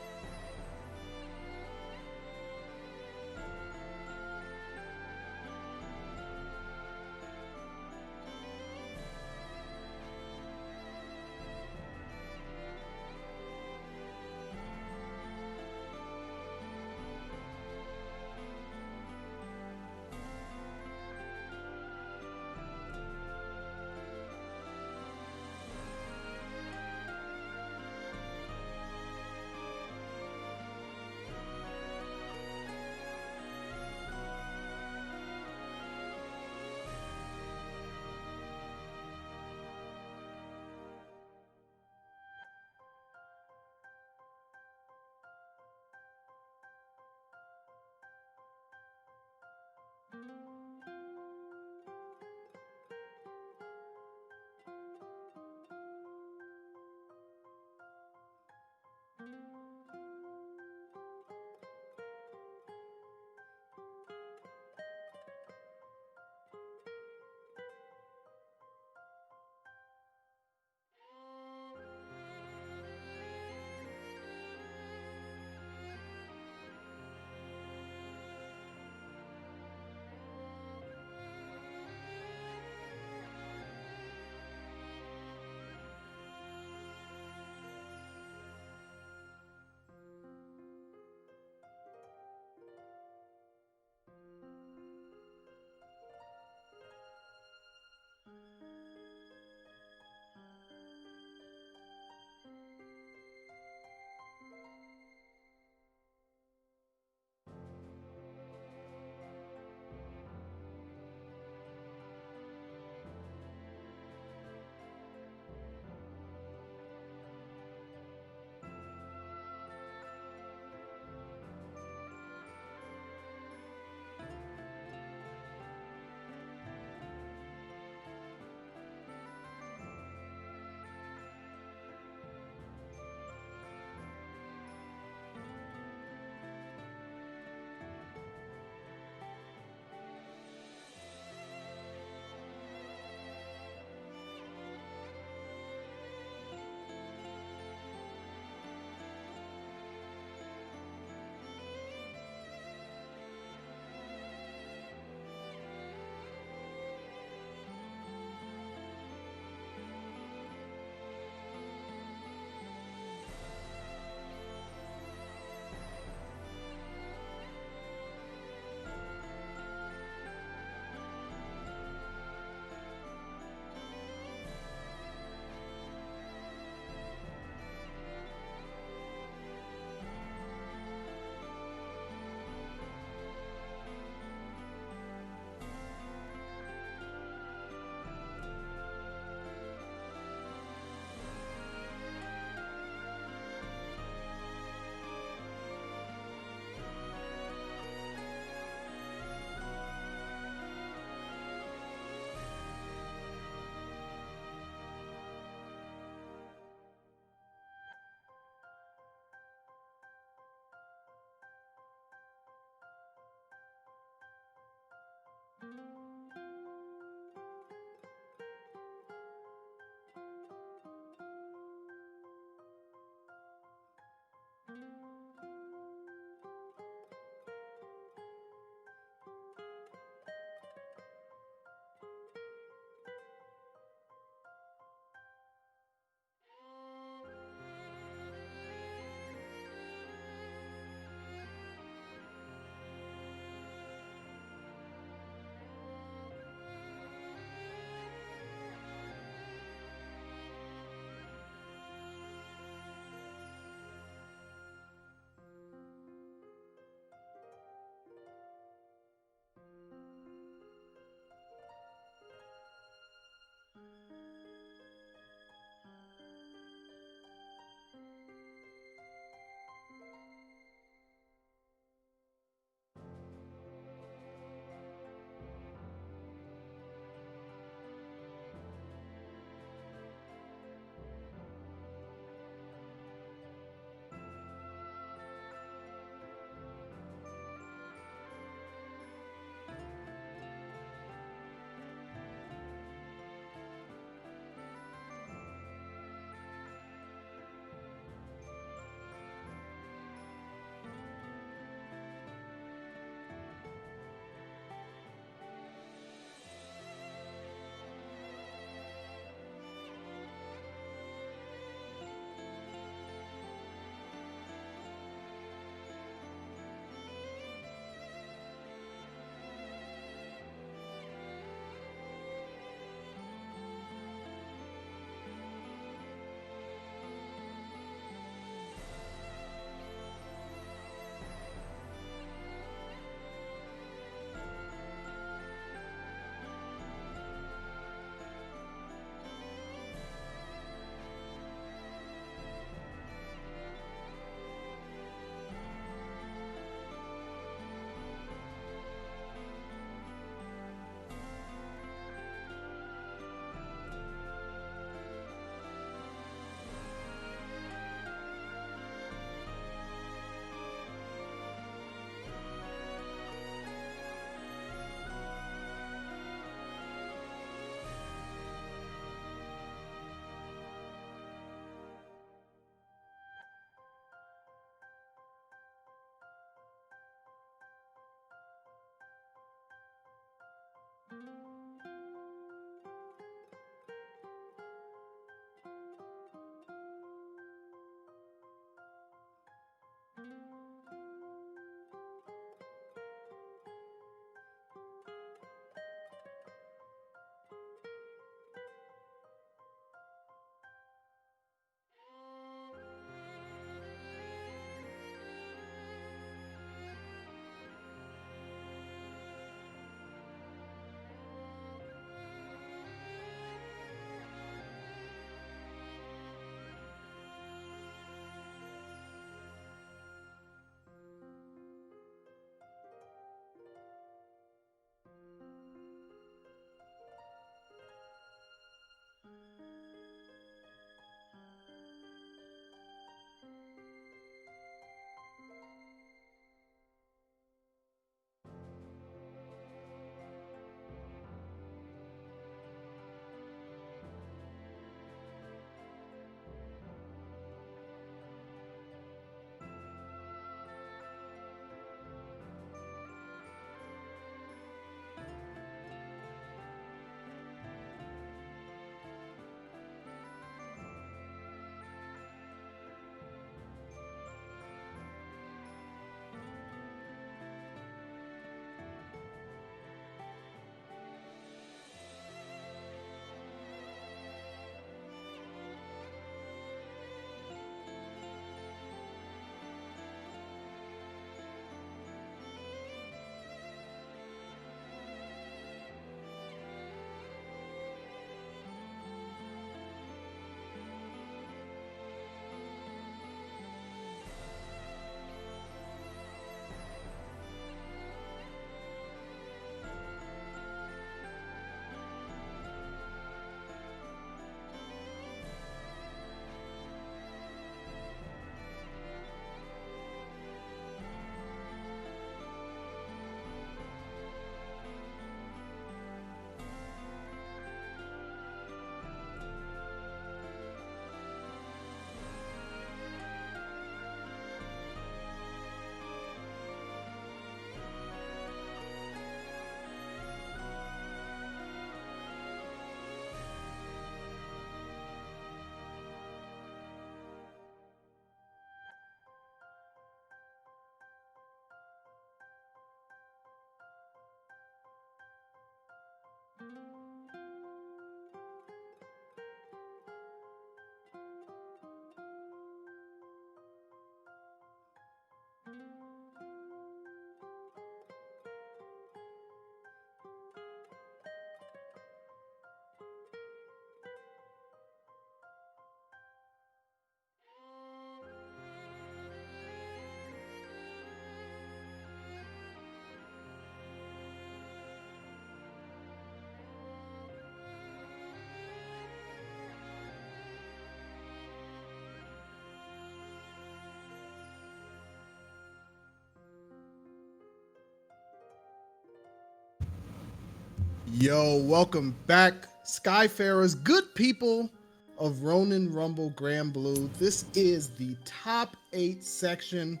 Speaker 8: Yo, welcome back, Skyfarers, good people of Ronin Rumble Granblue. This is the top 8 section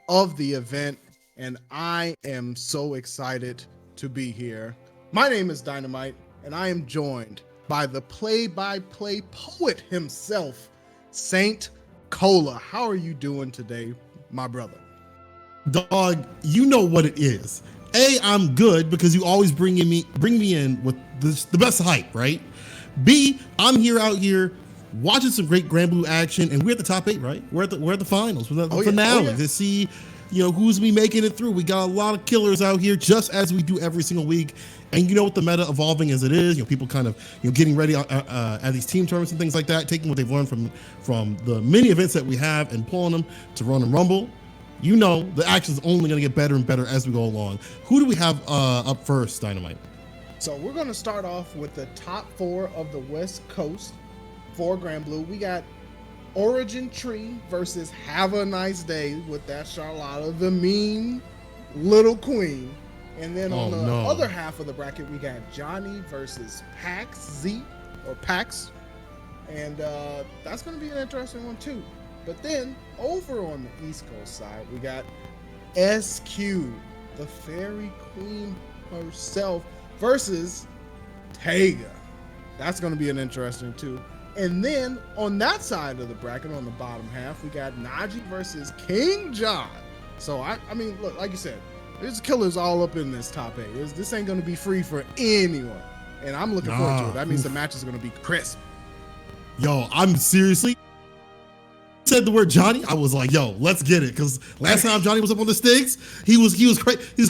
Speaker 8: of the event, and I am so excited to be here. My name is Dynamite, and I am joined by the play-by-play poet himself, Saint Cola. How are you doing today, my brother?
Speaker 9: Dog, you know what it is. A, I'm good because you always bring me in with the best hype, right? B, I'm out here watching some great Granblue action, and we're at the top 8, right? We're at the finals, we're at the finale to see, who's be making it through. We got a lot of killers out here, just as we do every single week. And with the meta evolving as it is, people kind of getting ready at these team tournaments and things like that, taking what they've learned from the mini events that we have and pulling them to Ronin Rumble. The action is only going to get better and better as we go along. Who do we have up first, Dynamite?
Speaker 8: So we're going to start off with the top 4 of the West Coast for Granblue. We got Origin Tree versus Have a Nice Day with that Charlotta, the mean little queen. And then on the other half of the bracket, we got Johnny versus Pax Z or Pax. And that's going to be an interesting one too. But then over on the East Coast side, we got SQ, the Fairy Queen herself, versus Taiga. That's going to be an interesting too. And then on that side of the bracket, on the bottom half, we got Najee versus King John. So I mean, look, like you said, there's killers all up in this top 8. This ain't going to be free for anyone, and I'm looking forward to it. That means the match is going to be crisp.
Speaker 9: Yo, I'm seriously said the word Johnny. I was like, yo, let's get it, because last time Johnny was up on the stakes, he was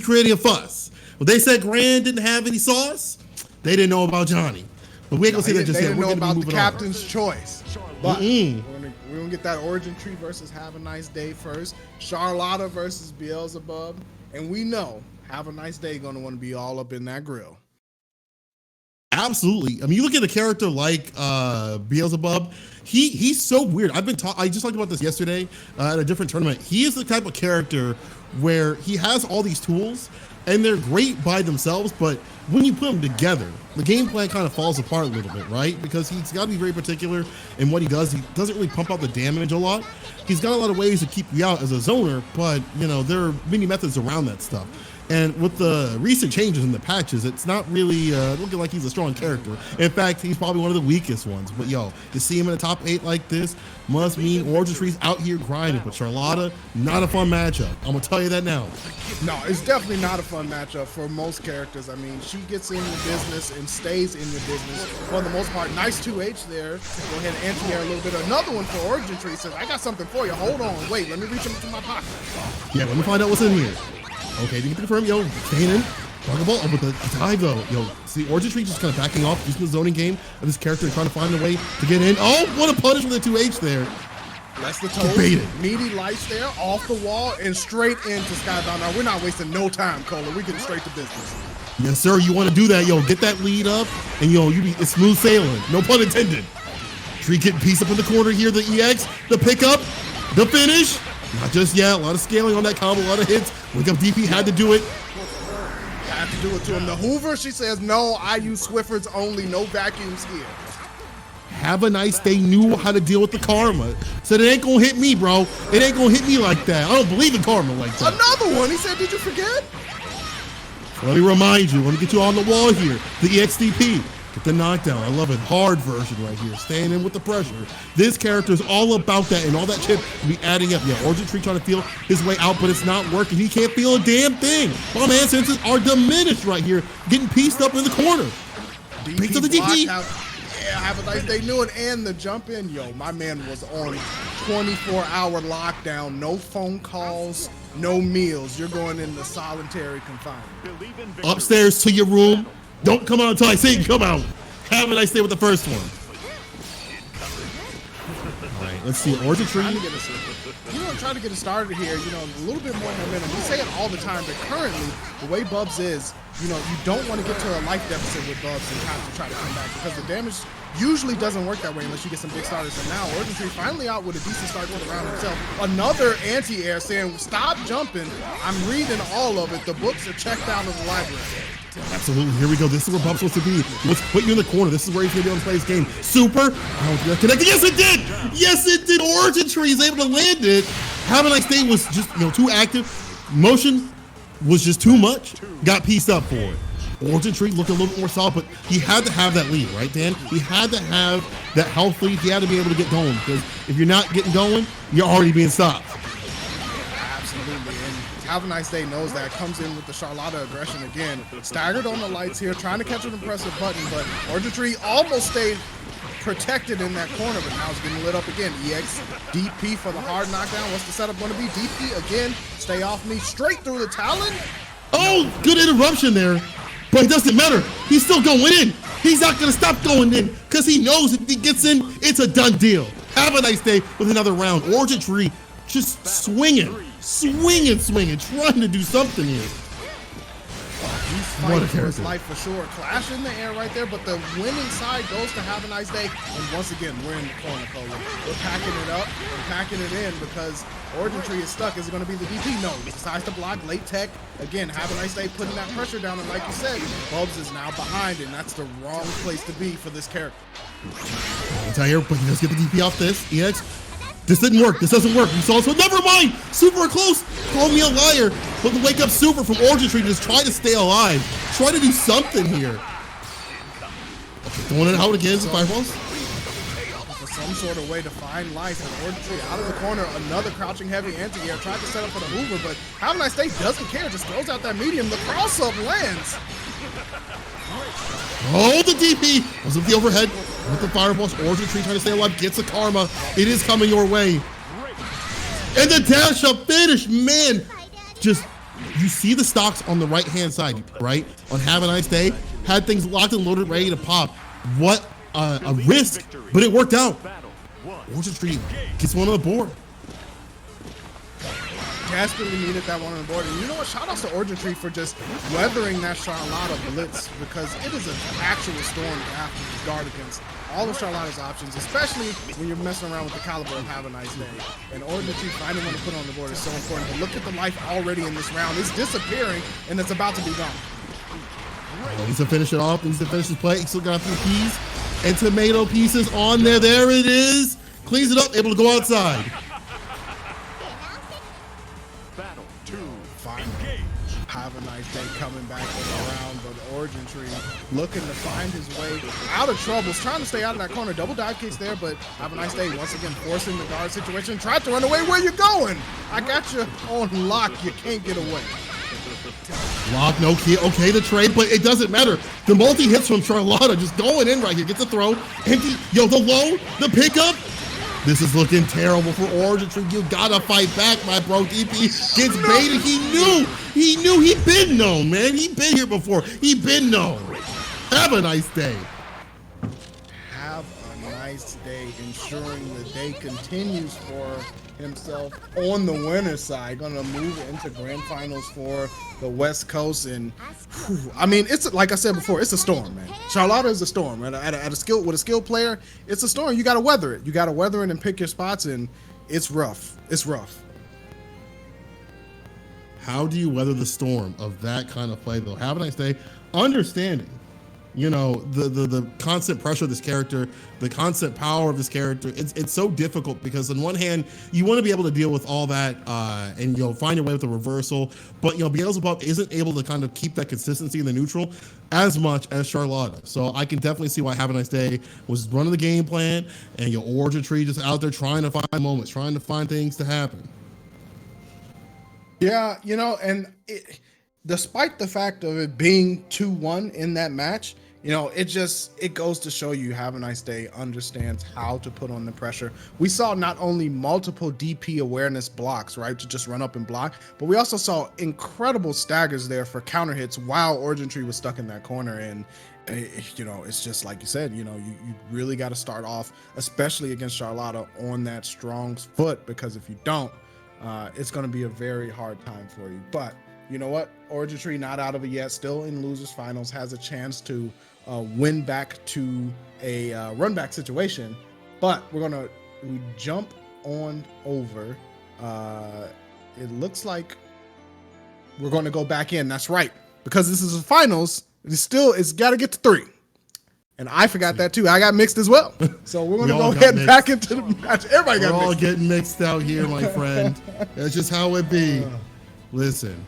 Speaker 9: creating a fuss. When they said Grand didn't have any sauce, they didn't know about Johnny. But we ain't gonna say that just yet.
Speaker 8: They didn't know about the captain's
Speaker 9: on.
Speaker 8: choice. But we're gonna get that Origin Tree versus Have a Nice Day first. Charlotta versus Beelzebub, and we know Have a Nice Day gonna want to be all up in that grill.
Speaker 9: Absolutely. I mean, you look at a character like Beelzebub. He's so weird. I just talked about this yesterday at a different tournament. He is the type of character where he has all these tools, and they're great by themselves, but when you put them together, the game plan kind of falls apart a little bit, right? Because he's got to be very particular in what he does. He doesn't really pump out the damage a lot. He's got a lot of ways to keep you out as a zoner, but there are many methods around that stuff. And with the recent changes in the patches, it's not really looking like he's a strong character. In fact, he's probably one of the weakest ones. But yo, to see him in the top 8 like this must mean Origin Tree's out here grinding. But Charlotta, not a fun matchup. I'm gonna tell you that now.
Speaker 8: No, it's definitely not a fun matchup for most characters. I mean, she gets in your business and stays in your business for the most part. Nice 2H there. Go ahead and anti-air a little bit. Another one for Origin Tree. Says, I got something for you. Hold on. Wait, let me reach into my pocket.
Speaker 9: Yeah, let me find out what's in here. Okay, to get the confirm, yo, staying in. Talk about with the dive though. Yo, see, Origin Tree just kind of backing off, using the zoning game of this character and trying to find a way to get in. Oh, what a punish with the 2H there.
Speaker 8: That's the toes. Meaty lights there, off the wall, and straight into Skybound. Now, we're not wasting no time, Cola. We're getting straight to business.
Speaker 9: Yes, sir. You want to do that, yo. Get that lead up, and yo, it's smooth sailing. No pun intended. Tree getting pieced up in the corner here. The EX, the pickup, the finish. Not just yet. A lot of scaling on that combo, a lot of hits. Wake Up DP had to do it.
Speaker 8: Had to do it to him. The Hoover, she says, no, I use Swiffer's only, no vacuums here.
Speaker 9: Have a Nice Day knew how to deal with the karma. Said, it ain't gonna hit me, bro. It ain't gonna hit me like that. I don't believe in karma like that.
Speaker 8: Another one. He said, did you forget?
Speaker 9: Let me remind you. Let me get you on the wall here. The EXDP. Get the knockdown. I love it. Hard version right here. Staying in with the pressure. This character is all about that, and all that chip will be adding up. Yeah, Origin Tree trying to feel his way out, but it's not working. He can't feel a damn thing. My man senses are diminished right here, getting pieced up in the corner. Breaks up the DP.
Speaker 8: Have a nice day. Knew it, and the jump in. Yo, my man was on 24-hour lockdown. No phone calls, no meals. You're going into solitary confinement.
Speaker 9: Upstairs to your room. Don't come out until I say you come out. Have a nice day with the first one. All right, let's see. Origin Tree.
Speaker 8: Trying to get it started here, a little bit more momentum. We say it all the time, but currently, the way Bubs is, you don't want to get to a life deficit with Bubs and have to try to come back because the damage usually doesn't work that way unless you get some big starters. And now, Origin Tree finally out with a decent start to the round himself. Another anti-air saying, stop jumping. I'm reading all of it. The books are checked out of the library.
Speaker 9: Absolutely. Here we go. This is where Bub's supposed to be. Let's put you in the corner. This is where he's going to be able to play his game. Super. I don't think that's connected. Yes, it did. Yes, it did. Origin Tree is able to land it. Have a Nice Day was just, too active. Motion was just too much. Got pieced up for it. Origin Tree looked a little bit more solid, but he had to have that lead, right, Dan? He had to have that health lead. He had to be able to get going because if you're not getting going, you're already being stopped.
Speaker 8: Absolutely. Have a Nice Day knows that. Comes in with the Charlotta aggression again. Staggered on the lights here, trying to catch an impressive button, but Origin Tree almost stayed protected in that corner, but now it's getting lit up again. EX, DP for the hard knockdown. What's the setup going to be? DP again, stay off me, straight through the Talon.
Speaker 9: Oh, good interruption there, but it doesn't matter. He's still going in. He's not going to stop going in because he knows if he gets in, it's a done deal. Have a Nice Day with another round. Origin Tree just swinging, trying to do something here.
Speaker 8: He's fighting for his life for sure. Clash in the air right there, but the winning side goes to Have a Nice Day. And once again, we're in the corner, Cole. We're packing it up and packing it in because Origin Tree is stuck. Is it going to be the DP? No. He decides to block late tech. Again, Have a Nice Day putting that pressure down. And like you said, Bubs is now behind, and that's the wrong place to be for this character.
Speaker 9: I'll tell you, but he does get the DP off this. EX. This didn't work. This doesn't work. You saw it, so never mind. Super close. Call me a liar. But the wake up Super from Origin Tree to just try to stay alive. Try to do something here. Okay, throwing it out again. Fireballs.
Speaker 8: For some sort of way to find life. And Origin Tree out of the corner. Another crouching heavy anti-air. Tried to set up for the Hoover, but Have a Nice Day doesn't care. Just throws out that medium. The cross-up lands.
Speaker 9: Oh, the DP was with the overhead with the fireballs. Origin Tree trying to stay alive, gets the karma. It is coming your way. And the dash up finish, man. Just, you see the stocks on the right-hand side, right? On Have a Nice Day, had things locked and loaded, ready to pop. What a risk, but it worked out. Origin Tree gets one on the board.
Speaker 8: Desperately needed that one on the board. And you know what? Shout outs to Origin Tree for just weathering that Charlotta blitz because it is an actual storm to have to guard against all of Charlotta's options, especially when you're messing around with the caliber of Have a Nice Day. And Origin Tree finding one to put on the board is so important. But look at the life already in this round. It's disappearing, and it's about to be gone.
Speaker 9: Oh, needs to finish it off. Needs to finish his play. He still got a few peas and tomato pieces on there. There it is. Cleans it up, able to go outside.
Speaker 8: Have a Nice Day coming back around, but Origin Tree looking to find his way out of troubles, trying to stay out of that corner. Double dive kicks there, but Have a Nice Day once again forcing the guard situation. Tried to run away. Where you going? I got you on lock. You can't get away.
Speaker 9: Lock, no key. Okay, the trade, but it doesn't matter. The multi-hits from Charlotta just going in right here. Gets the throw. Empty. Yo, the low, the pickup. This is looking terrible for Origin Tree. You gotta fight back, my bro. DP gets baited. He knew he'd been known, man. He'd been here before. He'd been known. Have a nice day.
Speaker 8: Have a nice day, ensuring the day continues for himself on the winner's side. Gonna move into grand finals for the West Coast, and I mean, it's like I said before, it's a storm, man. Charlotta is a storm, right? At a skilled player, it's a storm. You gotta weather it. You gotta weather it and pick your spots, and it's rough. It's rough.
Speaker 9: How do you weather the storm of that kind of play, though? Have a nice day. Understanding, you know, the constant pressure of this character, the constant power of this character, it's so difficult because on one hand, you want to be able to deal with all that and, you know, find your way with the reversal, but, you know, Beelzebub isn't able to kind of keep that consistency in the neutral as much as Charlotta. So I can definitely see why Have a Nice Day was running the game plan and your Origin Tree just out there trying to find moments, trying to find things to happen.
Speaker 8: Yeah, you know, and despite the fact of it being 2-1 in that match, you know, it goes to show you Have a Nice Day understands how to put on the pressure. We saw not only multiple DP awareness blocks, right, to just run up and block, but we also saw incredible staggers there for counter hits while Origin Tree was stuck in that corner. And you know, it's just like you said, you know, you really got to start off, especially against Charlotta, on that strong foot, because if you don't, it's going to be a very hard time for you. But you know what? Origin Tree not out of it yet, still in losers finals, has a chance to win back to a run back situation. But we're gonna jump on over. It looks like we're going to go back in. That's right, because this is the finals. It's got to get to 3. And I forgot that too. I got mixed as well. So we're going to go ahead back into the match. Everybody got mixed.
Speaker 9: We're all getting mixed out here, my friend. That's just how it be. Listen,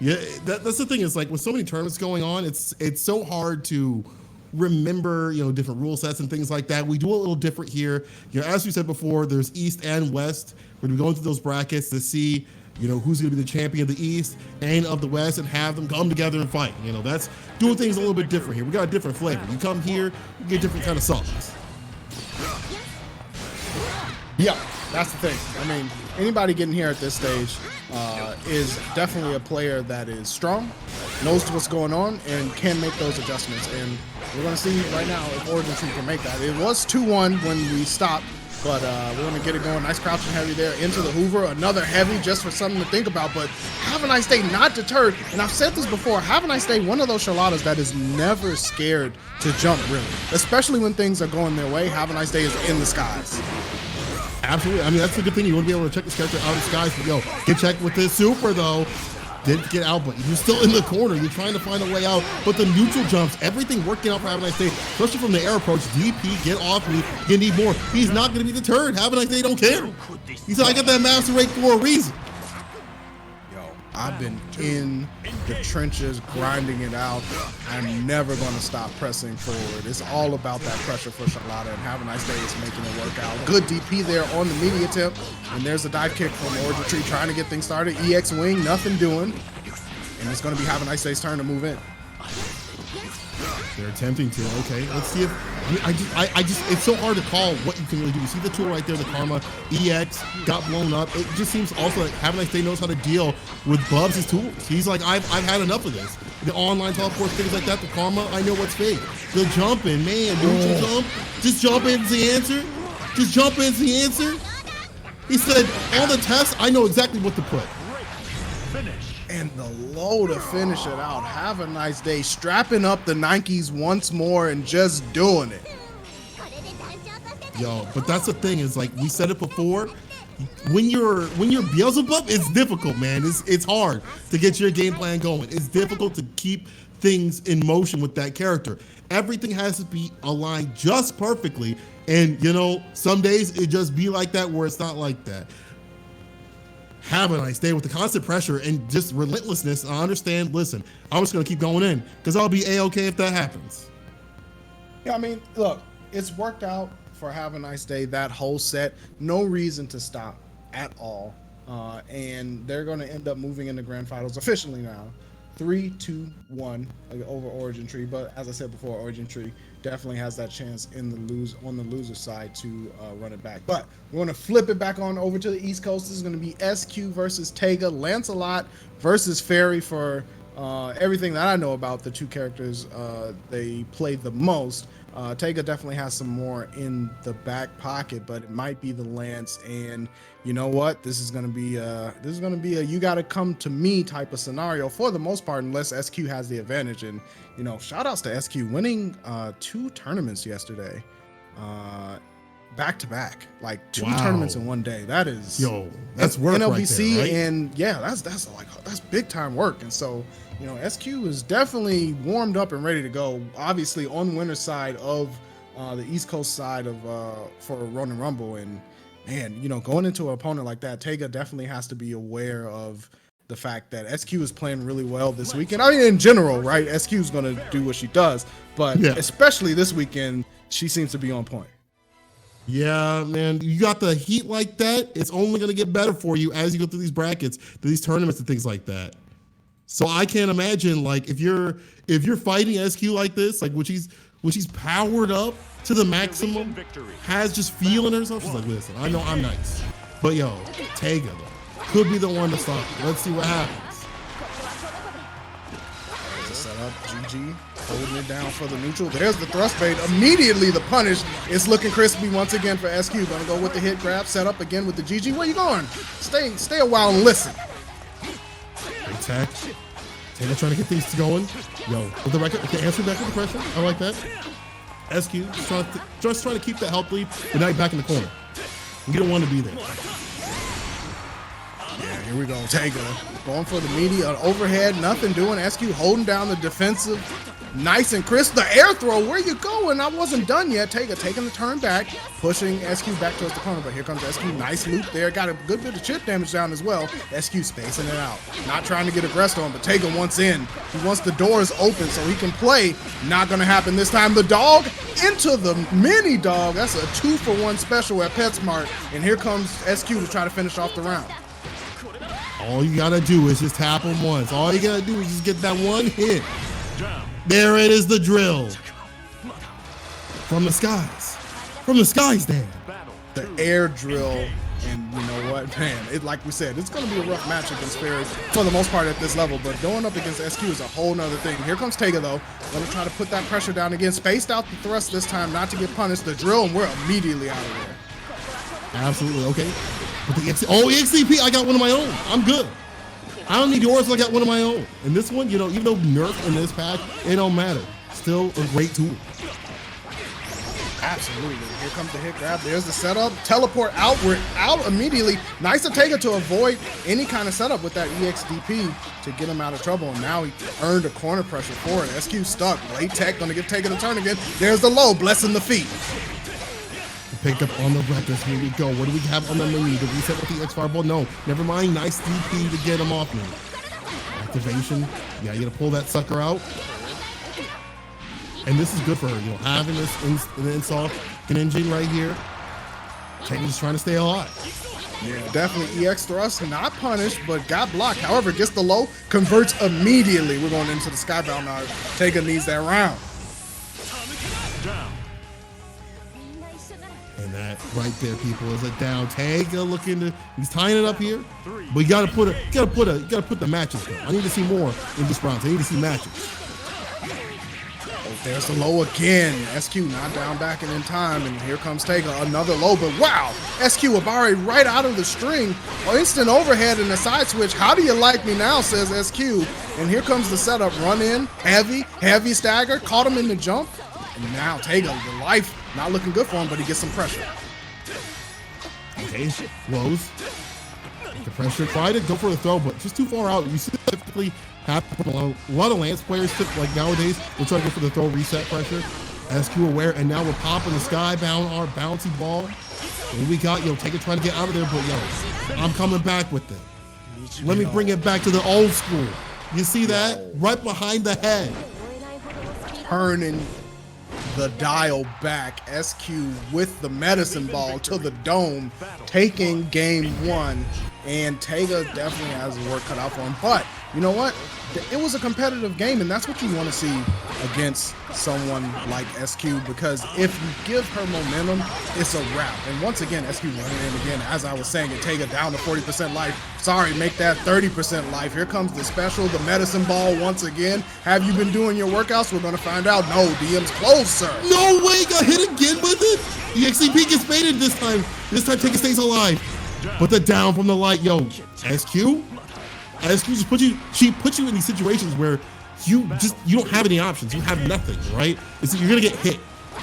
Speaker 9: yeah, that's the thing. Is like with so many tournaments going on, it's so hard to remember, you know, different rule sets and things like that. We do a little different here. You know, as we said before, there's East and West. We're going to be going through those brackets to see, you know, who's going to be the champion of the East and of the West, and have them come together and fight. You know, that's doing things a little bit different here. We got a different flavor. You come here, you get different kind of sauce.
Speaker 8: Yeah, that's the thing. I mean, anybody getting here at this stage is definitely a player that is strong, knows what's going on, and can make those adjustments. And we're going to see right now if Origin Tree can make that. It was 2-1 when we stopped, but we're going to get it going. Nice crouching heavy there into the Hoover. Another heavy just for something to think about. But Have a Nice Day not deterred. And I've said this before, Have a Nice Day, one of those Charlottas that is never scared to jump, really. Especially when things are going their way. Have a Nice Day is in the skies.
Speaker 9: Absolutely. I mean, that's a good thing. You want to be able to check this character out of the skies. But yo, get checked with this super, though. Didn't get out, but you're still in the corner. You're trying to find a way out. But the neutral jumps, everything working out for Have a Nice Day, especially from the air approach. DP, get off me. You need more. He's not going to be deterred. Have a Nice Day, don't care. He said, I got that master rate for a reason.
Speaker 8: Yo, I've been in the trenches, grinding it out. I'm never going to stop pressing forward. It's all about that pressure for Charlotta, and Have a Nice Day is making it work out. Good DP there on the media tip. And there's a dive kick from Origin Tree trying to get things started. EX wing, nothing doing. And it's going to be Have a Nice Day's turn to move in.
Speaker 9: They're attempting to. Okay, let's see if I just it's so hard to call what you can really do. You see the tool right there, the Karma EX got blown up. It just seems also like Have a Nice Day knows how to deal with Bubs' tools. He's like, I've had enough of this. The online teleport, things like that. The Karma, I know what's fake. The jumping, man, neutral jump. Just jump in's the answer. Just jump in's the answer. He said, on the test, I know exactly what to put.
Speaker 8: And the low to finish it out. Have a Nice Day, strapping up the Nikes once more and just doing it.
Speaker 9: Yo, but that's the thing, is like we said it before, when you're Beelzebub, it's difficult, man. It's hard to get your game plan going. It's difficult to keep things in motion with that character. Everything has to be aligned just perfectly. And you know, some days it just be like that where it's not like that. Have a Nice Day with the constant pressure and just relentlessness. I understand. Listen, I'm just going to keep going in because I'll be A-okay if that happens.
Speaker 8: Yeah, I mean, look, it's worked out for Have a Nice Day that whole set. No reason to stop at all. And they're going to end up moving into grand finals officially now. 3-2-1 over Origin Tree. But as I said before, Origin Tree definitely has that chance on the loser side to run it back. But we're going to flip it back on over to the East Coast. This is going to be SQ versus Taiga, Lancelot versus Fairy for everything that I know about the two characters they played the most. Taiga definitely has some more in the back pocket, but it might be the Lance. And you know what? This is going to be a you got to come to me type of scenario for the most part, unless SQ has the advantage. And you know, shout outs to SQ winning 2 tournaments yesterday, back to back, like 2 tournaments in one day. That is,
Speaker 9: that's work
Speaker 8: NLBC,
Speaker 9: right there, right?
Speaker 8: and yeah, that's big time work. And so, you know, SQ is definitely warmed up and ready to go. Obviously on winner's side of the East Coast side of for Ronin Rumble. And man, you know, going into an opponent like that, Taiga definitely has to be aware of the fact that SQ is playing really well this weekend. I mean, in general, right? SQ is going to do what she does, but especially this weekend, she seems to be on point.
Speaker 9: Yeah, man, you got the heat like that. It's only going to get better for you as you go through these brackets, through these tournaments and things like that. So I can't imagine like if you're fighting SQ like this, like when she's powered up to the maximum, has just feeling herself. She's like, listen, I know I'm nice, but yo, Taiga though could be the one to stop it. Let's see what happens.
Speaker 8: There's a setup, GG holding it down for the neutral. There's the thrust bait. Immediately the punish is looking crispy once again for SQ. Gonna go with the hit grab, set up again with the GG. Where you going? Stay a while and listen.
Speaker 9: Attack. Taylor trying to get things going. Yo, with the record, okay, answer back with the pressure. I like that. SQ just trying to keep that health lead, but now back in the corner. You don't want to be there.
Speaker 8: Yeah, here we go. Taiga going for the meaty overhead, nothing doing. SQ holding down the defensive. Nice and crisp. The air throw, where you going? I wasn't done yet. Taiga taking the turn back, pushing SQ back towards the corner, but here comes SQ. Nice loop there. Got a good bit of chip damage down as well. SQ spacing it out. Not trying to get aggressive on, but Taiga wants in. He wants the doors open so he can play. Not going to happen this time. The dog into the mini dog. That's a 2-for-1 special at PetSmart. And here comes SQ to try to finish off the round.
Speaker 9: All you got to do is just tap him once. All you got to do is just get that one hit. There it is, the drill. From the skies. From the skies, Dan.
Speaker 8: The air drill, and you know what, man, like we said, it's going to be a rough match against Fairy for the most part at this level, but going up against SQ is a whole nother thing. Here comes Taiga, though. Going to try to put that pressure down again. Spaced out the thrust this time, not to get punished. The drill, and we're immediately out of there.
Speaker 9: Absolutely, okay. But the EXCP, I got one of my own. I'm good. I don't need yours, I got one of my own. And this one, you know, even though nerf in this patch, it don't matter. Still a great tool.
Speaker 8: Absolutely. Here comes the hit grab. There's the setup. Teleport out. We're out immediately. Nice to Taiga to avoid any kind of setup with that EXDP to get him out of trouble. And now he earned a corner pressure for it. SQ stuck. Late tech, gonna get Taiga the turn again. There's the low, blessing the feet.
Speaker 9: Pick up on the records. Here we go. What do we have on the menu? Did we set with the X Fireball? No. Never mind. Nice DP to get him off me. Activation. Yeah, you gotta pull that sucker out. And this is good for her. You know, having this install an engine right here. Taiga's trying to stay alive.
Speaker 8: Yeah, definitely EX thrust, not punished, but got blocked. However, gets the low, converts immediately. We're going into the Skybound now. Taiga needs that round.
Speaker 9: And that right there, people, is a down. Taiga looking to, he's tying it up here, but you gotta put the matches though. I need to see more in this round. I need to see matches.
Speaker 8: Oh, there's the low again. SQ not down back and in time, and here comes Taiga, another low, but wow, SQ Abare right out of the string. Instant overhead and a side switch. How do you like me now, says SQ. And here comes the setup, run in, heavy stagger, caught him in the jump. And now Taiga, the life, not looking good for him, but he gets some pressure.
Speaker 9: Okay, lows. The pressure, try to go for the throw, but just too far out. You see that typically happen. A lot of Lance players, like nowadays, will try to go for the throw reset pressure. SQ aware, and now we're popping the Skybound, our bouncy ball. And we got, Taiga trying to get out of there, but I'm coming back with it. Let me bring it back to the old school. You see that? Right behind the head.
Speaker 8: Turning the dial back. SQ with the medicine ball to the dome, taking game one. And Taiga definitely has his work cut out for him. But you know what? It was a competitive game, and that's what you want to see against someone like SQ, because if you give her momentum, it's a wrap. And once again, SQ running in again, as I was saying, and Taiga down to 40% life. Sorry, make that 30% life. Here comes the special, the medicine ball once again. Have you been doing your workouts? We're going to find out. No, DM's closed, sir.
Speaker 9: No way, got hit again with it. The XCP gets baited this time. This time Taiga stays alive. But the down from the light, SQ just she puts you in these situations where you don't have any options. You have nothing, right? You're gonna get hit,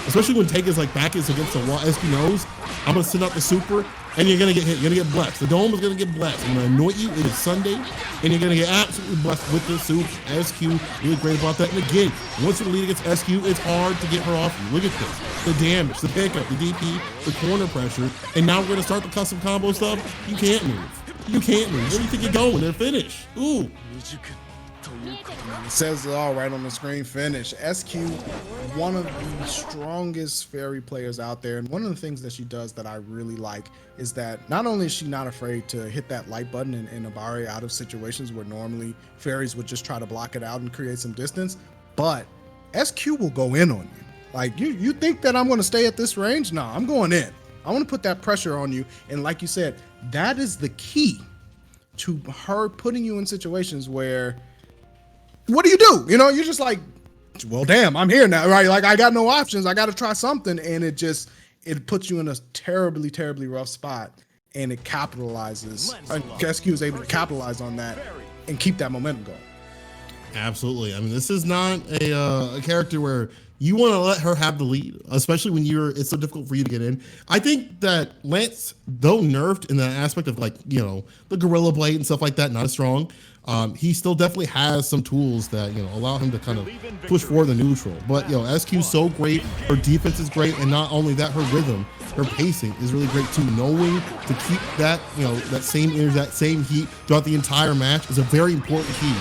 Speaker 9: especially when Taiga's like back is against the wall. SQ knows I'm gonna send out the super, and you're gonna get hit. You're gonna get blessed. The dome is gonna get blessed. I'm gonna anoint you. It is Sunday, and you're gonna get absolutely blessed with the soup. SQ really great about that. And again, once you're the lead against SQ, it's hard to get her off you. Look at this: the damage, the pickup, the DP, the corner pressure, and now we're gonna start the custom combo stuff. You can't move. You can't move. Where do you think you're going? They're finished. Ooh.
Speaker 8: It says it all right on the screen. Finish. SQ, one of the strongest fairy players out there, and one of the things that she does that I really like is that not only is she not afraid to hit that light button and Abare out of situations where normally fairies would just try to block it out and create some distance, but SQ will go in on you. Like, you think that I'm going to stay at this range? No, I'm going in. I want to put that pressure on you, and like you said, that is the key to her putting you in situations where, what do? You know, you're just like, well, damn, I'm here now, right? Like, I got no options. I got to try something. And it puts you in a terribly, terribly rough spot. And it capitalizes. SQ is able to capitalize on that and keep that momentum going.
Speaker 9: Absolutely. I mean, this is not a character where you want to let her have the lead, especially when it's so difficult for you to get in. I think that Lance, though nerfed in that aspect of, like, you know, the Gorilla Blade and stuff like that, not as strong, he still definitely has some tools that, you know, allow him to kind of push forward the neutral. But, you know, SQ's so great, her defense is great, and not only that, her rhythm, her pacing is really great too. Knowing to keep that, you know, that same energy, that same heat throughout the entire match is a very important key.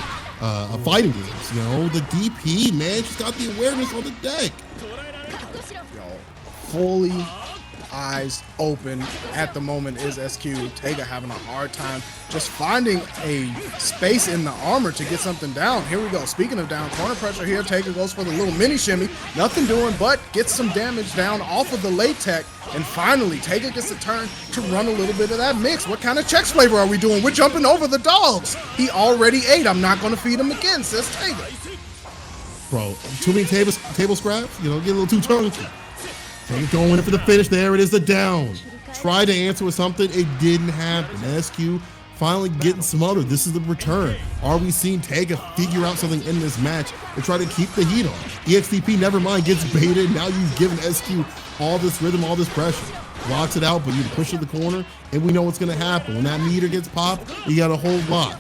Speaker 9: Fighting games, you know, the DP, man, she's got the awareness on the deck.
Speaker 8: Yo, fully eyes open at the moment is SQ. Tega having a hard time just finding a space in the armor to get something down. Here we go. Speaking of down, corner pressure here. Tega goes for the little mini shimmy. Nothing doing, but gets some damage down off of the late tech. And finally, Tega gets a turn to run a little bit of that mix. What kind of Chex flavor are we doing? We're jumping over the dogs. He already ate. I'm not going to feed him again, says Tega.
Speaker 9: Bro, too many table scraps, you know, get a little too chunky. Tega going in for the finish. There it is, the down. Tried to answer with something. It didn't happen. SQ finally getting smothered. This is the return. Are we seeing Tega figure out something in this match to try to keep the heat on? EXTP, never mind, gets baited. Now you've given SQ all this rhythm, all this pressure. Blocks it out, but you push it to the corner, and we know what's going to happen. When that meter gets popped, you got a whole lot.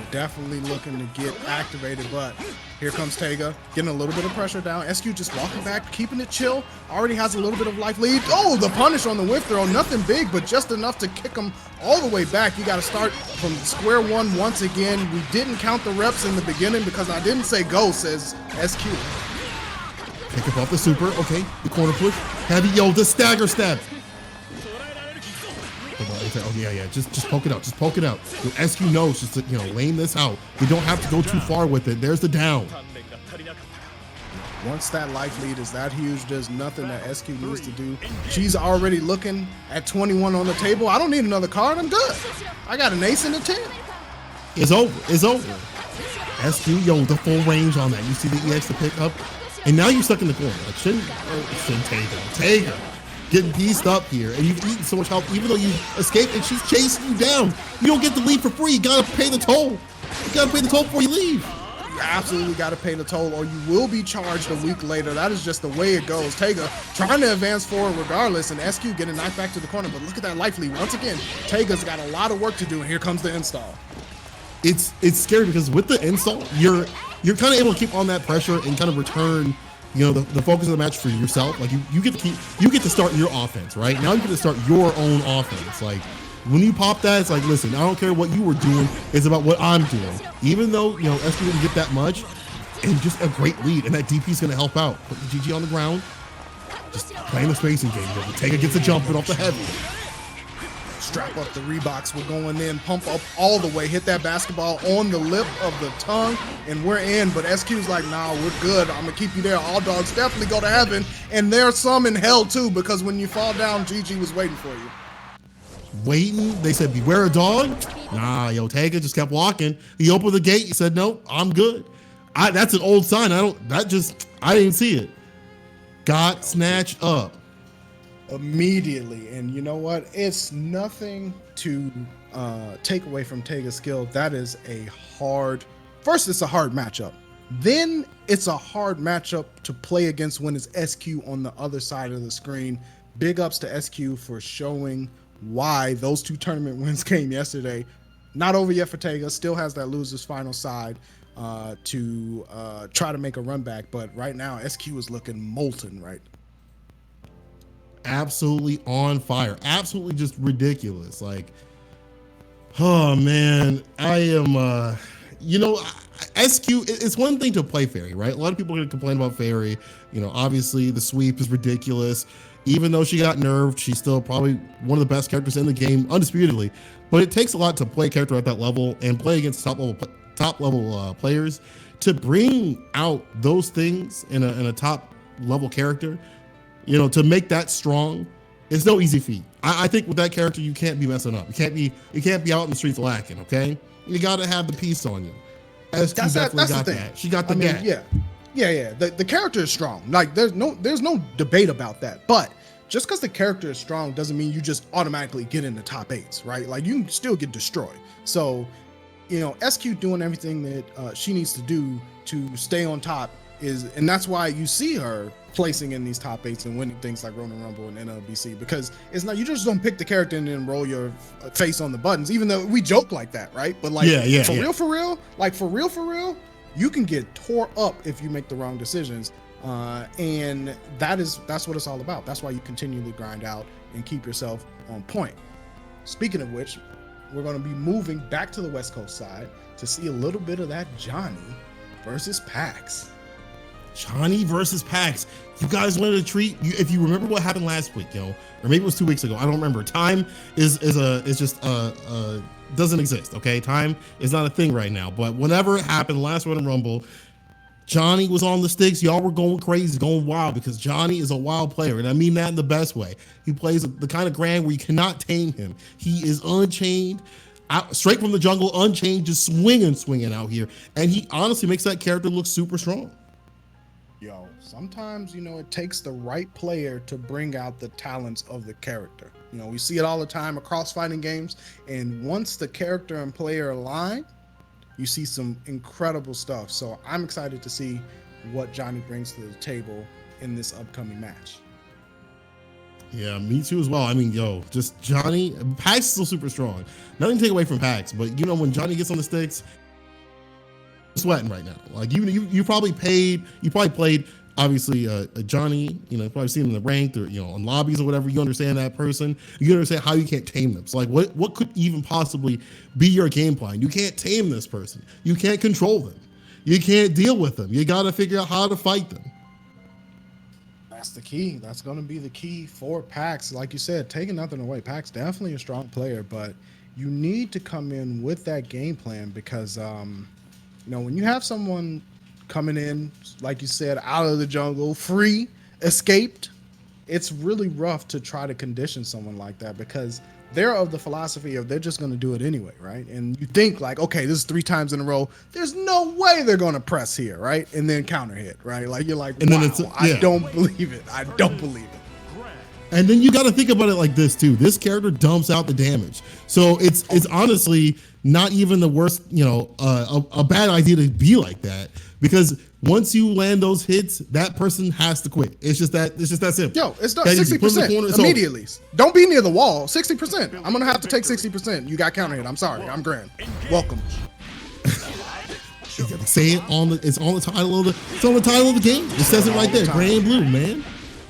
Speaker 8: Definitely looking to get activated, but here comes Tega, getting a little bit of pressure down. SQ just walking back, keeping it chill. Already has a little bit of life lead. Oh, the punish on the whip throw. Nothing big, but just enough to kick him all the way back. You got to start from square one once again. We didn't count the reps in the beginning because I didn't say go, says SQ.
Speaker 9: Pick up off the super. Okay, the corner push. Heavy, yo, the stagger stab. Oh, yeah, just poke it out, just poke it out. Yo, SQ knows just to, you know, lane this out. We don't have to go too far with it. There's the down.
Speaker 8: Once that life lead is that huge, there's nothing that SQ needs to do. She's already looking at 21 on the table. I don't need another card, I'm good. I got an ace and a 10.
Speaker 9: It's over, it's over. SQ, yo, the full range on that. You see the EX to pick up, and now you're stuck in the corner. Like, shouldn't Tega. Getting pieced up here, and you've eaten so much health, even though you escaped and she's chasing you down. You don't get the lead for free. You gotta pay the toll. You gotta pay the toll before you leave.
Speaker 8: You absolutely gotta pay the toll, or you will be charged a week later. That is just the way it goes. Tega trying to advance forward regardless, and SQ getting knocked back to the corner. But look at that life lead once again. Tega's got a lot of work to do, and here comes the install.
Speaker 9: It's scary because with the install, you're kind of able to keep on that pressure and kind of return, you know, the focus of the match for yourself. Like you get to start your offense, right? Now you get to start your own offense. Like when you pop that, it's like, listen, I don't care what you were doing. It's about what I'm doing. Even though, you know, SQ didn't get that much, and just a great lead, and that DP is going to help out. Put the GG on the ground, just playing the spacing game. Tega gets a jump off the heavy.
Speaker 8: Strap up the Reeboks. We're going in, pump up all the way, hit that basketball on the lip of the tongue, and we're in. But SQ's like, nah, we're good. I'm going to keep you there. All dogs definitely go to heaven. And there's some in hell, too, because when you fall down, GG was waiting for you.
Speaker 9: Waiting? They said, beware a dog? Nah, yo, Tega just kept walking. He opened the gate. He said, nope, I'm good. That's an old sign. I didn't see it. Got snatched up.
Speaker 8: Immediately. And you know what? It's nothing to take away from Tega's skill. That is first it's a hard matchup. Then it's a hard matchup to play against when it's SQ on the other side of the screen. Big ups to SQ for showing why those two tournament wins came yesterday. Not over yet for Tega. Still has that loser's final side to try to make a run back. But right now, SQ is looking molten, right?
Speaker 9: Absolutely on fire. Absolutely just ridiculous. Like, oh man, I am you know, SQ, it's one thing to play Fairy, right? A lot of people are going to complain about Fairy. You know, obviously the sweep is ridiculous. Even though she got nerfed, she's still probably one of the best characters in the game, undisputedly. But it takes a lot to play a character at that level and play against top level players to bring out those things in a top level character. You know, to make that strong, it's no easy feat. I think with that character, you can't be messing up. You can't be out in the streets lacking. Okay, you got to have the piece on you. SQ definitely got that. She got the gat.
Speaker 8: Yeah. The character is strong. Like there's no debate about that. But just because the character is strong doesn't mean you just automatically get in the top 8s, right? Like you can still get destroyed. So, you know, SQ doing everything that she needs to do to stay on top and that's why you see her placing in these top 8s and winning things like Ronin Rumble and NLBC, because it's not, you just don't pick the character and then roll your face on the buttons, even though we joke like that, right? But like for real, you can get tore up if you make the wrong decisions. And that's what it's all about. That's why you continually grind out and keep yourself on point. Speaking of which, we're going to be moving back to the West Coast side to see a little bit of that Johnny versus Pax.
Speaker 9: Johnny versus Pax. You guys wanted to treat you, if you remember what happened last week, or maybe it was 2 weeks ago. I don't remember. Time is just doesn't exist. Okay, time is not a thing right now. But whenever it happened last Ronin Rumble, Johnny was on the sticks. Y'all were going crazy, going wild, because Johnny is a wild player, and I mean that in the best way. He plays the kind of Grand where you cannot tame him. He is unchained. Out, straight from the jungle, unchained, just swinging out here, and he honestly makes that character look super strong.
Speaker 8: Yo, sometimes, you know, it takes the right player to bring out the talents of the character. You know, we see it all the time across fighting games, and once the character and player align, you see some incredible stuff. So I'm excited to see what Johnny brings to the table in this upcoming match.
Speaker 9: Yeah, me too as well. I mean, yo, just Johnny, Pax is still super strong. Nothing to take away from Pax, but you know, when Johnny gets on the sticks, sweating right now. Like you probably played obviously Johnny, you know, probably seen him in the ranked or, you know, on lobbies or whatever. You understand that person. You understand how you can't tame them. So like what could even possibly be your game plan? You can't tame this person. You can't control them. You can't deal with them. You got to figure out how to fight them.
Speaker 8: That's the key. That's going to be the key for Pax. Like you said, taking nothing away, Pax definitely a strong player, but you need to come in with that game plan because you know, when you have someone coming in, like you said, out of the jungle, free, escaped, it's really rough to try to condition someone like that because they're of the philosophy of they're just going to do it anyway, right? And you think like, okay, this is 3 times in a row. There's no way they're going to press here, right? And then counter hit, right? Like you're like, and wow, I don't believe it. I don't believe it.
Speaker 9: And then you got to think about it like this too. This character dumps out the damage. So it's honestly not even the worst, you know, a bad idea to be like that, because once you land those hits, that person has to quit. It's just that simple.
Speaker 8: Yo, it's done. 60% immediately. Don't be near the wall. 60%. I'm gonna have to take 60%. You got counter hit. I'm sorry. I'm Grand. Welcome.
Speaker 9: Say it on the. It's on the title of the. It's on the title of the game. It says it right there. Granblue, man.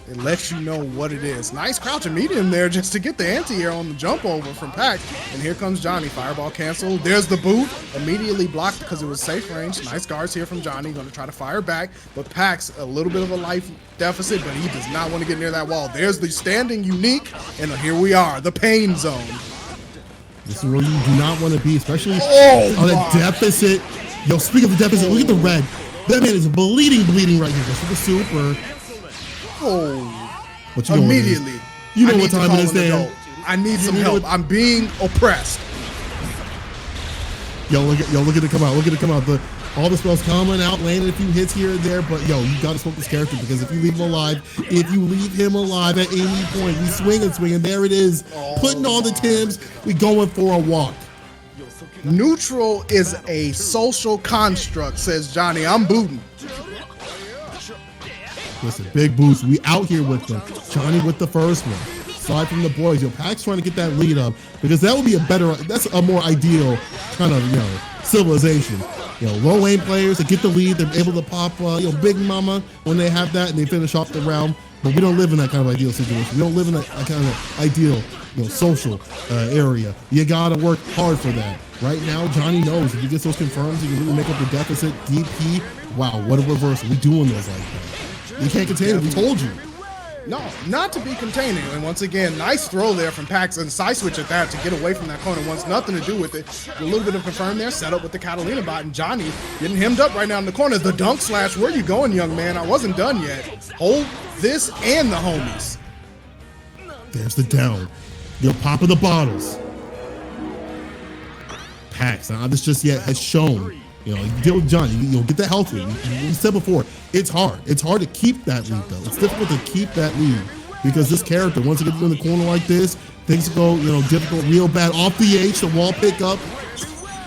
Speaker 8: It lets you know what it is. Nice crouch and medium there just to get the anti-air on the jump over from Pax. And here comes Johnny. Fireball canceled. There's the boot. Immediately blocked because it was safe range. Nice guards here from Johnny. Going to try to fire back. But Pax, a little bit of a life deficit, but he does not want to get near that wall. There's the standing unique. And here we are, the pain zone.
Speaker 9: This is where you do not want to be, especially on a deficit. Yo, speaking of the deficit, look at the red. That man is bleeding right here. Just for the super.
Speaker 8: Oh,
Speaker 9: what you
Speaker 8: immediately.
Speaker 9: You know what time it is, Dan.
Speaker 8: I need some help. I'm being oppressed.
Speaker 9: Yo, look at it come out. Look at it come out. All the spells coming out, landing a few hits here and there, but yo, you gotta smoke this character because if you leave him alive at any point, we swing, and there it is. Putting on the Timbs, we going for a walk.
Speaker 8: Neutral is a social construct, says Johnny. I'm booting.
Speaker 9: Listen, big boost. We out here with them. Johnny with the first one. Slide from the boys. Yo, Pax trying to get that lead up because that would be that's a more ideal kind of, you know, civilization. You know, low aim players that get the lead, they're able to pop, you know, Big Mama when they have that and they finish off the round. But we don't live in that kind of ideal situation. We don't live in that kind of ideal, you know, social area. You gotta work hard for that. Right now, Johnny knows if he gets those confirms, he can really make up the deficit. DP, wow, what a reversal. We doing those like that. You can't contain it, we told you.
Speaker 8: No, not to be containing. And once again, nice throw there from Pax and side switch at that to get away from that corner. Wants nothing to do with it. A little bit of confirm there, set up with the Catalina bot, and Johnny getting hemmed up right now in the corner. The dunk slash, where you going, young man? I wasn't done yet. Hold this and the homies.
Speaker 9: There's the down. You're popping the bottles. Pax, now this just yet has shown, you know, you deal with Johnny, you know, get that health lead. You said before, it's hard. It's hard to keep that lead though. It's difficult to keep that lead because this character, once it gets in the corner like this, things go, you know, difficult, real bad. Off the H, the wall pick up,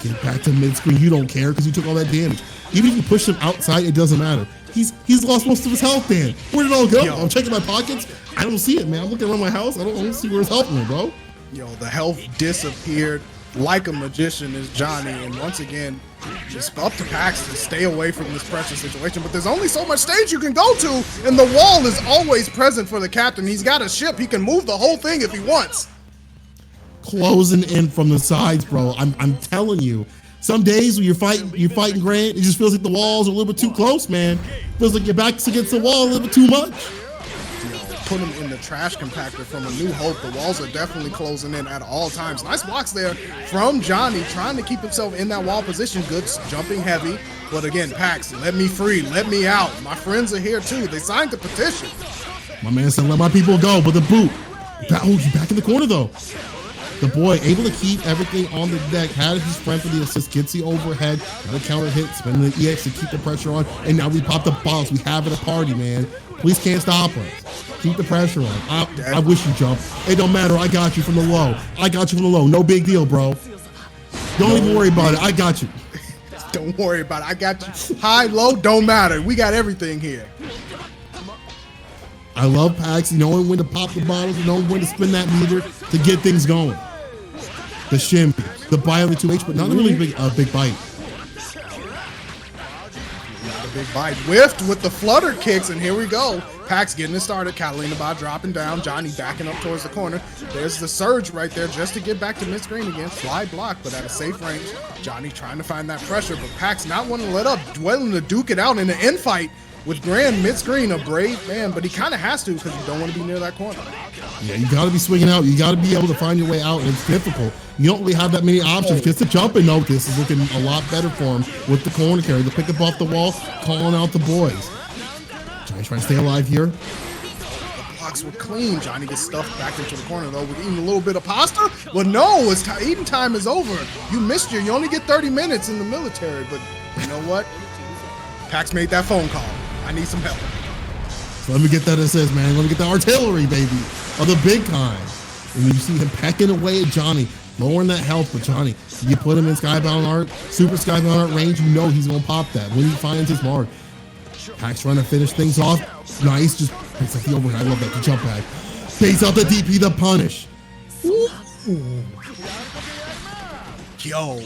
Speaker 9: get back to mid screen. You don't care because you took all that damage. Even if you push him outside, it doesn't matter. He's lost most of his health, Dan. Where did it all go? Yo. I'm checking my pockets. I don't see it, man. I'm looking around my house. I don't see where his health went, bro.
Speaker 8: Yo, the health disappeared like a magician is Johnny. And once again, just up to Pax to stay away from this pressure situation. But there's only so much stage you can go to, and the wall is always present for the captain. He's got a ship. He can move the whole thing if he wants.
Speaker 9: Closing in from the sides, bro. I'm telling you. Some days when you're fighting Grant, it just feels like the walls are a little bit too close, man. Feels like your back's against the wall a little bit too much.
Speaker 8: Put him in the trash compactor from A New Hope. The walls are definitely closing in at all times. Nice blocks there from Johnny, trying to keep himself in that wall position. Good jumping heavy. But again, Pax, let me free, let me out. My friends are here too. They signed the petition.
Speaker 9: My man said, let my people go, but the boot. Oh, he's back in the corner though. The boy able to keep everything on the deck, had his friend for the assist, gets the overhead, got a counter hit, spinning the EX to keep the pressure on, and now we pop the bottles. We have it a party, man. Police can't stop us. Keep the pressure on. I wish you jump. It don't matter. I got you from the low. I got you from the low. No big deal, bro. Don't even worry about it. I got you.
Speaker 8: Don't worry about it. I got you. High, low, don't matter. We got everything here.
Speaker 9: I love Pax knowing when to pop the bottles, knowing when to spin that meter to get things going. The shimmy, the bite on the 2H, but not a really big bite.
Speaker 8: Not a big bite. Whiffed with the flutter kicks, and here we go. Pax getting it started. Catalina bot dropping down. Johnny backing up towards the corner. There's the surge right there just to get back to mid-screen again. Fly block, but at a safe range. Johnny trying to find that pressure, but Pax not wanting to let up, willing to duke it out in the end fight. With Grand mid-screen, a brave man, but he kind of has to because you don't want to be near that corner.
Speaker 9: Yeah, you got to be swinging out. You got to be able to find your way out, and it's difficult. You don't really have that many options. Just to jump and note this is looking a lot better for him with the corner carry. The pick up off the wall, calling out the boys. Johnny's trying to stay alive here.
Speaker 8: The blocks were clean. Johnny gets stuffed back into the corner, though, with eating a little bit of pasta. But no, eating time is over. You missed you only get 30 minutes in the military, but you know what? Pax made that phone call. I need some help.
Speaker 9: So let me get that assist, man. Let me get the artillery, baby, of the big kind. And you see him pecking away at Johnny, lowering that health. But Johnny, you put him in Skybound Art, Super Skybound Art range, you know he's going to pop that when he finds his mark. Pax trying to finish things off. Nice, just picks up the overhead. I love that, the jump back. Takes out the DP, the punish.
Speaker 8: Ooh. Yo.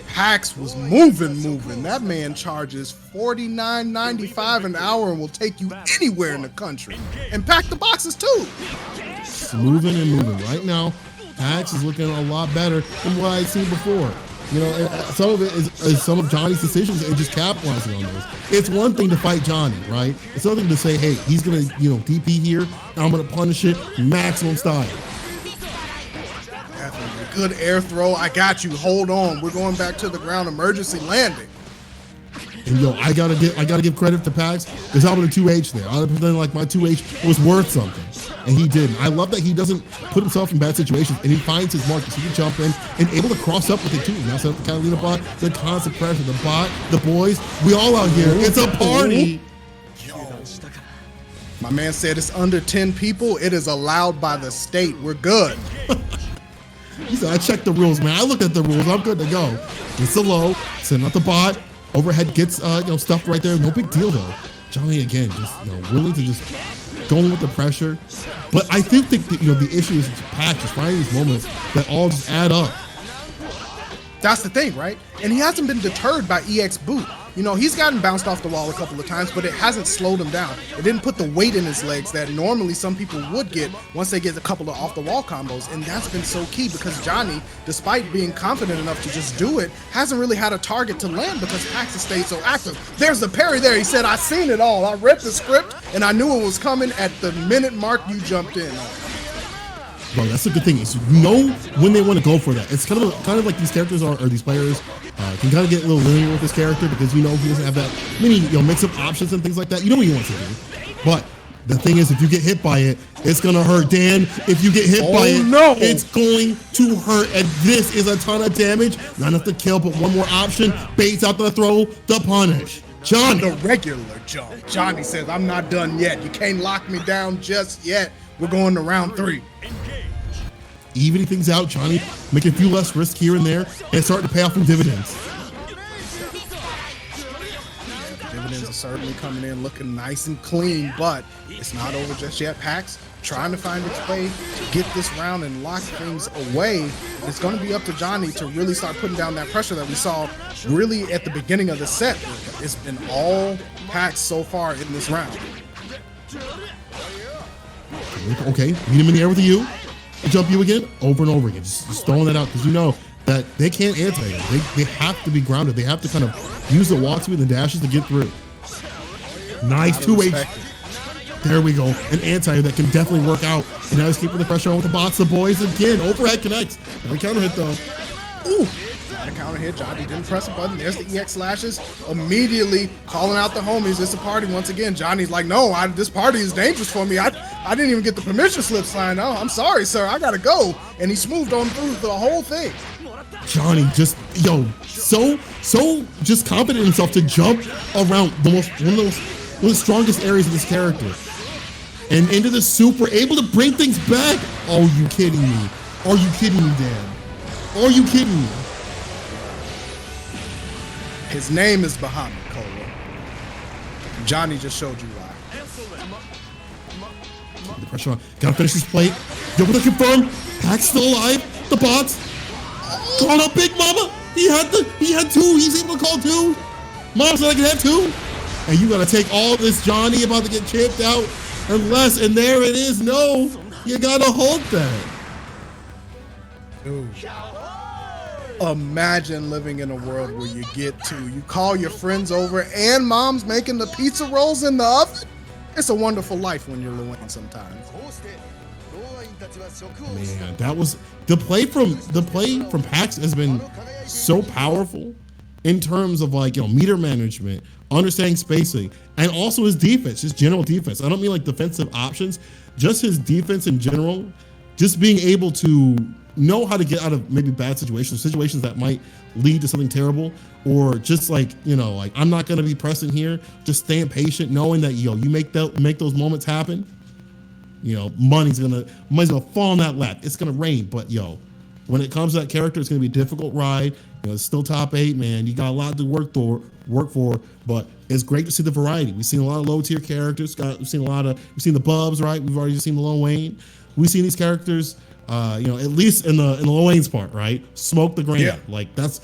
Speaker 8: Pax was moving. That man charges $49.95 an hour and will take you anywhere in the country. And pack the boxes too.
Speaker 9: It's moving and moving. Right now, Pax is looking a lot better than what I've seen before. You know, some of it is some of Johnny's decisions and just capitalizing on those. It's one thing to fight Johnny, right? It's another thing to say, hey, he's gonna, you know, DP here, and I'm gonna punish it, maximum style.
Speaker 8: Good air throw. I got you. Hold on. We're going back to the ground. Emergency landing.
Speaker 9: And yo, I gotta give credit to Pax. There's out of the 2H there. I pretend like my 2H was worth something, and he didn't. I love that he doesn't put himself in bad situations, and he finds his mark. He can jump in and able to cross up with it too. Now set up the Catalina bot, the constant pressure, the bot, the boys. We all out here. It's a party.
Speaker 8: Yo. My man said it's under 10 people. It is allowed by the state. We're good.
Speaker 9: He said, I checked the rules, man. I looked at the rules. I'm good to go. It's a low. Send out the bot. Overhead gets stuffed right there. No big deal though. Johnny again, just willing to just going with the pressure. But I think that the issue is Pax just finding these moments that all just add up.
Speaker 8: That's the thing, right? And he hasn't been deterred by EX boot. you know, he's gotten bounced off the wall a couple of times, but it hasn't slowed him down. It didn't put the weight in his legs that normally some people would get once they get a couple of off the wall combos, and that's been so key because Johnny, despite being confident enough to just do it, hasn't really had a target to land because Pax has stayed so active. There's the parry there. He said, I seen it all. I read the script and I knew it was coming at the minute mark you jumped in on.
Speaker 9: Bro, that's a good thing. Is you know when they want to go for that. It's kind of like these characters or these players can kind of get a little linear with this character because you know he doesn't have that many mix-up options and things like that. You know what he wants to do. But the thing is, if you get hit by it, it's gonna hurt. Dan, if you get hit by it, it's going to hurt. And this is a ton of damage. Not enough to kill, but one more option. Baits out the throw, the punish. Johnny.
Speaker 8: The regular jump. Johnny says, I'm not done yet. You can't lock me down just yet. We're going to round 3.
Speaker 9: Evening things out, Johnny making a few less risk here and there and starting to pay off in dividends.
Speaker 8: Dividends are certainly coming in looking nice and clean, but it's not over just yet. Pax trying to find its way to get this round and lock things away. It's going to be up to Johnny to really start putting down that pressure that we saw really at the beginning of the set. It's been all Pax so far in this round.
Speaker 9: Okay, meet him in the air with you. Jump you again, over and over again. Just throwing that out because you know that they can't anti you. They have to be grounded. They have to kind of use the walk speed and the dashes to get through. Nice 2H. There we go. An anti that can definitely work out. And now he's keeping the pressure on with the box. The boys again. Overhead connects. Not a counter hit though.
Speaker 8: Ooh. Not a counter hit. Johnny didn't press a button. There's the EX slashes. Immediately calling out the homies. It's a party once again. Johnny's like, no, this party is dangerous for me. I didn't even get the permission slip signed. Oh, I'm sorry, sir. I gotta go. And he smoothed on through the whole thing.
Speaker 9: Johnny just, so just confident in himself to jump around one of the strongest areas of this character. And into the super, able to bring things back. Oh, you kidding me? Are you kidding me, Dan? Are you kidding me?
Speaker 8: His name is Bahamut, Cole. Johnny just showed you why.
Speaker 9: The pressure on. Gotta finish this plate. Able to confirm. Pax still alive. The bots. Calling out Big Mama. He had 2. He's able to call 2. Mom said I could have 2. And you gotta take all this Johnny about to get chipped out. Unless, and there it is. No, you gotta hold that.
Speaker 8: Dude. Imagine living in a world where you call your friends over and mom's making the pizza rolls in the oven. It's a wonderful life when you're Luane sometimes.
Speaker 9: Man, that was the play from Pax has been so powerful in terms of meter management, understanding spacing, and also his defense, his general defense. I don't mean like defensive options, just his defense in general, just being able to know how to get out of maybe bad situations that might lead to something terrible, or just I'm not going to be pressing here, just staying patient, knowing that you make those moments happen. Money's gonna fall in that lap. It's gonna rain, but when it comes to that character, it's gonna be a difficult ride. It's still top 8, man. You got a lot to work for, but it's great to see the variety. We've seen a lot of low tier characters. We've seen the Bubs, right? We've already seen the Lil Wayne. We've seen these characters, at least in the Lil Wayne's part, right? Smoke the Grand. Yeah. That's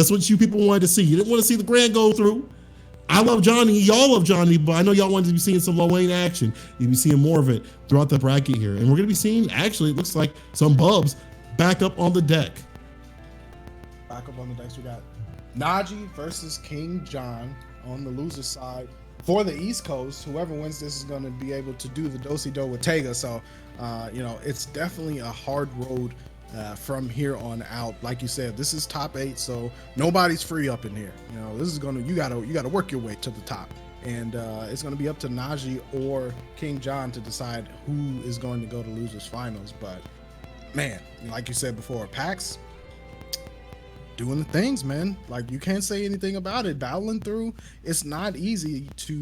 Speaker 9: what you people wanted to see. You didn't want to see the Grand go through. I love Johnny, y'all love Johnny, but I know y'all wanted to be seeing some Lil Wayne action. You'll be seeing more of it throughout the bracket here. And we're gonna be seeing, actually, it looks like some Bubs back up on the deck.
Speaker 8: Back up on the decks, we got Najee versus King John on the loser side. For the East Coast, whoever wins this is gonna be able to do the do-si-do with Tega. So, it's definitely a hard road from here on out. Like you said, this is top 8, so nobody's free up in here. This is you gotta work your way to the top, and it's gonna be up to Najee or King John to decide who is going to go to losers finals. But man, like you said before, Pax doing the things, man. You can't say anything about it. Battling through, it's not easy to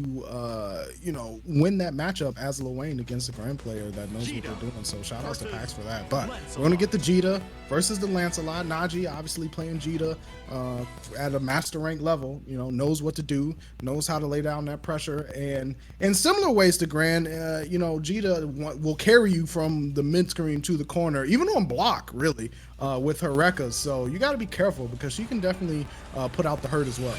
Speaker 8: win that matchup as Lil Wayne against a Grand player that knows what they're doing. So shout outs to Pax for that. But we're gonna get the Jita versus the Lancelot. Najee obviously playing Jita at a master rank level, knows what to do, knows how to lay down that pressure, and in similar ways to Grand, Jita will carry you from the mid screen to the corner, even on block, really, with her Rekkas. So you got to be careful because she can definitely put out the hurt as well.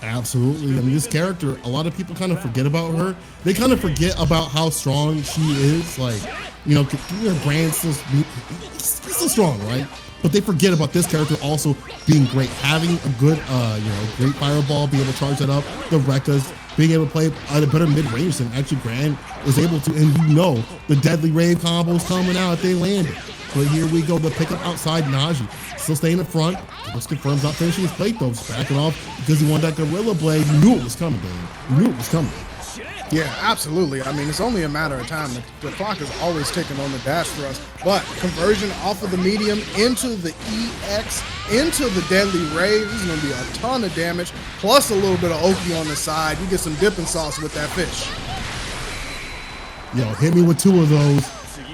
Speaker 9: Absolutely. I mean, this character, a lot of people kind of forget about her. They kind of forget about how strong she is. Like, you know, Grant's still, he's still strong, right? But they forget about this character also being great, having a good, great fireball, being able to charge that up, the Rekkas, being able to play at a better mid-range than actually Grant is able to. And you know, the deadly rave combos coming out if they land it. But here we go, the pickup outside Najee. Still staying in front. Just confirms not finishing his plate though. Just backing off because he wanted that Gorilla Blade. You knew it was coming, Dan. You knew it was coming.
Speaker 8: Yeah, absolutely. I mean, it's only a matter of time. The clock is always ticking on the dash for us. But conversion off of the medium into the EX, into the deadly rave. This is going to be a ton of damage, plus a little bit of Oki on the side. You get some dipping sauce with that fish.
Speaker 9: Yo, hit me with 2 of those.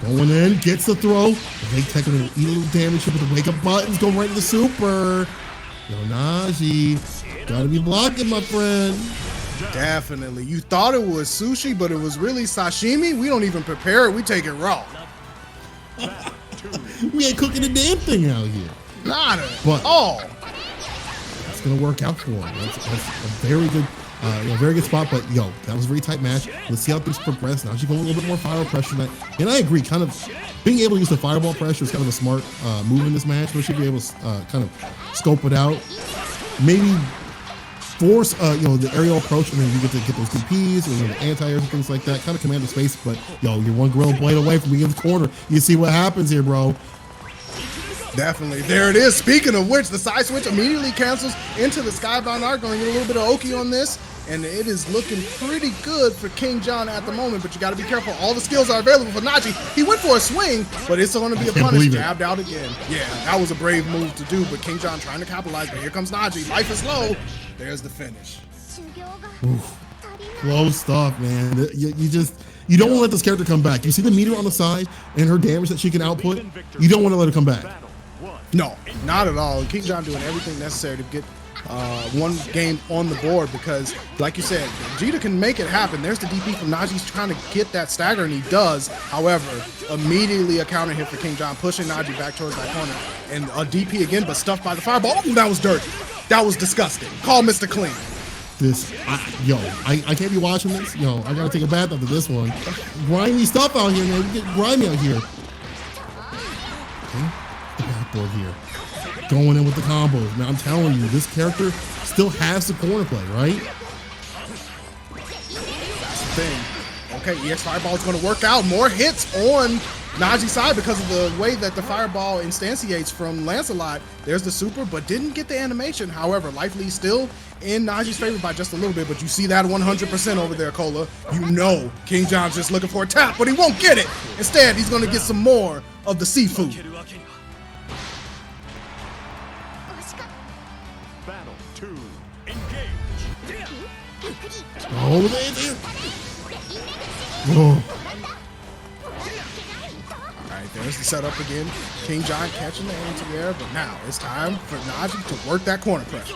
Speaker 9: Going in, gets the throw. They taking a little damage with the wake up buttons. Go right to the super. Yo, Najee, gotta be blocking, my friend.
Speaker 8: Definitely. You thought it was sushi, but it was really sashimi. We don't even prepare it. We take it raw.
Speaker 9: We ain't cooking a damn thing out here.
Speaker 8: Not at all.
Speaker 9: It's gonna work out for him. That's a very good. Very good spot, but yo, that was a very tight match. Let's see how things progress. Now she's going a little bit more fire pressure. And I agree, kind of being able to use the fireball pressure is kind of a smart move in this match. We should be able to kind of scope it out. Maybe force, the aerial approach, and then you get to get those DPs or the anti-airs and things like that. Kind of command the space, but yo, you're one Gorilla Blade away from being in the corner. You see what happens here, bro.
Speaker 8: Definitely. There it is. Speaking of which, the side switch immediately cancels into the Skybound Arc. Going to get a little bit of Oki on this. And it is looking pretty good for King John at the moment, but you got to be careful. All the skills are available for Najee. He went for a swing, but it's going to be a punish. Jabbed out again. Yeah, that was a brave move to do, but King John trying to capitalize. But here comes Najee. Life is low. There's the finish.
Speaker 9: Oof. Close stuff, man. You don't want to let this character come back. You see the meter on the side and her damage that she can output? You don't want to let her come back.
Speaker 8: No, not at all. King John doing everything necessary to get one game on the board because, like you said, Vegeta can make it happen. There's the DP from Najee's trying to get that stagger, and he does. However, immediately a counter hit for King John, pushing Najee back towards that corner. And a DP again, but stuffed by the fireball. Oh, that was dirty. That was disgusting. Call Mr. Clean.
Speaker 9: I can't be watching this. I gotta take a bath after this one. Grimy stuff out here, man. We get grimy out here. Okay, the backboard here. Going in with the combos. Man, I'm telling you, this character still has the corner play, right?
Speaker 8: That's the thing. Okay, EX Fireball is going to work out. More hits on Najee's side because of the way that the Fireball instantiates from Lancelot. There's the super, but didn't get the animation. However, Life Lead still in Najee's favor by just a little bit, but you see that 100% over there, Cola. You know King John's just looking for a tap, but he won't get it. Instead, he's going to get some more of the seafood.
Speaker 1: Battle 2, engage.
Speaker 9: Oh, there. Oh.
Speaker 8: All right, there's the setup again. King John catching the anti-air, but now it's time for Najee to work that corner pressure.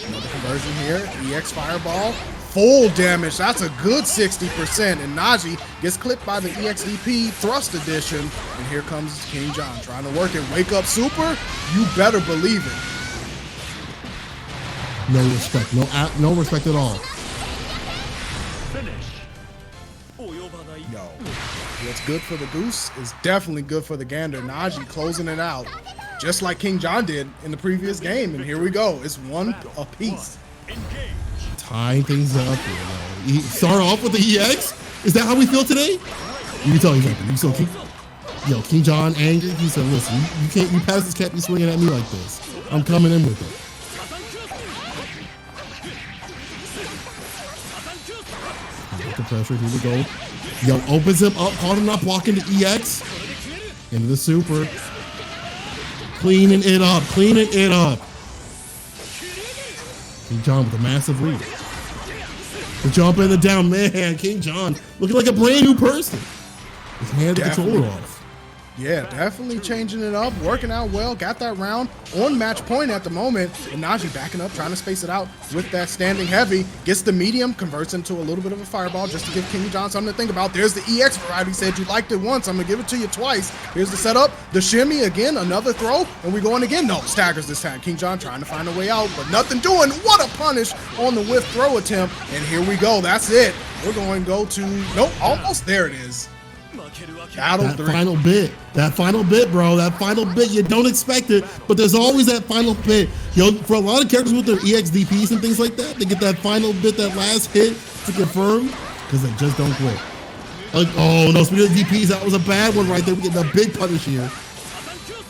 Speaker 8: Another conversion here. EX Fireball. Full damage. That's a good 60%. And Najee gets clipped by the EXDP Thrust Edition. And here comes King John trying to work it. Wake up super. You better believe it.
Speaker 9: No respect. No respect at all.
Speaker 1: Finish.
Speaker 8: No. What's good for the goose is definitely good for the gander. Najee closing it out, just like King John did in the previous game. And here we go. It's one apiece.
Speaker 9: Tying things up. You start off with the EX? Is that how we feel today? Let me tell you something. King John angry. He said, listen, you pass this, can't be swinging at me like this. I'm coming in with it. The pressure, here we go. Opens him up, caught him not blocking the EX. Into the super. Cleaning it up. King John with a massive lead. The jump and the down, man. King John looking like a brand new person. His hand the controller off.
Speaker 8: Yeah, definitely changing it up, working out well, got that round on match point at the moment, and Najee backing up, trying to space it out with that standing heavy, gets the medium, converts into a little bit of a fireball just to give King John something to think about. There's the EX variety, said you liked it once, I'm gonna give it to you twice. Here's the setup, the shimmy again, another throw, and we going again. No, staggers this time. King John trying to find a way out, but nothing doing. What a punish on the whiff throw attempt, and here we go, that's it. We're going to go to, nope, almost there it is. Battle
Speaker 9: That
Speaker 8: 3.
Speaker 9: final bit, bro. That final bit, you don't expect it, but there's always that final bit. Yo, for a lot of characters with their EXDPs and things like that, they get that final bit, that last hit to confirm, because they just don't quit. Like, oh no, speaking of DPs, that was a bad one right there. We get that big punish here.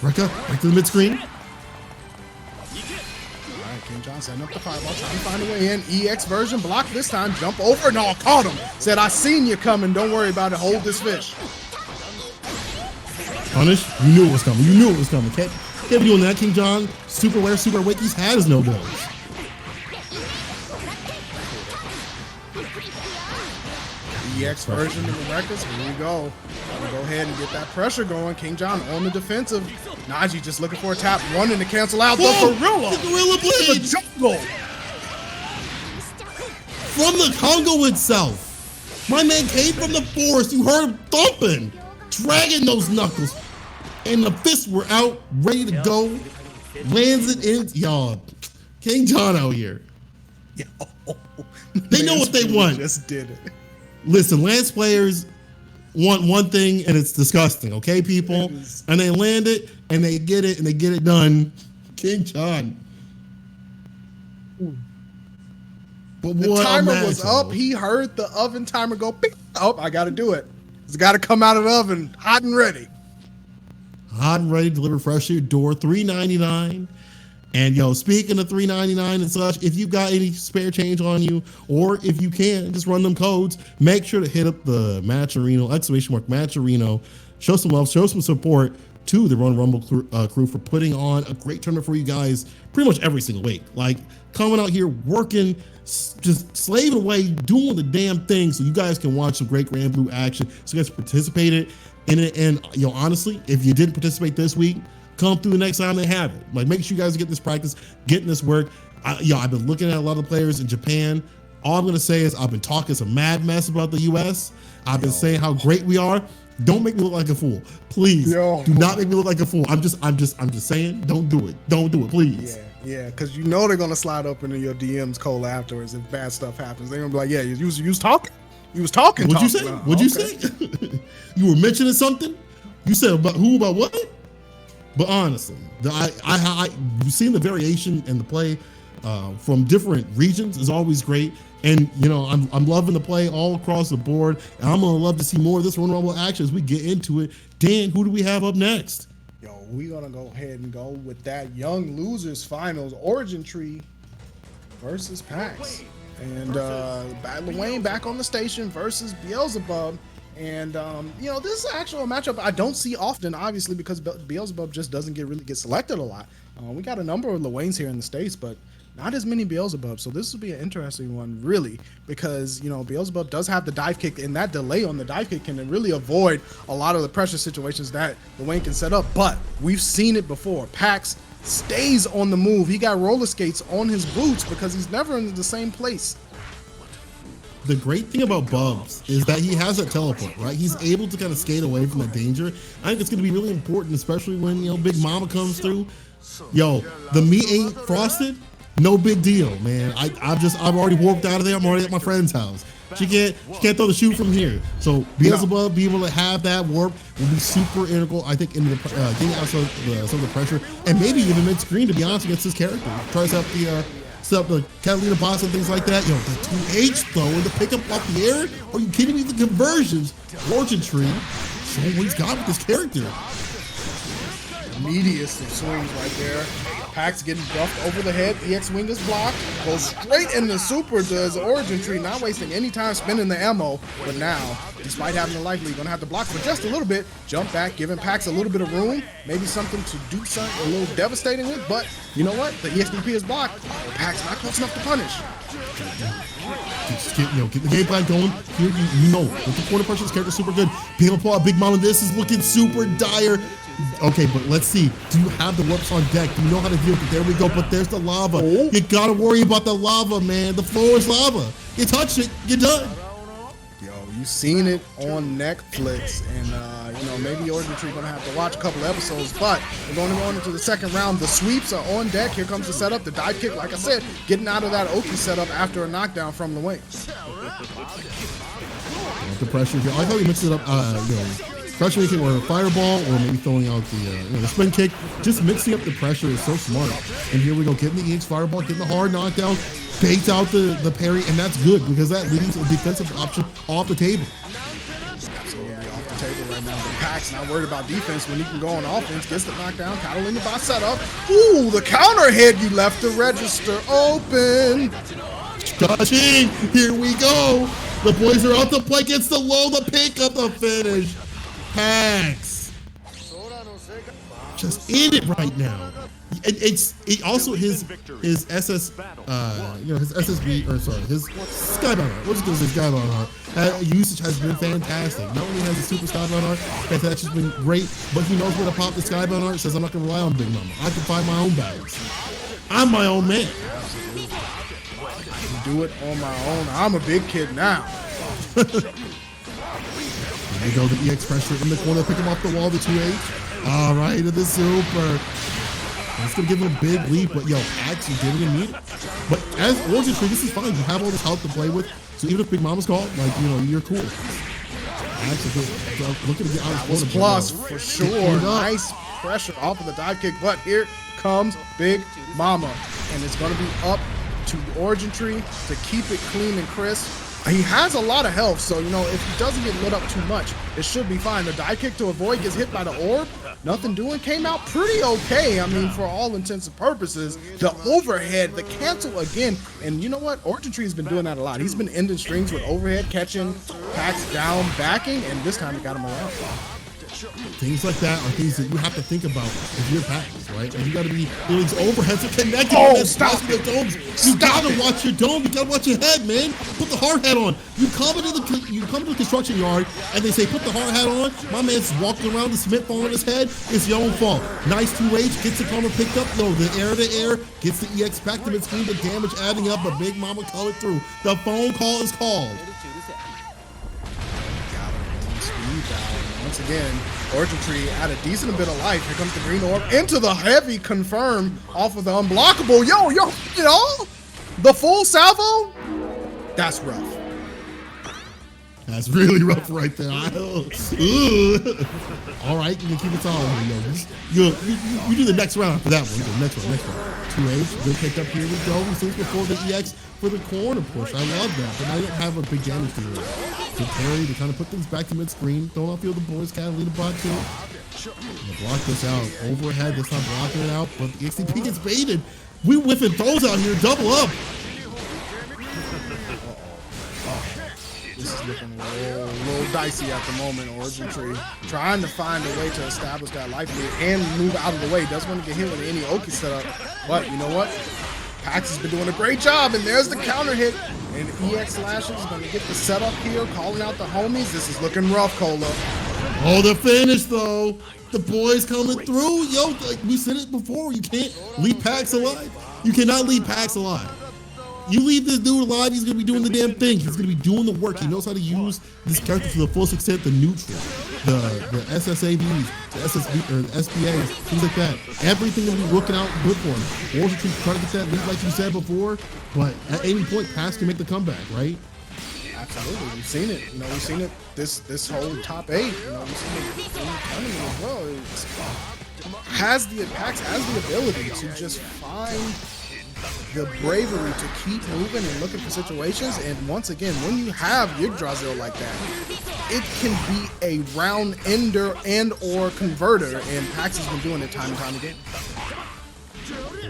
Speaker 9: Rekka, back to the mid screen.
Speaker 8: King John setting up the fireball, trying to find a way in. EX version block this time. Jump over. No, caught him. Said, I seen you coming. Don't worry about it. Hold this fish.
Speaker 9: Punish. You knew it was coming. You knew it was coming. Can't be doing that, King John. Super rare, super awake. He's had his no-goes.
Speaker 8: EX version of the records. Here we go. We'll go ahead and get that pressure going. King John on the defensive. Najee just looking for a tap. Running to cancel out.
Speaker 9: Whoa,
Speaker 8: the gorilla.
Speaker 9: the gorilla blade.
Speaker 8: The jungle.
Speaker 9: From the Congo itself. My man came from the forest. You heard him thumping, dragging those knuckles. And the fists were out, ready to go. Lands it in. Y'all, King John out here. They know what they want.
Speaker 8: Just did it.
Speaker 9: Listen, Lance players want one thing, and it's disgusting, okay, people? And they land it, and they get it, and they get it done. King John. But
Speaker 8: the timer was up. He heard the oven timer go, beep. Oh, I got to do it. It's got to come out of the oven, hot and ready.
Speaker 9: Hot and ready, delivered fresh to your door, $3.99. And yo, speaking of $3.99 and such, if you got any spare change on you, or if you can, just run them codes. Make sure to hit up the Matcherino, !Matcherino. Show some love, show some support to the Ronin Rumble crew for putting on a great tournament for you guys pretty much every single week. Like coming out here, working, just slaving away, doing the damn thing so you guys can watch some great Granblue action. So you guys participated in it. And yo, honestly, if you didn't participate this week, come through the next time they have it. Like, make sure you guys get this practice, getting this work. I've been looking at a lot of players in Japan. All I'm gonna say is I've been talking some mad mess about the US. I've been saying how great we are. Don't make me look like a fool. Please do not make me look like a fool. I'm just saying, don't do it. Don't do it, please.
Speaker 8: Yeah, because you know they're gonna slide up into your DMs, Cole, afterwards if bad stuff happens. They're gonna be like, yeah, you was talking. You was talking.
Speaker 9: What'd you say? What'd you say? You were mentioning something? You said about who, about what? But honestly, you've seen the variation in the play from different regions is always great. And you know, I'm loving the play all across the board. And I'm gonna love to see more of this Ronin Rumble action as we get into it. Dan, who do we have up next?
Speaker 8: Yo, we're gonna go ahead and go with that Young Losers Finals Origin Tree versus Pax. And Wayne back on the station versus Beelzebub. And you know, this is actually a matchup I don't see often, obviously, because Beelzebub just doesn't really get selected a lot. We got a number of Waynes here in the States, but not as many Beelzebub. So this will be an interesting one, really, because you know Beelzebub does have the dive kick, and that delay on the dive kick can really avoid a lot of the pressure situations that Wayne can set up. But we've seen it before. Pax stays on the move. He got roller skates on his boots because he's never in the same place.
Speaker 9: The great thing about Bubs is that he has that teleport, right? He's able to kind of skate away from the danger. I think it's going to be really important, especially when, you know, Big Mama comes through. Yo, the meat ain't frosted, no big deal, man. I've already walked out of there. I'm already at my friend's house. She can't throw the shoe from here. So Beelzebub being able to have that warp will be super integral, I think, in the getting out some of the pressure, and maybe even mid-screen, to be honest, against his character. Tries out the Catalina boss and things like that. Yo, the 2H though, and to pick up off the air? Are you kidding me? The conversions, Origin Tree, showing what he's got with this character.
Speaker 8: Immediate swings right there. Pax getting buffed over the head. EX wing is blocked. Goes straight into super, does Origin Tree, not wasting any time spending the ammo. But now, despite having the life lead, gonna have to block for just a little bit. Jump back, giving Pax a little bit of room. Maybe something to do something a little devastating with. But you know what? The EXDP is blocked. Pax not close enough to punish.
Speaker 9: Just get the game plan going. Here, you know, with the corner pressure, this character's super good. Being able to pull out Big Mama, this is looking super dire. Okay, but let's see. Do you have the warps on deck? Do you know how to deal with it? There we go, but there's the lava.
Speaker 8: Oh.
Speaker 9: You gotta worry about the lava, man. The floor is lava. You touch it, you're done.
Speaker 8: Yo, you seen it on Netflix, and you know, maybe Origin Tree gonna have to watch a couple episodes, but we're going to go into the second round. The sweeps are on deck. Here comes the setup, the dive kick, like I said, getting out of that Oki setup after a knockdown from the wing.
Speaker 9: The pressure here. I thought he mixed it up, you know, pressure making or a fireball, or maybe throwing out the, you know, the spin kick. Just mixing up the pressure is so smart. And here we go, getting the EX fireball, getting the hard knockdown, baits out the parry, and that's good because that leaves a defensive option off the table.
Speaker 8: Absolutely off the table right now. But Pax not worried about defense when he can go on offense. Gets the knockdown. Catalina by setup. Ooh, the counter hit. You left the register open.
Speaker 9: Touching. Here we go. The boys are out the play. Gets the low, the pick up, the finish. Pax. Just in it right now. It's also his SS you know, his SSB, or sorry, his Skybound art. What's good? His Skybound art usage has been fantastic. Not only has the super Skybound art that's just been great, but he knows where to pop the Skybound art. Says I'm not gonna rely on Big Mama. I can find my own bags. I'm my own man.
Speaker 8: I can do it on my own. I'm a big kid now.
Speaker 9: Here we go, the EX pressure in the corner, pick him off the wall, the 2H. All right, to the super. That's gonna give him a big lead, but yo, Pax, you didn't even need it. But as Origin Tree, this is fine. You have all this health to play with, so even if Big Mama's called, like, you know, you're cool. Pax is looking to get out of
Speaker 8: was plus for sure. Nice pressure off of the dive kick, but here comes Big Mama, and it's gonna be up to Origin Tree to keep it clean and crisp. He has a lot of health, so, you know, if he doesn't get lit up too much, it should be fine. The dive kick to avoid gets hit by the orb. Nothing doing. Came out pretty okay. I mean, for all intents and purposes. The overhead, the cancel again. And you know what? Origin Tree has been doing that a lot. He's been ending strings with overhead, catching, Pax down, backing, and this time he got him around.
Speaker 9: Things like that are things that you have to think about if you're Pax, right? And you got to be doing these overheads and connecting.
Speaker 8: Oh, stop
Speaker 9: the domes. You got to watch your dome. You got to watch your head, man. Put the hard hat on. You come into the construction yard and they say put the hard hat on. My man's walking around with Smith on his head. It's your own fault. Nice 2H, gets the karma picked up. No, the air to air gets the EX back to mid-screen. The damage adding up, but Big Mama coming through. The phone call is called.
Speaker 8: Once again, Origin Tree had a decent bit of life. Here comes the green orb into the heavy confirm off of the unblockable. Yo, you know, the full salvo. That's rough.
Speaker 9: That's really rough right there. All right, you can keep it on. You do the next round after that one. The next round. 2H, good pick up. Here we go. We see before the EX for the corner push. I love that, but I don't have a big damage to it. So parry to kind of put things back to mid-screen. Throwing off the other boys, Catalina bot too. Block this out. Overhead, that's not blocking it out, but the XTP gets baited. We whiffing throws out here, double up.
Speaker 8: This is looking a little dicey at the moment. Origin Tree trying to find a way to establish that life lead and move out of the way. Doesn't want to get hit with any Oki setup, but you know what? Pax has been doing a great job, and there's the counter hit. And EX Slasher is going to get the setup here, calling out the homies. This is looking rough, Cola.
Speaker 9: Oh, the finish though. The boys coming through. Yo, like we said it before, you can't leave Pax alive. You cannot leave Pax alive. You leave this dude alive, he's gonna be doing the damn thing. He's gonna be doing the work. He knows how to use this character to the fullest extent, the neutral, the SSAVs, the SSB, or the SBAs, things like that. Everything will be working out good for him. Origin Tree trying to get that lead like you said before, but at any point, Pax can make the comeback, right?
Speaker 8: Absolutely, we've seen it. You know, we've seen it this whole top 8. You know, we've seen it in the tournament as well. Pax has the ability to just find the bravery to keep moving and looking for situations. And once again, when you have Yggdrasil like that, it can be a round ender and or converter, and Pax has been doing it time and time again.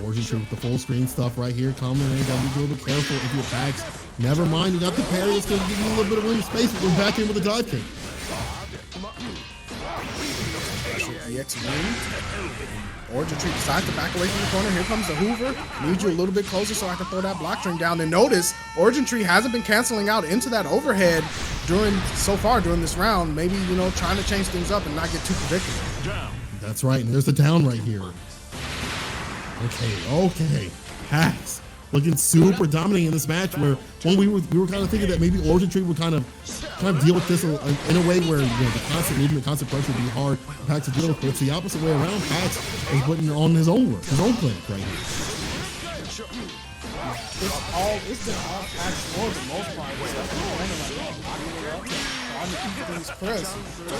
Speaker 9: Origin Tree with the full screen stuff right here coming in. Gotta be a little bit careful if you're Pax. Never mind, you got the parry. It's gonna give you a little bit of room and space. We're back in with the dive kick.
Speaker 8: the EX win. Origin Tree decides to back away from the corner. Here comes the Hoover. Need you a little bit closer so I can throw that block string down. And notice, Origin Tree hasn't been canceling out into that overhead so far during this round. Maybe, you know, trying to change things up and not get too predictable.
Speaker 9: That's right, and there's the down right here. Okay. Pax looking super dominating in this match. Where when we were kind of thinking that maybe Origin Tree would kind of deal with this in a way where, you know, the constant movement, the constant pressure would be hard for Pax to deal with. But it's the opposite way around. Pax is putting on his own work, his own plan right here.
Speaker 8: It's been all Pax for the most part. Trying to keep things crisp. You know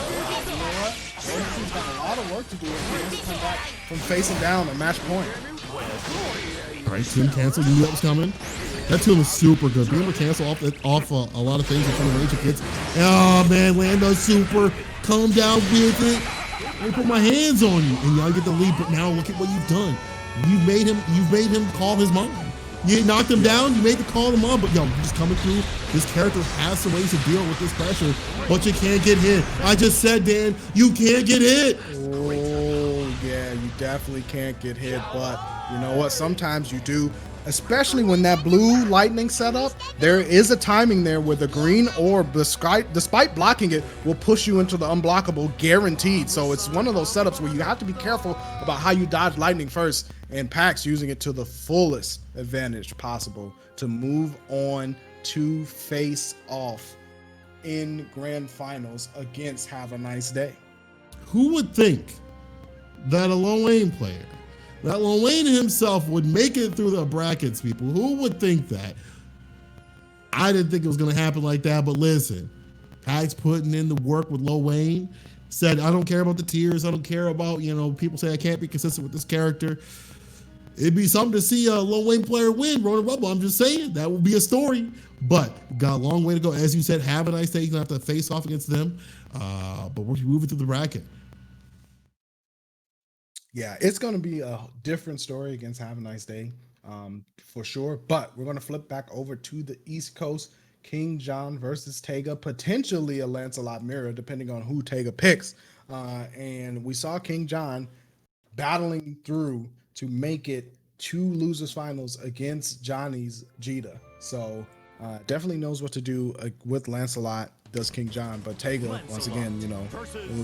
Speaker 8: what? Origin Tree's got a lot of work to do if he has to come back from facing down at match point.
Speaker 9: All right, Tim cancel. You knew that was coming. That tomb is super good. Being able to cancel off a lot of things in front of range of kids. Oh man, Lando super. Come down with it. Let me put my hands on you, and y'all get the lead. But now look at what you've done. You've made him call his mom. You knocked him down. You made the call to mom. But yo, you're just coming through. This character has some ways to deal with this pressure, but you can't get hit. I just said, Dan, you can't get hit.
Speaker 8: Oh yeah, you definitely can't get hit. But you know what? Sometimes you do. Especially when that blue lightning setup, there is a timing there where the green orb, despite blocking it, will push you into the unblockable guaranteed. So it's one of those setups where you have to be careful about how you dodge lightning first, and Pax using it to the fullest advantage possible to move on to face off in grand finals against Have a Nice Day.
Speaker 9: Who would think that a Lil Wayne player, that Lil Wayne himself would make it through the brackets, people? Who would think that? I didn't think it was going to happen like that, but listen, Pax putting in the work with Lil Wayne, said, I don't care about the tiers. I don't care about, you know, people say I can't be consistent with this character. It'd be something to see a Lil Wayne player win Ronin Rumble. I'm just saying, that would be a story, but got a long way to go. As you said, Have a Nice Day. You're going to have to face off against them, but we're moving through the bracket.
Speaker 8: Yeah, it's going to be a different story against Have a Nice Day, for sure. But we're going to flip back over to the East Coast. King John versus Tega, potentially a Lancelot mirror, depending on who Tega picks. And we saw King John battling through to make it to losers finals against Johnny's Jita. So definitely knows what to do with Lancelot, does King John. But Tega, once again, you know,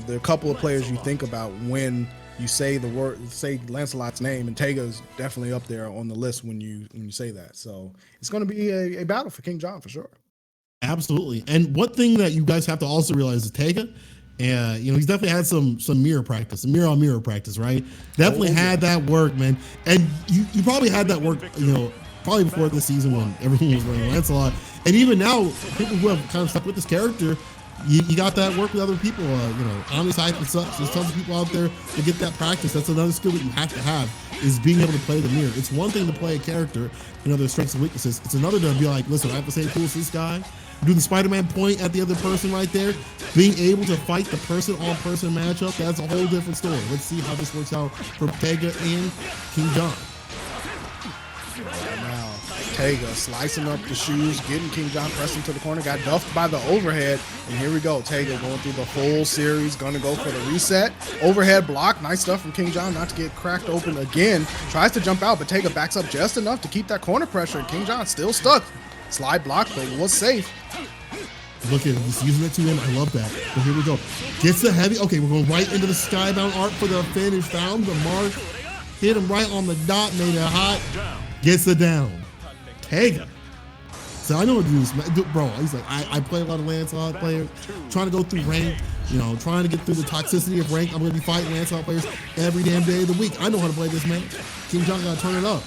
Speaker 8: there are a couple of players you think about when you say Lancelot's name, and Tega's definitely up there on the list when you say that. So it's going to be a battle for King John for sure.
Speaker 9: Absolutely. And one thing that you guys have to also realize is Tega, you know, he's definitely had some mirror practice, some mirror on mirror practice, right? Definitely had that work, man. And you probably had that work, you know, probably before the season when everyone was running Lancelot. And even now, people who have kind of stuck with this character, you got that work with other people, you know, Omniscience and such. There's tons of people out there to get that practice. That's another skill that you have to have, is being able to play the mirror. It's one thing to play a character, you know, their strengths and weaknesses. It's another to be like, listen, I have the same tools as this guy. Do the Spider-Man point at the other person right there. Being able to fight the person-on-person matchup, that's a whole different story. Let's see how this works out for Tega and King John.
Speaker 8: Now, Tega slicing up the shoes, getting King John pressed into the corner, got duffed by the overhead, and here we go. Tega going through the whole series, gonna go for the reset. Overhead block, nice stuff from King John, not to get cracked open again. Tries to jump out, but Tega backs up just enough to keep that corner pressure, and King John still stuck. Slide block, but was safe.
Speaker 9: Look at him, he's using it to him. I love that. But here we go. Gets the heavy. Okay, we're going right into the skybound arc for the finish. Found the mark. Hit him right on the dot. Made it hot. Gets the down. Tega. So I know what to do this, bro. He's like, I play a lot of Lancelot players, trying to go through rank, you know, trying to get through the toxicity of rank. I'm going to be fighting Lancelot players every damn day of the week. I know how to play this, man. King John got to turn it up.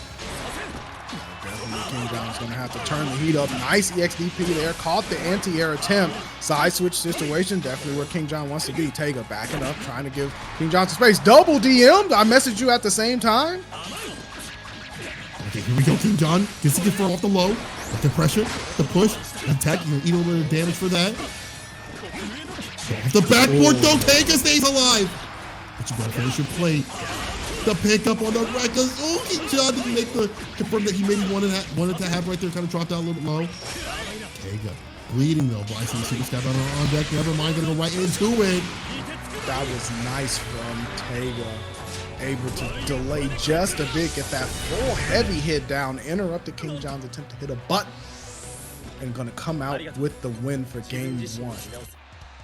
Speaker 8: King John's going to have to turn the heat up. Nice EXDP there. Caught the anti-air attempt. Side switch situation. Definitely where King John wants to be. Tega backing up, trying to give King John some space. Double DM'd. I messaged you at the same time.
Speaker 9: Okay, here we go. King John gets to get thrown off the low. With the pressure, the push, attack. You're going to eat a little bit of damage for that. Off the backboard, though. Tega stays alive. But you got to finish your plate. The pickup on the record. Oh, King John didn't make the confirm that he maybe wanted to have right there. Kind of dropped out a little bit low. Tega bleeding though. But I see the super scout on deck. Never mind, gonna go right into it.
Speaker 8: That was nice from Taiga able to delay just a bit, get that full heavy hit down, interrupted King John's attempt to hit a button, and gonna come out with the win for game 1.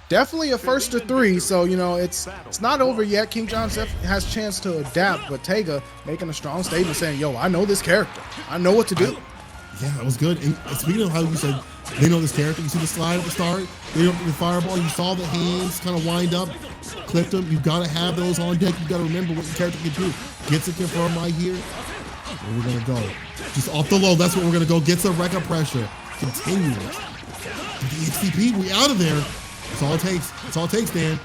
Speaker 8: Definitely a first to 3, so you know it's not over yet. King John has a chance to adapt, but Taiga making a strong statement saying, yo, I know this character. I know what to do.
Speaker 9: Yeah, that was good. And speaking of how you said they know this character, you see the slide at the start, they don't the fireball, you saw the hands kind of wind up, clipped them. You gotta have those on deck. You gotta remember what your character can do. Gets it confirmed right here. Where we're gonna go. Just off the low, that's what we're gonna go. Gets a wreck of pressure. Continue it. The XDP, we out of there. That's all it takes. That's all it takes, Dan.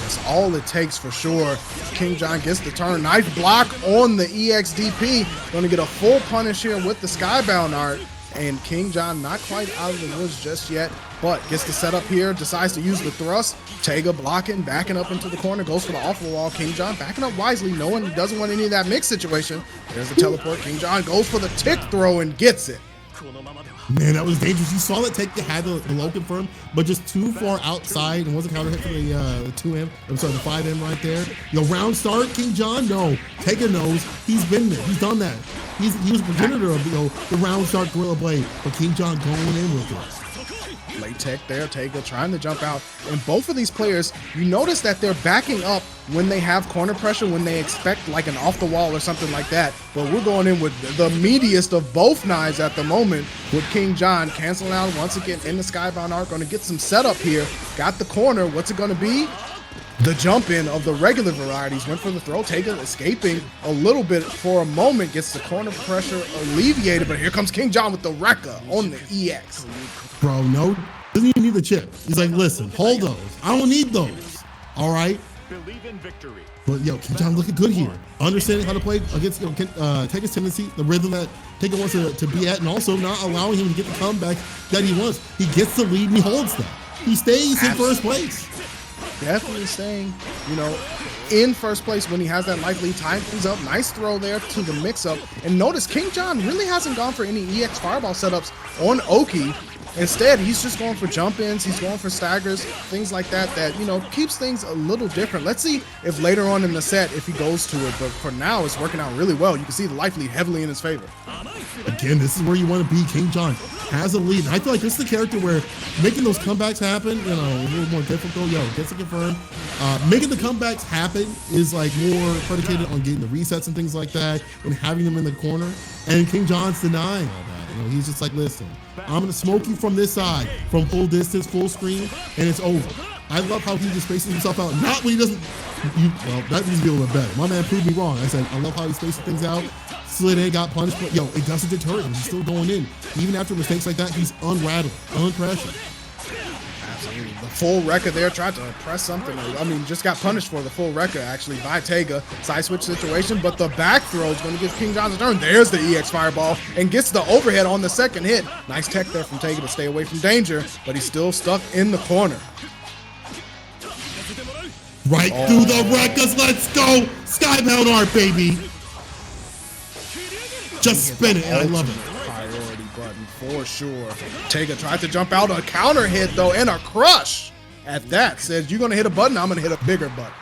Speaker 8: That's all it takes for sure. King John gets the turn. Nice block on the EXDP. Gonna get a full punish here with the Skybound art. And King John not quite out of the woods just yet, but gets the setup here, decides to use the thrust. Taiga blocking, backing up into the corner, goes for the off the wall. King John backing up wisely, knowing he doesn't want any of that mix situation. There's the teleport. King John goes for the tick throw and gets it.
Speaker 9: Man, that was dangerous. You saw that Taiga had the low confirm, but just too far outside and wasn't counter hit for the 2M. I'm sorry, the 5M right there. Round start, King John? No. Taiga knows. He's been there. He's done that. He was a progenitor of the round start Gorilla Blade, but King John going in with it.
Speaker 8: Late tech there, Taiga trying to jump out. And both of these players, you notice that they're backing up when they have corner pressure, when they expect like an off the wall or something like that. But we're going in with the meatiest of both knives at the moment, with King John canceling out once again in the Skybound arc. Going to get some setup here. Got the corner. What's it going to be? The jump in of the regular varieties. Went for the throw. Taiga escaping a little bit for a moment. Gets the corner pressure alleviated. But here comes King John with the Rekka on the EX.
Speaker 9: Bro, no, doesn't even need the chip. He's like, listen, hold those. I don't need those. All right.
Speaker 1: Believe in victory.
Speaker 9: But yo, King John looking good here. Understanding how to play against Taiga's tendency, the rhythm that Taiga wants to be at, and also not allowing him to get the comeback that he wants. He gets the lead and he holds that. He stays in first place.
Speaker 8: Definitely staying, in first place when he has that life lead. Time things up. Nice throw there to the mix-up. And notice King John really hasn't gone for any EX fireball setups on Oki. Instead, he's just going for jump-ins. He's going for staggers, things like that, keeps things a little different. Let's see if later on in the set, if he goes to it. But for now, it's working out really well. You can see the life lead heavily in his favor.
Speaker 9: Again, this is where you want to be. King John has a lead. And I feel like this is the character where making those comebacks happen, a little more difficult. Gets it confirmed. Making the comebacks happen is like more predicated on getting the resets and things like that and having them in the corner. And King John's denying all that. He's just like, listen, I'm going to smoke you from this side, from full distance, full screen, and it's over. I love how he just spaces himself out. Not when he doesn't, well, that needs to be a little bit better. My man proved me wrong. I said, I love how he spaces things out. Slid in, got punished, but it doesn't deter him. He's still going in. Even after mistakes like that, he's unrattled, unpressured.
Speaker 8: Absolutely. The full Rekka there, tried to press something. Just got punished for the full Rekka actually by Taiga. Side switch situation, but the back throw is going to give King John a turn. There's the EX fireball and gets the overhead on the second hit. Nice tech there from Taiga to stay away from danger, but he's still stuck in the corner.
Speaker 9: Right through the Rekkas, let's go! Skybound art, baby! Just spin it, and I love it.
Speaker 8: Priority button for sure. Taiga tried to jump out, a counter hit though, and a crush at that. Says, you're gonna hit a button, I'm gonna hit a bigger button.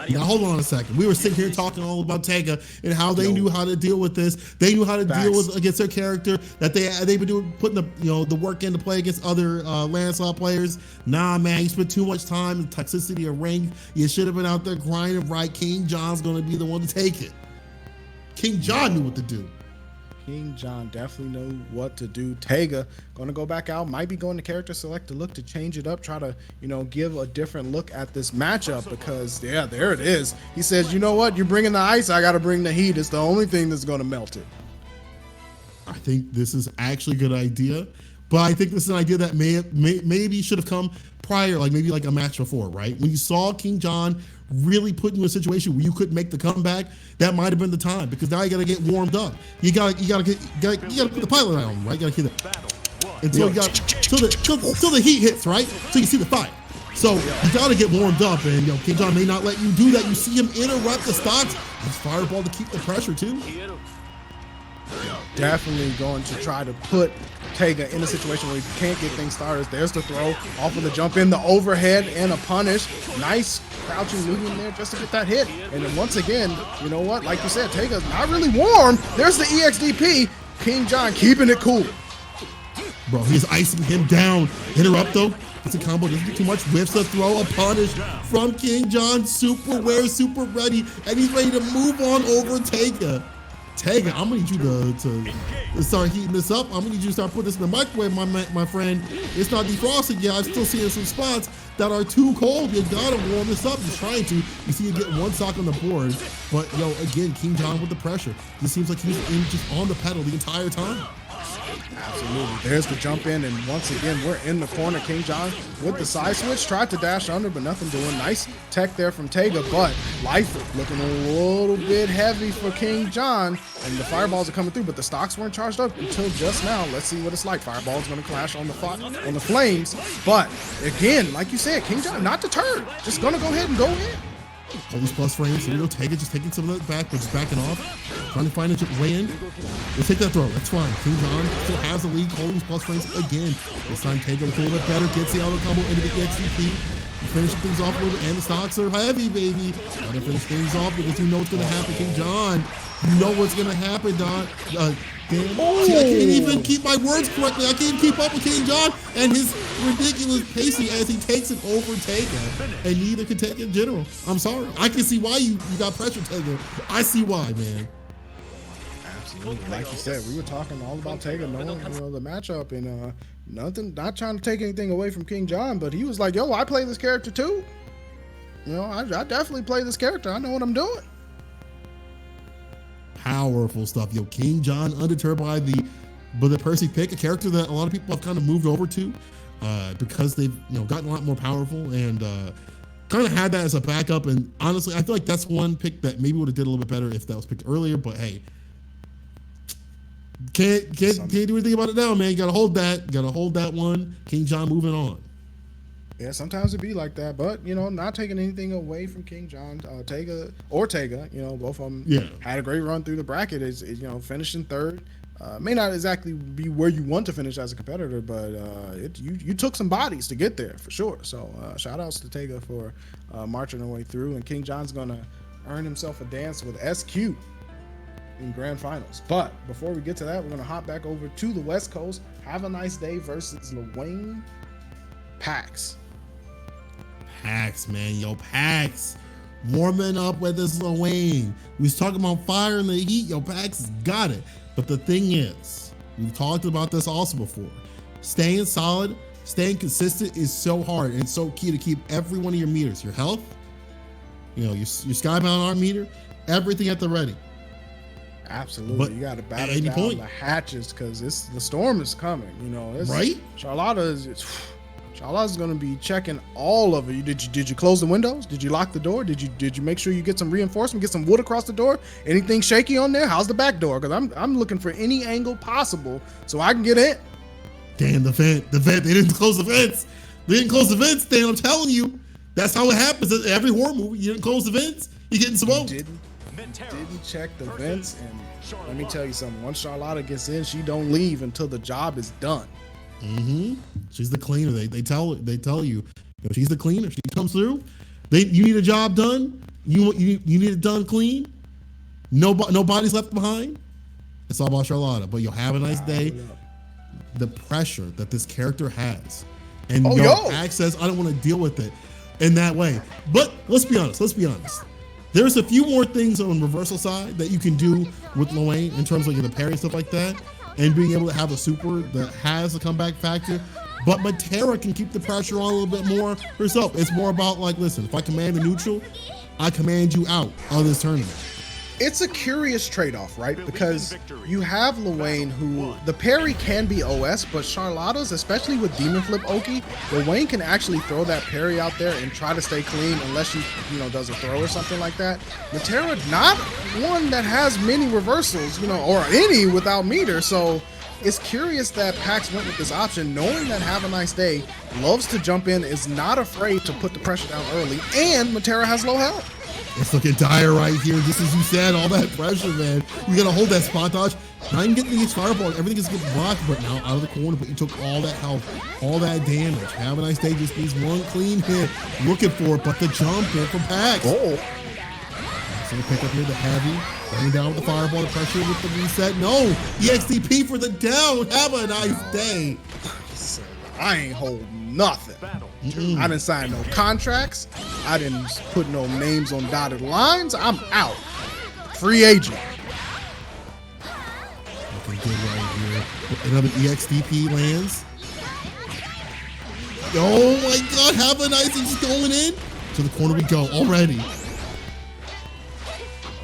Speaker 9: Now hold on a second. We were sitting here talking all about Taiga and how they knew how to deal with this. They knew how to deal with against their character. That they've been doing, putting the work in to play against other Lancelot players. Nah, man, you spent too much time in toxicity of rank. You should have been out there grinding right. King John's gonna be the one to take it. King John knew what to do.
Speaker 8: King John definitely knew what to do. Taiga gonna go back out, might be going to character select to look to change it up, try to give a different look at this matchup, because there it is. He says, you know what, you're bringing the ice, I gotta bring the heat. It's the only thing that's gonna melt it.
Speaker 9: I think this is actually a good idea, but I think this is an idea that maybe should have come prior, like maybe like a match before, right? When you saw King John really put you in a situation where you couldn't make the comeback, that might have been the time, because now you gotta get warmed up. You gotta put the pilot on, right? You gotta keep it until the heat hits, right? So you see the fire. So you gotta get warmed up, and King John may not let you do that. You see him interrupt the stocks. His fireball to keep the pressure too.
Speaker 8: definitely going to try to put Tega in a situation where he can't get things started. There's the throw off of the jump in, the overhead, and a punish. Nice crouching medium there just to get that hit. And then once again, you know what? Like you said, Tega's not really warm. There's the EXDP. King John keeping it cool.
Speaker 9: Bro, he's icing him down. Interrupt though. It's a combo. Doesn't get too much. Whiffs a throw, a punish from King John. Super aware, super ready, and he's ready to move on over Tega. Tega, I'm gonna need you to start heating this up. I'm gonna need you to start putting this in the microwave, my friend. It's not defrosted yet. I'm still seeing some spots that are too cold. You gotta warm this up. He's trying to. You see, you get one stock on the board, but yo, again, King John with the pressure. It seems like he's just on the pedal the entire time.
Speaker 8: Absolutely. There's the jump in, and once again, we're in the corner. King John with the side switch, tried to dash under, but nothing doing. Nice tech there from Tega, but life looking a little bit heavy for King John, and the fireballs are coming through, but the stocks weren't charged up until just now. Let's see what it's like. Fireball's going to clash on the flames, but again, like you said, King John not deterred. Just going to go ahead and go in.
Speaker 9: All these plus frames. Here we go. Tega just taking some of that back, but just backing off. Trying to find a way in. We'll take that throw. That's fine. King John still has the lead. Holding these plus frames again. This time Tega looking a little bit better. Gets the auto combo into the EXDP. Finishing things off a little bit, and the stocks are heavy, baby. Gotta finish things off because you know what's gonna happen, King John. You know what's gonna happen, Don. Damn. See, I can't even keep my words correctly. I can't keep up with King John and his ridiculous pacing as he takes it over Tega, and neither can take it in general. I'm sorry. I can see why you got pressure, Tega. I see why, man.
Speaker 8: Absolutely. Like you said, we were talking all about Tega knowing, the matchup, and not trying to take anything away from King John, but he was like, yo, I play this character too. I definitely play this character. I know what I'm doing.
Speaker 9: Powerful stuff. Yo, King John undeterred by the Percy pick, a character that a lot of people have kind of moved over to because they've gotten a lot more powerful and kind of had that as a backup. And honestly, I feel like that's one pick that maybe would have did a little bit better if that was picked earlier. But hey, can't do anything about it now, man. You gotta hold that. Gotta hold that one. King John moving on.
Speaker 8: Yeah, sometimes it be like that, but not taking anything away from King John, Tega, both of them had a great run through the bracket. Is finishing third. May not exactly be where you want to finish as a competitor, but you took some bodies to get there for sure. So shout outs to Tega for marching their way through, and King John's gonna earn himself a dance with SQ in grand finals. But before we get to that, we're gonna hop back over to the West Coast. Have a Nice Day versus Wayne Pax.
Speaker 9: Pax, man. Yo, Pax warming up with this Lil Wayne. We was talking about fire in the heat. Yo, Pax has got it. But the thing is, we've talked about this also before. Staying solid, staying consistent is so hard and so key to keep every one of your meters. Your health, your skybound arm meter, everything at the ready.
Speaker 8: Absolutely.
Speaker 9: But
Speaker 8: you got to battle down the hatches because the storm is coming.
Speaker 9: Right?
Speaker 8: Charlotta's going to be checking all of it. Did you close the windows? Did you lock the door? Did you make sure you get some reinforcement, get some wood across the door? Anything shaky on there? How's the back door? Because I'm looking for any angle possible so I can get in.
Speaker 9: Damn, the vent. They didn't close the vents. Dan. I'm telling you. That's how it happens in every horror movie. You didn't close the vents, you're getting smoked.
Speaker 8: Didn't check the vents, and let me tell you something. Once Charlotta gets in, she don't leave until the job is done.
Speaker 9: She's the cleaner. They tell you, she's the cleaner. She comes through. You need a job done. You need it done clean. No bodies left behind. It's all about Charlotta. But you'll have a nice day. The pressure that this character has, and Pax says, I don't want to deal with it in that way. But let's be honest. There's a few more things on the reversal side that you can do with Lil Wayne in terms of the parry and stuff like that, and being able to have a super that has a comeback factor. But Matera can keep the pressure on a little bit more herself. It's more about listen, if I command a neutral, I command you out of this tournament.
Speaker 8: It's a curious trade-off, right? Because you have Lil Wayne, who the parry can be OS, but Charlotta's, especially with Demon Flip Oki, Lil Wayne can actually throw that parry out there and try to stay clean unless she, does a throw or something like that. Matera, not one that has many reversals, or any without meter. So it's curious that Pax went with this option, knowing that Have a Nice Day loves to jump in, is not afraid to put the pressure down early, and Matera has low health.
Speaker 9: It's looking dire right here. Just as you said, all that pressure, man. You gotta hold that spot dodge. Not even getting these fireball. Everything is getting blocked, but now out of the corner. But you took all that health, all that damage. Have a nice day. Just needs one clean hit. Looking for it, but the jump in from Pax.
Speaker 8: Oh.
Speaker 9: So we pick up here the heavy. Laying down with the fireball, the pressure with the reset. No! EXDP for the down. Have a nice day.
Speaker 8: I ain't holding nothing. I didn't sign no contracts. I didn't put no names on dotted lines. I'm out. Free agent.
Speaker 9: Looking good right here. Another EXDP lands. Oh my God, have a nice, it's just going in. To the corner we go already.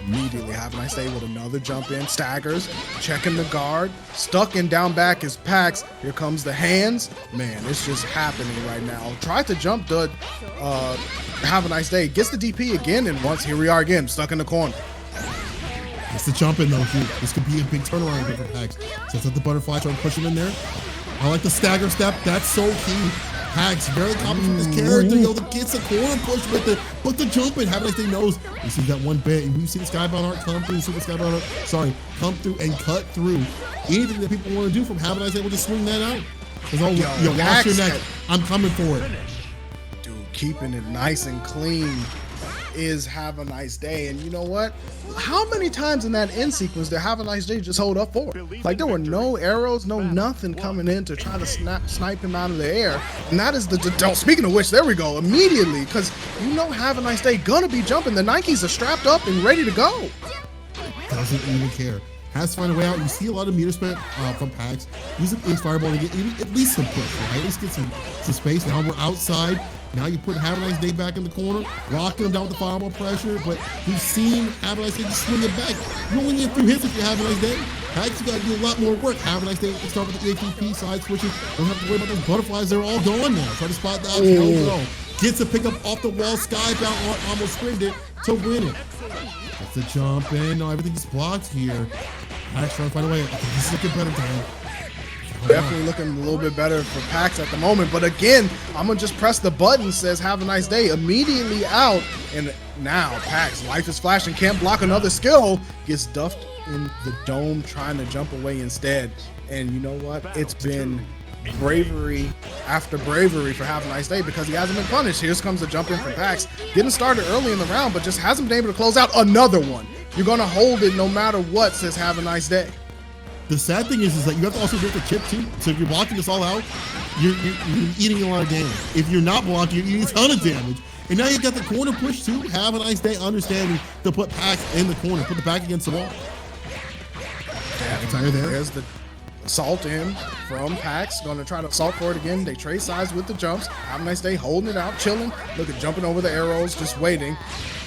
Speaker 8: Immediately have a nice day with another jump in, staggers, checking the guard, stuck in down back is Pax. Here comes the hands. Man, it's just happening right now. Tried to jump the have a nice day, gets the DP again, and once here we are again, stuck in the corner.
Speaker 9: It's the jump in though, here. This could be a big turnaround for Pax. Sets up the butterfly, trying to push him in there. I like the stagger step, that's so key. Pax very confident from this character. Yo, the gets a corner push with it, but the jump in, have a nice day knows. You see that one bit, and we've seen Skybound Art come through, Super Skybound Art, sorry, come through and cut through. Anything that people want to do from Have a Nice Day, we'll just swing that out. Yo, wash your neck. I'm coming for it.
Speaker 8: Dude, keeping it nice and clean is Have a Nice Day. And you know what? How many times in that end sequence did Have a Nice Day just hold up for it? Like, there were no arrows, no nothing coming in to try to snipe him out of the air. And that is speaking of which, there we go, immediately, because you know Have a Nice Day gonna be jumping. The Nikes are strapped up and ready to go.
Speaker 9: Doesn't even care. Has to find a way out. You see a lot of meter spent from Pax. Using Ace Fireball to get at least some push, right? At least get some space. Now we're outside. Now you put Have a Nice Day back in the corner, locking him down with the fireball pressure, but we've seen Have a Nice Day just swing it back. You only get 3 hits if you have a nice day. Pax, you gotta do a lot more work. Have a nice day. Start with the ATP side switches. Don't have to worry about those butterflies. They're all gone now. Try to spot the option. Go. Gets a pickup off the wall. Skybound almost screamed it to win it. That's the jump in. No, everything's blocked here. Pax trying to find a way. This is looking better, Dan.
Speaker 8: Definitely looking a little bit better for Pax at the moment. But again, I'm gonna just press the button, says Have a Nice Day, immediately out. And now Pax, life is flashing, can't block another skill, gets duffed in the dome, trying to jump away instead. And you know what? It's been bravery after bravery for Have a Nice Day because he hasn't been punished. Here comes the jump in from Pax. Didn't start it early in the round, but just hasn't been able to close out another one. You're gonna hold it no matter what, says Have a Nice Day.
Speaker 9: The sad thing is that you have to also do the chip too. So if you're blocking this all out, you're eating a lot of damage. If you're not blocking, you're eating a ton of damage. And now you got the corner push too. Have a nice day understanding to put Pax in the corner, put the back against the wall.
Speaker 8: There's the assault in from Pax. Gonna try to assault for it again. They trade sides with the jumps. Have a nice day holding it out, chilling. Look at jumping over the arrows, just waiting.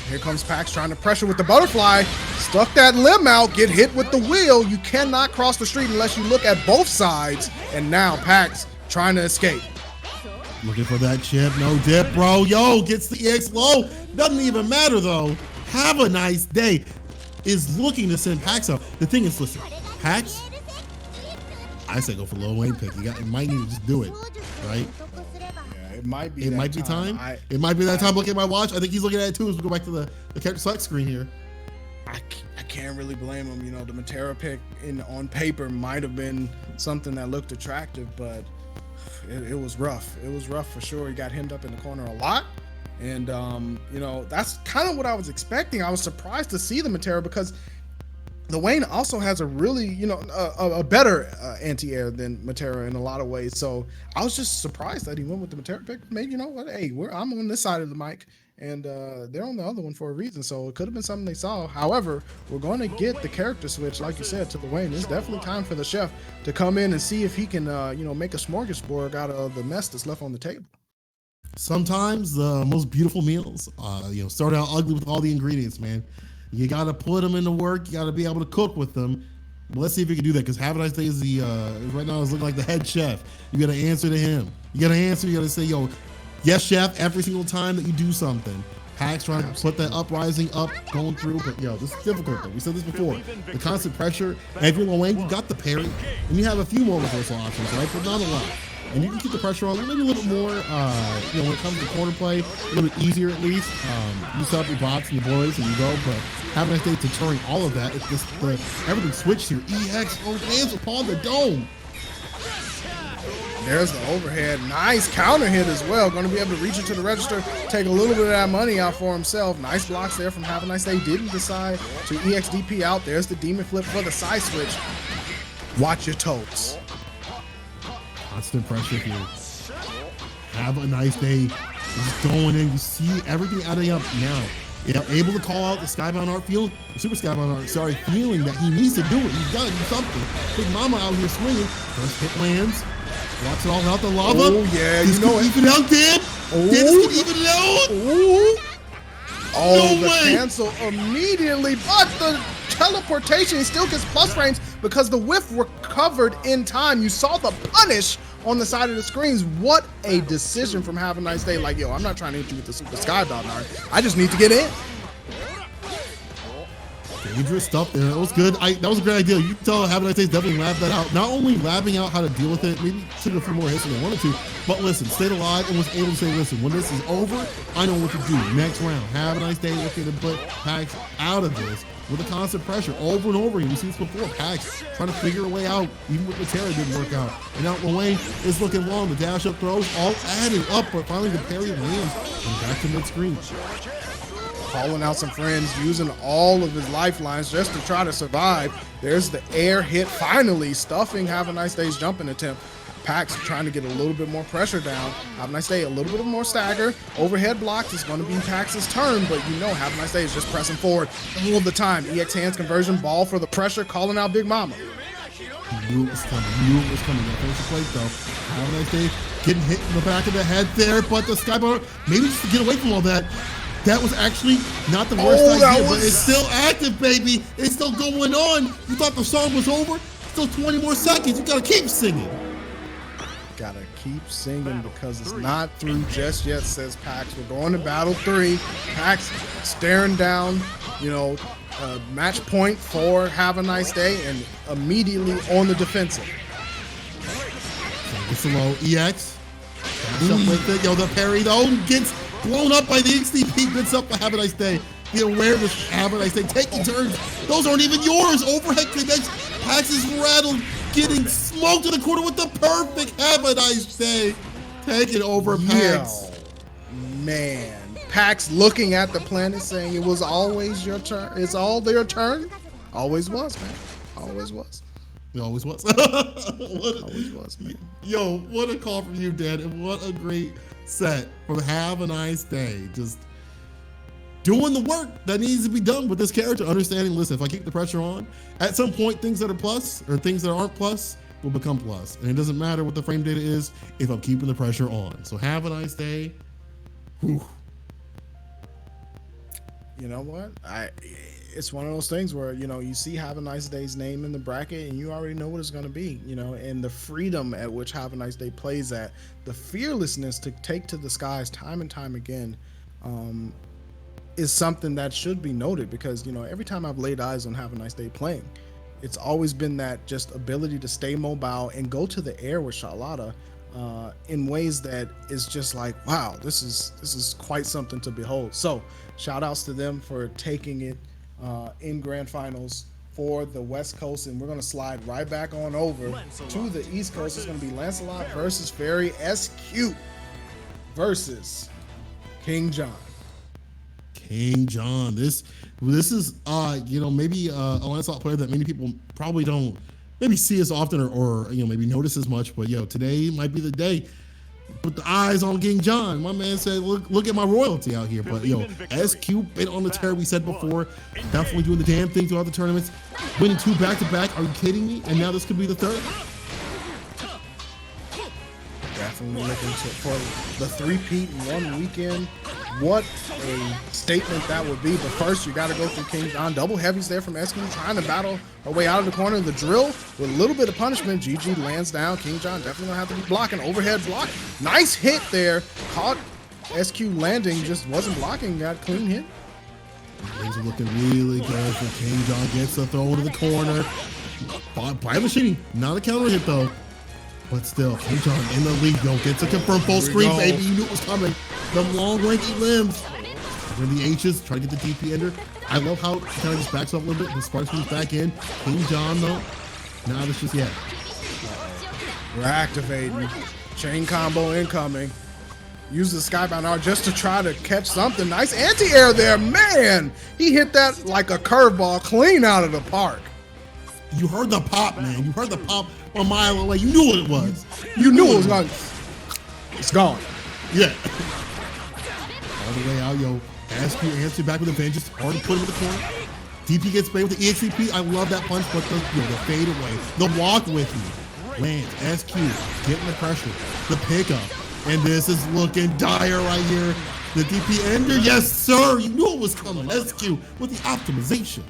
Speaker 8: Here comes Pax trying to pressure with the butterfly. Stuck that limb out, get hit with the wheel. You cannot cross the street unless you look at both sides. And now Pax trying to escape.
Speaker 9: Looking for that chip, no dip, bro. Yo, gets the EX low. Doesn't even matter though. Have a nice day. Is looking to send Pax out. The thing is, listen, Pax, I say go for Lil Wayne pick. You might need to just do it, right?
Speaker 8: It might be.
Speaker 9: It might be time. It might be that time. Look at my watch. I think he's looking at it too. As we go back to the character select screen here.
Speaker 8: I can't really blame him. You know, the Matera pick on paper might have been something that looked attractive, but it was rough. It was rough for sure. He got hemmed up in the corner a lot, and you know, that's kind of what I was expecting. I was surprised to see the Matera because the Wayne also has a really, you know, a better anti-air than Matera in a lot of ways. So I was just surprised that he went with the Matera pick. Maybe, you know what, hey, I'm on this side of the mic and they're on the other one for a reason. So it could have been something they saw. However, we're going to get the character switch, like you said, to the Wayne. It's definitely time for the chef to come in and see if he can, you know, make a smorgasbord out of the mess that's left on the table.
Speaker 9: Sometimes the most beautiful meals, you know, start out ugly with all the ingredients, man. You got to put them into work. You got to be able to cook with them. But let's see if you can do that because Have a Nice Day is the, right now is looking like the head chef. You got to answer to him. You got to answer. You got to say, yo, yes, chef, every single time that you do something. Pax trying to put that uprising up, going through. But, yo, this is difficult, though. We said this before. The constant pressure. And if you're Lil Wayne, you got the parry. And you have a few more reversal options, right? But not a lot. and you can keep the pressure on maybe a little bit more, you know, when it comes to corner play, a little bit easier at least. You set up your bots and your boys and you go, but have a nice day deterring all of that. It's just everything switched here. EX lands upon the dome.
Speaker 8: There's the overhead. Nice counter hit as well. Going to be able to reach into the register, take a little bit of that money out for himself. Nice blocks there from Have a Nice Day. Didn't decide to EXDP out. There's the demon flip for the side switch. Watch your toes.
Speaker 9: Constant pressure here. Have a nice day. Just going in. You see everything adding up now. Yeah, able to call out the Skybound Art field, Super Skybound Art, sorry, feeling that he needs to do it. He's got to do something. Big Mama out here swinging. First hit lands. Walks it all out the lava.
Speaker 8: Oh, yeah,
Speaker 9: this
Speaker 8: you know it.
Speaker 9: Even out, Dan. This could even it out.
Speaker 8: Ooh. Oh,
Speaker 9: No
Speaker 8: the
Speaker 9: way.
Speaker 8: cancel immediately, but the teleportation, he still gets plus frames because the whiff recovered in time. You saw the punish on the side of the screens. What a decision from Have a Nice Day. Like, yo, I'm not trying to hit you with the Super Skybound Art. I just need to get in.
Speaker 9: Dangerous stuff there. That was good. That was a great idea. You can tell Have a Nice Day definitely labbed that out. Not only labbing out how to deal with it, maybe took a few more hits than they wanted to, but listen, stayed alive and was able to say, listen, when this is over, I know what to do. Next round, Have a Nice Day looking to put Pax out of this with a constant pressure over and over again. We've seen this before. Pax trying to figure a way out, even with the Terra didn't work out. And now Lane is looking long. The dash up throws all adding up, but finally the parry lands and back to mid-screen.
Speaker 8: Calling out some friends, using all of his lifelines just to try to survive. There's the air hit, finally stuffing Have a Nice Day's jumping attempt. Pax trying to get a little bit more pressure down. Have a Nice Day, a little bit more stagger. Overhead blocks is going to be Pax's turn, but you know Have a Nice Day is just pressing forward all the time. EX hands conversion, ball for the pressure, calling out Big Mama.
Speaker 9: Knew it was coming. Knew it was coming. Got finish the plate though. Have a Nice Day getting hit in the back of the head there, but the Skybound, maybe just to get away from all that. That was actually not the worst idea, but it's still active, baby. It's still going on. You thought the song was over? Still 20 more seconds. You gotta keep singing.
Speaker 8: Gotta keep singing because it's not through just yet, says Pax. We're going to battle 3. Pax staring down, you know, match point for Have a Nice Day and immediately on the defensive.
Speaker 9: It's a low EX. Dash up with it. Yo, the parry though gets blown up by the XDP. Good stuff for Have a Nice Day. The awareness, Have a Nice Day. Taking turns. Those aren't even yours. Overhead connects. Pax is rattled. Getting smoked in the corner with the perfect Have a Nice Day. Taking over Pax.
Speaker 8: Yo, man. Pax looking at the planet saying it was always your turn. It's all their turn. Always was, man. Always was.
Speaker 9: It always was.
Speaker 8: Always was, man.
Speaker 9: Yo, what a call from you, Dad. And what a great set from Have a Nice Day. Just doing the work that needs to be done with this character. Understanding, listen, if I keep the pressure on, at some point, things that are plus or things that aren't plus will become plus. And it doesn't matter what the frame data is if I'm keeping the pressure on. So Have a Nice Day. Whew.
Speaker 8: You know what? It's one of those things where, you know, you see Have a Nice Day's name in the bracket and you already know what it's going to be, you know, and the freedom at which Have a Nice Day plays at, the fearlessness to take to the skies time and time again, is something that should be noted because, you know, every time I've laid eyes on Have a Nice Day playing, it's always been that just ability to stay mobile and go to the air with Charlotta in ways that is just like, wow, this is quite something to behold. So shout outs to them for taking it in grand finals for the West Coast, and we're going to slide right back on over to the East Coast. It's going to be Lancelot versus Fairy SQ versus King John.
Speaker 9: King John. This is you know, maybe a Lancelot player that many people probably don't maybe see as often or you know, maybe notice as much, but yo, today might be the day. Put the eyes on King John. My man said, look at my royalty out here. But yo, SQ been on the tear, we said before. Definitely doing the damn thing throughout the tournaments. Winning 2 back-to-back. Are you kidding me? And now this could be the 3rd.
Speaker 8: Definitely looking for the 3-peat in one weekend. What a statement that would be. But first, you got to go through King John. Double heavies there from SQ, trying to battle her way out of the corner. The drill with a little bit of punishment. GG lands down. King John definitely going to have to be blocking. Overhead block. Nice hit there. Caught SQ landing. Just wasn't blocking. Got clean hit.
Speaker 9: Things are looking really good for King John. Gets the throw to the corner. By machine. Not a counter hit, though. But still, King John in the lead, though. Gets a confirmed full screen, baby. You knew it was coming. The long, lanky limbs. When the H's try to get the DP ender. I love how he kind of just backs up a little bit. The Sparks moves back in. King John, though. Now this just yet.
Speaker 8: We're activating. Chain combo incoming. Use the Skybound R just to try to catch something. Nice anti-air there, man. He hit that like a curveball clean out of the park.
Speaker 9: You heard the pop, man. You heard the pop a mile away. You knew what it was.
Speaker 8: You knew it was gone. It's gone.
Speaker 9: Yeah. All the way out, yo. SQ answer back with a vengeance. Already put him in the corner. DP gets sprayed with the EXCP. I love that punch, but the fade away. The walk with me. Lands. SQ getting the pressure. The pickup. And this is looking dire right here. The DP ender. Yes, sir. You knew it was coming. SQ with the optimization.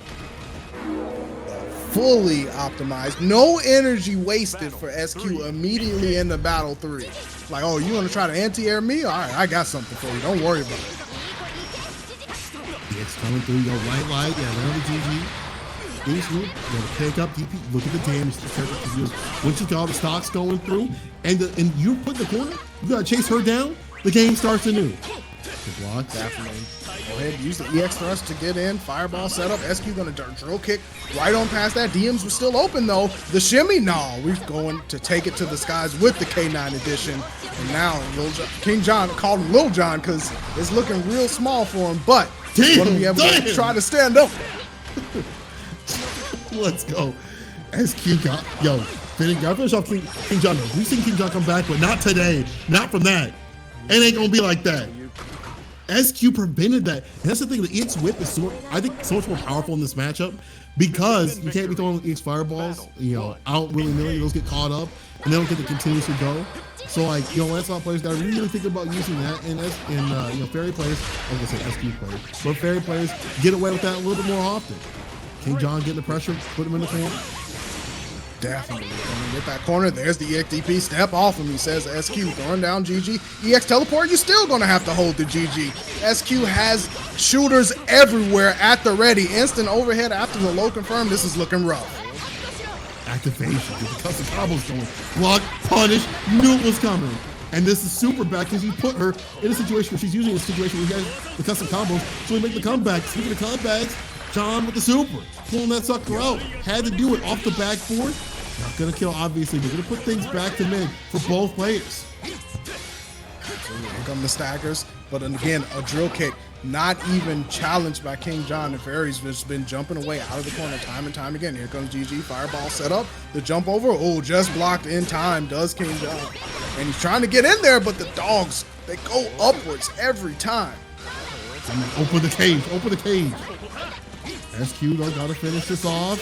Speaker 8: Fully optimized. No energy wasted for SQ immediately into battle 3. Like, oh, you want to try to anti-air me? All right, I got something for you. Don't worry about it.
Speaker 9: It's coming through. Yo, light. Yeah, around the GG. Boost loop. Yo, pick up DP. Look at the damage the character can use. Once you got all the stocks going through, and you put the corner, you gotta chase her down. The game starts anew. The block.
Speaker 8: Definitely. Go ahead, use the EX thrust to get in. Fireball setup. SQ gonna drill kick right on past that. DMs were still open though. The shimmy, no, we're going to take it to the skies with the K9 edition. And now King John called him Lil John because it's looking real small for him, but he's gonna be able to try to stand up.
Speaker 9: Let's go. SQ got, yo, finish off King John. We've seen King John come back, but not today. Not from that. It ain't gonna be like that. SQ prevented that. And that's the thing, the EX whip is so much more powerful in this matchup because you can't be throwing EX fireballs, out willy-nilly. Those get caught up and they don't get to continuously go. So like, Lancelot players gotta really think about using that, and fairy players, I was gonna say SQ players, but fairy players get away with that a little bit more often. King John getting the pressure, put him in the corner.
Speaker 8: Definitely gonna get that corner. There's the EXDP. Step off him, he says. SQ throwing down GG. EX teleport, you're still gonna have to hold the GG. SQ has shooters everywhere at the ready. Instant overhead after the low confirm. This is looking rough.
Speaker 9: Activation, get the custom combos going. Block, punish, knew it was coming. And this is super bad because you put her in a situation where she's usually in a situation where he has the custom combos, so we make the comeback. Speaking of comebacks, John with the super, pulling that sucker out. Had to do it off the backboard. Not gonna kill, obviously, but gonna put things back to mid for both players.
Speaker 8: Here come the stackers, but again, a drill kick, not even challenged by King John. And Fairy's just been jumping away out of the corner time and time again. Here comes GG, fireball set up, the jump over, oh, just blocked in time, does King John. And he's trying to get in there, but the dogs, they go upwards every time.
Speaker 9: Open the cage, open the cage. SQ though, gotta finish this off.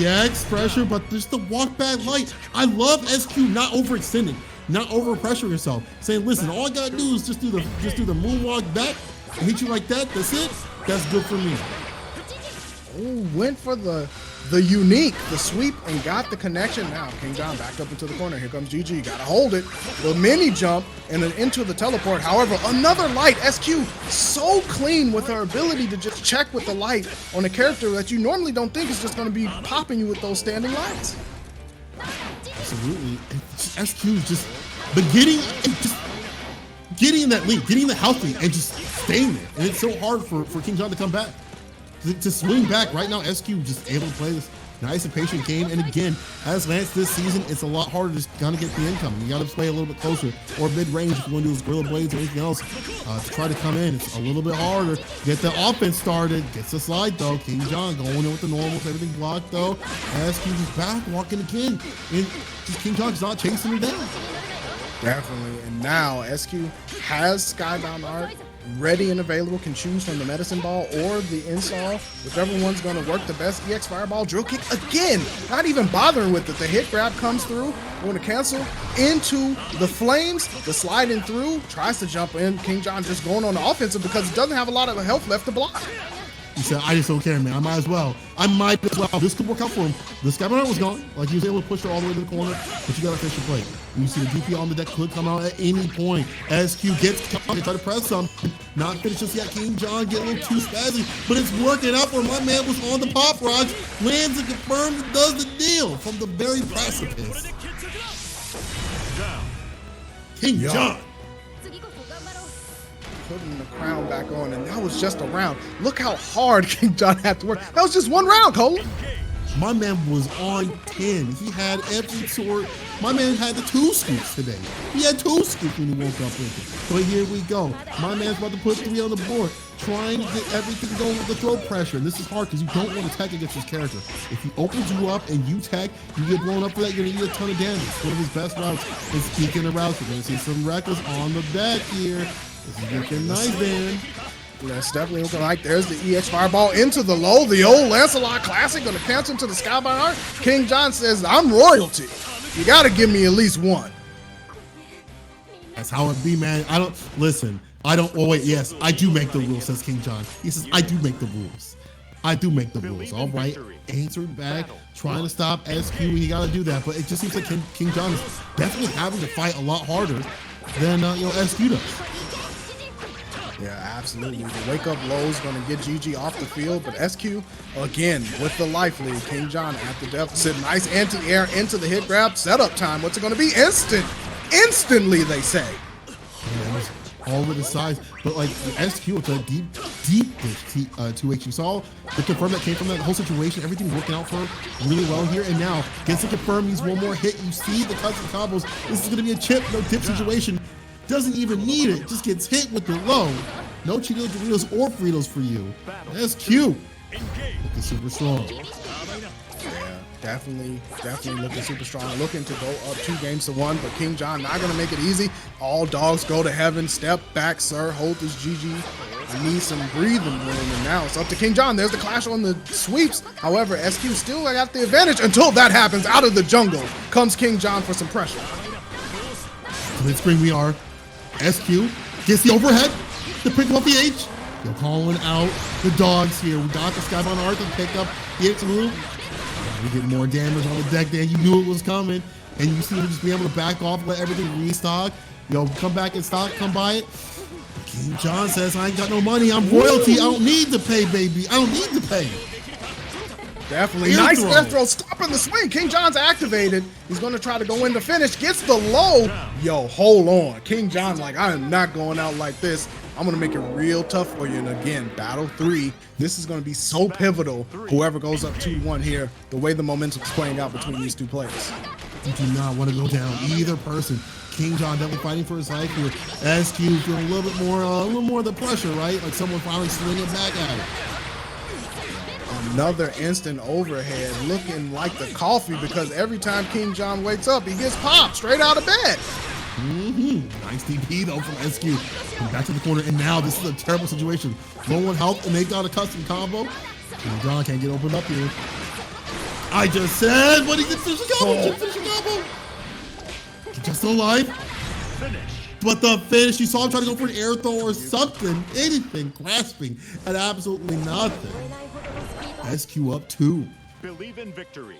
Speaker 9: EX pressure, but just the walk back light. I love SQ not overextending, not over pressuring yourself. Saying, listen, all I gotta do is just do the moonwalk back and hit you like that. That's it. That's good for me.
Speaker 8: Oh, went for the unique, the sweep, and got the connection. Now King John backed up into the corner. Here comes GG, gotta hold it. The mini jump and then into the teleport. However, another light. SQ so clean with her ability to just check with the light on a character that you normally don't think is just gonna be popping you with those standing lights.
Speaker 9: Absolutely. SQ is just getting in that lead, getting the health lead, and just staying there. And it's so hard for King John to come back. To swing back right now, SQ just able to play this nice and patient game. And again, as Lance this season, it's a lot harder to kind of get the income. You got to play a little bit closer or mid-range if you want to do his Gorilla Blades or anything else to try to come in. It's a little bit harder. Get the offense started. Gets the slide though. King John going in with the normals, everything blocked though. SQ is back walking again. And just King John's not chasing her down.
Speaker 8: Definitely. And now SQ has Skybound Art ready and available, can choose from the medicine ball or the install, whichever one's going to work the best. EX fireball, drill kick again, not even bothering with it. The hit grab comes through, going to cancel into the flames, the sliding through, tries to jump in. King John just going on the offensive because he doesn't have a lot of health left to block.
Speaker 9: He said, I just don't care, man. I might as well. This could work out for him. This guy was gone. Like, he was able to push her all the way to the corner, but you got to finish your play. And you see the DP on the deck could come out at any point. SQ gets caught, they try to press something. Not finished just yet. King John getting a little too spazzy, but it's working out for him. My man was on the pop rocks, lands and confirms and does the deal from the very precipice. King John.
Speaker 8: Putting the crown back on, and that was just a round. Look how hard King John had to work. That was just one round, Cole.
Speaker 9: My man was on 10. He had every sort. My man had the 2 scoops today. He had 2 scoops when he woke up with it. But here we go. My man's about to put 3 on the board, trying to get everything going with the throw pressure. And this is hard because you don't want to tech against his character. If he opens you up and you tech, you get blown up for that, you're going to eat a ton of damage. One of his best routes is speaking of routes. We're going to see some reckless on the deck here. This is looking nice, man.
Speaker 8: That's definitely looking like there's the EX Fireball into the low. The old Lancelot classic going to cancel into the Skybound Art. King John says, I'm royalty. You got to give me at least one.
Speaker 9: That's how it be, man. I don't, listen, I don't, oh wait, yes, I do make the rules, says King John. He says, I do make the rules. I do make the rules, all right. Answered back, trying to stop SQ, and you got to do that. But it just seems like King John is definitely having to fight a lot harder than, SQ does.
Speaker 8: Yeah, absolutely. The wake up low is going to get GG off the field, but SQ, again, with the life lead, King John at the deficit. Nice anti-air into the hit grab. Setup time. What's it going to be? Instant. Instantly, they say.
Speaker 9: Yeah, all over the sides, but like the SQ with a deep 2H. You saw the confirm that came from that whole situation. Everything working out for him really well here, and now gets to confirm. Needs one more hit. You see the cuts and combos. This is going to be a chip, no dip situation. Doesn't even need it, just gets hit with the low. No Cheetos, Doritos, or Fritos for you. That's cute. Looking super strong.
Speaker 8: Yeah, definitely looking super strong. Looking to go up 2-1, but King John not gonna make it easy. All dogs go to heaven. Step back, sir. Hold this GG. I need some breathing room, and now it's up to King John. There's the clash on the sweeps. However, SQ still got the advantage until that happens. Out of the jungle comes King John for some pressure.
Speaker 9: Let's bring we are. SQ gets the overhead to pick up the H. They're calling out the dogs here. We got the Skybound Art to pick up the H move. We get more damage on the deck there. You knew it was coming. And you see him just be able to back off, let everything restock. Come back in stock, come buy it. King John says, I ain't got no money. I'm royalty. I don't need to pay, baby. I don't need to pay.
Speaker 8: Definitely. Nice air throw, stopping the swing. King John's activated. He's going to try to go in to finish. Gets the low. Yo, hold on. King John like, I am not going out like this. I'm going to make it real tough for you. And again, battle 3. This is going to be so pivotal. Whoever goes up 2-1 here, the way the momentum's playing out between these two players.
Speaker 9: You do not want to go down either person. King John definitely fighting for his life here. SQ feeling a little more of the pressure, right? Like someone finally swinging back at it.
Speaker 8: Another instant overhead, looking like the coffee, because every time King John wakes up, he gets popped straight out of bed.
Speaker 9: Nice DP though from SQ. Come back to the corner, and now this is a terrible situation. Low on health, and they got a custom combo. King John can't get opened up here. I just said, but he did finish the combo. Finish the combo. Just still alive. But the finish, you saw him trying to go for an air throw or something, anything, grasping at absolutely nothing. SQ up 2.
Speaker 1: Believe in victory.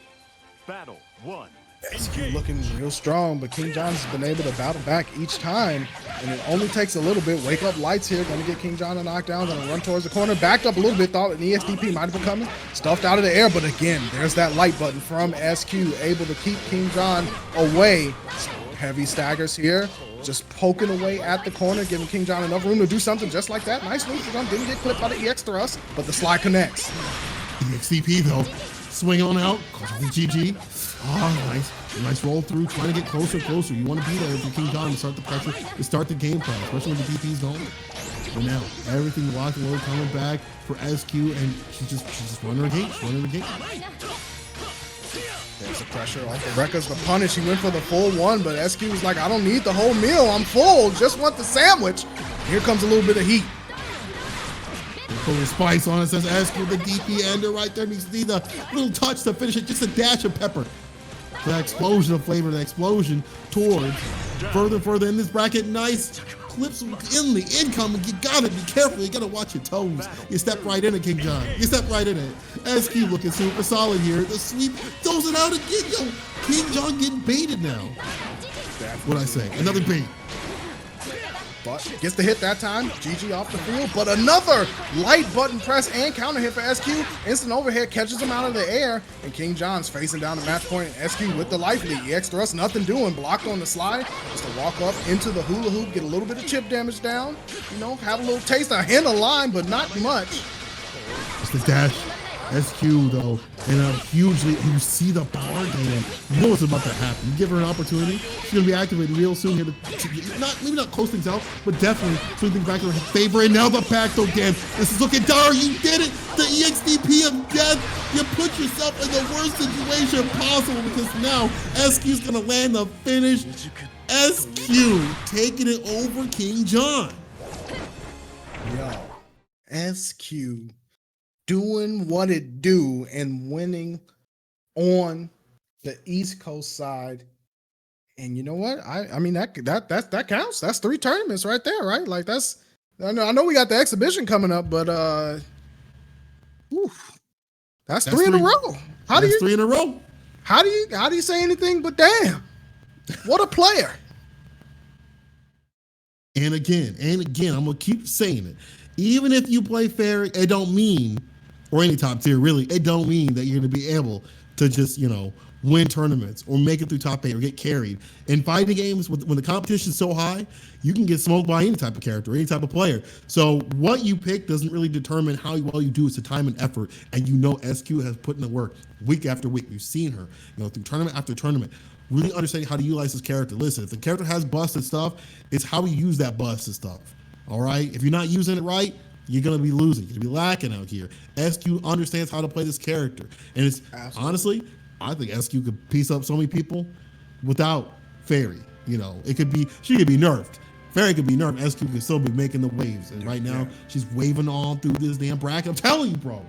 Speaker 1: Battle 1.
Speaker 8: SQ looking real strong, but King John's been able to battle back each time, and it only takes a little bit. Wake up lights here, gonna get King John a knockdown, gonna run towards the corner, backed up a little bit, thought an ESDP might have been coming, stuffed out of the air, but again, there's that light button from SQ, able to keep King John away. Heavy staggers here, just poking away at the corner, giving King John enough room to do something just like that. Nice move for them, didn't get clipped by the EX thrust, but the slide connects.
Speaker 9: EXCP though, swing on out, calls the GG. Oh, nice. Nice roll through, trying to get closer and closer. You want to be there for King John to start the pressure, to start the game plan, especially when the DP's going. But now, everything locked and low, coming back for SQ, and she's just running her gate,
Speaker 8: There's the pressure off the records, the punish. He went for the full one, but SQ was like, I don't need the whole meal. I'm full, just want the sandwich. Here comes a little bit of heat.
Speaker 9: Put a spice on it, says SQ, the DP ender right there. Needs the little touch to finish it, just a dash of pepper. That explosion of flavor, that explosion towards further in this bracket. Nice clips in the incoming. You gotta be careful. You gotta watch your toes. You step right in it, King John. You step right in it. SQ looking super solid here. The sweep throws it out again. Yo, King John getting baited now. What'd I say? Another bait.
Speaker 8: but gets the hit that time. GG off the field, but another light button press and counter hit for SQ. Instant overhead catches him out of the air, and King John's facing down the match point. And SQ with the life lead. EX thrust, nothing doing. Blocked on the slide. Just to walk up into the hula hoop, get a little bit of chip damage down. You know, have a little taste, a hint of line, but not much.
Speaker 9: It's the dash. SQ though, and hugely, you see the power game. You know what's about to happen. You give her an opportunity, she's gonna be activated real soon here to maybe not close things out, but definitely swing things back in her favor. And now the pack again. This is looking dire. You did it. The EXDP of death. You put yourself in the worst situation possible because now SQ's gonna land the finish. SQ taking it over King John.
Speaker 8: Yo, SQ doing what it do and winning on the East Coast side. And you know what? I mean that counts. That's 3 tournaments right there, right? Like that's, I know we got the exhibition coming up, but that's 3 in a row.
Speaker 9: That's 3 in a row.
Speaker 8: How do you say anything but damn? What a player.
Speaker 9: And again, I'm gonna keep saying it. Even if you play fair, it don't mean, or any top tier really, it don't mean that you're gonna be able to just, you know, win tournaments or make it through top 8 or get carried. In fighting games, when the competition is so high, you can get smoked by any type of character, any type of player. So what you pick doesn't really determine how well you do. It's the time and effort, and you know SQ has put in the work week after week. We've seen her, you know, through tournament after tournament, really understanding how to utilize this character. Listen, if the character has busted stuff, it's how we use that busted stuff. All right? If you're not using it right, you're going to be losing. You're going to be lacking out here. SQ understands how to play this character. And it's honestly, I think SQ could piece up so many people without Fairy. You know, it could be, she could be nerfed. Fairy could be nerfed. SQ could still be making the waves. And right now, she's waving all through this damn bracket. I'm telling you, bro.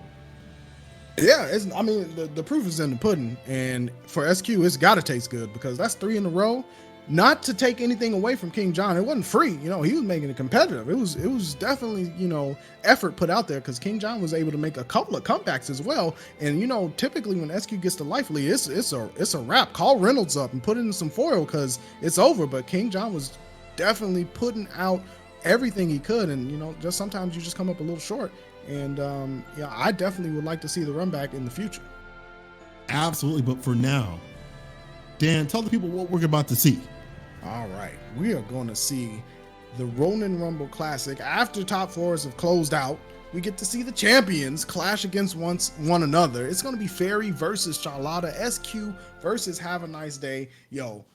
Speaker 8: Yeah, I mean, the proof is in the pudding. And for SQ, it's got to taste good because that's 3 in a row. Not to take anything away from King John, it wasn't free. You know, he was making it competitive. It was definitely, you know, effort put out there because King John was able to make a couple of comebacks as well. And you know, typically when SQ gets the life lead, it's a wrap. Call Reynolds up and put in some foil because it's over. But King John was definitely putting out everything he could, and you know, just sometimes you just come up a little short. And yeah, I definitely would like to see the run back in the future.
Speaker 9: Absolutely, but for now, Dan, tell the people what we're about to see.
Speaker 8: All right, we are going to see the Ronin Rumble Classic. After top floors have closed out, we get to see the champions clash against one another. It's going to be Fairy versus Charlotta, SQ versus Have a Nice Day. Yo,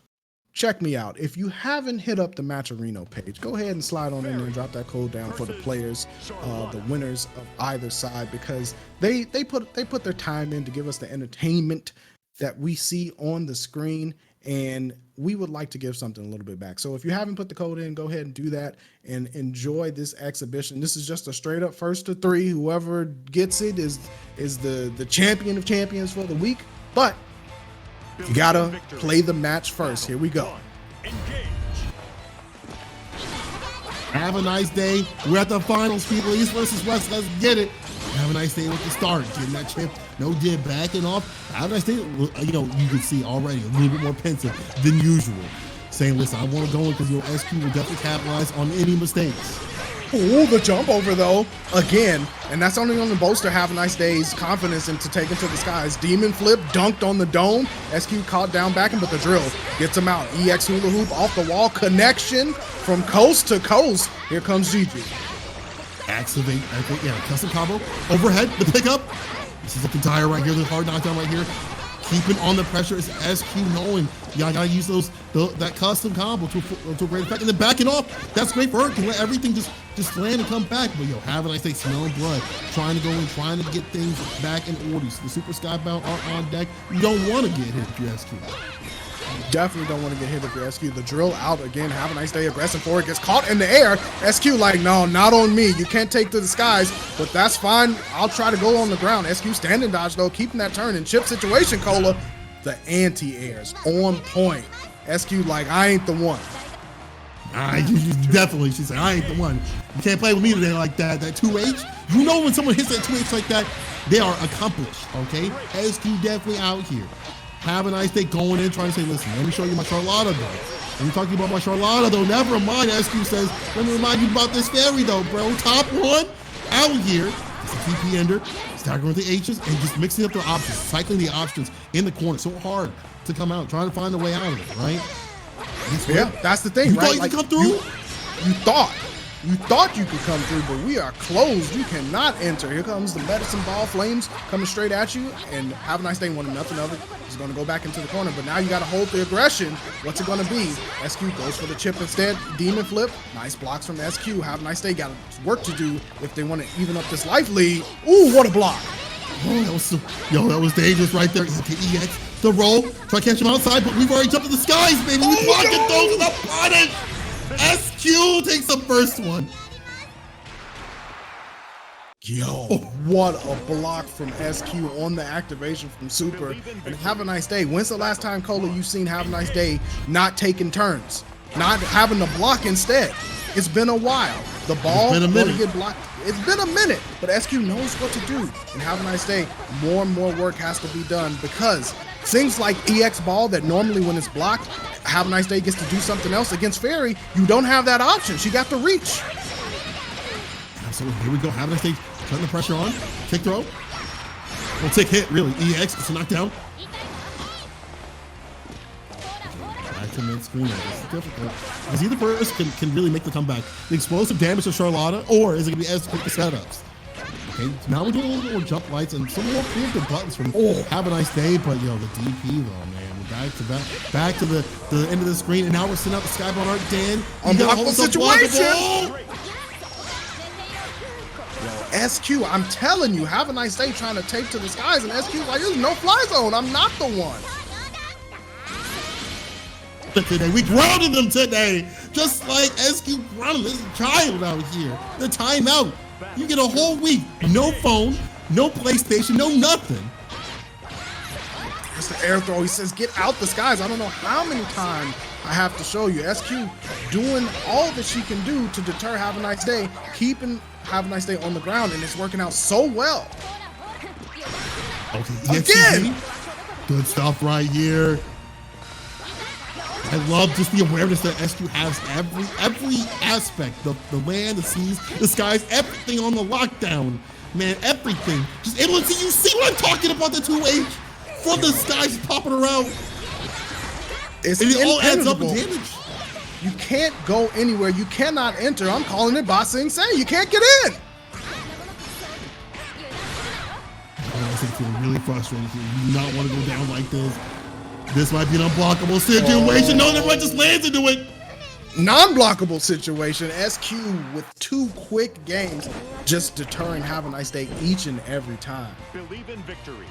Speaker 8: check me out. If you haven't hit up the Matcherino page, go ahead and slide on in there and drop that code down for the players, the winners of either side, because they put their time in to give us the entertainment that we see on the screen, and we would like to give something a little bit back. So if you haven't put the code in, go ahead and do that and enjoy this exhibition. This is just a straight up 1st to 3. Whoever gets it is the champion of champions for the week, but you gotta play the match first. Here we go.
Speaker 9: Have a nice day. We're at the finals, people. East versus West. Let's get it. Have a nice day with the start. Getting that chip. No did backing off. Have a nice day. You know, you can see already a little bit more pensive than usual. Saying, listen, I want to go in because your SQ will definitely capitalize on any mistakes.
Speaker 8: Oh, the jump over though, again, and that's only going to bolster Have a Nice Day's confidence into taking to the skies. Demon flip, dunked on the dome. SQ caught down backing, but the drill gets him out. EX hula hoop off the wall, connection from coast to coast. Here comes Gigi.
Speaker 9: Activate, yeah, custom combo, overhead, the pickup. This is looking dire right here, the hard knockdown right here. Keeping on the pressure is SQ knowing y'all gotta use that custom combo to a great effect, and then backing off. That's great for her. Can let everything just land and come back. But yo, Have a Nice Day, smelling blood, trying to go in, trying to get things back in order. So the Super Skybound are on deck. You don't want to get hit if you're SQ.
Speaker 8: Definitely don't want to get hit if you're SQ. The drill out again. Have a Nice Day, aggressive forward, gets caught in the air. SQ like, no, not on me. You can't take to the skies, but that's fine. I'll try to go on the ground. SQ standing dodge though, keeping that turn in chip situation. Cola, the anti-airs on point. SQ like, I ain't the one.
Speaker 9: Definitely, she said, I ain't the one. You can't play with me today like that. That 2H, you know when someone hits that 2H like that, they are accomplished, okay? SQ definitely out here. Have a nice day going in, trying to say, listen, let me show you my Charlotta though. Let me talk to you about my Charlotta though. Never mind, SQ says, let me remind you about this fairy though, bro. Top one out here. It's a TP ender, staggering with the H's, and just mixing up the options, cycling the options in the corner. So hard to come out, trying to find a way out of it, right?
Speaker 8: Yeah, that's the thing,
Speaker 9: you
Speaker 8: right?
Speaker 9: Thought you could come through?
Speaker 8: You thought you could come through, but we are closed. You cannot enter. Here comes the medicine ball flames coming straight at you, and Have a Nice Day wanted nothing of it. He's going to go back into the corner, but now you got to hold the aggression. What's it going to be? SQ goes for the chip instead. Demon flip. Nice blocks from SQ. Have a Nice Day got work to do if they want to even up this life lead. Ooh, what a block.
Speaker 9: Oh, that was dangerous right there. Okay, EX, the roll. Try to catch him outside, but we've already jumped to the skies, baby. We blocking those without punish. SQ takes the first one.
Speaker 8: Yo, what a block from SQ on the activation from Super. And Have a Nice Day. When's the last time, Cola, you've seen Have a Nice Day not taking turns? Not having to block instead? It's been a while. The ball going to get blocked. It's been a minute, but SQ knows what to do. And Have a Nice Day, more and more work has to be done because things like EX ball that normally when it's blocked, Have a Nice Day gets to do something else. Against Fairy, you don't have that option. She got the reach.
Speaker 9: Absolutely. Here we go. Have a Nice Day, turning the pressure on. Kick throw. Well, tick hit, really. EX, it's a knockdown. Back to mid-screen. It's difficult. Because either person can really make the comeback. The explosive damage to Charlotta, or is it going to be as quick the setups? Okay, so now we're doing a little bit more jump lights and some more preemptive buttons from Have a Nice Day, but yo, the DP though, man. We're back to the end of the screen, and now we're sending out the Skybound Art. Dan,
Speaker 8: unblockable situation. Yo, SQ, I'm telling you, Have a Nice Day trying to take to the skies, and SQ like, there's no fly zone. I'm not the one.
Speaker 9: Today we grounded them today, just like SQ grounded this child out here. The timeout. You get a whole week, no phone, no PlayStation, no nothing.
Speaker 8: It's the air throw. He says, get out the skies. I don't know how many times I have to show you. SQ doing all that she can do to deter Have a Nice Day, keeping Have a Nice Day on the ground, and it's working out so well.
Speaker 9: Okay,
Speaker 8: again.
Speaker 9: Good stuff right here. I love just the awareness that SQ has every aspect, the land, the seas, the skies, everything on the lockdown, man, everything. Just able to see, you see what I'm talking about, the 2H from the skies popping around.
Speaker 8: It
Speaker 9: all adds up in damage.
Speaker 8: You can't go anywhere. You cannot enter. I'm calling it Ba Sing Se. You can't get in.
Speaker 9: I think it's really frustrating. You do not want to go down like this. This might be an unblockable situation. No, everyone just lands into it.
Speaker 8: Non-blockable situation. SQ with 2 quick games, just deterring Have a Nice Day each and every time.
Speaker 1: Believe in victory.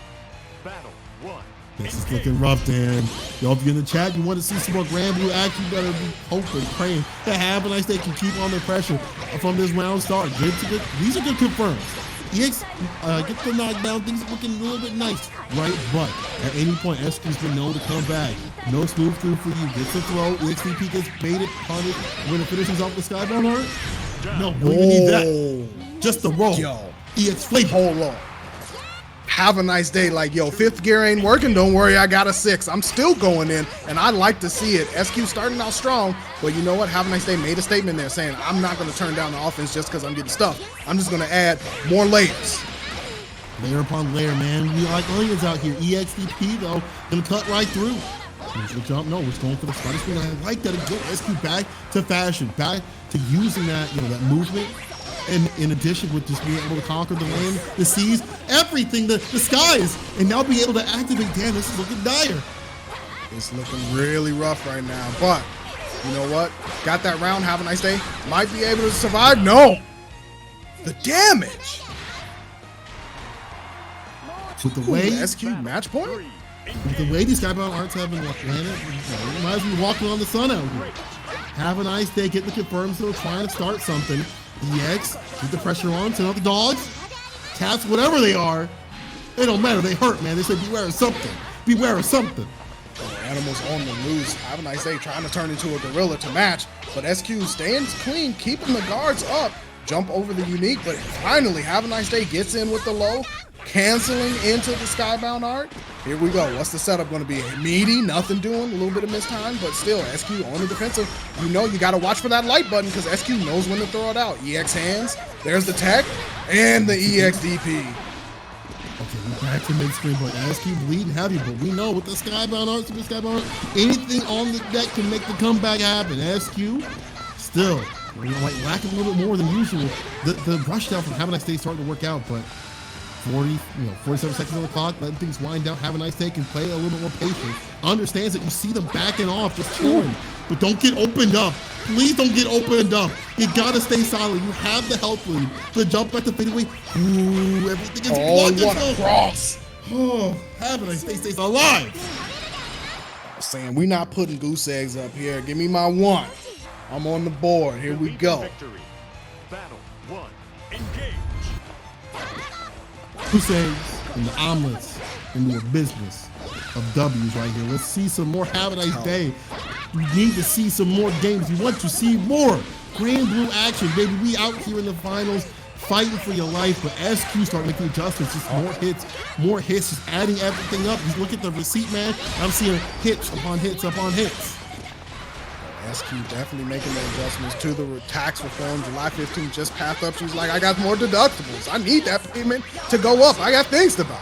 Speaker 1: Battle 1.
Speaker 9: This is looking rough, Dan. Y'all, if you're in the chat, you want to see some more Granblue action, you better be hoping, praying that Have a Nice Day can keep on the pressure from this round start. These are good confirms. EX, get the knockdown, things are looking a little bit nice, right? But at any point, SQ's been known to come back. No smooth through for you. Gets a throw, EXVP gets baited, punished. When it finishes off the Skybound Art, no, we don't even need that. Just the roll.
Speaker 8: Yo,
Speaker 9: EX flavor.
Speaker 8: Hold on. Have a Nice Day, like, yo, 5th gear ain't working, don't worry, I got a 6. I'm still going in, and I like to see it. SQ starting out strong, but you know what? Have a Nice Day made a statement there saying, I'm not going to turn down the offense just because I'm getting stuffed. I'm just going to add more layers.
Speaker 9: Layer upon layer, man. We like onions out here. EXDP, though, gonna cut right through. Here's the jump. No, it's going for the spider spin. I like that. Again, SQ back to fashion, back to using that, that movement. And in addition with just being able to conquer the land, the seas, everything, the skies, and now be able to activate. Damn, this is looking dire.
Speaker 8: It's looking really rough right now, but you know what? Got that round, Have a Nice Day. Might be able to survive. No! The damage!
Speaker 9: With the way
Speaker 8: SQ match point?
Speaker 9: With the way these Skybound Arts have been landed, might as well walking on the sun out here. Have a Nice Day, get the confirms, though, trying to start something. EX, keep the pressure on, send out the dogs, cats, whatever they are. They don't matter, they hurt, man. They say beware of something. Beware of something.
Speaker 8: Animals on the loose. Have a Nice Day trying to turn into a gorilla to match, but SQ staying clean, keeping the guards up. Jump over the unique, but finally Have a Nice Day gets in with the low. canceling into the Skybound art. Here we go. What's the setup going to be? Meaty, nothing doing, a little bit of missed time, but still, SQ on the defensive. You know you got to watch for that light button because SQ knows when to throw it out. EX hands, there's the tech, and the EX DP.
Speaker 9: Okay, we're back to mid-screen, but SQ bleeding heavy, but we know with the Skybound art, Super Skybound art, anything on the deck can make the comeback happen. SQ, still, like lacking a little bit more than usual. The rush down from Have a Nice Day starting to work out, but 47 seconds on the clock, letting things wind down. Have a Nice Day can play a little bit more patient. Understands that you see them backing off, just chilling, but don't get opened up. Please don't get opened up. You gotta stay solid. You have the health lead. The jump at the fadeaway. Ooh, everything is
Speaker 8: what a cross.
Speaker 9: Oh, Have a Nice Day stays alive.
Speaker 8: Saying we not putting goose eggs up here. Give me my one. I'm on the board. Here we go.
Speaker 1: Victory. Battle 1. Engage.
Speaker 9: Goose eggs and the omelets into a business of W's right here. Let's see some more Have a Nice Day. We need to see some more games. We want to see more Granblue action, baby. We out here in the finals fighting for your life, but SQ start making adjustments, just more hits, just adding everything up. Just look at the receipt, man. I'm seeing hits upon hits upon hits.
Speaker 8: SQ definitely making the adjustments to the tax reform. July 15th just passed up. She's like, I got more deductibles. I need that payment to go up. I got things to buy.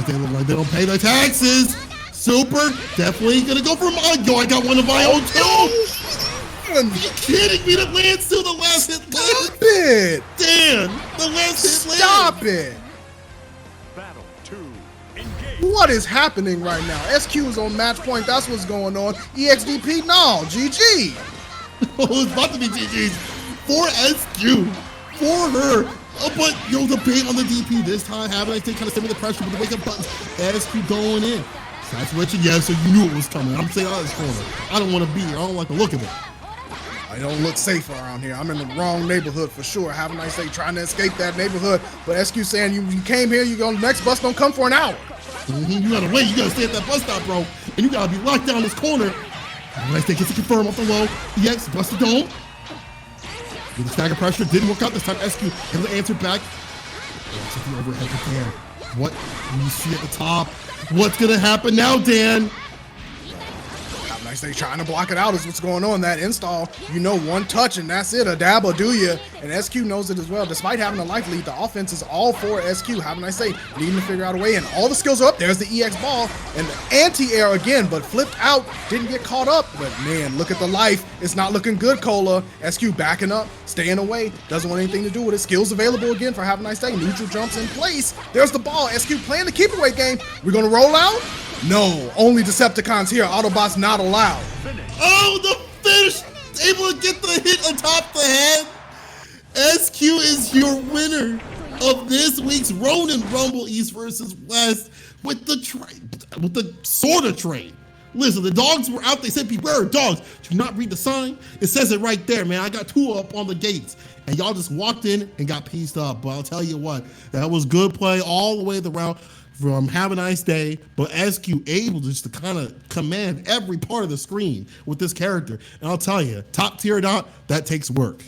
Speaker 9: They look like they don't pay their taxes. Super, definitely gonna go for mine. Yo, I got one of my own too. Are you kidding me? The lands to the last hit.
Speaker 8: Stop it.
Speaker 9: Dan, the last hit.
Speaker 8: Stop it.
Speaker 1: Battle 2. Engage.
Speaker 8: What is happening right now? SQ is on match point. That's what's going on. EXDP, no. GG.
Speaker 9: Oh, it's about to be GG's for SQ, for her. Oh, but yo, the bait on the DP this time. Have a Nice Day, kind of sending the pressure with the wake up buttons. SQ going in. That's what you get, so you knew it was coming. I'm saying out of this corner. I don't want to be here. I don't like the look of it.
Speaker 8: I don't look safe around here. I'm in the wrong neighborhood for sure. Have a Nice Day trying to escape that neighborhood. But SQ saying you came here, next bus don't come for an hour.
Speaker 9: You gotta wait. You gotta stay at that bus stop, bro. And you gotta be locked down this corner. Have a Nice Day gets it confirmed off the low. EX, bust the dome. With the stagger pressure, didn't work out this time. SQ able to answer back. The overhead to Dan. What do you see at the top? What's gonna happen now, Dan?
Speaker 8: Have a Nice Day trying to block it out is what's going on. That install, one touch and that's it. A dab will do ya. And SQ knows it as well. Despite having a life lead, the offense is all for SQ. Have a Nice Day needing to figure out a way. And all the skills are up. There's the EX ball and the anti-air again, but flipped out. Didn't get caught up. But man, look at the life. It's not looking good, Cola. SQ backing up, staying away. Doesn't want anything to do with it. Skills available again for Have a Nice Day. Neutral jumps in place. There's the ball. SQ playing the keep away game. We're gonna roll out? No, only Decepticons here. Autobots not allowed.
Speaker 9: Oh, the finish! Able to get the hit atop the head. SQ is your winner of this week's Ronin Rumble East versus West with the sort of trade. Listen, the dogs were out. They said, beware of dogs. Do not read the sign. It says it right there, man. I got two up on the gates. And y'all just walked in and got pieced up. But I'll tell you what, that was good play all the way around from Have a Nice Day. But SQ able just to kind of command every part of the screen with this character. And I'll tell you, top tier dot, that takes work.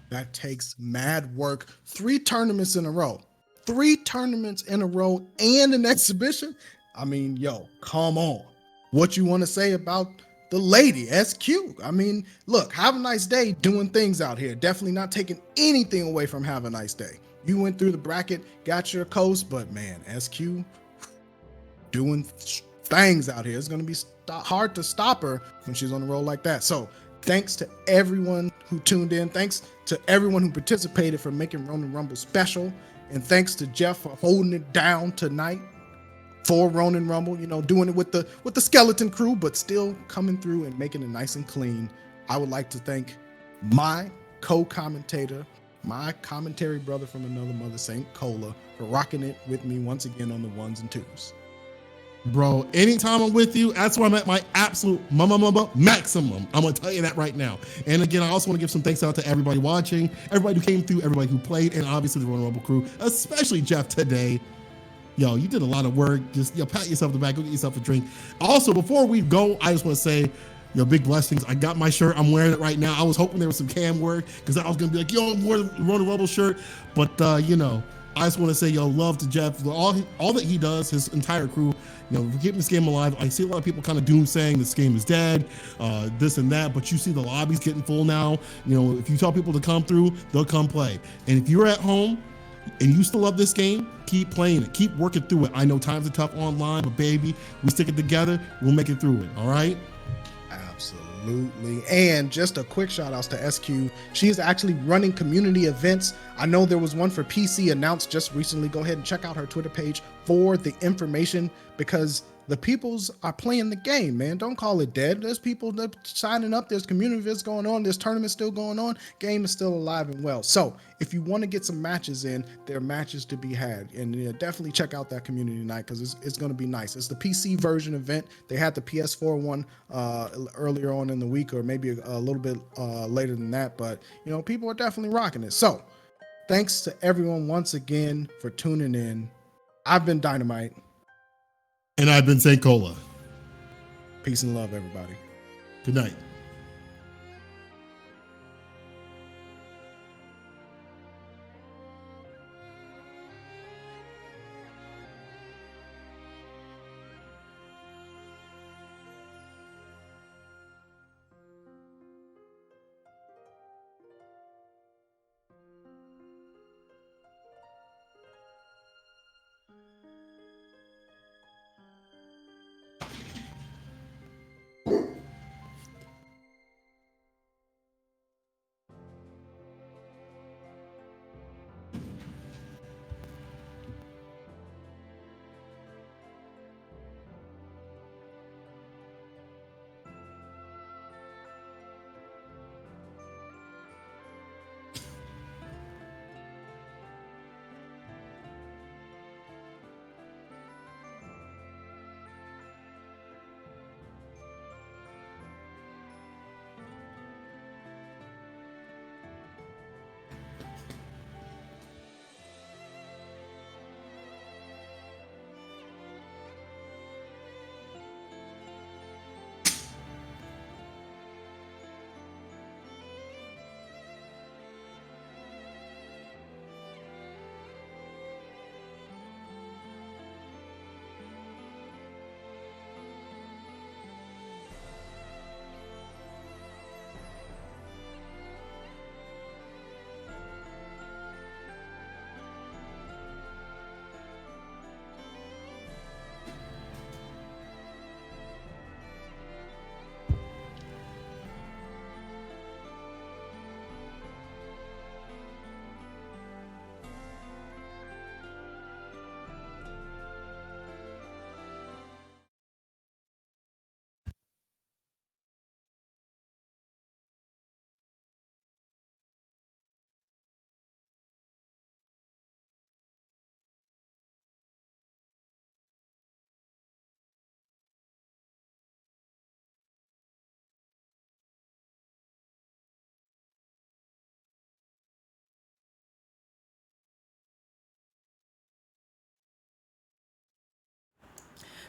Speaker 8: That takes mad work. 3 tournaments in a row. 3 tournaments in a row and an exhibition. I mean, yo, come on. What you want to say about the lady, SQ? I mean, look, Have a Nice Day doing things out here. Definitely not taking anything away from Have a Nice Day. You went through the bracket, got your coast, but man, SQ doing things out here. It's going to be hard to stop her when she's on the roll like that. So thanks to everyone who tuned in. Thanks to everyone who participated for making Ronin Rumble special. And thanks to Jeff for holding it down tonight for Ronin Rumble, doing it with the skeleton crew, but still coming through and making it nice and clean. I would like to thank my co-commentator, my commentary brother from another mother, Saint Cola, for rocking it with me once again on the 1s and 2s.
Speaker 9: Bro, anytime I'm with you, that's where I'm at my absolute maximum. I'm going to tell you that right now. And again, I also want to give some thanks out to everybody watching, everybody who came through, everybody who played, and obviously the Ronin Rumble crew, especially Jeff today. Yo, you did a lot of work. Just pat yourself on the back, go get yourself a drink. Also, before we go, I just want to say, big blessings. I got my shirt. I'm wearing it right now. I was hoping there was some cam work because I was gonna be like, yo, I'm wearing the Ronin Rumble shirt. But I just want to say, love to Jeff. All that he does, his entire crew, for keeping this game alive. I see a lot of people kind of doomsaying this game is dead, this and that, but you see the lobbies getting full now. If you tell people to come through, they'll come play. And if you're at home and you still love this game, keep playing it, keep working through it. I know times are tough online, but baby, we stick it together, we'll make it through it, all right?
Speaker 8: Absolutely. And just a quick shout outs to SQ. She is actually running community events. I know there was one for PC announced just recently. Go ahead and check out her Twitter page for the information, because the peoples are playing the game, man. Don't call it dead. There's people that signing up. There's community events going on. There's tournaments still going on. Game is still alive and well. So if you want to get some matches in, there are matches to be had. And definitely check out that community night, because it's going to be nice. It's the PC version event. They had the PS4 one earlier on in the week, or maybe a little bit later than that. But, people are definitely rocking it. So thanks to everyone once again for tuning in. I've been Dynamite.
Speaker 9: And I've been St. Cola.
Speaker 8: Peace and love, everybody.
Speaker 9: Good night.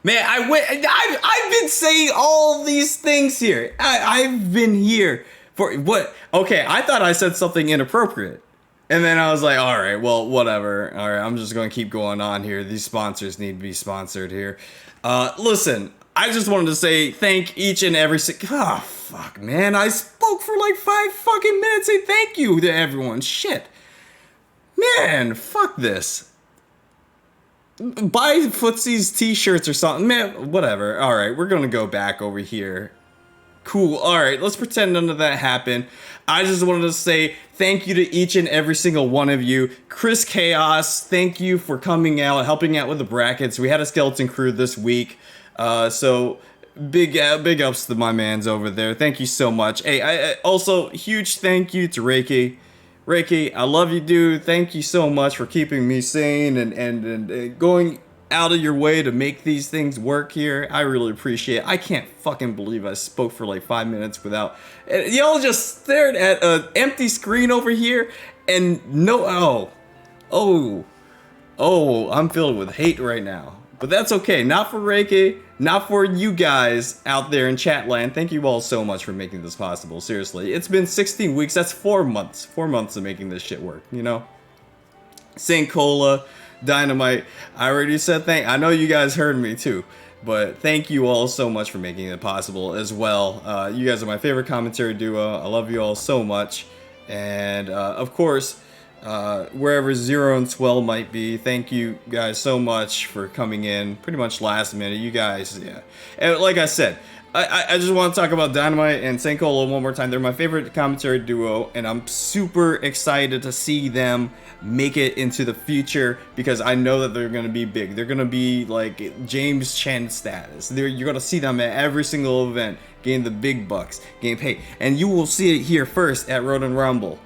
Speaker 7: Man, I've been saying all these things here. I've been here for what? Okay, I thought I said something inappropriate. And then I was like, all right, well, whatever. All right, I'm just going to keep going on here. These sponsors need to be sponsored here. Listen, I just wanted to say thank each and every oh, fuck, man. I spoke for like 5 fucking minutes saying thank you to everyone. Shit. Man, fuck this. Buy Footsie's t-shirts or something. Man, whatever. All right, we're going to go back over here. Cool. All right, let's pretend none of that happened. I just wanted to say thank you to each and every single one of you. Chris Chaos, thank you for coming out, helping out with the brackets. We had a skeleton crew this week. So big ups to my mans over there. Thank you so much. Hey, I also huge thank you to Reiki. Reiki, I love you, dude. Thank you so much for keeping me sane and going out of your way to make these things work here. I really appreciate it. I can't fucking believe I spoke for like 5 minutes without... Y'all just stared at an empty screen over here and no... Oh, I'm filled with hate right now. But that's okay. Not for Reiki, not for you guys out there in chat land. Thank you all so much for making this possible. Seriously, it's been 16 weeks. That's 4 months. 4 months of making this shit work, you know? Saint Cola, Dynamite. I already said thank. I know you guys heard me too. But thank you all so much for making it possible as well. You guys are my favorite commentary duo. I love you all so much. And of course, wherever Zero and Swell might be, thank you guys so much for coming in pretty much last minute. You guys, yeah. And like I said, I just want to talk about Dynamite and Saint Cola one more time. They're my favorite commentary duo, and I'm super excited to see them make it into the future because I know that they're going to be big. They're going to be like James Chen status. You're going to see them at every single event, getting the big bucks, getting paid. And you will see it here first at Ronin Rumble.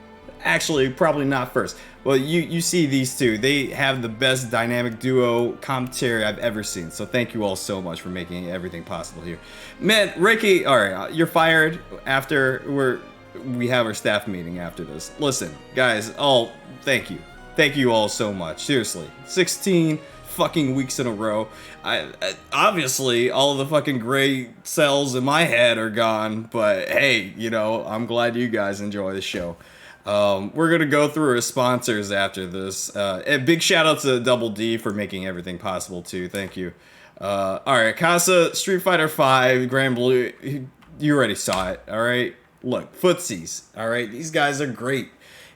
Speaker 7: Actually, probably not first. Well, you see these two. They have the best dynamic duo commentary I've ever seen. So thank you all so much for making everything possible here. Man, Ricky, all right, you're fired after we have our staff meeting after this. Listen, guys, thank you. Thank you all so much. Seriously, 16 fucking weeks in a row. I obviously, all of the fucking gray cells in my head are gone. But hey, you know, I'm glad you guys enjoy the show. We're gonna go through our sponsors after this. And big shout out to Double D for making everything possible too. Thank you. All right, Casa, Street Fighter 5, Granblue. You already saw it. All right. Look, footsies. All right, these guys are great.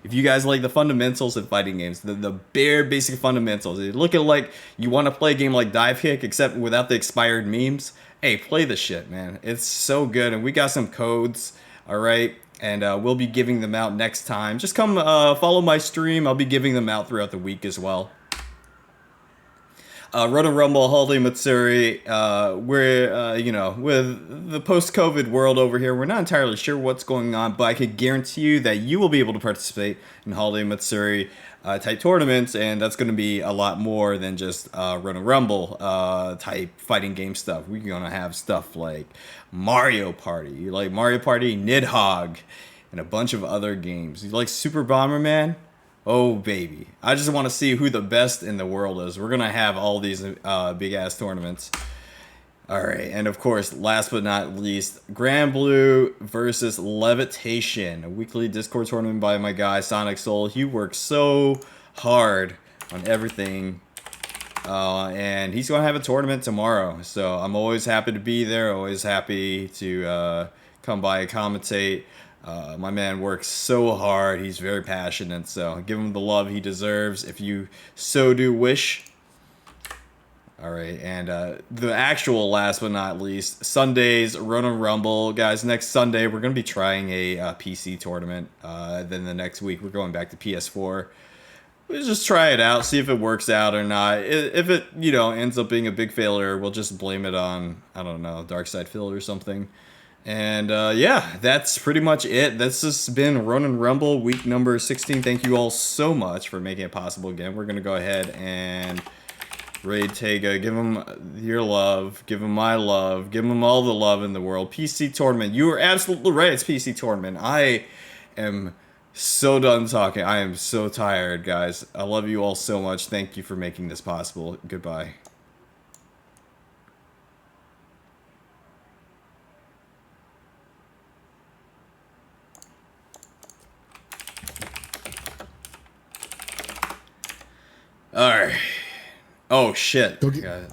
Speaker 7: If you guys like the fundamentals of fighting games, the bare basic fundamentals, you look at like you want to play a game like Dive Kick except without the expired memes. Hey, play the shit, man. It's so good, and we got some codes. All right. And we'll be giving them out next time. Just come follow my stream. I'll be giving them out throughout the week as well. Ronin Rumble, Holiday Matsuri. We're, you know, with the post-COVID world over here, we're not entirely sure what's going on, but I can guarantee you that you will be able to participate in Holiday Matsuri type tournaments, and that's going to be a lot more than just Ronin Rumble type fighting game stuff. We're going to have stuff like Mario Party, you like Mario Party, Nidhogg, and a bunch of other games. You like Super Bomberman? Oh, baby. I just want to see who the best in the world is. We're going to have all these big-ass tournaments. All right, and of course, last but not least, Granblue Versus Levitation, a weekly Discord tournament by my guy, Sonic Soul. He works so hard on everything. And he's going to have a tournament tomorrow. So I'm always happy to be there, always happy to come by and commentate. My man works so hard. He's very passionate. So give him the love he deserves if you so do wish. All right. And the actual last but not least, Sundays, Ronin Rumble. Guys, next Sunday, we're going to be trying a PC tournament. Then the next week, we're going back to PS4. We'll just try it out, see if it works out or not. If it, you know, ends up being a big failure, we'll just blame it on, I don't know, Dark Side Phil or something. And yeah, that's pretty much it. This has been Ronin Rumble week number 16. Thank you all so much for making it possible again. We're going to go ahead and raid Tega. Give him your love. Give him my love. Give him all the love in the world. PC Tournament. You are absolutely right. It's PC Tournament. I am so done talking. I am so tired, guys. I love you all so much. Thank you for making this possible. Goodbye. All right. Oh shit.
Speaker 9: Go get